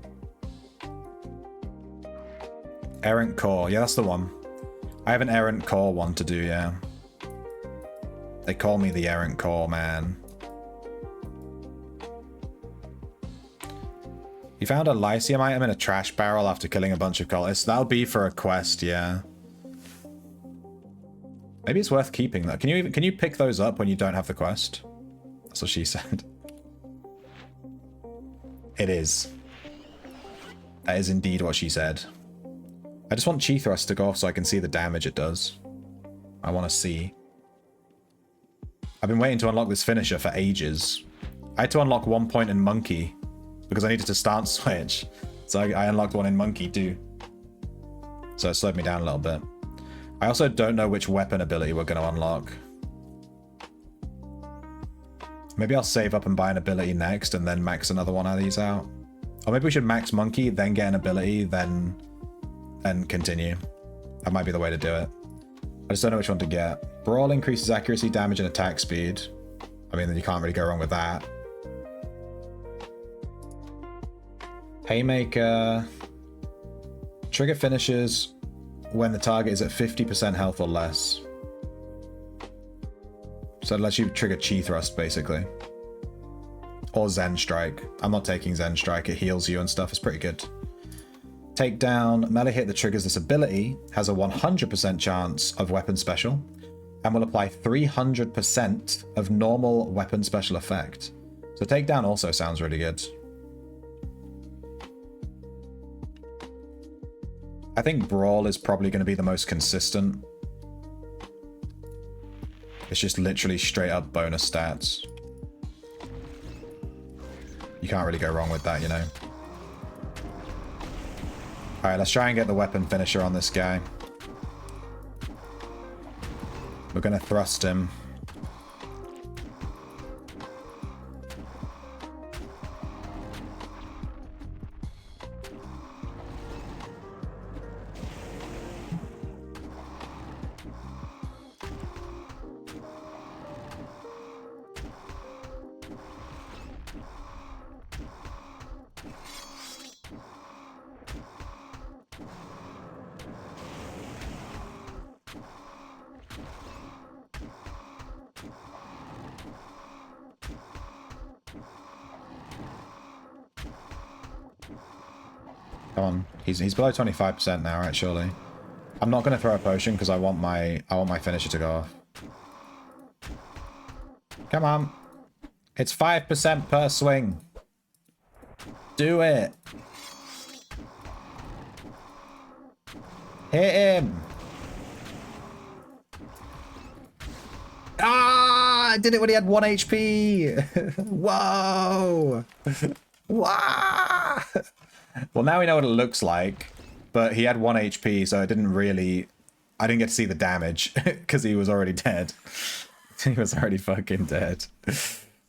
Errant Core. Yeah, that's the one. I have an errant core one to do, yeah. They call me the errant core, man. You found a Lycium item in a trash barrel after killing a bunch of cultists. That'll be for a quest, yeah. Maybe it's worth keeping that. Can you pick those up when you don't have the quest? That's what she said. It is. That is indeed what she said. I just want Chi Thrust to go off so I can see the damage it does. I want to see. I've been waiting to unlock this finisher for ages. I had to unlock 1 point in Monkey because I needed to stance switch. So I unlocked one in Monkey too. So it slowed me down a little bit. I also don't know which weapon ability we're going to unlock. Maybe I'll save up and buy an ability next and then max another one of these out. Or maybe we should max Monkey, then get an ability, then continue. That might be the way to do it. I just don't know which one to get. Brawl increases accuracy, damage, and attack speed. I mean, you can't really go wrong with that. Haymaker. Trigger finishes when the target is at 50% health or less. So it lets you trigger Chi Thrust, basically. Or Zen Strike. I'm not taking Zen Strike. It heals you and stuff. It's pretty good. Takedown. Melee hit that triggers this ability has a 100% chance of weapon special and will apply 300% of normal weapon special effect. So takedown also sounds really good. I think Brawl is probably going to be the most consistent. It's just literally straight up bonus stats. You can't really go wrong with that, you know. Alright, let's try and get the weapon finisher on this guy. We're going to thrust him. Come on. He's below 25% now, right, surely. I'm not going to throw a potion because I want my finisher to go off. Come on. It's 5% per swing. Do it. Hit him. Ah, I did it when he had 1 HP. Whoa. Wow. Well, now we know what it looks like, but he had 1 HP, so it didn't really... I didn't get to see the damage, because he was already dead. He was already fucking dead.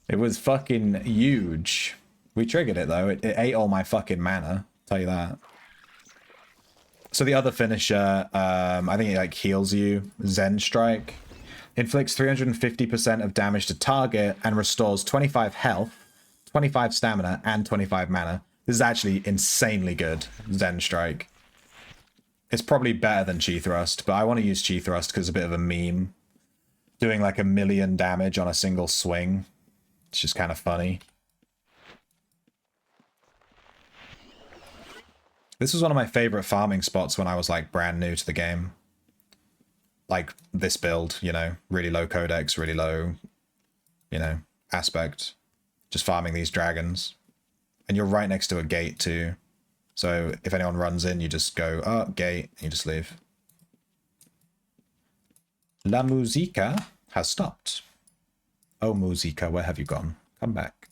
It was fucking huge. We triggered it, though. It ate all my fucking mana, tell you that. So the other finisher, I think it, like, heals you. Zen Strike. Inflicts 350% of damage to target and restores 25 health, 25 stamina, and 25 mana. This is actually insanely good, Zen Strike. It's probably better than Chi Thrust, but I want to use Chi Thrust because it's a bit of a meme. Doing like 1,000,000 damage on a single swing. It's just kind of funny. This was one of my favorite farming spots when I was like brand new to the game. Like this build, you know, really low codex, really low, you know, aspect. Just farming these dragons. And you're right next to a gate too. So if anyone runs in, you just go, oh, gate, and you just leave. La Musica has stopped. Oh, Musica, where have you gone? Come back.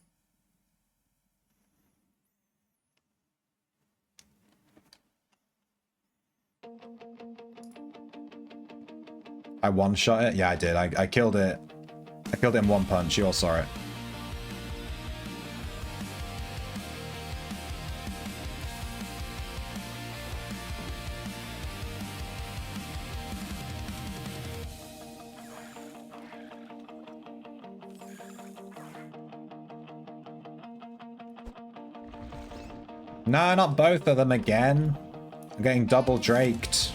I one-shot it? Yeah, I did. I killed it. I killed it in one punch. You all saw it. No, not both of them again. I'm getting double draked.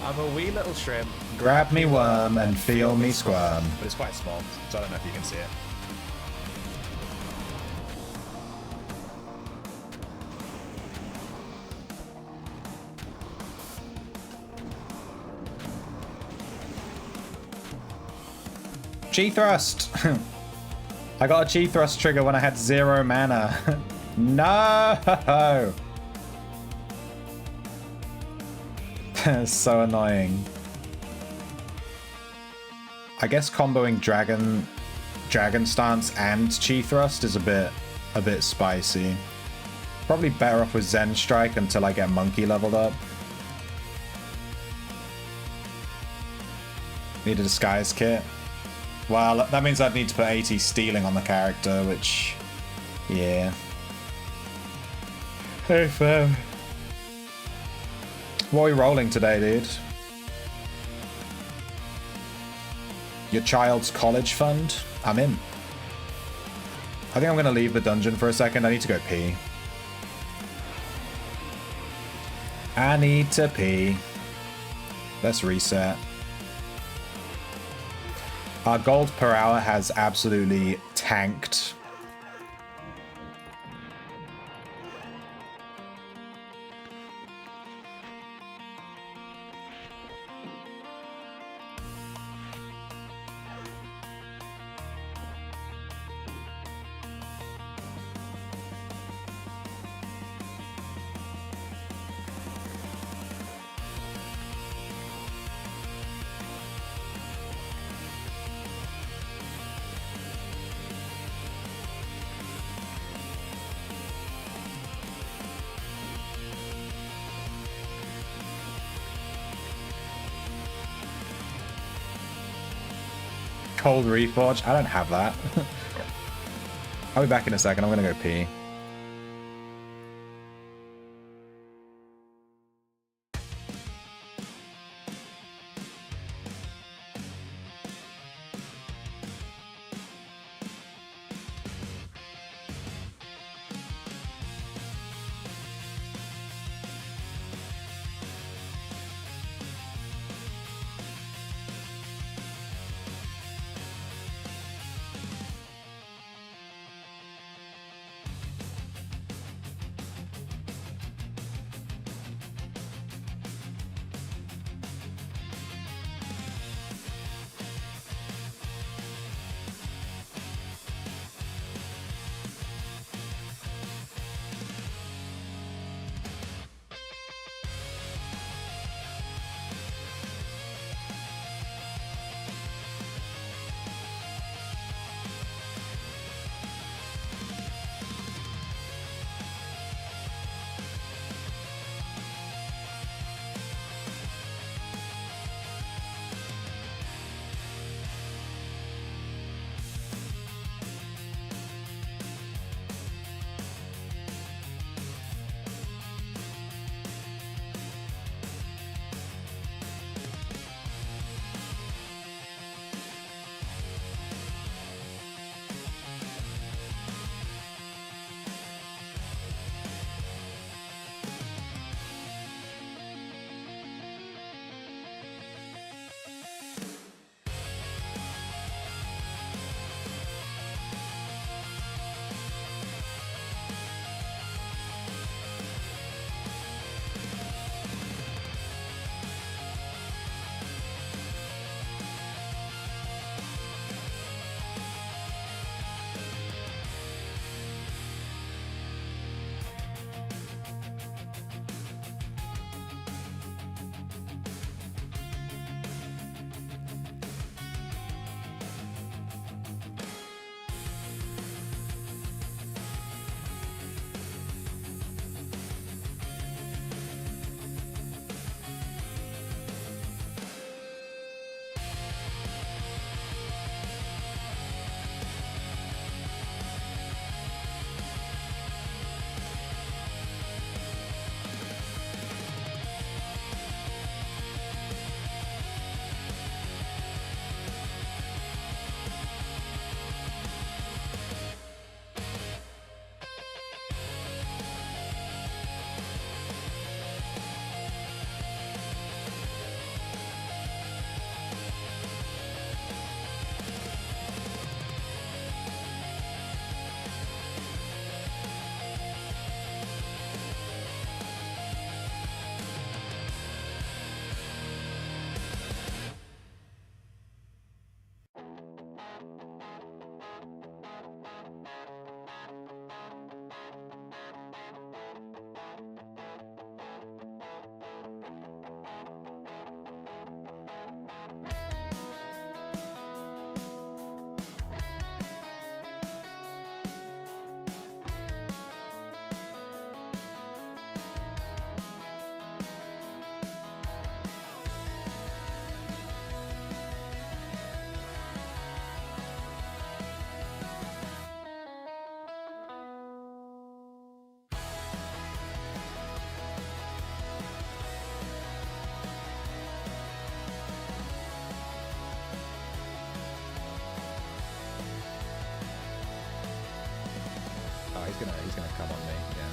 I'm a wee little shrimp.
Grab me worm and feel me squirm.
But it's quite small, so I don't know if you can see it.
Chi thrust. I got a chi thrust trigger when I had 0 mana. No. So annoying. I guess comboing dragon stance and chi thrust is a bit spicy. Probably better off with Zen Strike until I get monkey leveled up. Need a disguise kit. Well, that means I'd need to put 80 stealing on the character, which, yeah. Hey fam. What are we rolling today, dude? Your child's college fund? I'm in. I think I'm gonna leave the dungeon for a second. I need to go pee. I need to pee. Let's reset. Our gold per hour has absolutely tanked. Cold Reforge? I don't have that. I'll be back in a second. I'm gonna go pee.
he's gonna come on me. Yeah.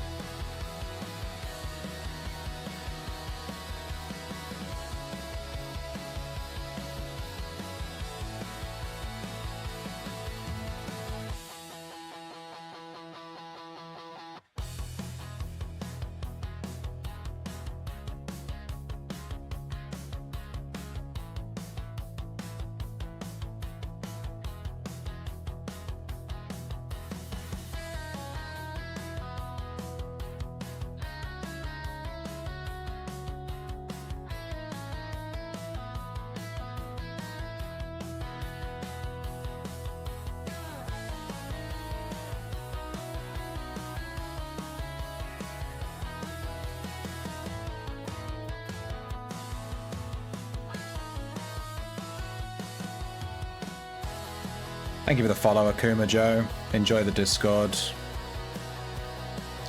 Thank you for the follow, Akuma Joe. Enjoy the Discord.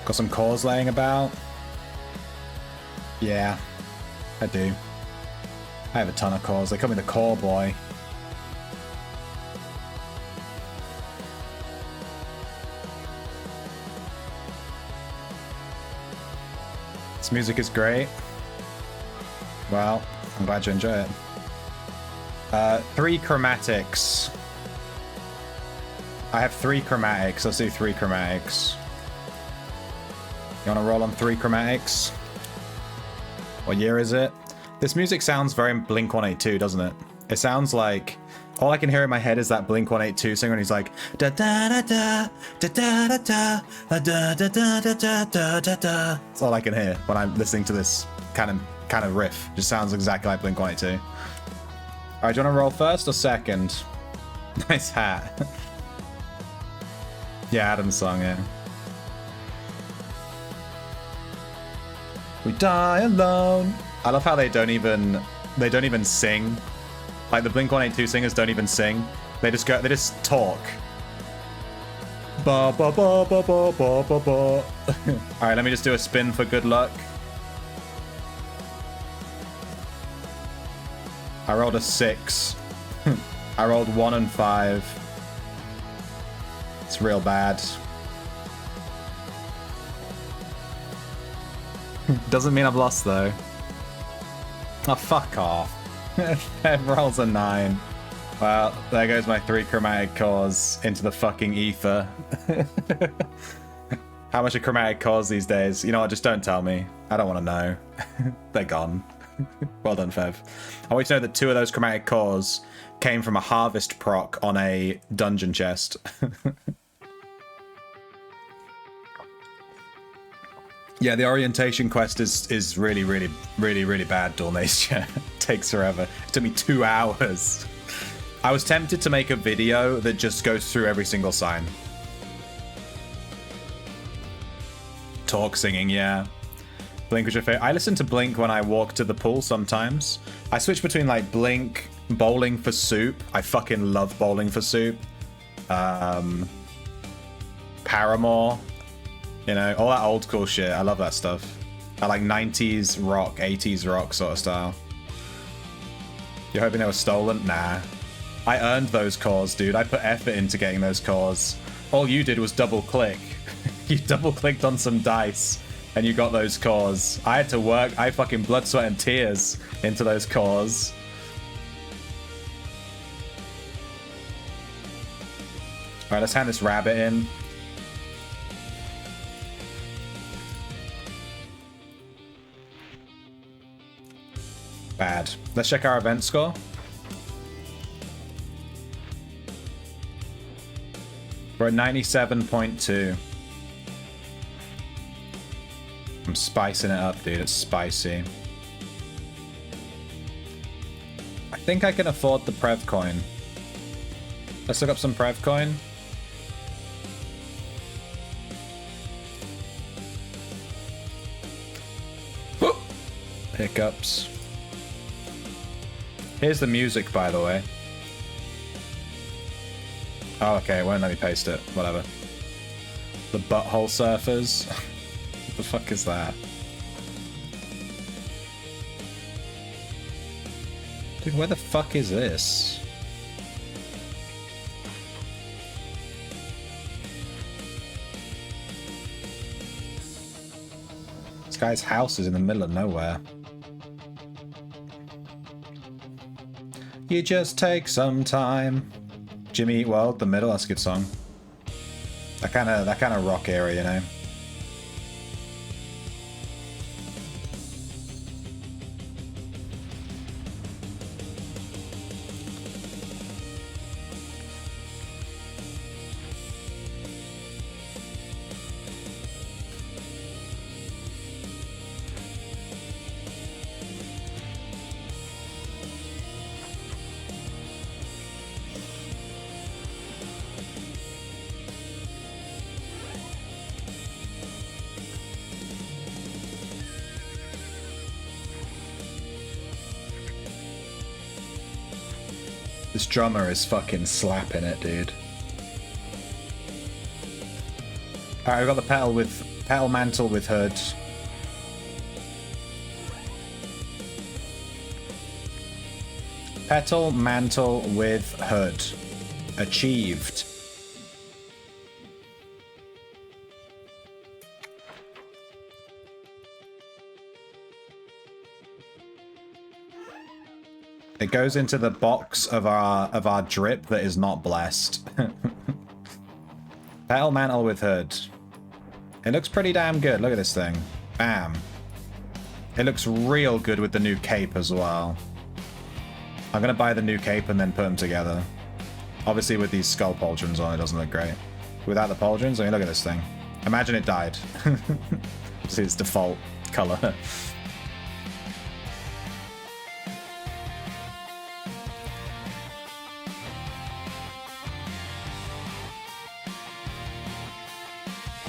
Got some cores laying about? Yeah, I do. I have a ton of cores. They call me the core boy. This music is great. Well, I'm glad you enjoy it. 3 chromatics. I have 3 chromatics. Let's do 3 chromatics. You want to roll on 3 chromatics? What year is it? This music sounds very Blink-182, doesn't it? It sounds like... All I can hear in my head is that Blink-182 singer, and he's like... Da da da da da da da da da da da da da da da da. That's all I can hear when I'm listening to this kind of riff. Just sounds exactly like Blink-182. Alright, do you want to roll first or second? Nice hat. Yeah, Adam's song, yeah. We die alone. I love how they don't even sing. Like the Blink-182 singers don't even sing. They just talk. Ba ba ba ba ba ba ba ba. All right, let me just do a spin for good luck. I rolled a 6. I rolled 1 and 5. It's real bad. Doesn't mean I've lost though. Oh, fuck off. That rolls a 9. Well, there goes my 3 chromatic cores into the fucking ether. How much are chromatic cores these days? You know what, just don't tell me. I don't want to know. They're gone. Well done, Fev. I want you to know that 2 of those chromatic cores came from a harvest proc on a dungeon chest. Yeah, the orientation quest is really bad, Dornacia. Takes forever. It took me 2 hours. I was tempted to make a video that just goes through every single sign. Talk singing, yeah. Blink was your favorite. I listen to Blink when I walk to the pool sometimes. I switch between like Blink, Bowling for Soup. I fucking love Bowling for Soup. Paramore. You know, all that old school shit. I love that stuff. I like 90s rock, 80s rock sort of style. You're hoping they were stolen? Nah. I earned those cores, dude. I put effort into getting those cores. All you did was double click. You double clicked on some dice and you got those cores. I had to work. I fucking blood, sweat, and tears into those cores. Alright, let's hand this rabbit in. Bad. Let's check our event score. We're at 97.2. I'm spicing it up, dude. It's spicy. I think I can afford the Prev coin. Let's look up some Prev coin. Whoop. Hiccups. Here's the music, by the way. Oh, okay, it won't let me paste it. Whatever. The Butthole Surfers. What the fuck is that? Dude, where the fuck is this? guy's house is in the middle of nowhere. You just take some time. Jimmy Eat World, the middle, that's a good song. That kind of rock area, you know. This drummer is fucking slapping it, dude. Alright, we've got the petal mantle with hood. Petal mantle with hood. Achieved. It goes into the box of our drip that is not blessed. Petal mantle with hood. It looks pretty damn good. Look at this thing. Bam. It looks real good with the new cape as well. I'm gonna buy the new cape and then put them together. Obviously with these skull pauldrons on, it doesn't look great. Without the pauldrons, I mean, look at this thing. Imagine it died. See its default color.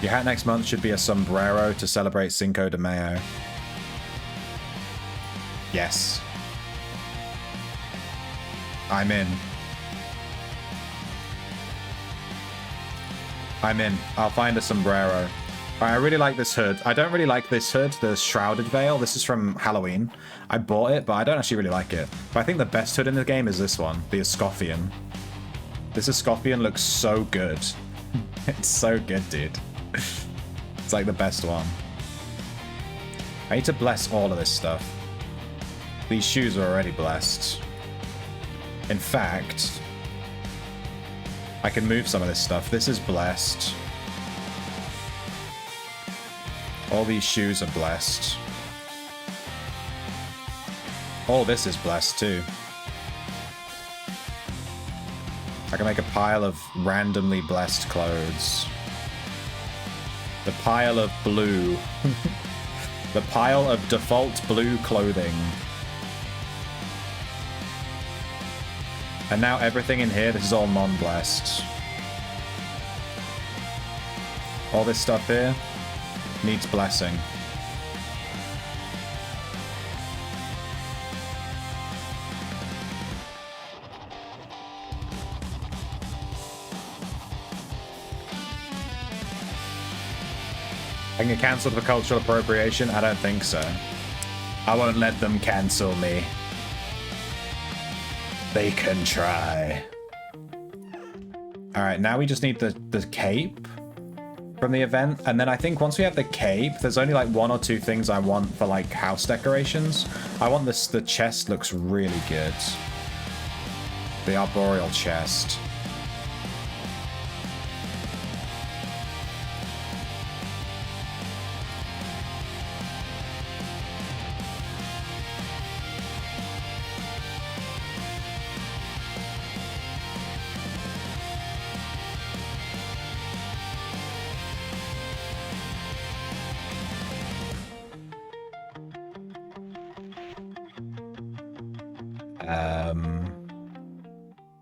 Your hat next month should be a sombrero to celebrate Cinco de Mayo. Yes. I'm in. I'm in. I'll find a sombrero. Alright, I really like this hood. I don't really like this hood, the Shrouded Veil. This is from Halloween. I bought it, but I don't actually really like it. But I think the best hood in the game is this one, the Escoffian. This Escoffian looks so good. It's so good, dude. It's like the best one. I need to bless all of this stuff. These shoes are already blessed. In fact, I can move some of this stuff. This is blessed. All these shoes are blessed. All this is blessed too. I can make a pile of randomly blessed clothes. The pile of blue. The pile of default blue clothing. And now everything in here, this is all non-blessed. All this stuff here needs blessing. I can get cancelled for cultural appropriation? I don't think so. I won't let them cancel me. They can try. Alright, now we just need the cape from the event. And then I think once we have the cape, there's only like 1 or 2 things I want for like house decorations. I want this, the chest looks really good. The arboreal chest.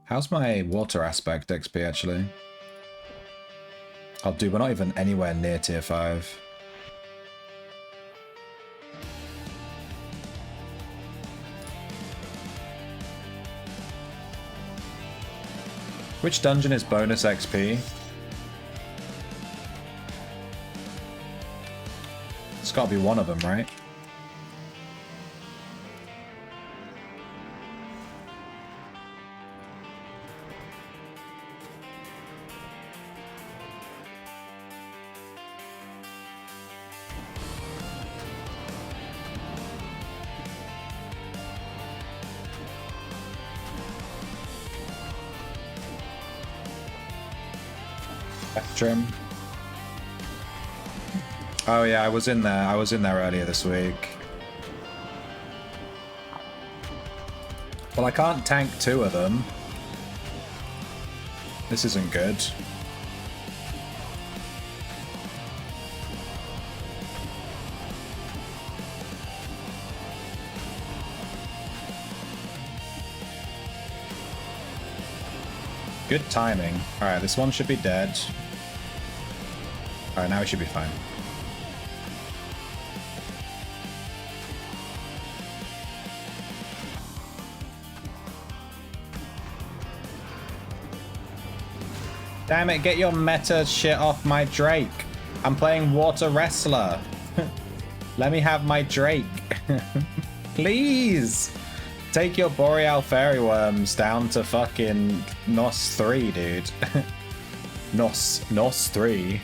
How's my water aspect XP actually? Oh dude, we're not even anywhere near tier 5. Which dungeon is bonus XP? It's gotta be one of them, right? Spectrum. Oh yeah, I was in there. I was in there earlier this week. Well, I can't tank 2 of them. This isn't good. Good timing. Alright, this one should be dead. Alright, now we should be fine. Damn it, get your meta shit off my Drake. I'm playing Water Wrestler. Let me have my Drake. Please. Take your Boreal Fairy Worms down to fucking NOS 3, dude. NOS 3.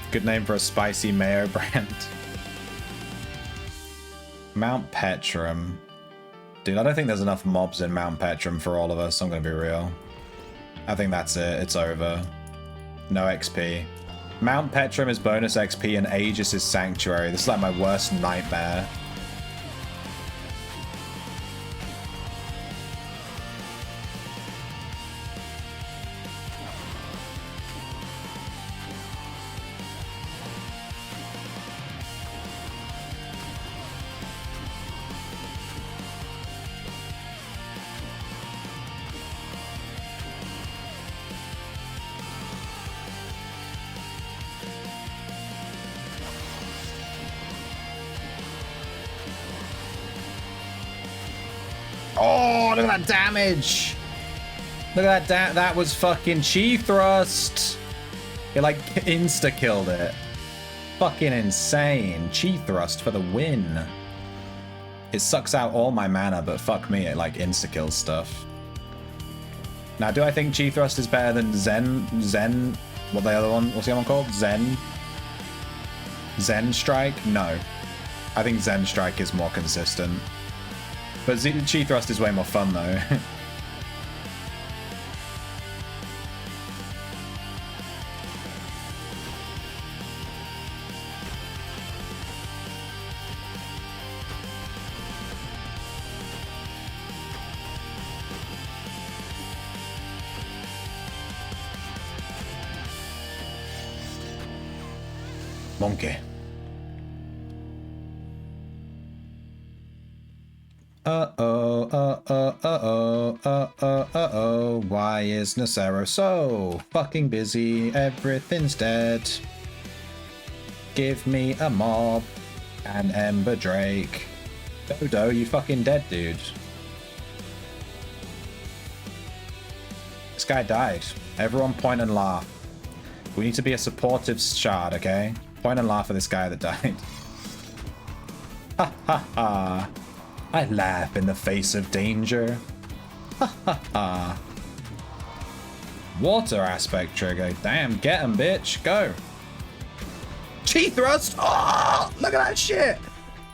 Good name for a spicy mayo brand. Mount Petrum. Dude, I don't think there's enough mobs in Mount Petrum for all of us, I'm gonna be real. I think that's it, it's over. No XP. Mount Petrum is bonus XP and Aegis is Sanctuary. This is like my worst nightmare. Oh, look at that damage! Look at that, that was fucking Chi Thrust! It like insta-killed it. Fucking insane. Chi Thrust for the win. It sucks out all my mana, but fuck me, it like insta-kills stuff. Now, do I think Chi Thrust is better than Zen, what the other one, what's the other one called? Zen Strike? No. I think Zen Strike is more consistent. But Chi Thrust is way more fun, though. Monkey. Why is Nacero so fucking busy? Everything's dead. Give me a mob and Ember Drake. Dodo, you fucking dead, dude. This guy died. Everyone point and laugh. We need to be a supportive shard, okay? Point and laugh at this guy that died. Ha ha ha. I laugh in the face of danger. Ha ha ha. Water aspect trigger. Damn, get him, bitch. Go. Chi Thrust. Oh, look at that shit.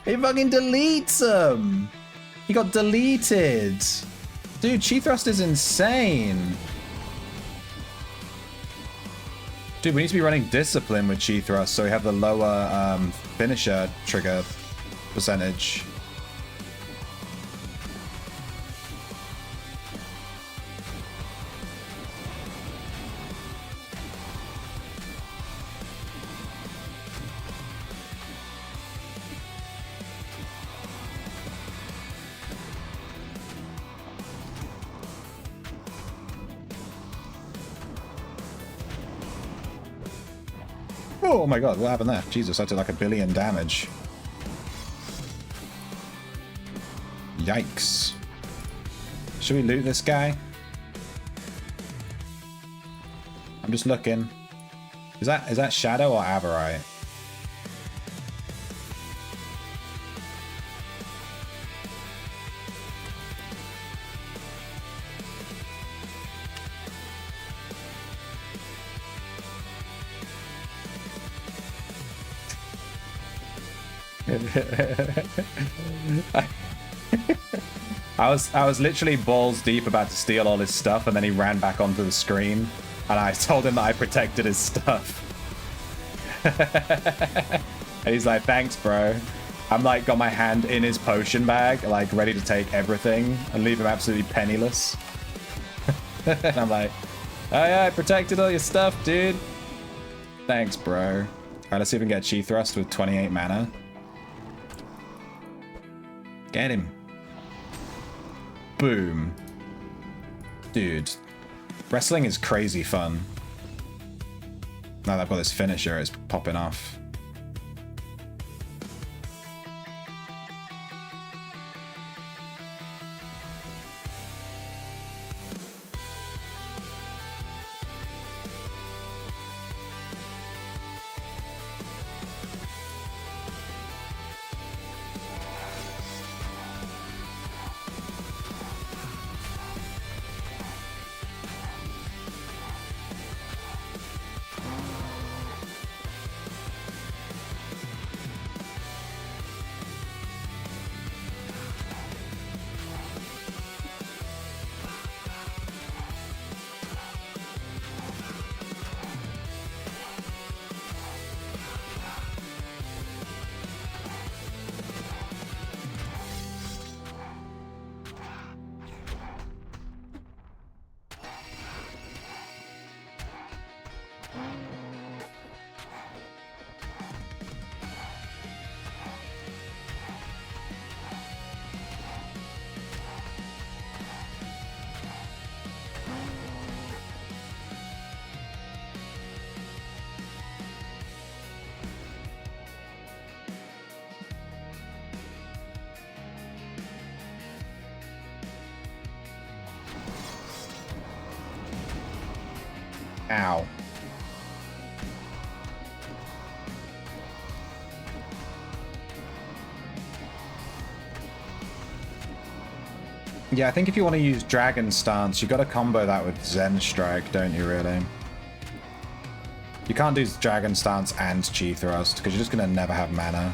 He fucking deletes him. He got deleted. Dude, Chi Thrust is insane. Dude, we need to be running Discipline with Chi Thrust so we have the lower finisher trigger percentage. Oh my god, what happened there? Jesus, I did like 1 billion damage. Yikes. Should we loot this guy? I'm just looking. Is that Shadow or Aberite? I was literally balls deep about to steal all his stuff, and then he ran back onto the screen. And I told him that I protected his stuff. And he's like, thanks, bro. I'm like, got my hand in his potion bag, like ready to take everything and leave him absolutely penniless. And I'm like, oh yeah, I protected all your stuff, dude. Thanks, bro. All right, let's see if we can get Chi Thrust with 28 mana. Get him. Boom. Dude. Wrestling is crazy fun. Now that I've got this finisher, it's popping off. Ow. Yeah, I think if you want to use Dragon Stance, you got to combo that with Zen Strike, don't you, really? You can't do Dragon Stance and Chi Thrust, because you're just going to never have mana.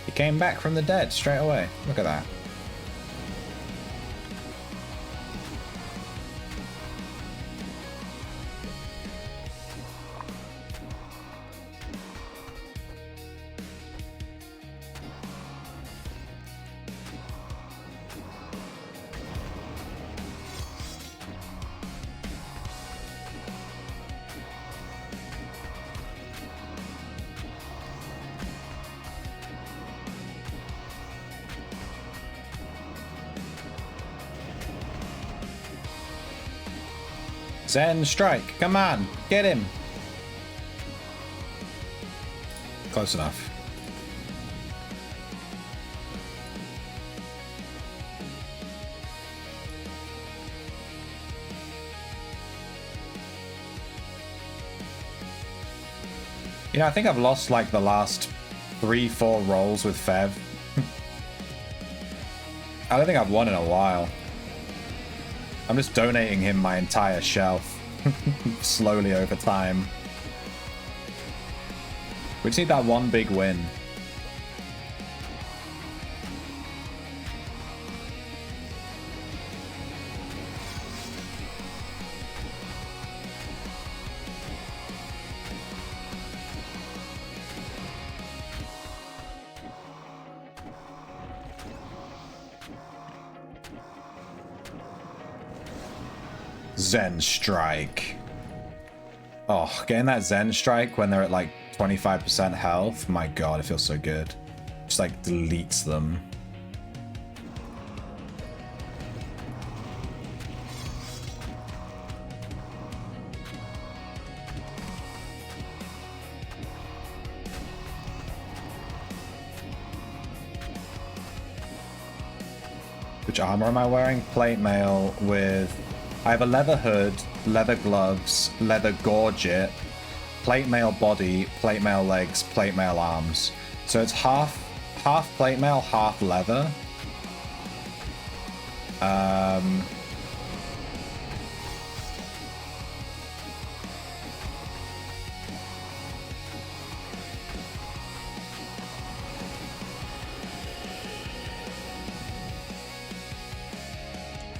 He came back from the dead straight away. Look at that. Zen Strike, come on, get him. Close enough. You know, I think I've lost like the last 3-4 rolls with Fev. I don't think I've won in a while. I'm just donating him my entire shelf. Slowly over time. We just need that one big win. Zen Strike. Oh, getting that Zen Strike when they're at like 25% health. My god, it feels so good. Just like deletes them. Which armor am I wearing? Plate mail with... I have a leather hood, leather gloves, leather gorget, plate mail body, plate mail legs, plate mail arms. So it's half plate mail, half leather.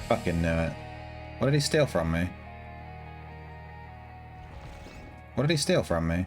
Fucking knew it. What did he steal from me? What did he steal from me?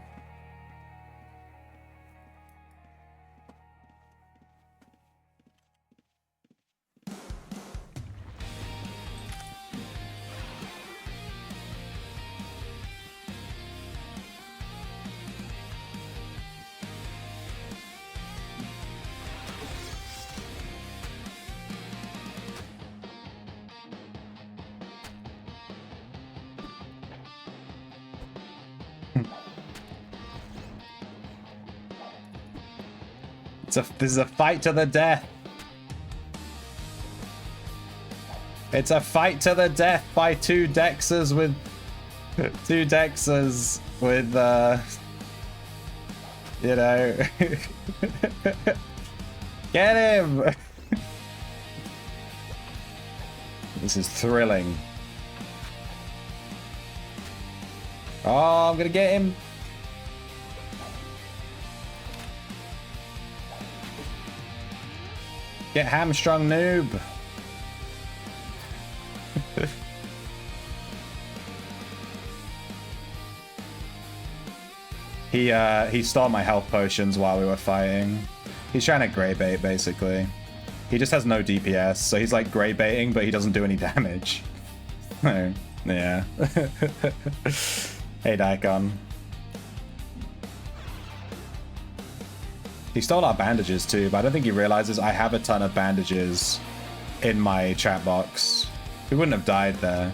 This is a fight to the death. It's a fight to the death by two Dexers with you know. Get him. This is thrilling. Oh, I'm gonna get him. Get hamstrung, noob. He stole my health potions while we were fighting. He's trying to grey bait, basically. He just has no DPS, so he's like grey baiting, but he doesn't do any damage. Oh, yeah. Hey, Daikon. He stole our bandages too, but I don't think he realizes I have a ton of bandages in my chat box. We wouldn't have died there.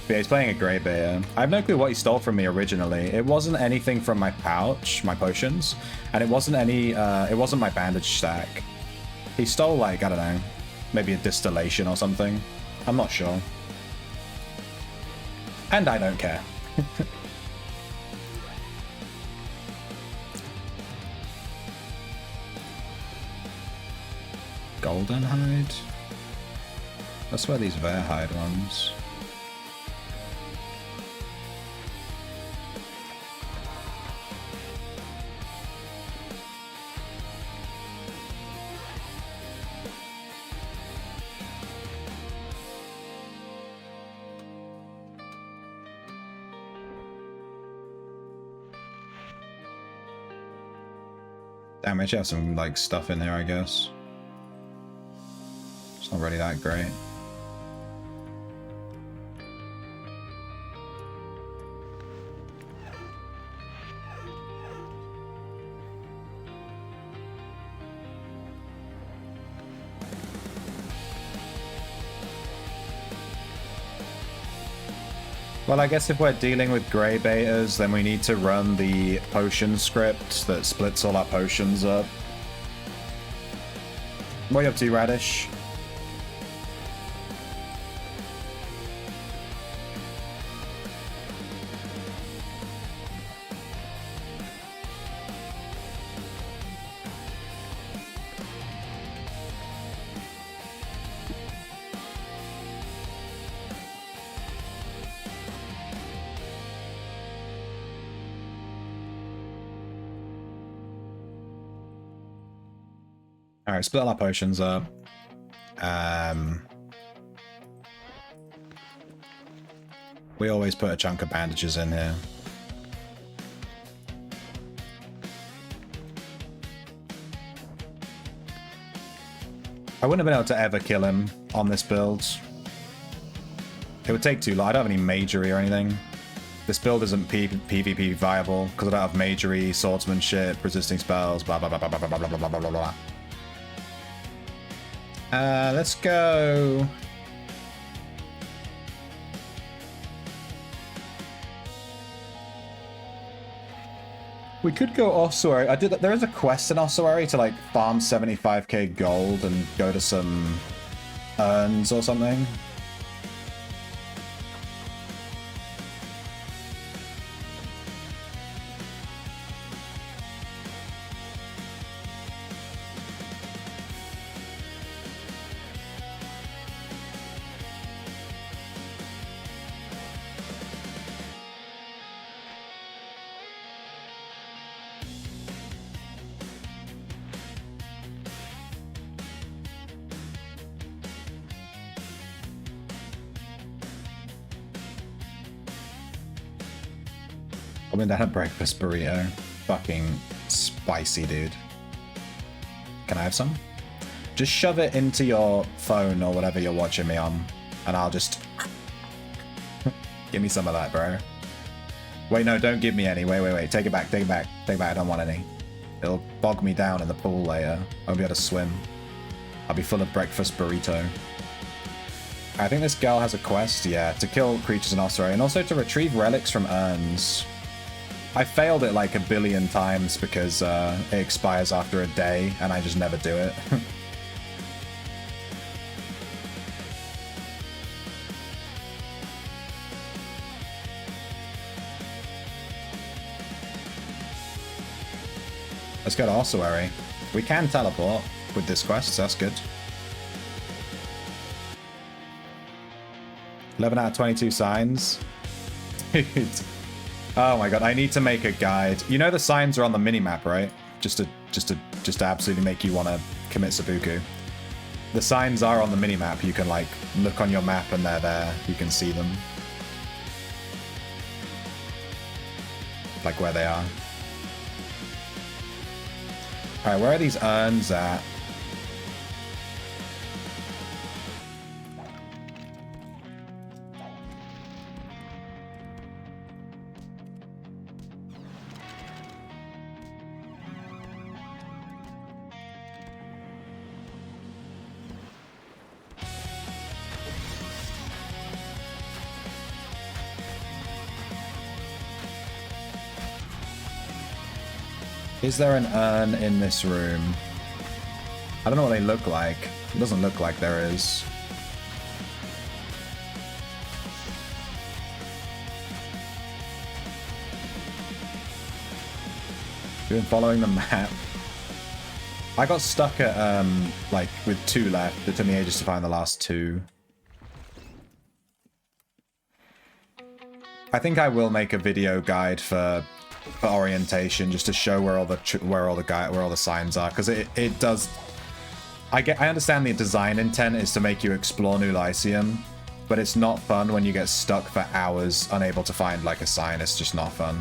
But yeah, he's playing a grey baiter. I have no clue what he stole from me originally. It wasn't anything from my pouch, my potions, and it wasn't my bandage stack. He stole, like, I don't know, maybe a distillation or something. I'm not sure. And I don't care. Golden hide? I swear these Verhide ones. Damn, I actually have some, like, stuff in here, I guess. It's not really that great. Well, I guess if we're dealing with grey betas, then we need to run the potion script that splits all our potions up. What are you up to, Radish? Alright, split all our potions up. We always put a chunk of bandages in here. I wouldn't have been able to ever kill him on this build. It would take too long. I don't have any magery or anything. This build isn't PvP viable because I don't have magery, swordsmanship, resisting spells, blah blah blah blah blah blah blah blah blah blah blah. Let's go. We could go ossuary. There is a quest in ossuary to like farm 75k gold and go to some urns or something. Coming down a breakfast burrito. Fucking spicy, dude. Can I have some? Just shove it into your phone or whatever you're watching me on, and I'll just... Give me some of that, bro. Wait, no, don't give me any. Wait. Take it back, take it back. Take it back, I don't want any. It'll bog me down in the pool later. I won't be able to swim. I'll be full of breakfast burrito. I think this girl has a quest, yeah, to kill creatures in ossuary, and also to retrieve relics from urns. I failed it like a billion times because it expires after a day, and I just never do it. Let's go to ossuary. We can teleport with this quest, so that's good. 11 out of 22 signs. Dude. Oh my god, I need to make a guide. You know the signs are on the minimap, right? Just to absolutely make you want to commit seppuku. The signs are on the minimap. You can like look on your map and they're there. You can see them. Like where they are. Alright, where are these urns at? Is there an urn in this room? I don't know what they look like. It doesn't look like there is. Been following the map. I got stuck at like with 2 left. It took me ages to find the last 2. I think I will make a video guide for orientation, just to show where all the signs are, because it does. I understand the design intent is to make you explore New Lyceum, but it's not fun when you get stuck for hours unable to find like a sign. It's just not fun.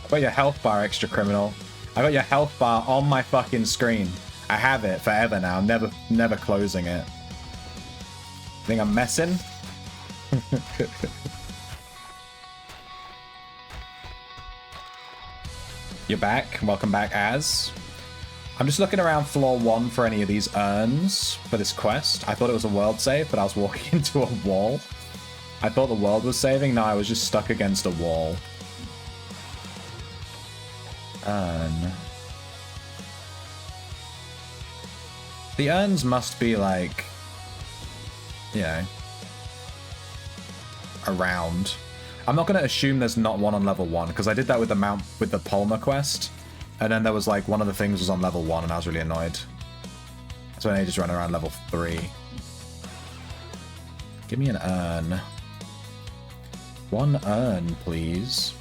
I got your health bar, extra criminal. I got your health bar on my fucking screen. I have it forever now, never closing it. Think I'm messing? You're back. Welcome back, Az. I'm just looking around floor 1 for any of these urns for this quest. I thought it was a world save, but I was walking into a wall. I thought the world was saving. No, I was just stuck against a wall. Urn. The urns must be like, you know, around. I'm not going to assume there's not one on level 1, because I did that with the Palmer quest, and then there was like one of the things was on level 1 and I was really annoyed. So I just run around level 3. Give me an urn. 1 urn, please.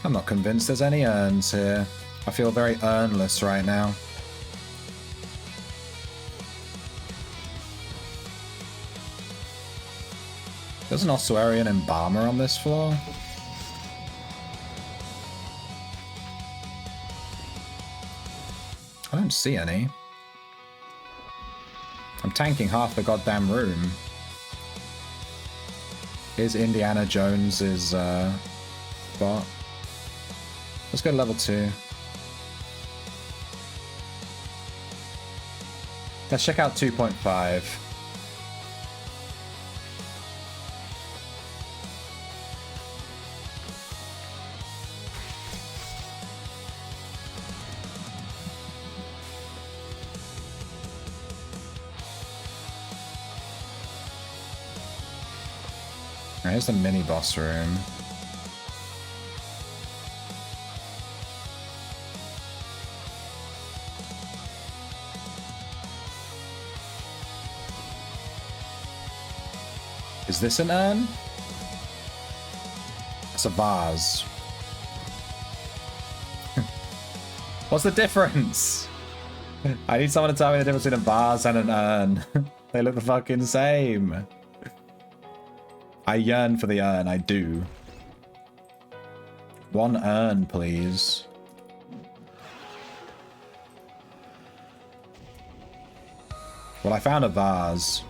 I'm not convinced there's any urns here. I feel very urnless right now. There's an Ossuarian Embalmer on this floor. I don't see any. I'm tanking half the goddamn room. Here's Indiana Jones's spot. Let's go to level 2. Let's check out 2.5. Here's the mini boss room. Is this an urn? It's a vase. What's the difference? I need someone to tell me the difference between a vase and an urn. They look the fucking same. I yearn for the urn, I do. One urn, please. Well, I found a vase.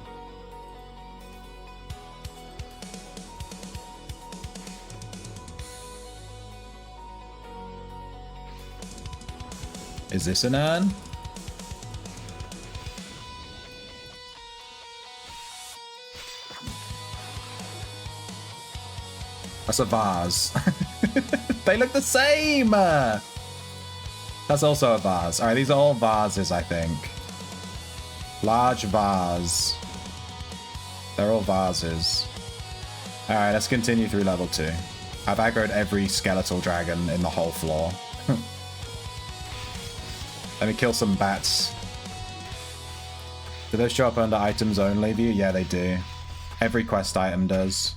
Is this an urn? That's a vase. They look the same! That's also a vase. Alright, these are all vases, I think. Large vase. They're all vases. Alright, let's continue through level 2. I've aggroed every skeletal dragon in the whole floor. Let me kill some bats. Do those show up under items only view? Yeah, they do. Every quest item does.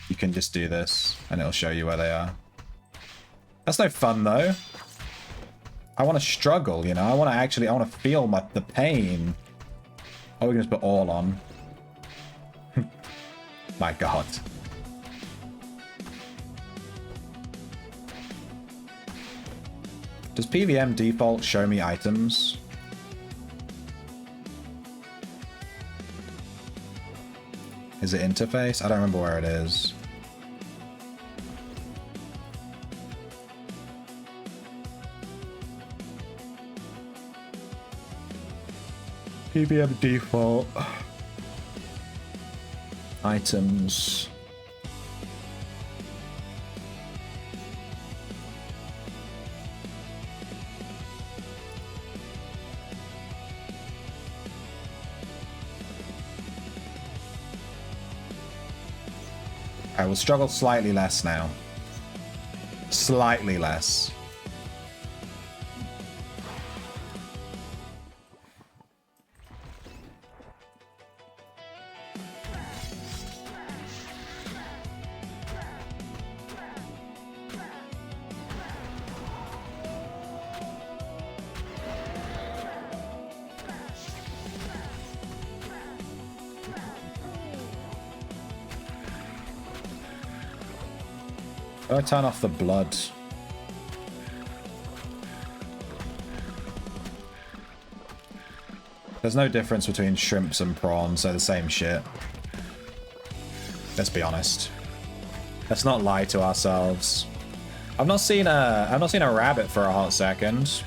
You can just do this, and it'll show you where they are. That's no fun, though. I want to struggle, you know? I want to feel the pain. Oh, we can just put all on. My god. Does PVM default show me items? Is it interface? I don't remember where it is. PVM default. Items. I will struggle slightly less now. Slightly less. Do I turn off the blood? There's no difference between shrimps and prawns, they're the same shit. Let's be honest. Let's not lie to ourselves. I've not seen a rabbit for a hot second.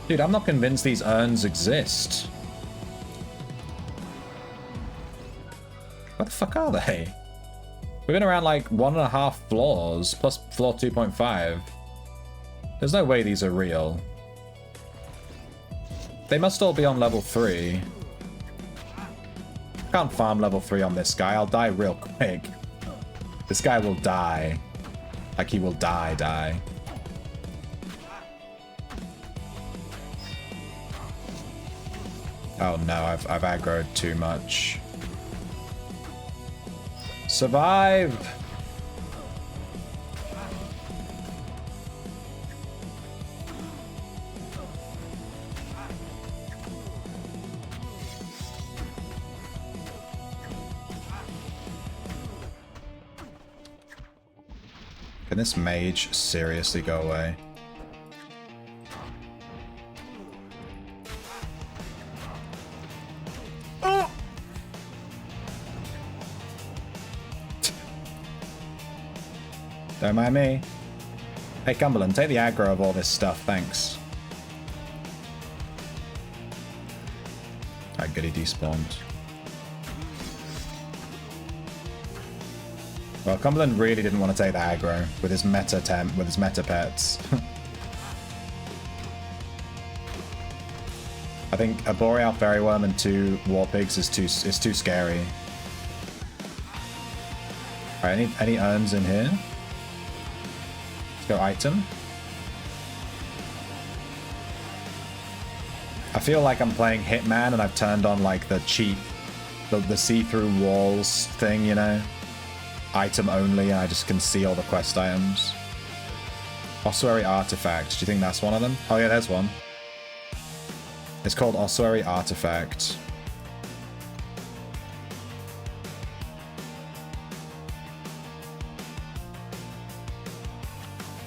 Dude, I'm not convinced these urns exist. What the fuck are they? We've been around like 1.5 floors, plus floor 2.5. There's no way these are real. They must all be on level 3. Can't farm level 3 on this guy, I'll die real quick. This guy will die. Like he will die. Oh no, I've aggroed too much. Survive! Can this mage seriously go away? Don't mind me. Hey, Cumberland, take the aggro of all this stuff, thanks. Alright, good, he despawned. Well, Cumberland really didn't want to take the aggro with his meta pets. I think a Boreal Fairy Worm and 2 War Pigs is too scary. Alright, any urns in here? Let's go item. I feel like I'm playing Hitman and I've turned on like the cheap, the see-through walls thing, you know? Item only, and I just can see all the quest items. Ossuary Artifact. Do you think that's one of them? Oh yeah, there's one. It's called Ossuary Artifact.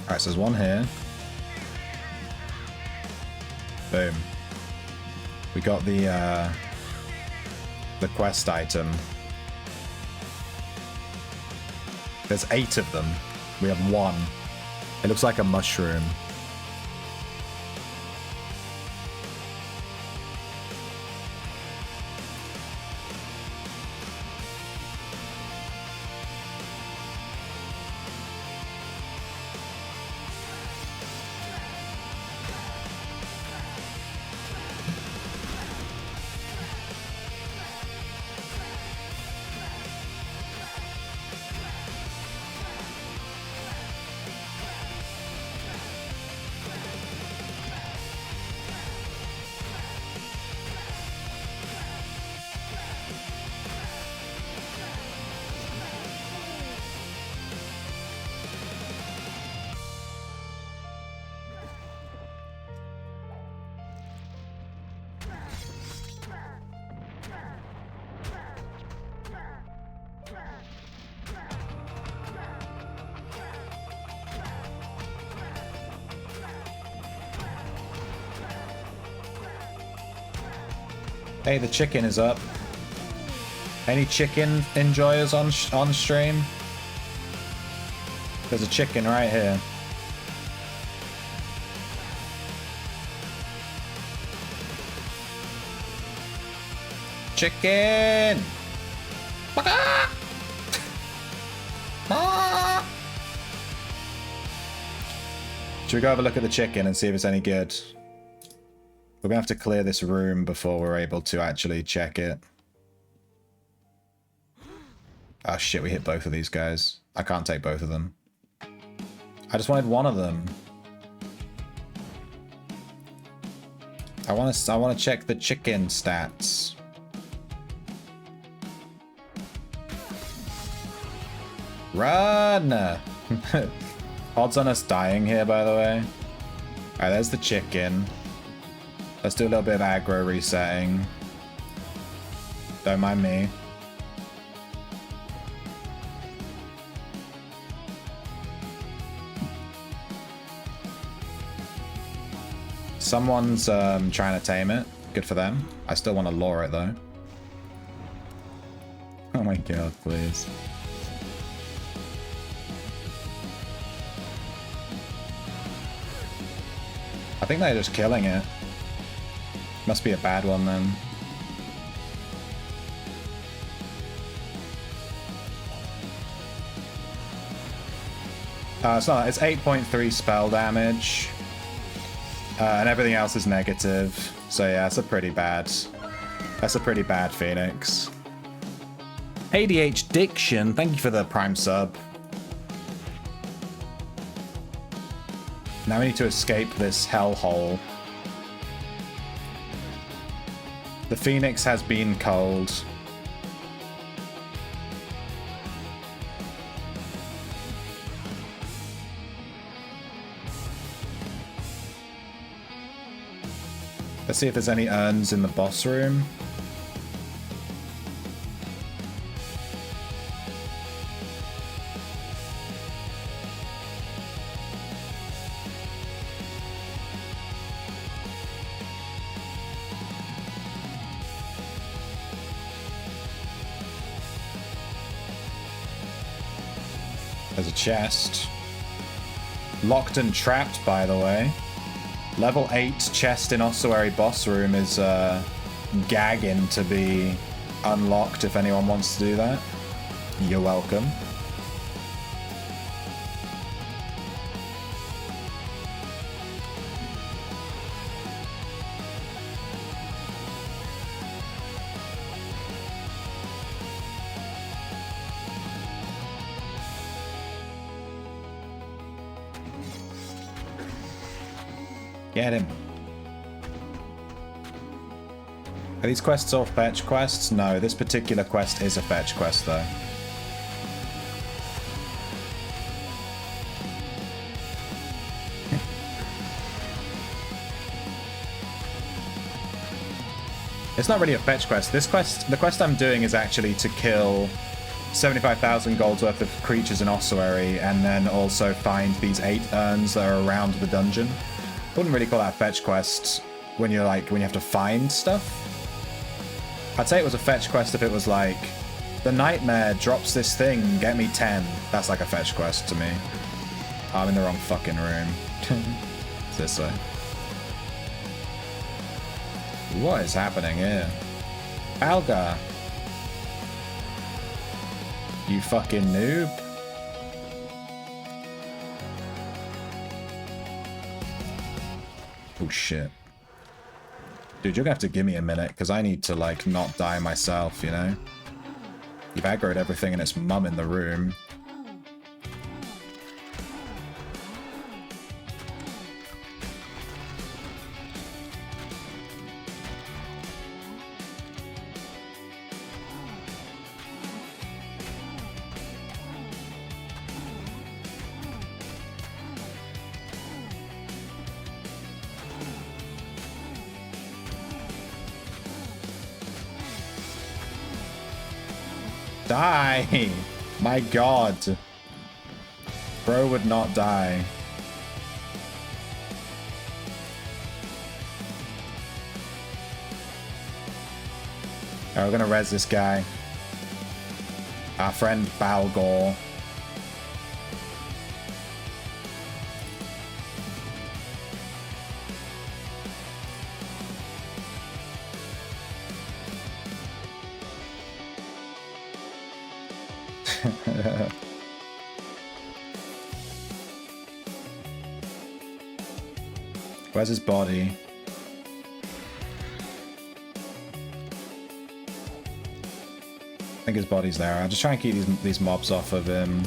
Alright, so there's one here. Boom. We got the quest item. There's 8 of them. We have 1. It looks like a mushroom. Hey, the chicken is up. Any chicken enjoyers on stream? There's a chicken right here. Chicken! Should we go have a look at the chicken and see if it's any good? We're gonna have to clear this room before we're able to actually check it. Oh shit, we hit both of these guys. I can't take both of them. I just wanted one of them. I want to check the chicken stats. Run! Odds on us dying here, by the way. Alright, there's the chicken. Let's do a little bit of aggro resetting. Don't mind me. Someone's trying to tame it. Good for them. I still want to lure it though. Oh my god, please. I think they're just killing it. Must be a bad one then. It's not. It's 8.3 spell damage, and everything else is negative. So yeah, it's a pretty bad. That's a pretty bad Phoenix. ADH Diction, thank you for the Prime sub. Now we need to escape this hellhole. The Phoenix has been cold. Let's see if there's any urns in the boss room. There's a chest. Locked and trapped, by the way. Level 8 chest in ossuary boss room is gagging to be unlocked if anyone wants to do that. You're welcome. Get him. Are these quests all fetch quests? No, this particular quest is a fetch quest though. It's not really a fetch quest. This quest, the quest I'm doing is actually to kill 75,000 gold's worth of creatures in ossuary and then also find these 8 urns that are around the dungeon. I wouldn't really call that a fetch quest when you're like, when you have to find stuff. I'd say it was a fetch quest if it was like, the nightmare drops this thing, get me 10. That's like a fetch quest to me. I'm in the wrong fucking room. It's this way. What is happening here? Alga. You fucking noob. Oh shit. Dude, you're gonna have to give me a minute, because I need to, like, not die myself, you know? You've aggroed everything and its mum in the room. Die! My god. Bro would not die. Alright, we're gonna res this guy. Our friend Balgor. Where's his body? I think his body's there. I'll just try and keep these mobs off of him.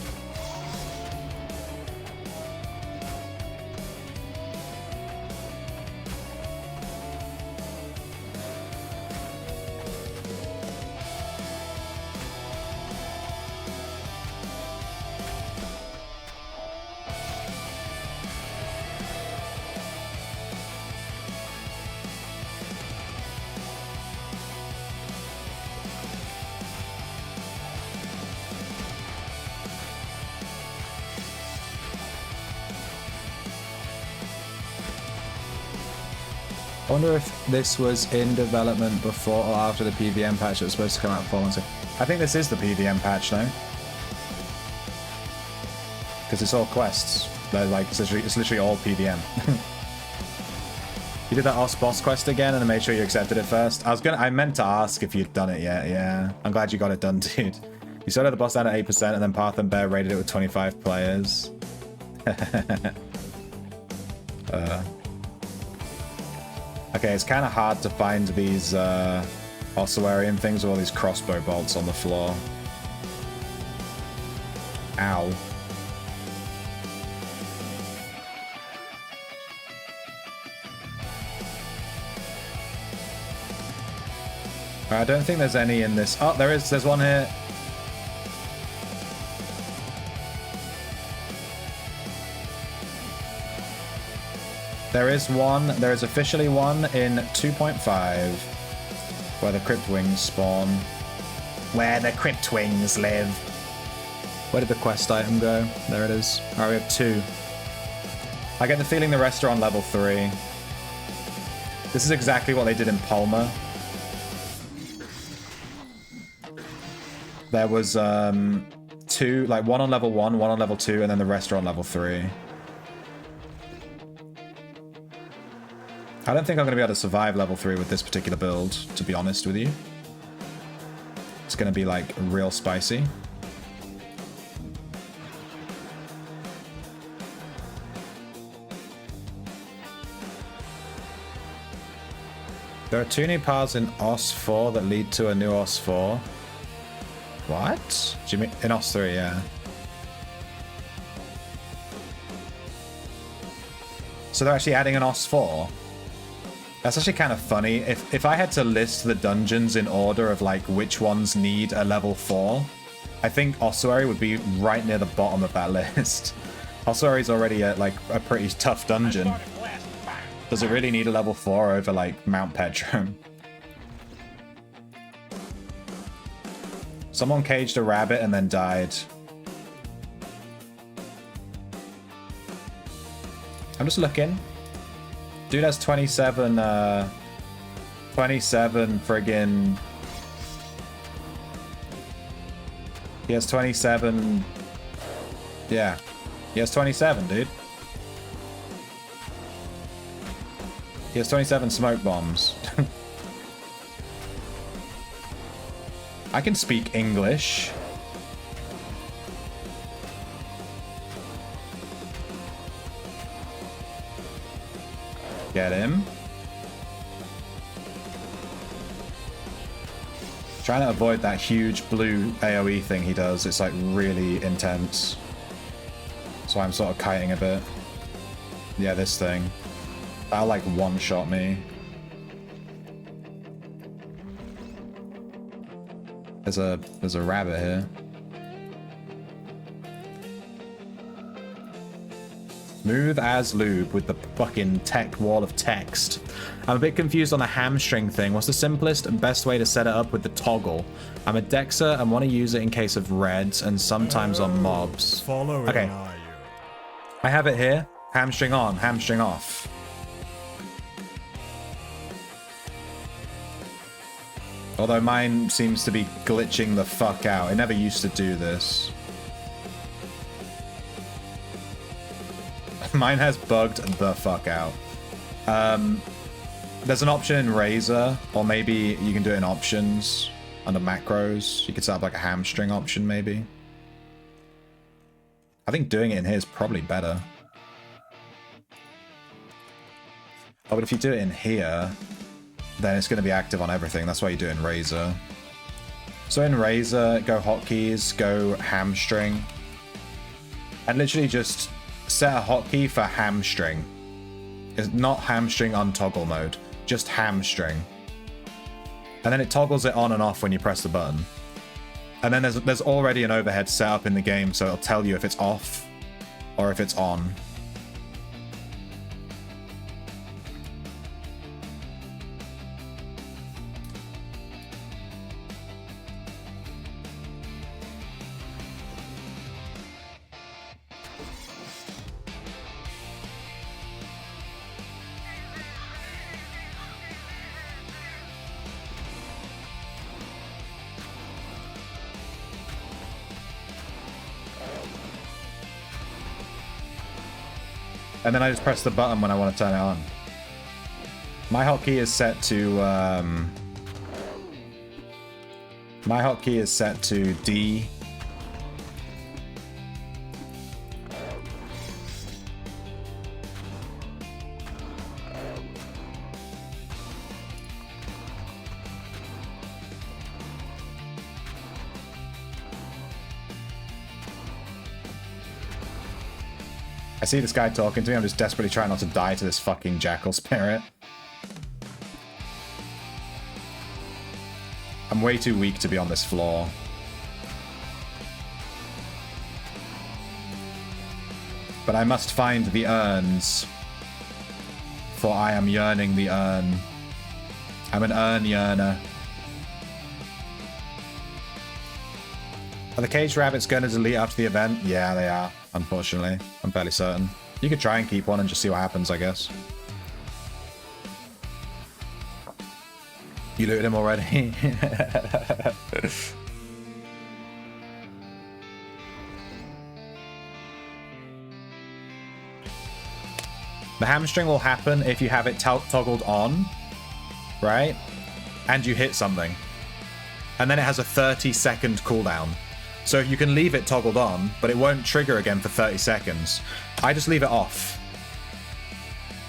I wonder if this was in development before or after the PVM patch that was supposed to come out for once. I think this is the PVM patch now. Because it's all quests. They're like, it's literally all PVM. You did that OS boss quest again and I made sure you accepted it first. I meant to ask if you'd done it yet, yeah. I'm glad you got it done, dude. You started the boss down at 8% and then Path and Bear rated it with 25 players. Okay, it's kind of hard to find these ossuarian things with all these crossbow bolts on the floor. Ow. I don't think there's any in this. Oh, there is. There's one here. There is one. There is officially one in 2.5 where the Crypt Wings spawn. Where the Crypt Wings live. Where did the quest item go? There it is. Alright, we have 2. I get the feeling the rest are on level 3. This is exactly what they did in Palmer. There was 2, like one on level 1, one on level 2, and then the rest are on level 3. I don't think I'm going to be able to survive level 3 with this particular build, to be honest with you. It's going to be, like, real spicy. There are 2 new paths in OS 4 that lead to a new OS 4. What? Do you mean in OS 3, yeah. So they're actually adding an OS 4? That's actually kind of funny. If I had to list the dungeons in order of like which ones need a level 4, I think Ossuary would be right near the bottom of that list. Ossuary's already like a pretty tough dungeon. Does it really need a level 4 over like Mount Petrum? Someone caged a rabbit and then died. I'm just looking. Dude has 27 friggin... He has 27... Yeah. He has 27, dude. He has 27 smoke bombs. I can speak English. Get him. Trying to avoid that huge blue AoE thing he does. It's like really intense. That's why I'm sort of kiting a bit. Yeah, this thing. That'll like one-shot me. There's a rabbit here. Smooth as lube with the fucking tech wall of text. I'm a bit confused on the hamstring thing. What's the simplest and best way to set it up with the toggle? I'm a Dexter and want to use it in case of reds and sometimes on mobs.
Following
Okay.
are you?
I have it here. Hamstring on, hamstring off. Although mine seems to be glitching the fuck out. It never used to do this. Mine has bugged the fuck out. There's an option in Razer, or maybe you can do it in options under macros. You could set up like a hamstring option, maybe. I think doing it in here is probably better. Oh, but if you do it in here, then it's going to be active on everything. That's why you do it in Razer. So in Razer, go hotkeys, go hamstring, and literally just set a hotkey for hamstring. It's not hamstring on toggle mode, just hamstring. And then it toggles it on and off when you press the button. And then there's already an overhead set up in the game, so it'll tell you if it's off or if it's on. And then I just press the button when I want to turn it on. My hotkey is set to my hotkey is set to D. I see this guy talking to me. I'm just desperately trying not to die to this fucking jackal spirit. I'm way too weak to be on this floor. But I must find the urns, for I am yearning the urn. I'm an urn yearner. Are the caged rabbits going to delete after the event? Yeah, they are, unfortunately. I'm fairly certain. You could try and keep one and just see what happens, I guess. You looted him already? The hamstring will happen if you have it toggled on, right? And you hit something. And then it has a 30-second cooldown. So you can leave it toggled on, but it won't trigger again for 30 seconds. I just leave it off.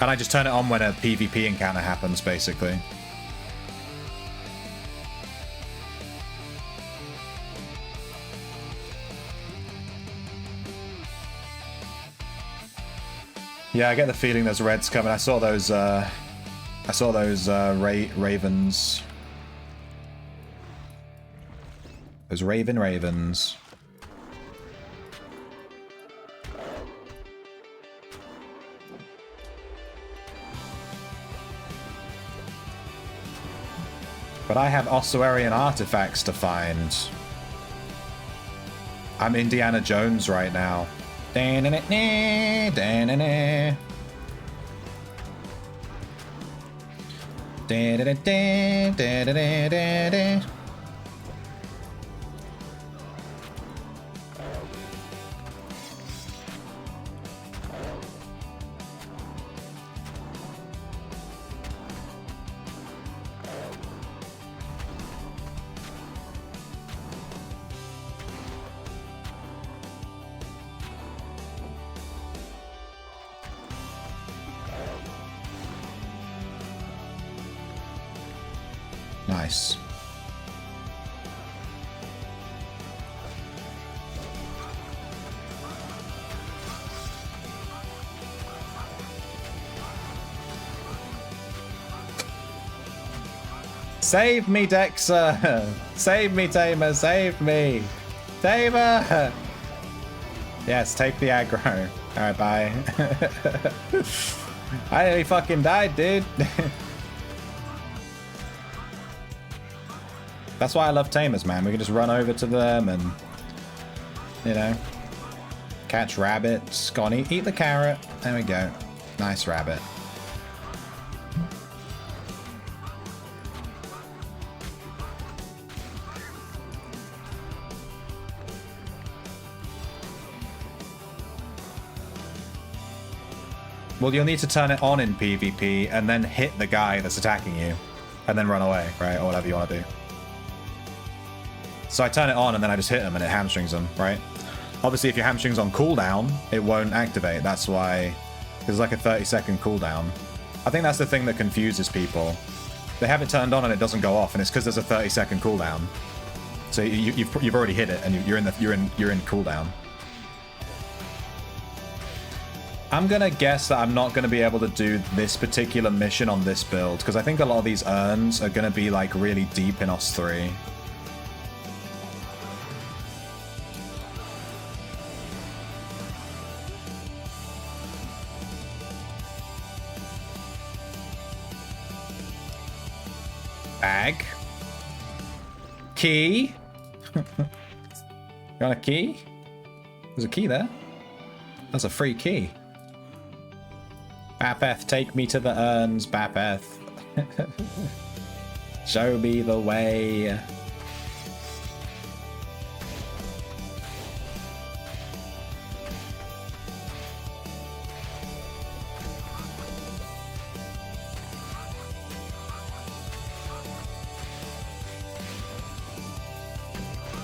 And I just turn it on when a PvP encounter happens, basically. Yeah, I get the feeling there's reds coming. I saw those ravens. Those ravens. But I have Ossuarian artifacts to find. I'm Indiana Jones right now. Nice. Save me, Dexa! Save me, Tamer! Save me! Tamer! Yes, take the aggro. Alright, bye. I nearly fucking died, dude. That's why I love Tamers, man. We can just run over to them and, you know, catch rabbits. Go on, eat the carrot. There we go. Nice rabbit. Well, you'll need to turn it on in PvP and then hit the guy that's attacking you and then run away, right? Or whatever you want to do. So I turn it on and then I just hit him and it hamstrings him, right? Obviously, if your hamstring's on cooldown, it won't activate. That's why there's like a 30-second cooldown. I think that's the thing that confuses people. They have it turned on and it doesn't go off, and it's because there's a 30-second cooldown. So you've already hit it and you're in cooldown. I'm gonna guess that I'm not gonna be able to do this particular mission on this build because I think a lot of these urns are gonna be like really deep in OS 3. Bag. Key. Got a key? There's a key there. That's a free key. Bapeth, take me to the urns, Bapeth. Show me the way.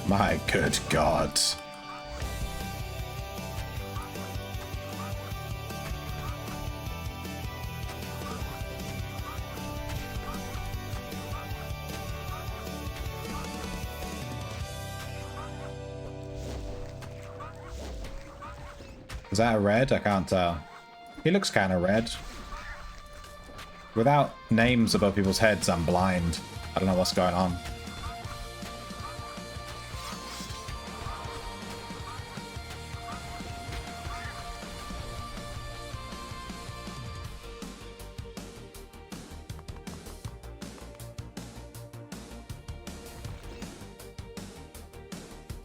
My good God. Is that a red? I can't tell. He looks kind of red. Without names above people's heads, I'm blind. I don't know what's going on.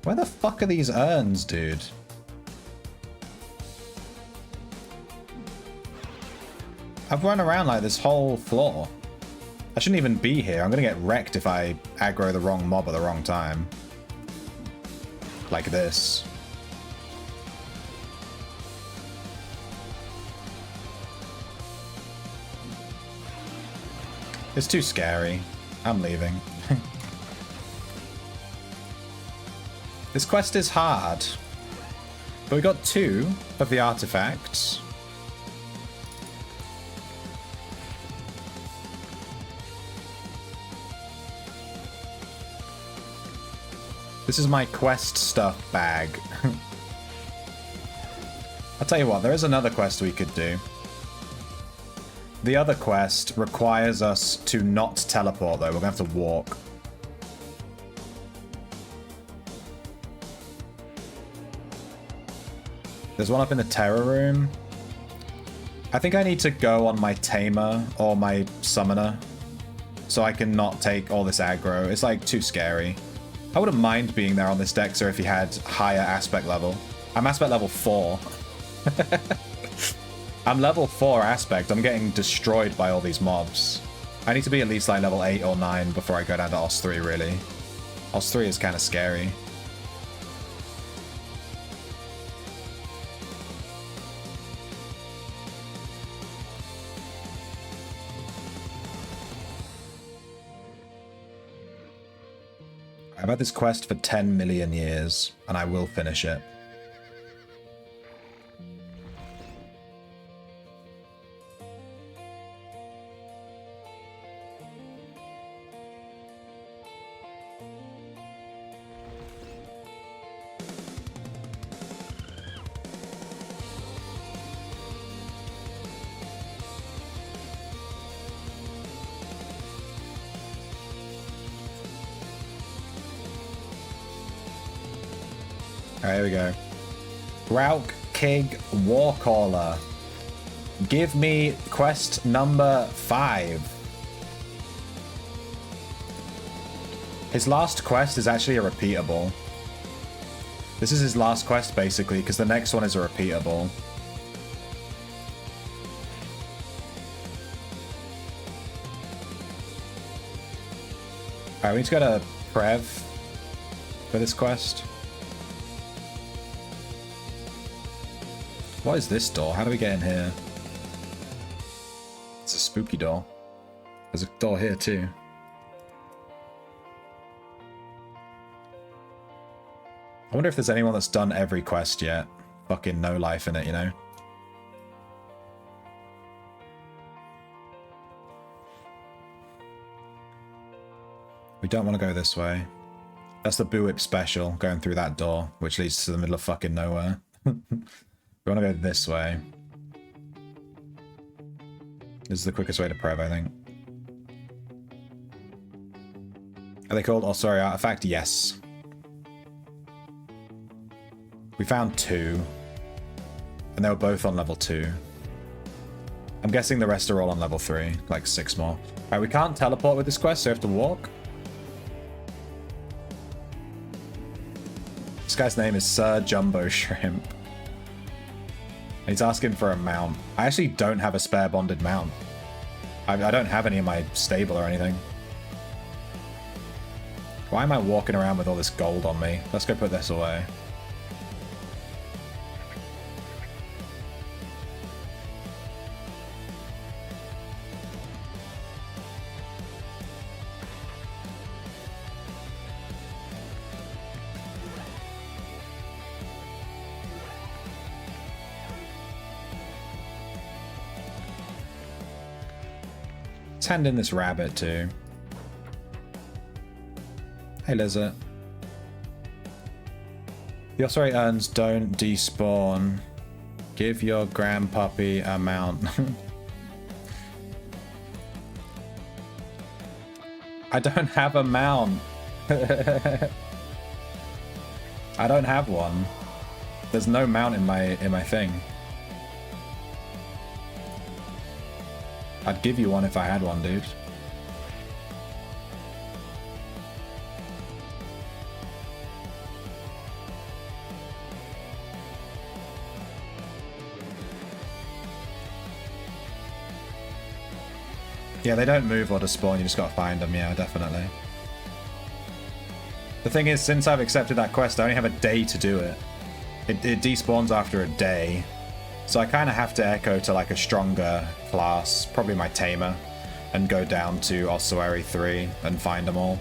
Where the fuck are these urns, dude? I've run around like this whole floor. I shouldn't even be here. I'm gonna get wrecked if I aggro the wrong mob at the wrong time. Like this. It's too scary. I'm leaving. This quest is hard. But we got 2 of the artifacts. This is my quest stuff bag. I'll tell you what, there is another quest we could do. The other quest requires us to not teleport, though. We're going to have to walk. There's one up in the terror room. I think I need to go on my tamer or my summoner so I can not take all this aggro. It's like too scary. I wouldn't mind being there on this Dexter if he had higher aspect level. I'm aspect level 4. I'm level 4 aspect. I'm getting destroyed by all these mobs. I need to be at least like level 8 or 9 before I go down to OS 3, really. OS 3 is kind of scary. I've had this quest for 10 million years, and I will finish it. Alright, here we go. Rauk Kig Warcaller. Give me quest number 5. His last quest is actually a repeatable. This is his last quest, basically, because the next one is a repeatable. Alright, we need to go to Prev for this quest. What is this door? How do we get in here? It's a spooky door. There's a door here too. I wonder if there's anyone that's done every quest yet. Fucking no life in it, you know? We don't want to go this way. That's the Boo Whip special, going through that door, which leads to the middle of fucking nowhere. We want to go this way. This is the quickest way to Prev, I think. Are they called? Oh, sorry, artifact? Yes. We found 2. And they were both on level 2. I'm guessing the rest are all on level 3. Like 6 more. Alright, we can't teleport with this quest, so we have to walk. This guy's name is Sir Jumbo Shrimp. He's asking for a mount. I actually don't have a spare bonded mount. I don't have any in my stable or anything. Why am I walking around with all this gold on me? Let's go put this away. Let's hand in this rabbit too. Hey, lizard. The Ossuary urns don't despawn. Give your grandpuppy a mount. I don't have a mount. I don't have one. There's no mount in my thing. I'd give you one if I had one, dude. Yeah, they don't move or despawn, you just gotta find them, yeah, definitely. The thing is, since I've accepted that quest, I only have a day to do it. It despawns after a day. So I kind of have to echo to like a stronger class, probably my tamer. and go down to Ossuary 3 and find them all.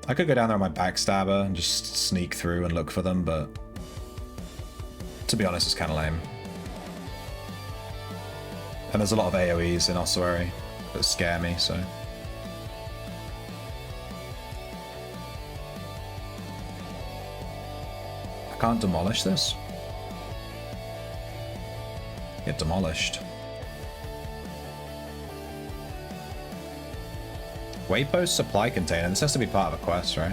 I could go down there on my backstabber and just sneak through and look for them, but to be honest, it's kind of lame. And there's a lot of AoEs in Ossuary that scare me, so... I can't demolish this? Get demolished. Waypost supply container. This has to be part of a quest, right?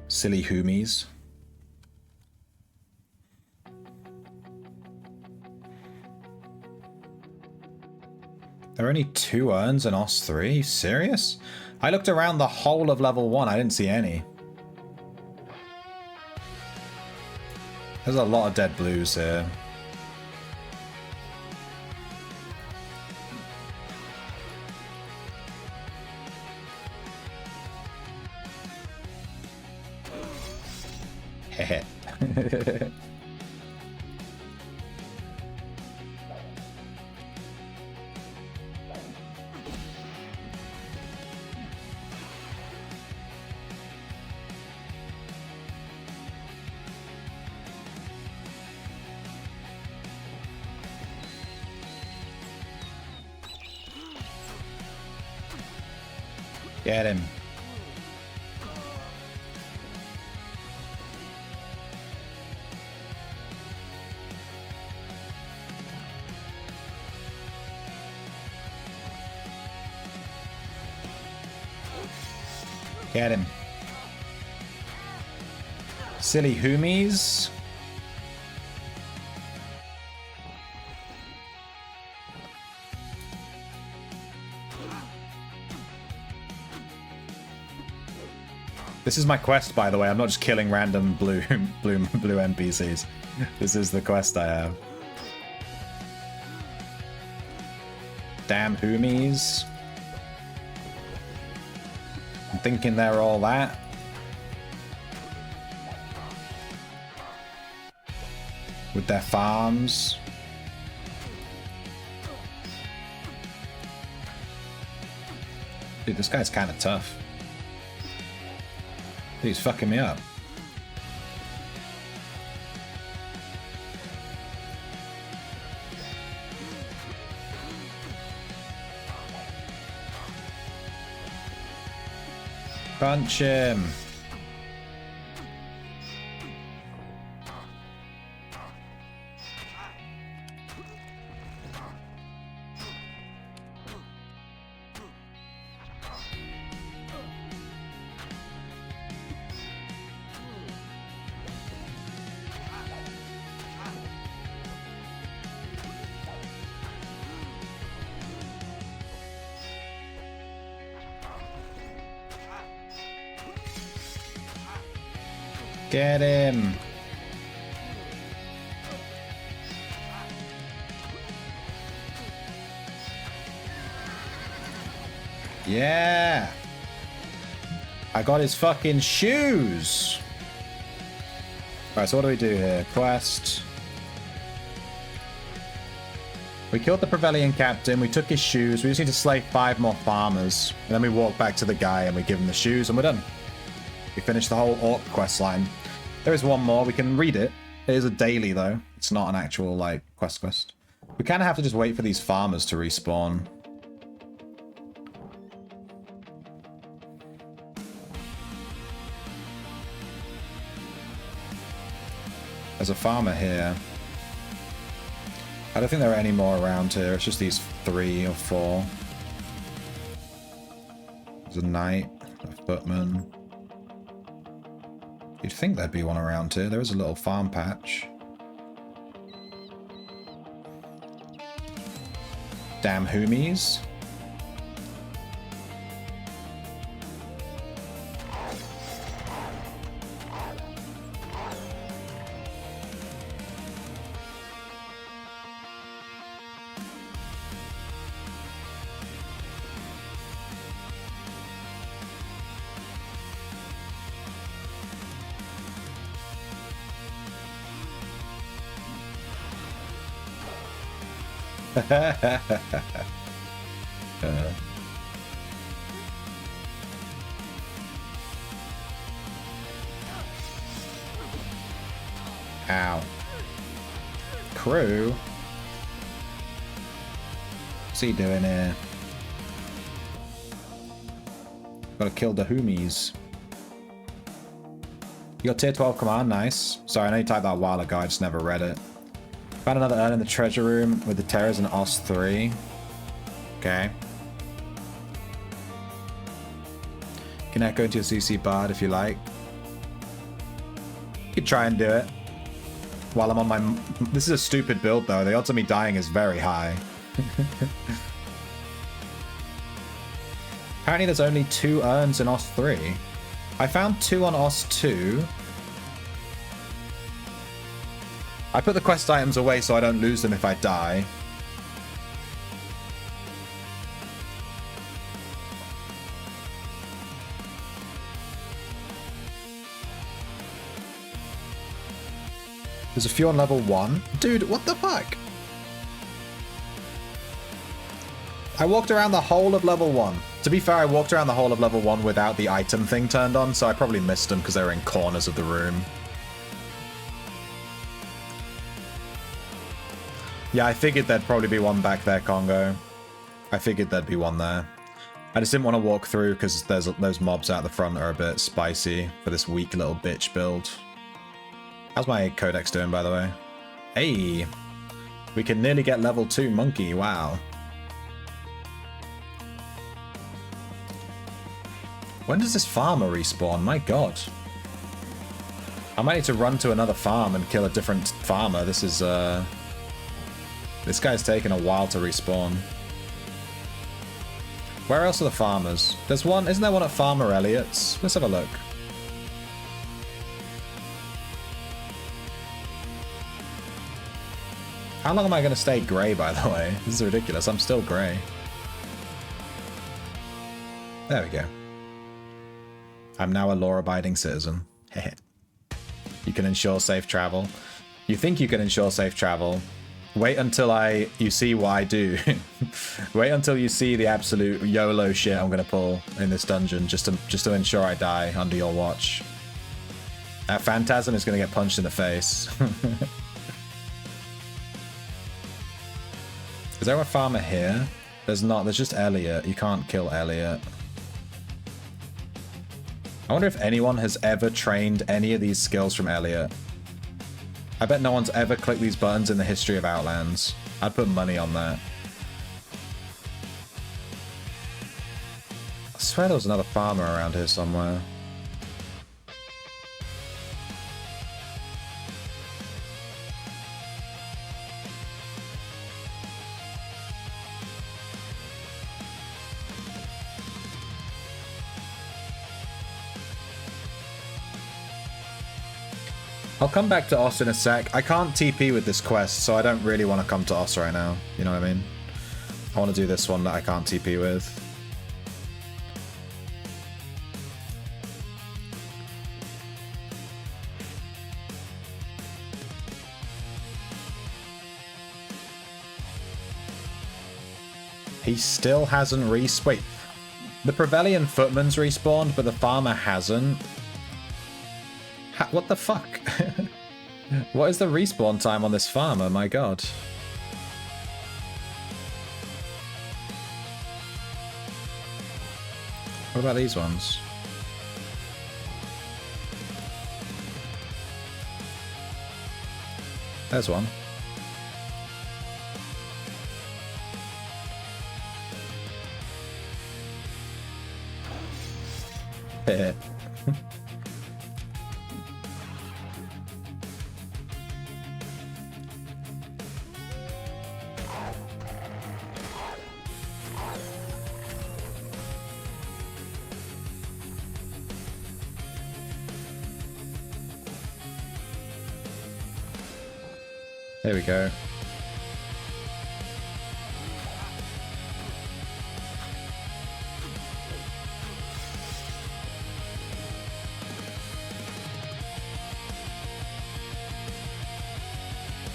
Silly Hoomies. There are only 2 urns in OS 3? Are you serious? I looked around the whole of level 1. I didn't see any. There's a lot of dead blues here. Heh. Get him. Get him. Silly Hoomies. This is my quest, by the way. I'm not just killing random blue NPCs. This is the quest I have. Damn Hoomies. I'm thinking they're all that. With their farms. Dude, this guy's kind of tough. He's fucking me up. Punch him. Get him. Yeah. I got his fucking shoes. Alright, so what do we do here? Quest. We killed the Prevelian captain, we took his shoes, we just need to slay 5 more farmers. And then we walk back to the guy and we give him the shoes and we're done. We finished the whole Orc quest line. There is one more. We can read it. It is a daily, though. It's not an actual, like, quest. We kind of have to just wait for these farmers to respawn. There's a farmer here. I don't think there are any more around here. It's just these 3 or 4. There's a knight, a footman. You'd think there'd be one around here. There is a little farm patch. Damn Hoomies. Ow. Crew? What's he doing here? Gotta kill the homies. You got tier 12 command, nice. Sorry, I know you typed that a while ago, I just never read it. Found another urn in the treasure room with the terrors and OS 3. Okay. You can echo into your CC bard if you like. You could try and do it. While I'm on my... This is a stupid build though, the odds of me dying is very high. Apparently there's only 2 urns in OS 3. I found 2 on OS 2. I put the quest items away so I don't lose them if I die. There's a few on level 1. Dude, what the fuck? I walked around the whole of level 1. To be fair, I walked around the whole of level 1 without the item thing turned on, so I probably missed them because they were in corners of the room. Yeah, I figured there'd probably be one back there, Congo. I figured there'd be one there. I just didn't want to walk through because those mobs out the front are a bit spicy for this weak little bitch build. How's my codex doing, by the way? Hey! We can nearly get level 2 monkey, wow. When does this farmer respawn? My god. I might need to run to another farm and kill a different farmer. This is, this guy's taking a while to respawn. Where else are the farmers? There's one, isn't there one at Farmer Elliott's? Let's have a look. How long am I going to stay grey, by the way? This is ridiculous. I'm still grey. There we go. I'm now a law-abiding citizen. You can ensure safe travel. You think you can ensure safe travel. Wait until you see what I do. Wait until you see the absolute YOLO shit I'm gonna pull in this dungeon just to ensure I die under your watch. That Phantasm is gonna get punched in the face. Is there a farmer here? There's not. There's just Elliot. You can't kill Elliot. I wonder if anyone has ever trained any of these skills from Elliot. I bet no one's ever clicked these buttons in the history of Outlands. I'd put money on that. I swear there was another farmer around here somewhere. I'll come back to Oss in a sec. I can't TP with this quest, so I don't really want to come to Oss right now. You know what I mean? I want to do this one that I can't TP with. He still hasn't respawned. Wait, the Prevelian Footman's respawned, but the farmer hasn't. What the fuck? What is the respawn time on this farmer? My god. What about these ones? There's one. Hit. There we go.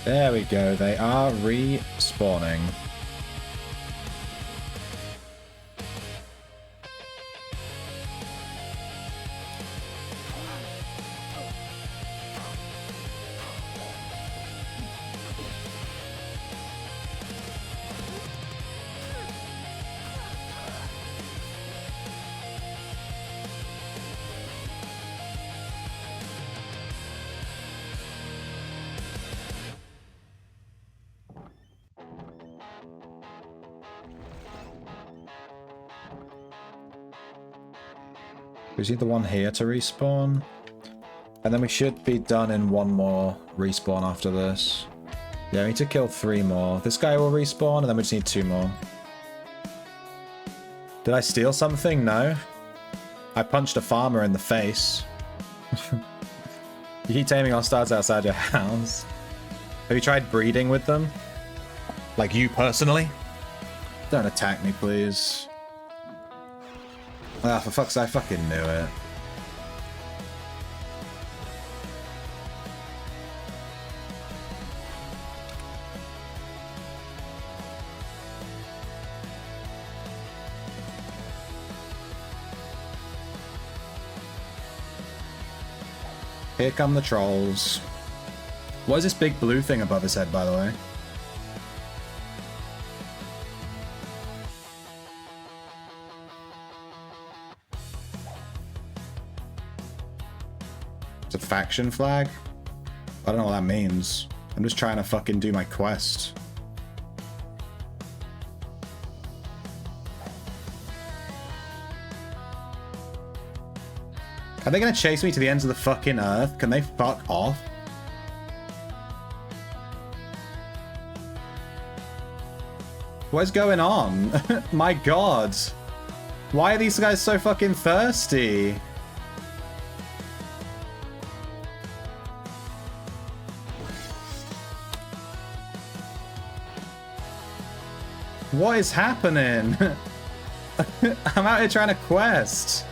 There we go. They are respawning. We just need the one here to respawn. And then we should be done in one more respawn after this. Yeah, we need to kill 3 more. This guy will respawn, and then we just need 2 more. Did I steal something? No. I punched a farmer in the face. You keep taming hostiles outside your house. Have you tried breeding with them? Like you personally? Don't attack me, please. Ah, for fuck's sake, I fucking knew it. Here come the trolls. What is this big blue thing above his head, by the way? It's a faction flag? I don't know what that means. I'm just trying to fucking do my quest. Are they gonna chase me to the ends of the fucking earth? Can they fuck off? What is going on? My god. Why are these guys so fucking thirsty? What is happening? I'm out here trying to quest.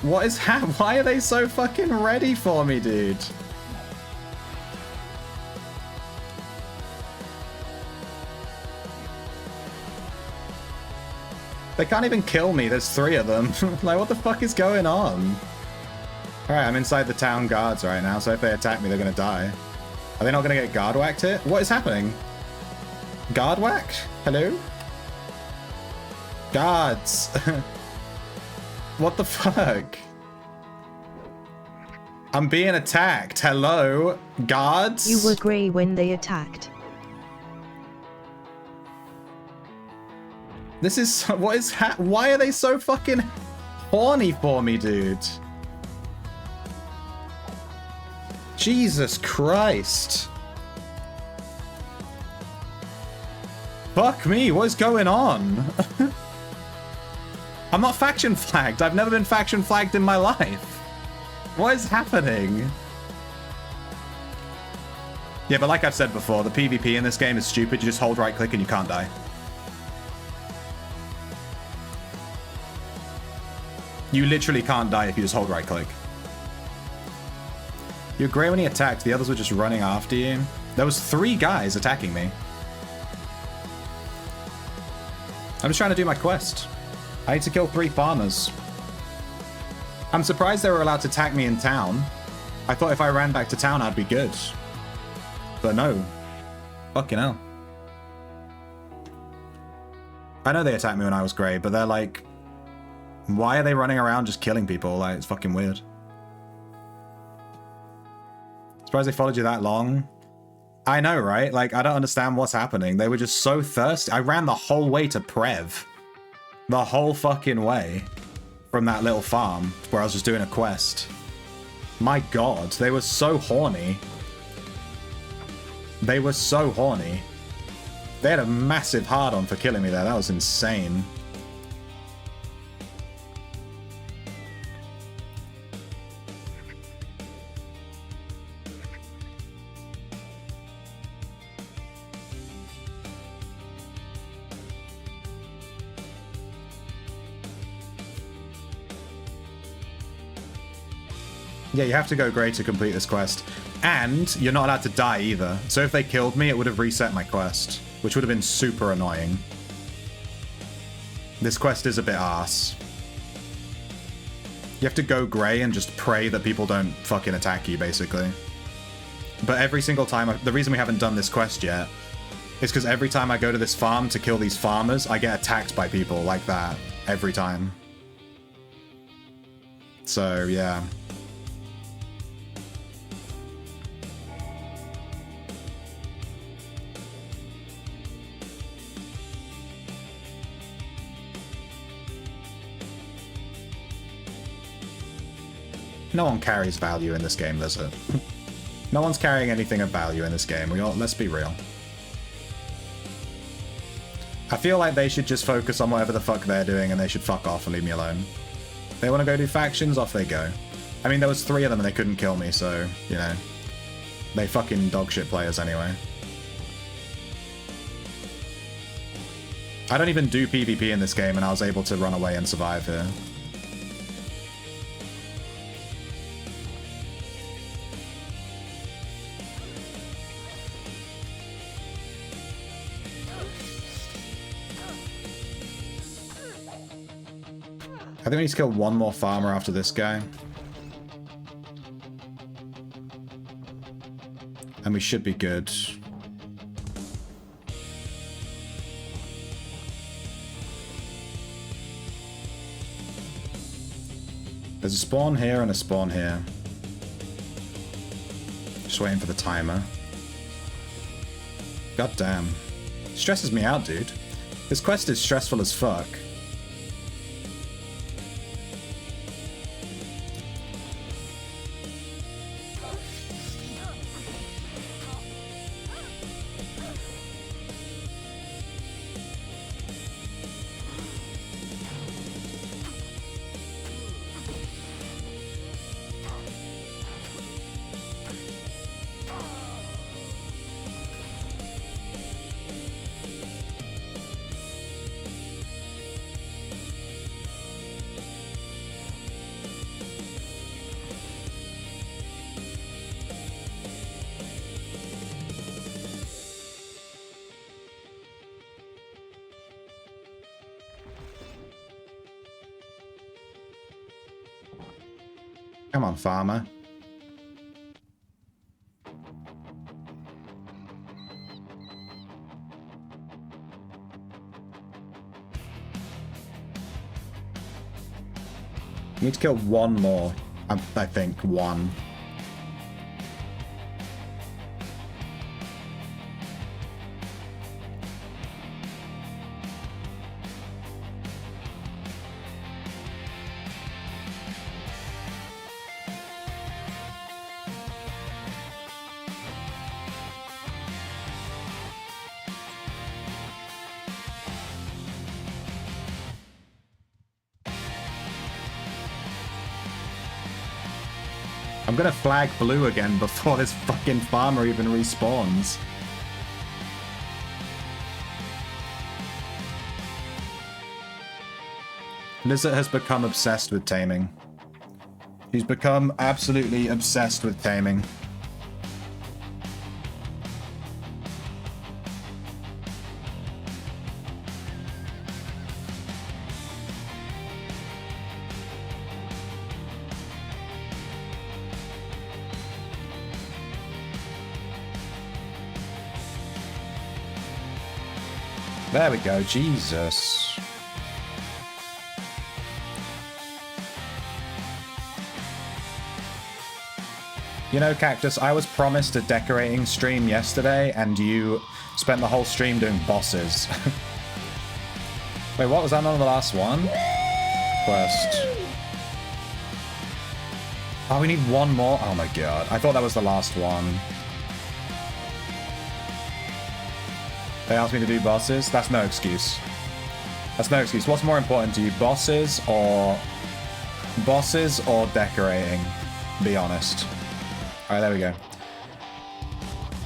What is why are they so fucking ready for me, dude? They can't even kill me, there's 3 of them. Like, what the fuck is going on? Alright, I'm inside the town guards right now, so if they attack me, they're gonna die. Are they not gonna get guard whacked here? What is happening? Guard whack? Hello? Guards! What the fuck? I'm being attacked. Hello? Guards?
You were grey when they attacked.
This is... What is why are they so fucking horny for me, dude? Jesus Christ. Fuck me, what is going on? I'm not faction flagged. I've never been faction flagged in my life. What is happening? Yeah, but like I've said before, the PvP in this game is stupid. You just hold right click and you can't die. You literally can't die if you just hold right click. You're great when he attacked. The others were just running after you. There was 3 guys attacking me. I'm just trying to do my quest. I need to kill 3 farmers. I'm surprised they were allowed to attack me in town. I thought if I ran back to town, I'd be good. But no. Fucking hell. I know they attacked me when I was grey, but they're like... Why are they running around just killing people? Like, it's fucking weird. Surprised they followed you that long. I know, right? Like, I don't understand what's happening. They were just so thirsty. I ran the whole way to Prev. The whole fucking way. From that little farm where I was just doing a quest. My god, they were so horny. They were so horny. They had a massive hard-on for killing me there. That was insane. Yeah, you have to go grey to complete this quest. And you're not allowed to die either. So if they killed me, it would have reset my quest, which would have been super annoying. This quest is a bit arse. You have to go grey and just pray that people don't fucking attack you, basically. But every single time, the reason we haven't done this quest yet is because every time I go to this farm to kill these farmers, I get attacked by people like that. Every time. So, yeah. No one carries value in this game, does it? No one's carrying anything of value in this game. Let's be real. I feel like they should just focus on whatever the fuck they're doing and they should fuck off and leave me alone. They want to go do factions, off they go. I mean, there was 3 of them and they couldn't kill me, so, you know. They fucking dogshit players anyway. I don't even do PvP in this game and I was able to run away and survive here. I think we need to kill one more farmer after this guy. And we should be good. There's a spawn here and a spawn here. Just waiting for the timer. God damn. Stresses me out, dude. This quest is stressful as fuck. Come on, farmer. Need to kill one more. I think one. I'm gonna flag blue again before this fucking farmer even respawns. Lizard has become obsessed with taming. She's become absolutely obsessed with taming. There we go, Jesus. You know, Cactus, I was promised a decorating stream yesterday, and you spent the whole stream doing bosses. Wait, what was that on the last one? Quest. Oh, we need one more? Oh my god. I thought that was the last one. They asked me to do bosses? That's no excuse. That's no excuse. What's more important to you? Bosses or decorating? Be honest. Alright, there we go.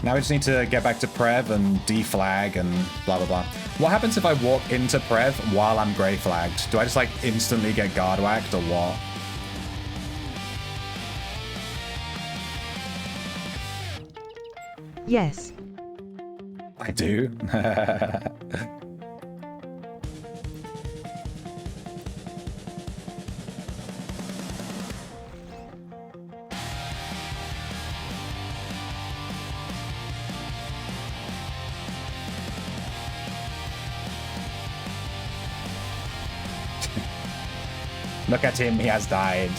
Now we just need to get back to Prev and deflag and blah blah blah. What happens if I walk into Prev while I'm grey flagged? Do I just like instantly get guard whacked or what?
Yes.
I do. Look at him, he has died.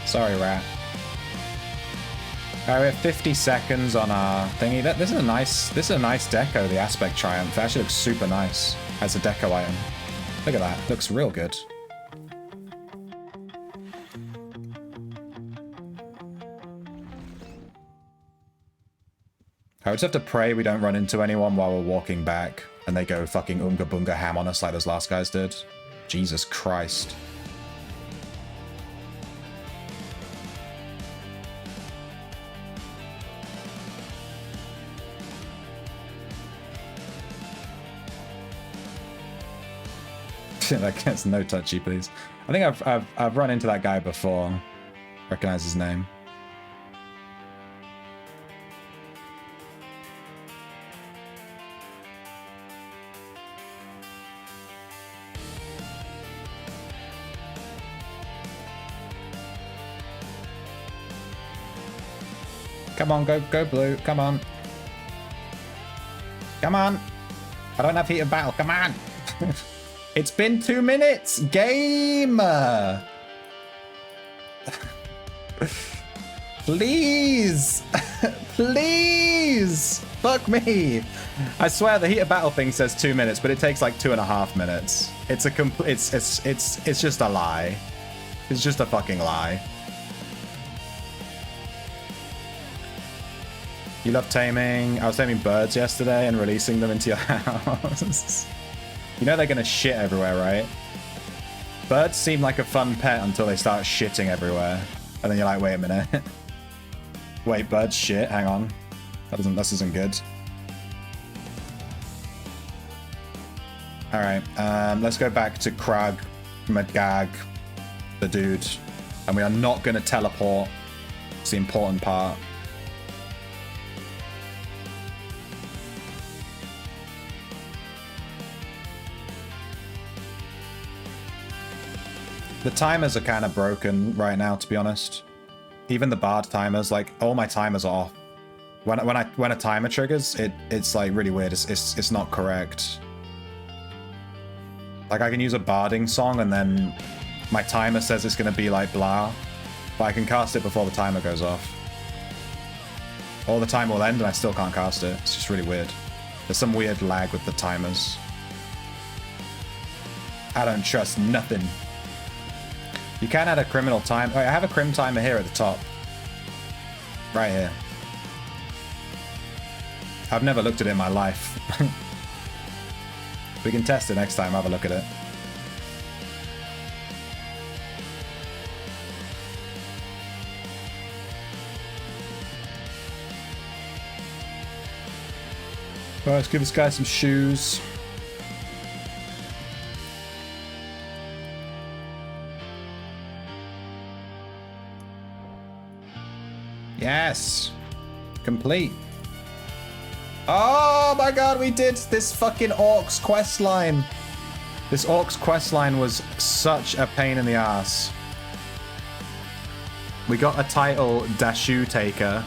Sorry, rat. Alright, we have 50 seconds on our thingy. This is a nice deco, the Aspect Triumph. It actually looks super nice as a deco item. Look at that. Looks real good. I would just have to pray we don't run into anyone while we're walking back and they go fucking Unga Bunga ham on us like those last guys did. Jesus Christ. That gets no touchy, please. I think I've run into that guy before. Recognize his name. Come on, go blue. Come on. Come on. I don't have heat of battle. Come on. It's been 2 minutes. Game. Please. Please. Fuck me. I swear the heat of battle thing says 2 minutes, but it takes like 2.5 minutes. It's a it's just a lie. It's just a fucking lie. You love taming. I was taming birds yesterday and releasing them into your house. You know they're gonna shit everywhere, right? Birds seem like a fun pet until they start shitting everywhere. And then you're like, wait a minute. Wait, birds shit, hang on. This isn't good. Alright, let's go back to Krag, Medgag, the dude. And we are not gonna teleport. It's the important part. The timers are kind of broken right now, to be honest. Even the bard timers, like all my timers are off. When a timer triggers, it's like really weird. It's not correct. Like I can use a barding song and then my timer says it's gonna be like blah, but I can cast it before the timer goes off. Or the time will end and I still can't cast it. It's just really weird. There's some weird lag with the timers. I don't trust nothing. You can add a criminal time. Oh, I have a crim timer here at the top. Right here. I've never looked at it in my life. We can test it next time, have a look at it. Alright, let's give this guy some shoes. Yes! Complete. Oh my god, we did this fucking Orcs quest line. This Orcs quest line was such a pain in the ass. We got a title, Dashu Taker.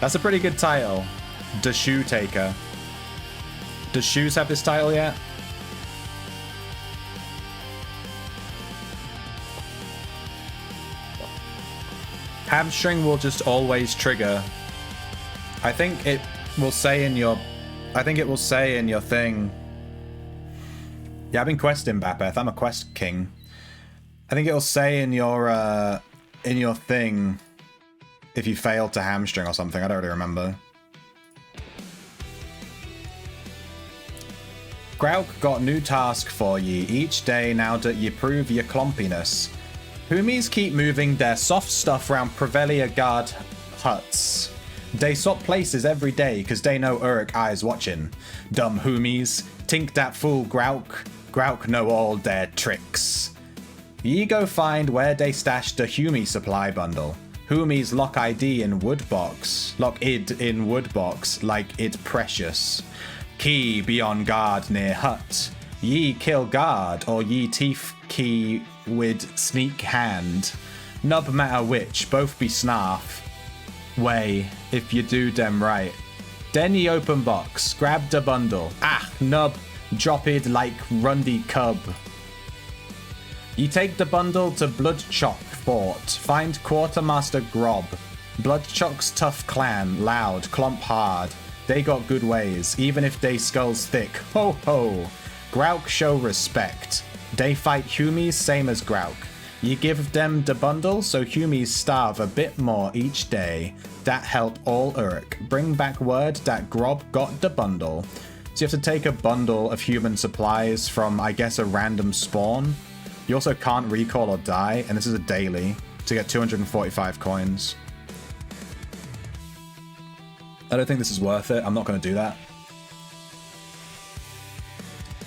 That's a pretty good title. Dashu Taker. Does Shoes have this title yet? Hamstring will just always trigger. I think it will say in your thing. Yeah, I've been questing Bapeth. I'm a quest king. I think it'll say in your thing if you failed to hamstring or something. I don't really remember. Grauk got new task for ye each day now that ye prove your clumpiness. Humies keep moving their soft stuff round Prevelia guard huts. They swap places every day cause they know Uruk eyes watching. Dumb Humies, tink that fool Grauk. Grauk know all their tricks. Ye go find where they stash the Humie supply bundle. Humies lock ID in woodbox. Lock id in woodbox like it precious. Key be on guard near hut. Ye kill guard or ye teeth key with sneak hand. Nub matter which, both be snarf. Way, if you do them right. Then ye open box, grab the bundle. Ah, nub, drop it like Rundy cub. Ye take the bundle to Bloodchock Fort. Find Quartermaster Grob. Bloodchock's tough clan, loud, clomp hard. They got good ways, even if they skulls thick. Ho ho! Grauk show respect. They fight Humies same as Grauk. You give them the bundle so humies starve a bit more each day. That help all Uruk. Bring back word that Grob got the bundle. So you have to take a bundle of human supplies from, I guess, a random spawn. You also can't recall or die, and this is a daily, to get 245 coins. I don't think this is worth it. I'm not going to do that.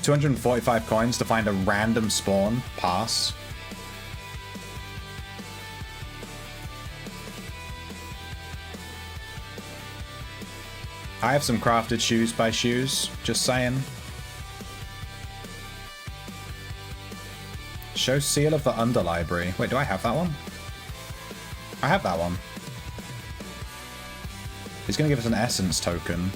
245 coins to find a random spawn. Pass. I have some crafted shoes by shoes. Just saying. Show seal of the Underlibrary. Wait, do I have that one? I have that one. He's going to give us an essence token.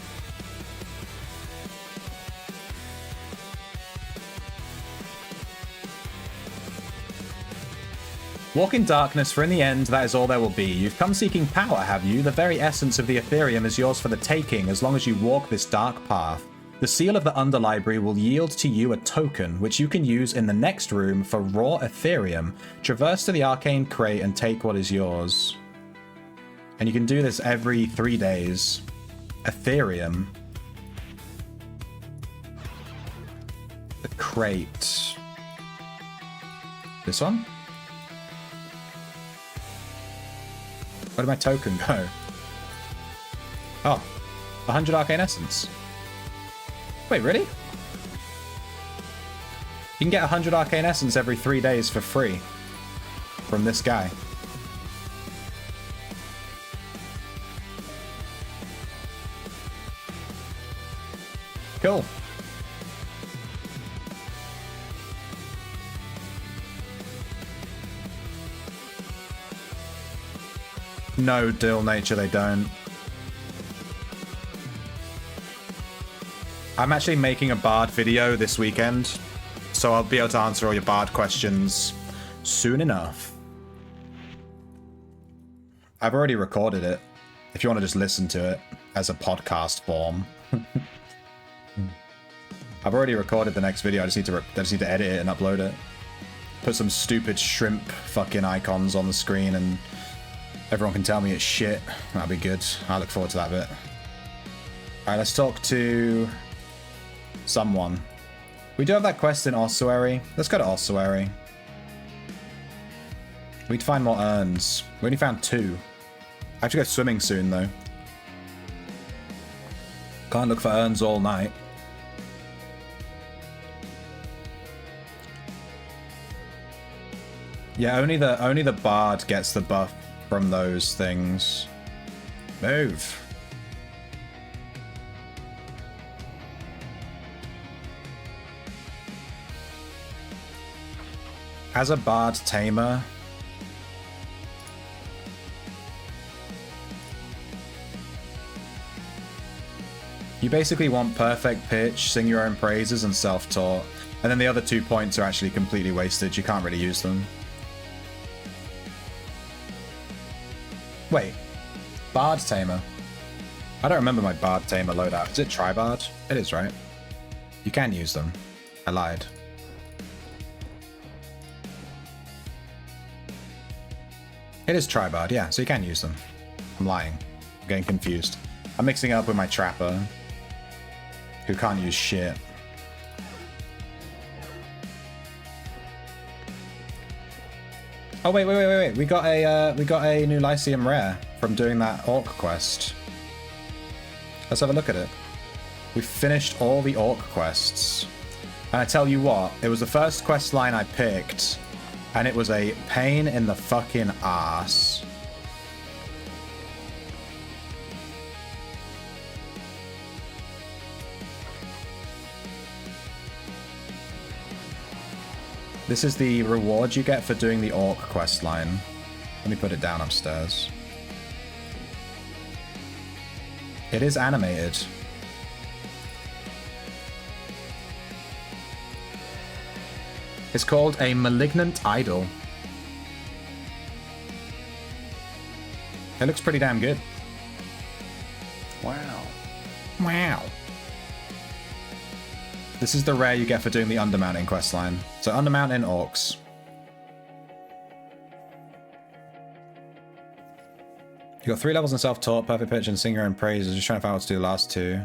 Walk in darkness, for in the end, that is all there will be. You've come seeking power, have you? The very essence of the Ethereum is yours for the taking, as long as you walk this dark path. The seal of the Underlibrary will yield to you a token, which you can use in the next room for raw Ethereum. Traverse to the arcane crate and take what is yours. And you can do this every 3 days. Ethereum. The crate. This one? Where did my token go? Oh, 100 arcane essence. Wait, really? You can get 100 arcane essence every 3 days for free from this guy. Cool. No, Dill Nature, they don't. I'm actually making a Bard video this weekend, so I'll be able to answer all your Bard questions soon enough. I've already recorded it, if you want to just listen to it as a podcast form. I've already recorded the next video, I just need to edit it and upload it. Put some stupid shrimp fucking icons on the screen and everyone can tell me it's shit. That'll be good. I look forward to that bit. Alright, let's talk to someone. We do have that quest in Ossuary. Let's go to Ossuary. We need to find more urns. We only found 2. I have to go swimming soon, though. Can't look for urns all night. Yeah, only the Bard gets the buff from those things. Move. As a Bard Tamer, you basically want perfect pitch, sing your own praises, and self-taught. And then the other 2 points are actually completely wasted. You can't really use them. Wait. Bard Tamer. I don't remember my Bard Tamer loadout. Is it Tribard? It is, right? You can use them. I lied. It is Tribard, yeah, so you can use them. I'm lying. I'm getting confused. I'm mixing it up with my Trapper, who can't use shit. Oh wait! We got a new Lyceum rare from doing that Orc quest. Let's have a look at it. We finished all the Orc quests, and I tell you what, it was the first quest line I picked, and it was a pain in the fucking ass. This is the reward you get for doing the Orc quest line. Let me put it down upstairs. It is animated. It's called a Malignant Idol. It looks pretty damn good. Wow. Wow. This is the rare you get for doing the Undermountain questline. So Undermountain Orcs. You got 3 levels in self-taught, perfect pitch, and sing your own praises. Just trying to find out what to do the last 2.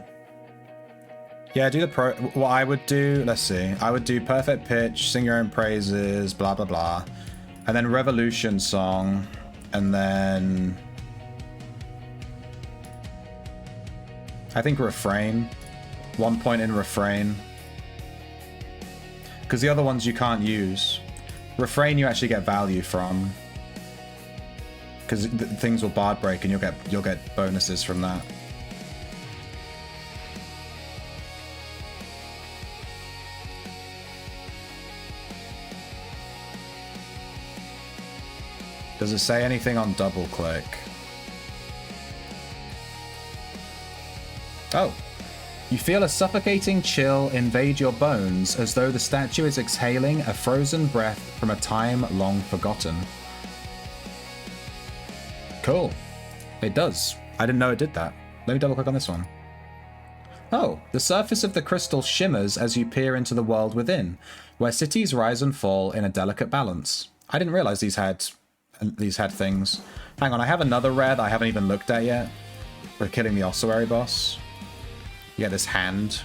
Yeah, do the pro. What I would do, let's see. I would do perfect pitch, sing your own praises, blah blah blah, and then revolution song, and then I think refrain. 1 point in refrain, because the other ones you can't use. Refrain you actually get value from, because things will bard break and you'll get bonuses from that. Does it say anything on double click? Oh. You feel a suffocating chill invade your bones as though the statue is exhaling a frozen breath from a time long forgotten. Cool. It does. I didn't know it did that. Let me double click on this one. Oh, the surface of the crystal shimmers as you peer into the world within, where cities rise and fall in a delicate balance. I didn't realize these had things. Hang on, I have another rare that I haven't even looked at yet. We're killing the ossuary boss. You get this hand.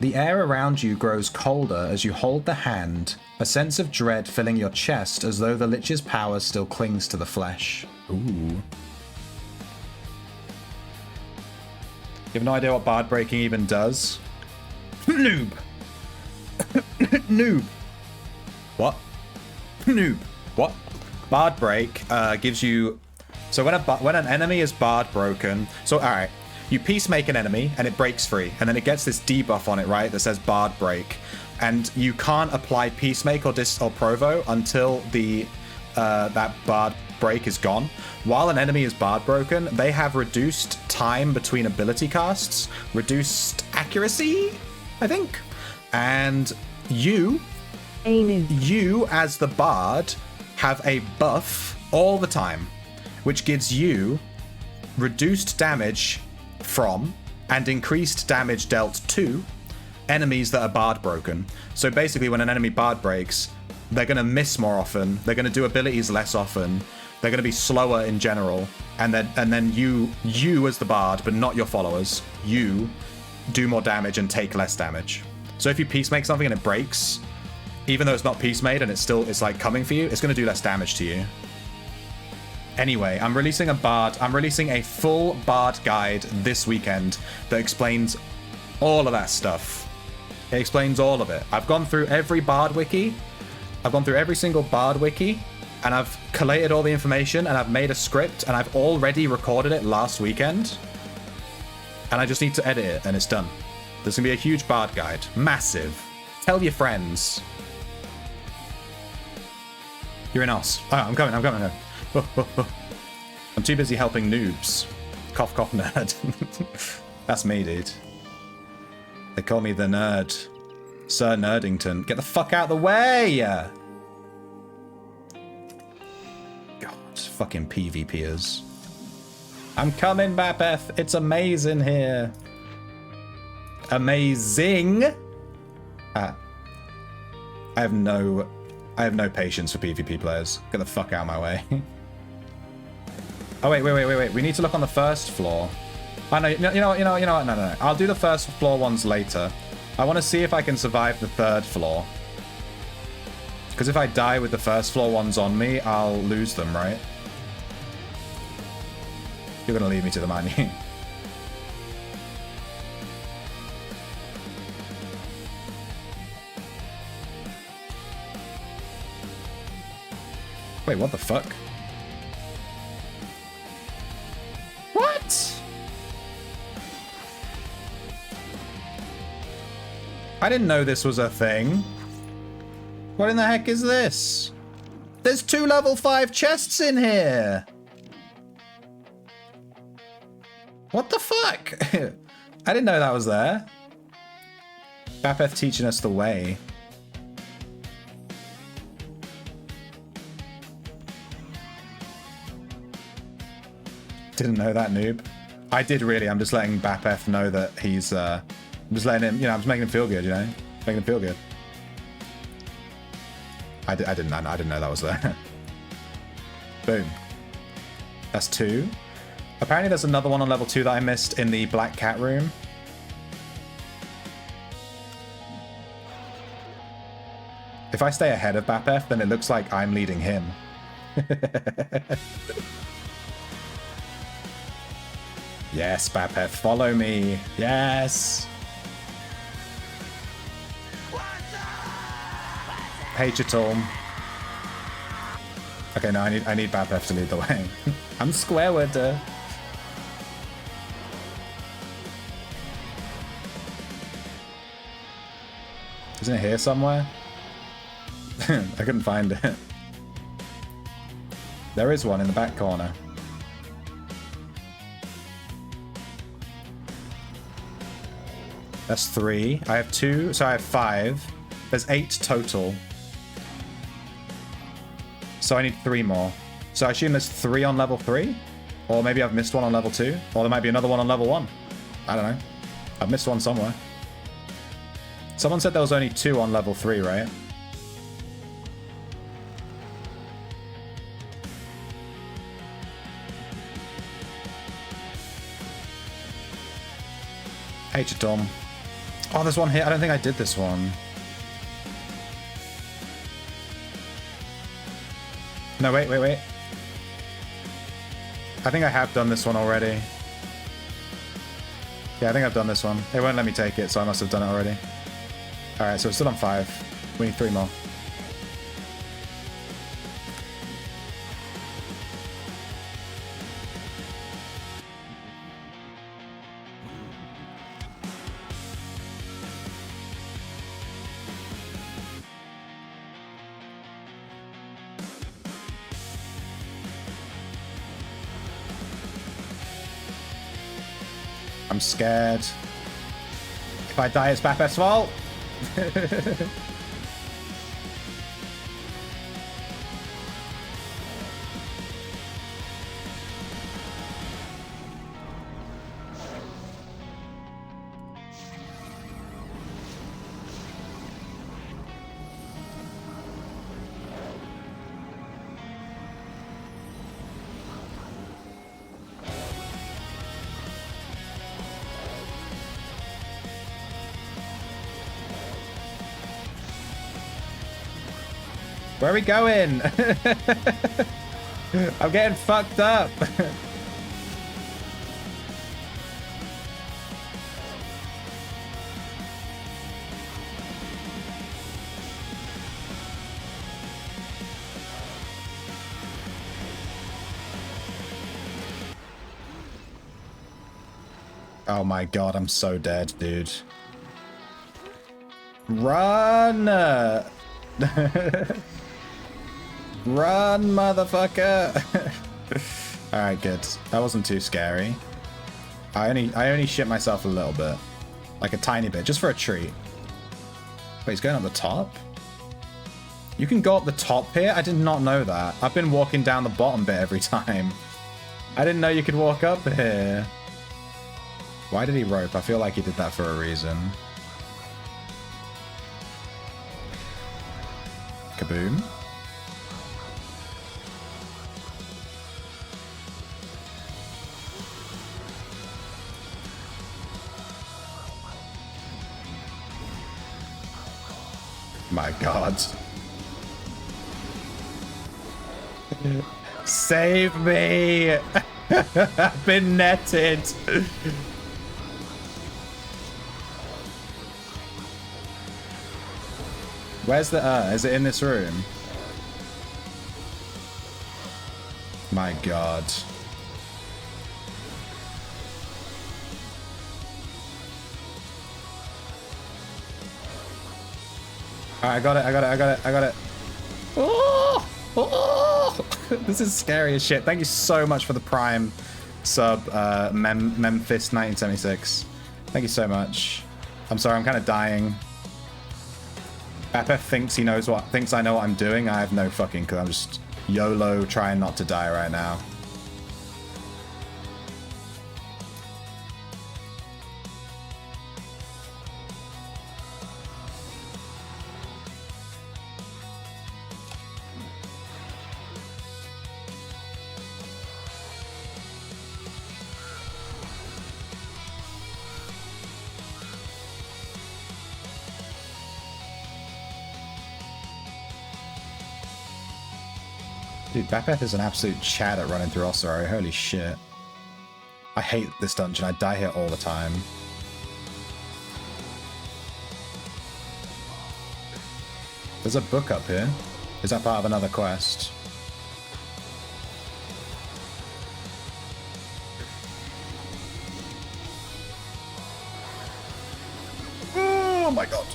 The air around you grows colder as you hold the hand, a sense of dread filling your chest as though the Lich's power still clings to the flesh. Ooh. You have no idea what bard breaking even does? Noob! Noob! What? Noob. What? Bard break gives you... So when an enemy is bard broken... So, alright. You peacemake an enemy and it breaks free. And then it gets this debuff on it, right? That says bard break. And you can't apply peacemake or provo until the that bard break is gone. While an enemy is bard broken, they have reduced time between ability casts, reduced accuracy, I think. And you as the bard have a buff all the time, which gives you reduced damage from and increased damage dealt to enemies that are bard broken. So basically when an enemy bard breaks, they're going to miss more often, they're going to do abilities less often, they're going to be slower in general, and then you as the bard, but not your followers, you do more damage and take less damage. So if you peacemake something and it breaks, even though it's not peacemade and it's like coming for you, it's going to do less damage to you. Anyway, I'm releasing a full bard guide this weekend that explains all of that stuff. It explains all of it. I've gone through every bard wiki. I've gone through every single bard wiki, and I've collated all the information, and I've made a script, and I've already recorded it last weekend. And I just need to edit it, and it's done. There's going to be a huge bard guide. Massive. Tell your friends. You're in Oz. Oh, I'm coming. I'm too busy helping noobs. Cough, cough, nerd. That's me, dude. They call me the nerd. Sir Nerdington. Get the fuck out of the way! God, fucking PvPers. I'm coming, Bapeth. It's amazing here. Amazing. I have no patience for PvP players. Get the fuck out of my way. Oh wait. We need to look on the first floor. Oh no, you know what? No. I'll do the first floor ones later. I want to see if I can survive the third floor. Because if I die with the first floor ones on me, I'll lose them, right? You're gonna lead me to them, aren't you? Wait, what the fuck? What? I didn't know this was a thing. What in the heck is this? There's 2 level 5 chests in here. What the fuck? I didn't know that was there. Bapeth teaching us the way. Didn't know that, noob. I did really. I'm just letting Bapef know that he's, I'm just letting him, you know, I'm just making him feel good, you know? Making him feel good. I didn't know that was there. Boom. That's 2. Apparently there's another one on level 2 that I missed in the Black Cat room. If I stay ahead of Bapef, then it looks like I'm leading him. Yes, Bapef, follow me. Yes. Hey, Chatom. Okay, no, I need Bapef to lead the way. I'm squareward. Isn't it here somewhere? I couldn't find it. There is one in the back corner. That's 3. I have 2, so I have 5. There's 8 total. So I need 3 more. So I assume there's 3 on level 3? Or maybe I've missed one on level 2? Or there might be another one on level 1. I don't know. I've missed one somewhere. Someone said there was only 2 on level 3, right? Hey, Chatom. Oh, there's one here. I don't think I did this one. No, wait. I think I have done this one already. Yeah, I think I've done this one. It won't let me take it, so I must have done it already. Alright, so it's still on 5. We need 3 more. I'm scared. If I die, it's Bapef's fault. Where are we going? I'm getting fucked up. Oh my god, I'm so dead, dude. Run! Run, motherfucker! Alright, good. That wasn't too scary. I only shit myself a little bit. Like a tiny bit, just for a treat. Wait, he's going up the top? You can go up the top here? I did not know that. I've been walking down the bottom bit every time. I didn't know you could walk up here. Why did he rope? I feel like he did that for a reason. Kaboom. My god. Save me! I've been netted! Where's the is it in this room? My god. Alright, I got it. Oh! Oh! This is scary as shit. Thank you so much for the Prime sub, Memphis 1976. Thank you so much. I'm sorry, I'm kind of dying. Bapef thinks thinks I know what I'm doing. I have no fucking clue. I'm just YOLO trying not to die right now. Dude, Bapeth is an absolute chat at running through Ossuary. Holy shit. I hate this dungeon. I die here all the time. There's a book up here. Is that part of another quest? Oh my god.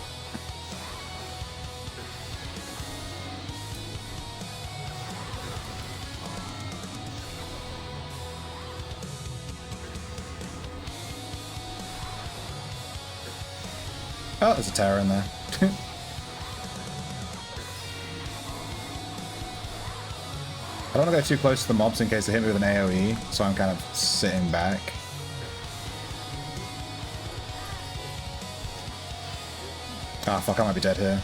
Oh, there's a terror in there. I don't want to go too close to the mobs in case they hit me with an AoE, so I'm kind of sitting back. Ah, fuck, I might be dead here.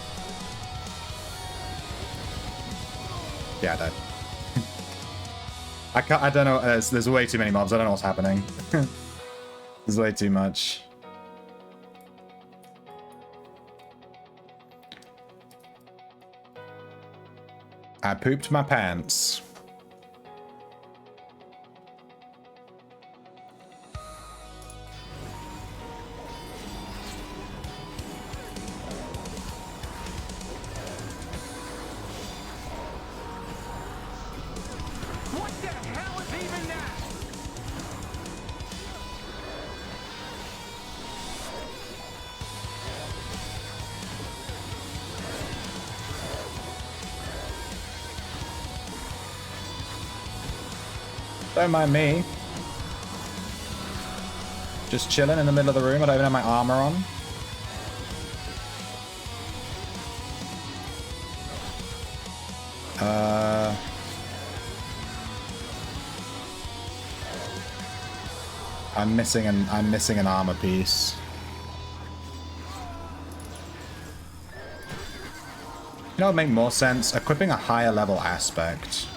Yeah, I died. I don't know, there's way too many mobs, I don't know what's happening. There's way too much. I pooped my pants.
What the hell is even that?
Don't mind me. Just chilling in the middle of the room. I don't even have my armor on. I'm missing an armor piece. You know what would make more sense? Equipping a higher level aspect.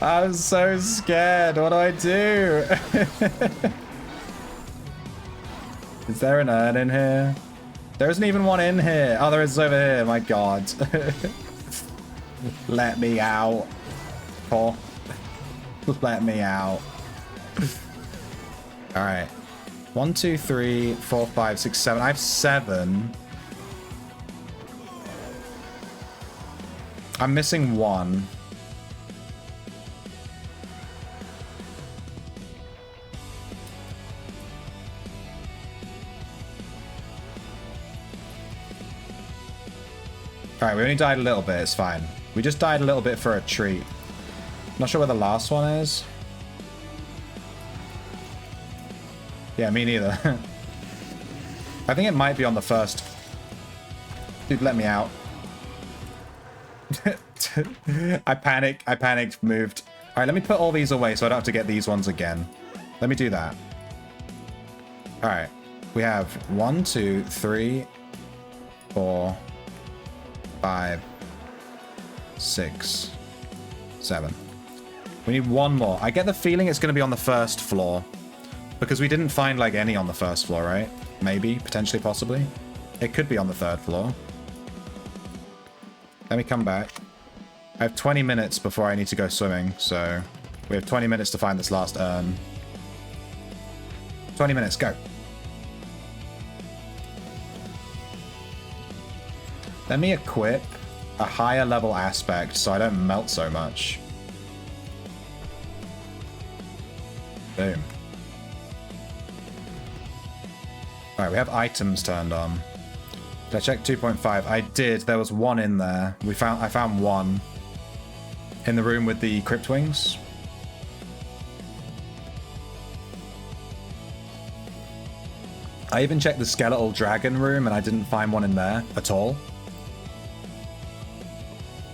I'm so scared. What do I do? Is there an urn in here? There isn't even one in here. Oh, there is over here. My god. Let me out. Paul. Let me out. Alright. 1, 2, 3, 4, 5, 6, 7. I have 7. I'm missing 1. Alright, we only died a little bit, it's fine. We just died a little bit for a treat. Not sure where the last one is. Yeah, me neither. I think it might be on the first. Dude, let me out. I panicked, moved. Alright, let me put all these away so I don't have to get these ones again. Let me do that. Alright. We have 1, 2, 3, 4, 5, 6, 7. We need one more. I get the feeling it's going to be on the first floor. Because we didn't find, like, any on the first floor, right? Maybe, potentially, possibly. It could be on the third floor. Let me come back. I have 20 minutes before I need to go swimming, so we have 20 minutes to find this last urn. 20 minutes, go. Let me equip a higher level aspect so I don't melt so much. Boom. Alright, we have items turned on. Did I check 2.5? I did. There was one in there. I found one. In the room with the crypt wings. I even checked the skeletal dragon room and I didn't find one in there at all.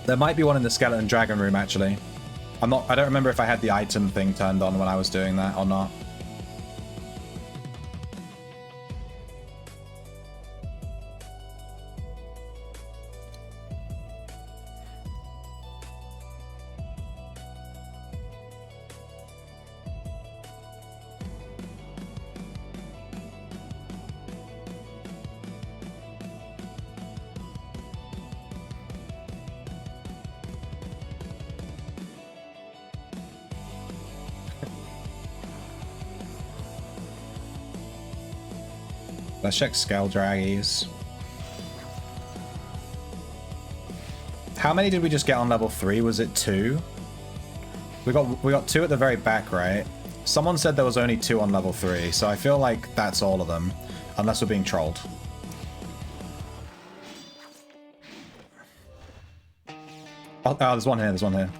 There might be one in the skeleton dragon room actually. I don't remember if I had the item thing turned on when I was doing that or not. Let's check scale draggies. How many did we just get on level 3? Was it 2? We got 2 at the very back, right? Someone said there was only 2 on level 3, so I feel like that's all of them. Unless we're being trolled. Oh, there's one here, there's one here.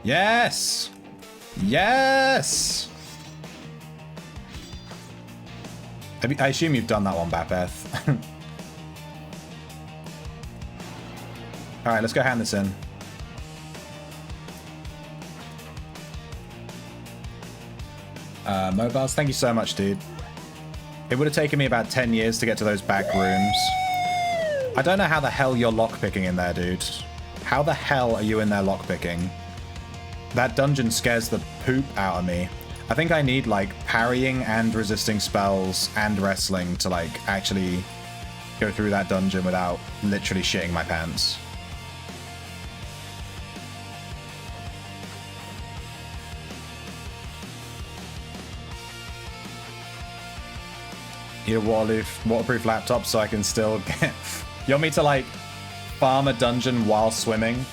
Yes! Yes! I assume you've done that one, Bapeth. Alright, let's go hand this in. Mobiles, thank you so much, dude. It would have taken me about 10 years to get to those back rooms. I don't know how the hell you're lockpicking in there, dude. How the hell are you in there lockpicking? That dungeon scares the poop out of me. I think I need, like, parrying and resisting spells and wrestling to, like, actually go through that dungeon without literally shitting my pants. Need a waterproof laptop so I can still get... You want me to, like, farm a dungeon while swimming?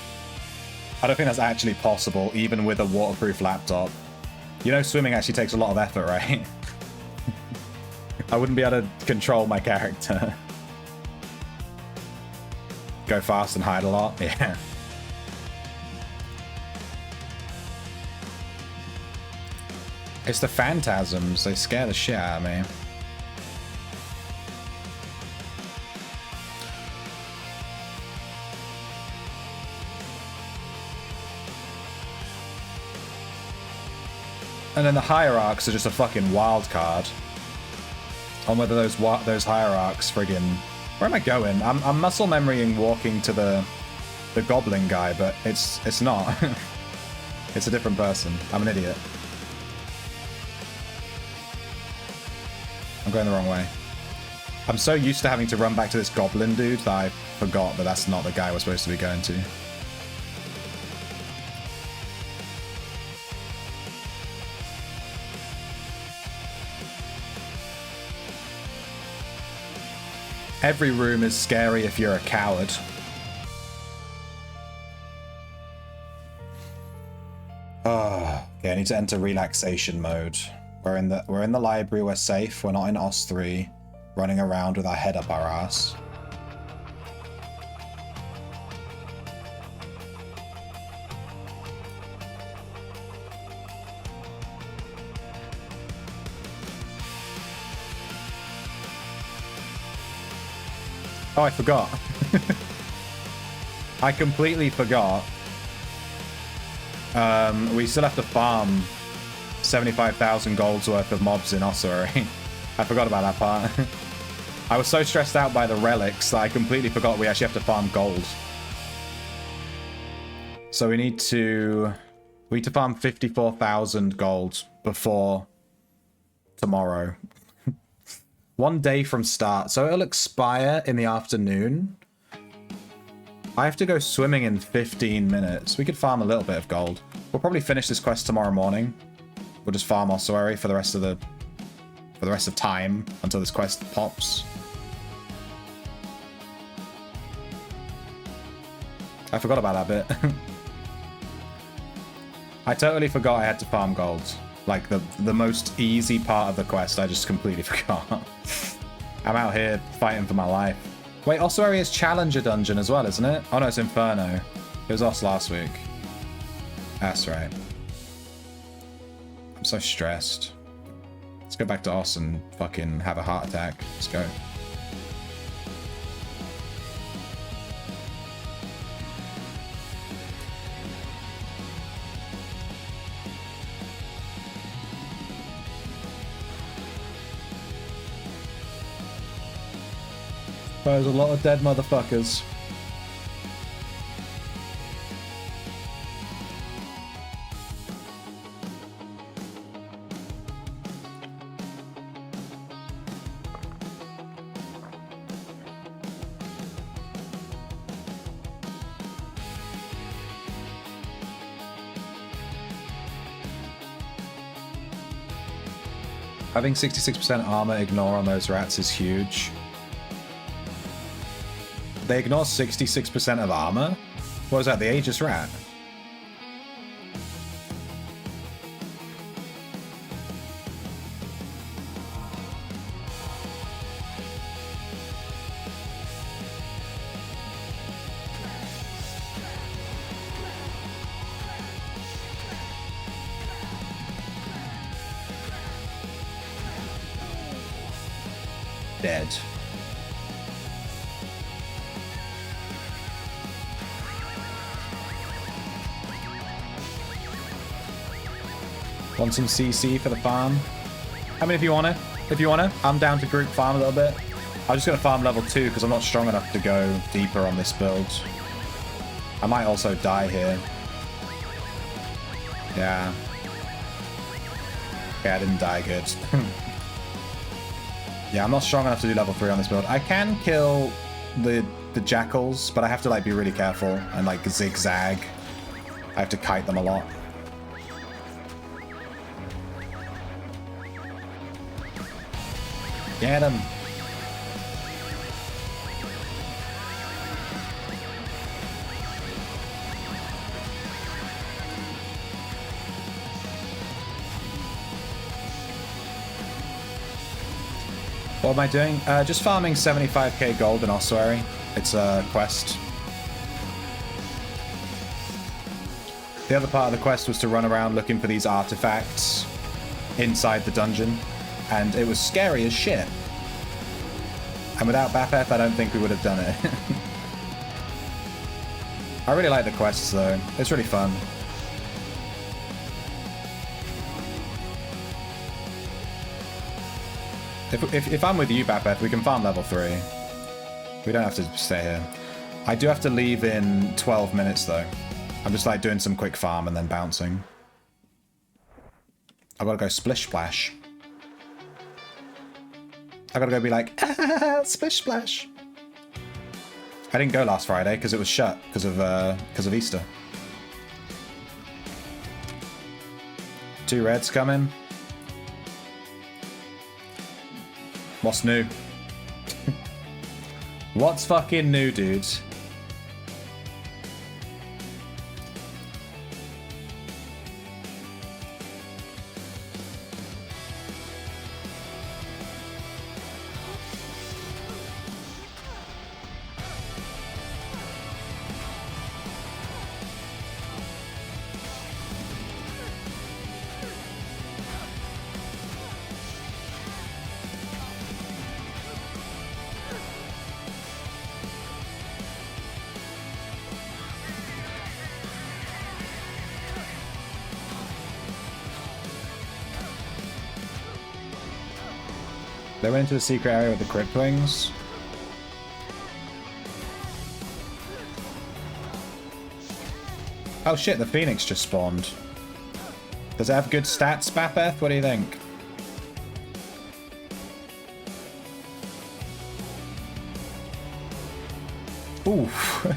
I don't think that's actually possible, even with a waterproof laptop. You know swimming actually takes a lot of effort, right? I wouldn't be able to control my character. Go fast and hide a lot? Yeah. It's the phantasms. They scare the shit out of me. And then the hierarchs are just a fucking wild card. On whether those hierarchs friggin... Where am I going? I'm muscle memorying walking to the goblin guy, but it's not. It's a different person. I'm an idiot. I'm going the wrong way. I'm so used to having to run back to this goblin dude that I forgot that that's not the guy we're supposed to be going to. Every room is scary if you're a coward. Oh, okay, I need to enter relaxation mode. We're in the library, we're safe, we're not in OS 3, running around with our head up our ass. Oh, I forgot. I completely forgot. We still have to farm 75,000 gold's worth of mobs in Ossuary. I forgot about that part. I was so stressed out by the relics that I completely forgot we actually have to farm gold. So we need to farm 54,000 gold before tomorrow. 1 day from start, so it'll expire in the afternoon. I have to go swimming in 15 minutes. We could farm a little bit of gold. We'll probably finish this quest tomorrow morning. We'll just farm ossuary for the rest of time until this quest pops. I forgot about that bit. I totally forgot I had to farm gold. Like, the most easy part of the quest, I just completely forgot. I'm out here fighting for my life. Wait, Ossuary is Challenger Dungeon as well, isn't it? Oh no, it's Inferno. It was Os last week. That's right. I'm so stressed. Let's go back to Os and fucking have a heart attack. Let's go. There's a lot of dead motherfuckers. Having 66% armor ignore on those rats is huge. They ignore 66% of armor? What was that, the Aegis rat? Dead. Want some CC for the farm? I mean, if you wanna, I'm down to group farm a little bit. I'm just gonna farm level 2 because I'm not strong enough to go deeper on this build. I might also die here. Yeah. Okay, I didn't die good. Yeah, I'm not strong enough to do level 3 on this build. I can kill the jackals, but I have to like be really careful and like zigzag. I have to kite them a lot. Get him. What am I doing? Just farming 75k gold in ossuary. It's a quest. The other part of the quest was to run around looking for these artifacts inside the dungeon, and it was scary as shit. And without Bapeth, I don't think we would have done it. I really like the quests though. It's really fun. If I'm with you, Bapeth, we can farm level 3. We don't have to stay here. I do have to leave in 12 minutes, though. I'm just, like, doing some quick farm and then bouncing. I've got to go splish splash. I got to go be like, ah, splish splash. I didn't go last Friday because it was shut because of Easter. 2 reds coming. What's new? What's fucking new, dudes? They went into the secret area with the Crypt Wings. Oh shit, the Phoenix just spawned. Does it have good stats, Bapeth? What do you think? Oof.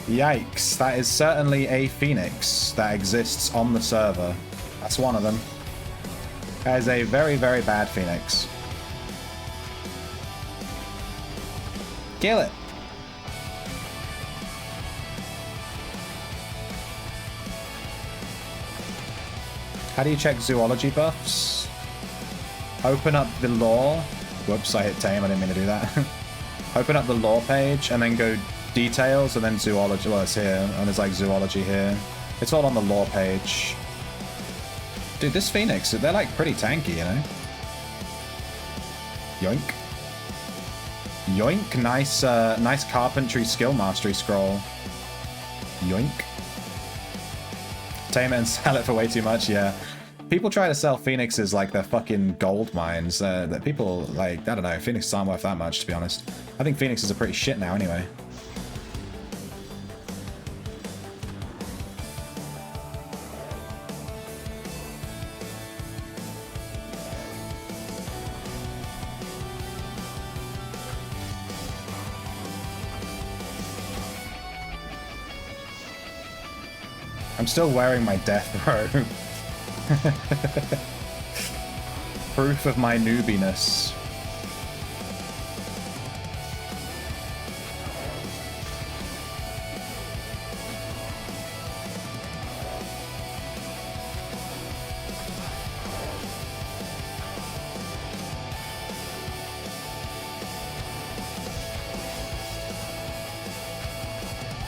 Yikes. That is certainly a Phoenix that exists on the server. That's one of them. That is a very, very bad Phoenix. Kill it! How do you check zoology buffs? Open up the lore. Whoops, I hit tame, I didn't mean to do that. Open up the lore page and then go details and then zoology. Well, it's here, and there's like zoology here. It's all on the lore page. Dude, this Phoenix, they're like pretty tanky, you know? Yoink. Yoink, nice, nice carpentry skill mastery scroll. Yoink. Tame it and sell it for way too much, yeah. People try to sell Phoenixes like they're fucking gold mines. That people, like, I don't know, Phoenixes aren't worth that much, to be honest. I think Phoenixes are pretty shit now anyway. I'm still wearing my death robe. proof of my noobiness.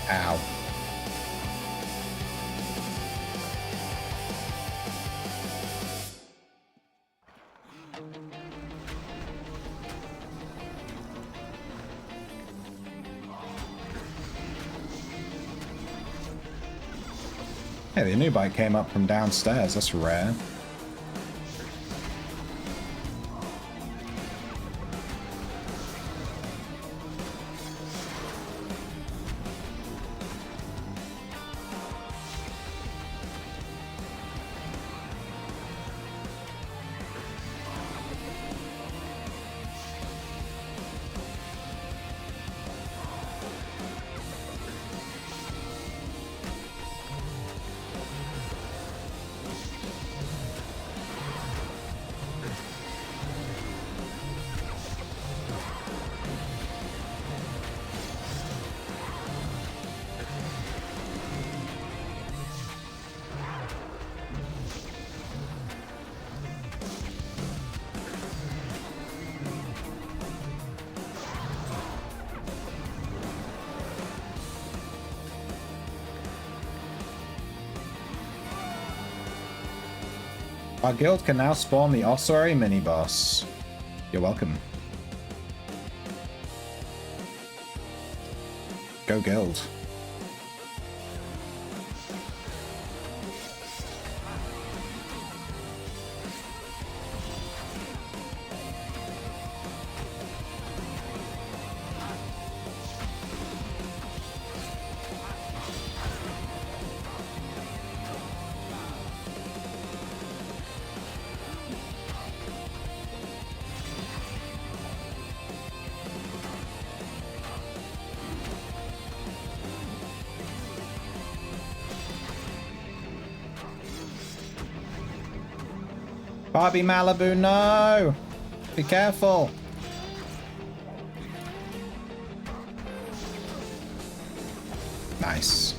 Ow. Hey, the new bike came up from downstairs. That's rare. Our guild can now spawn the ossuary mini-boss. You're welcome. Go guild. Barbie Malibu, no! Be careful! Nice.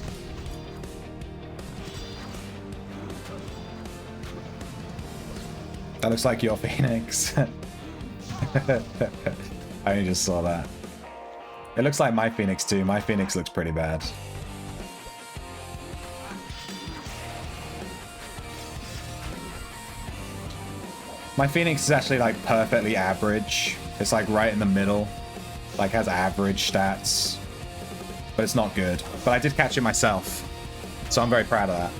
That looks like your Phoenix. I only just saw that. It looks like my Phoenix too. My Phoenix looks pretty bad. My Phoenix is actually like perfectly average. It's like right in the middle. Like has average stats. But it's not good. But I did catch it myself. So I'm very proud of that.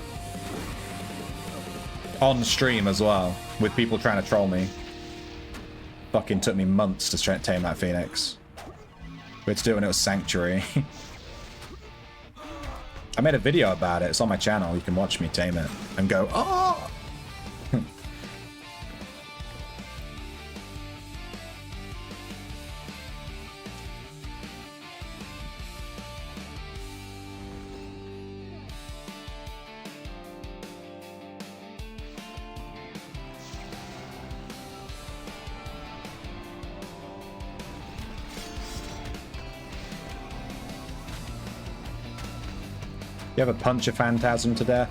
On stream as well. With people trying to troll me. Fucking took me months to tame that Phoenix. We had to do it when it was Sanctuary. I made a video about it. It's on my channel. You can watch me tame it. And go, oh! You ever punch a phantasm to death?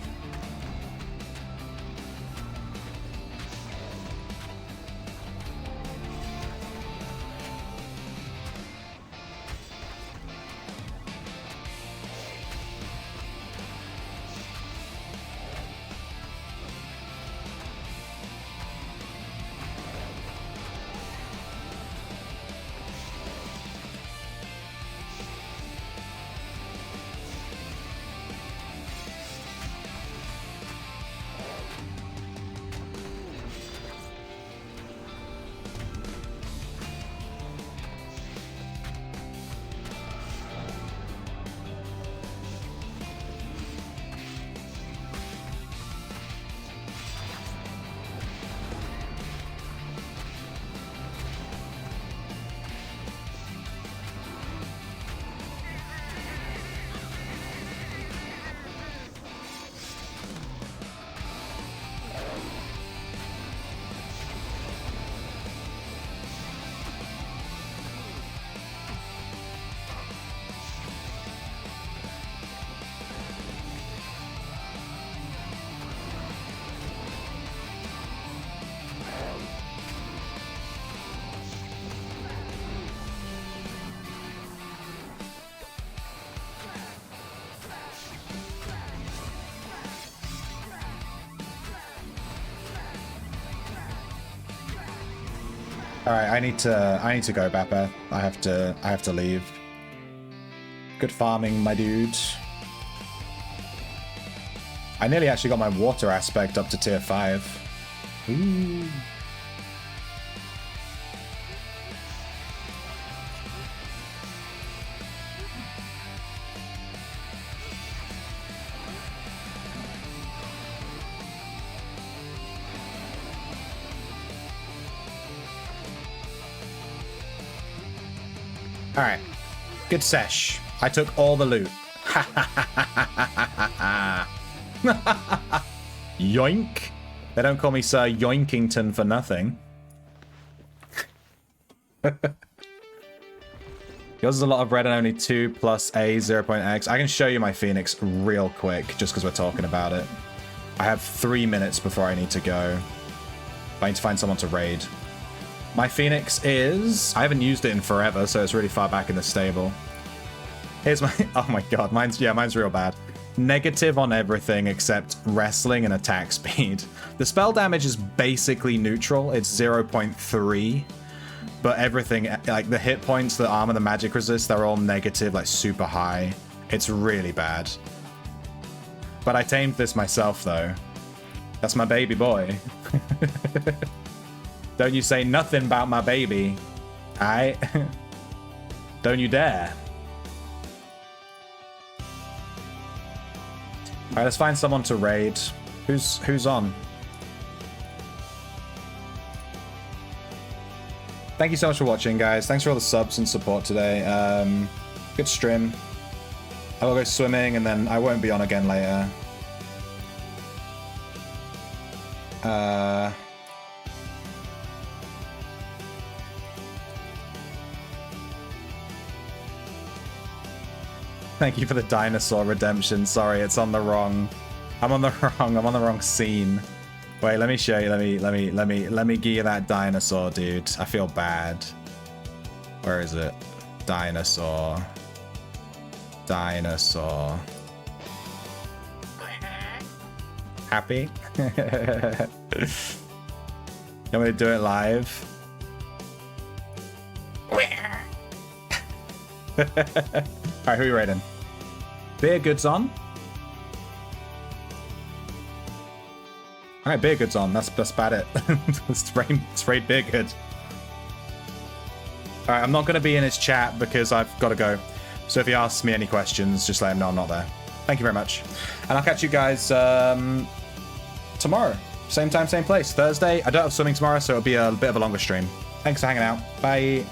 All right, I need to go, Bappa. I have to leave. Good farming, my dude. I nearly actually got my water aspect up to tier 5. Ooh. All right, good sesh. I took all the loot. Yoink. They don't call me Sir Yoinkington for nothing. Yours is a lot of red and only 2 plus A 0.x. I can show you my Phoenix real quick, just because we're talking about it. I have 3 minutes before I need to go. I need to find someone to raid. My Phoenix is... I haven't used it in forever, so it's really far back in the stable. Here's my... Oh my god, mine's real bad. Negative on everything except wrestling and attack speed. The spell damage is basically neutral. It's 0.3. But everything, like the hit points, the armor, the magic resist, they're all negative, like super high. It's really bad. But I tamed this myself, though. That's my baby boy. Don't you say nothing about my baby. Aight? Don't you dare. Alright, let's find someone to raid. Who's on? Thank you so much for watching, guys. Thanks for all the subs and support today. Good stream. I will go swimming and then I won't be on again later. Thank you for the dinosaur redemption. Sorry, it's on the wrong. I'm on the wrong scene. Wait, let me show you. Let me give you that dinosaur, dude. I feel bad. Where is it? Dinosaur. Dinosaur. Happy? You want me to do it live? Alright, who are you raiding? Beer Goods on? Alright, Beer Goods on. That's about it. Let's raid Beer Goods. Alright, I'm not going to be in his chat because I've got to go. So if he asks me any questions, just let him know I'm not there. Thank you very much. And I'll catch you guys tomorrow. Same time, same place. Thursday. I don't have swimming tomorrow, so it'll be a bit of a longer stream. Thanks for hanging out. Bye.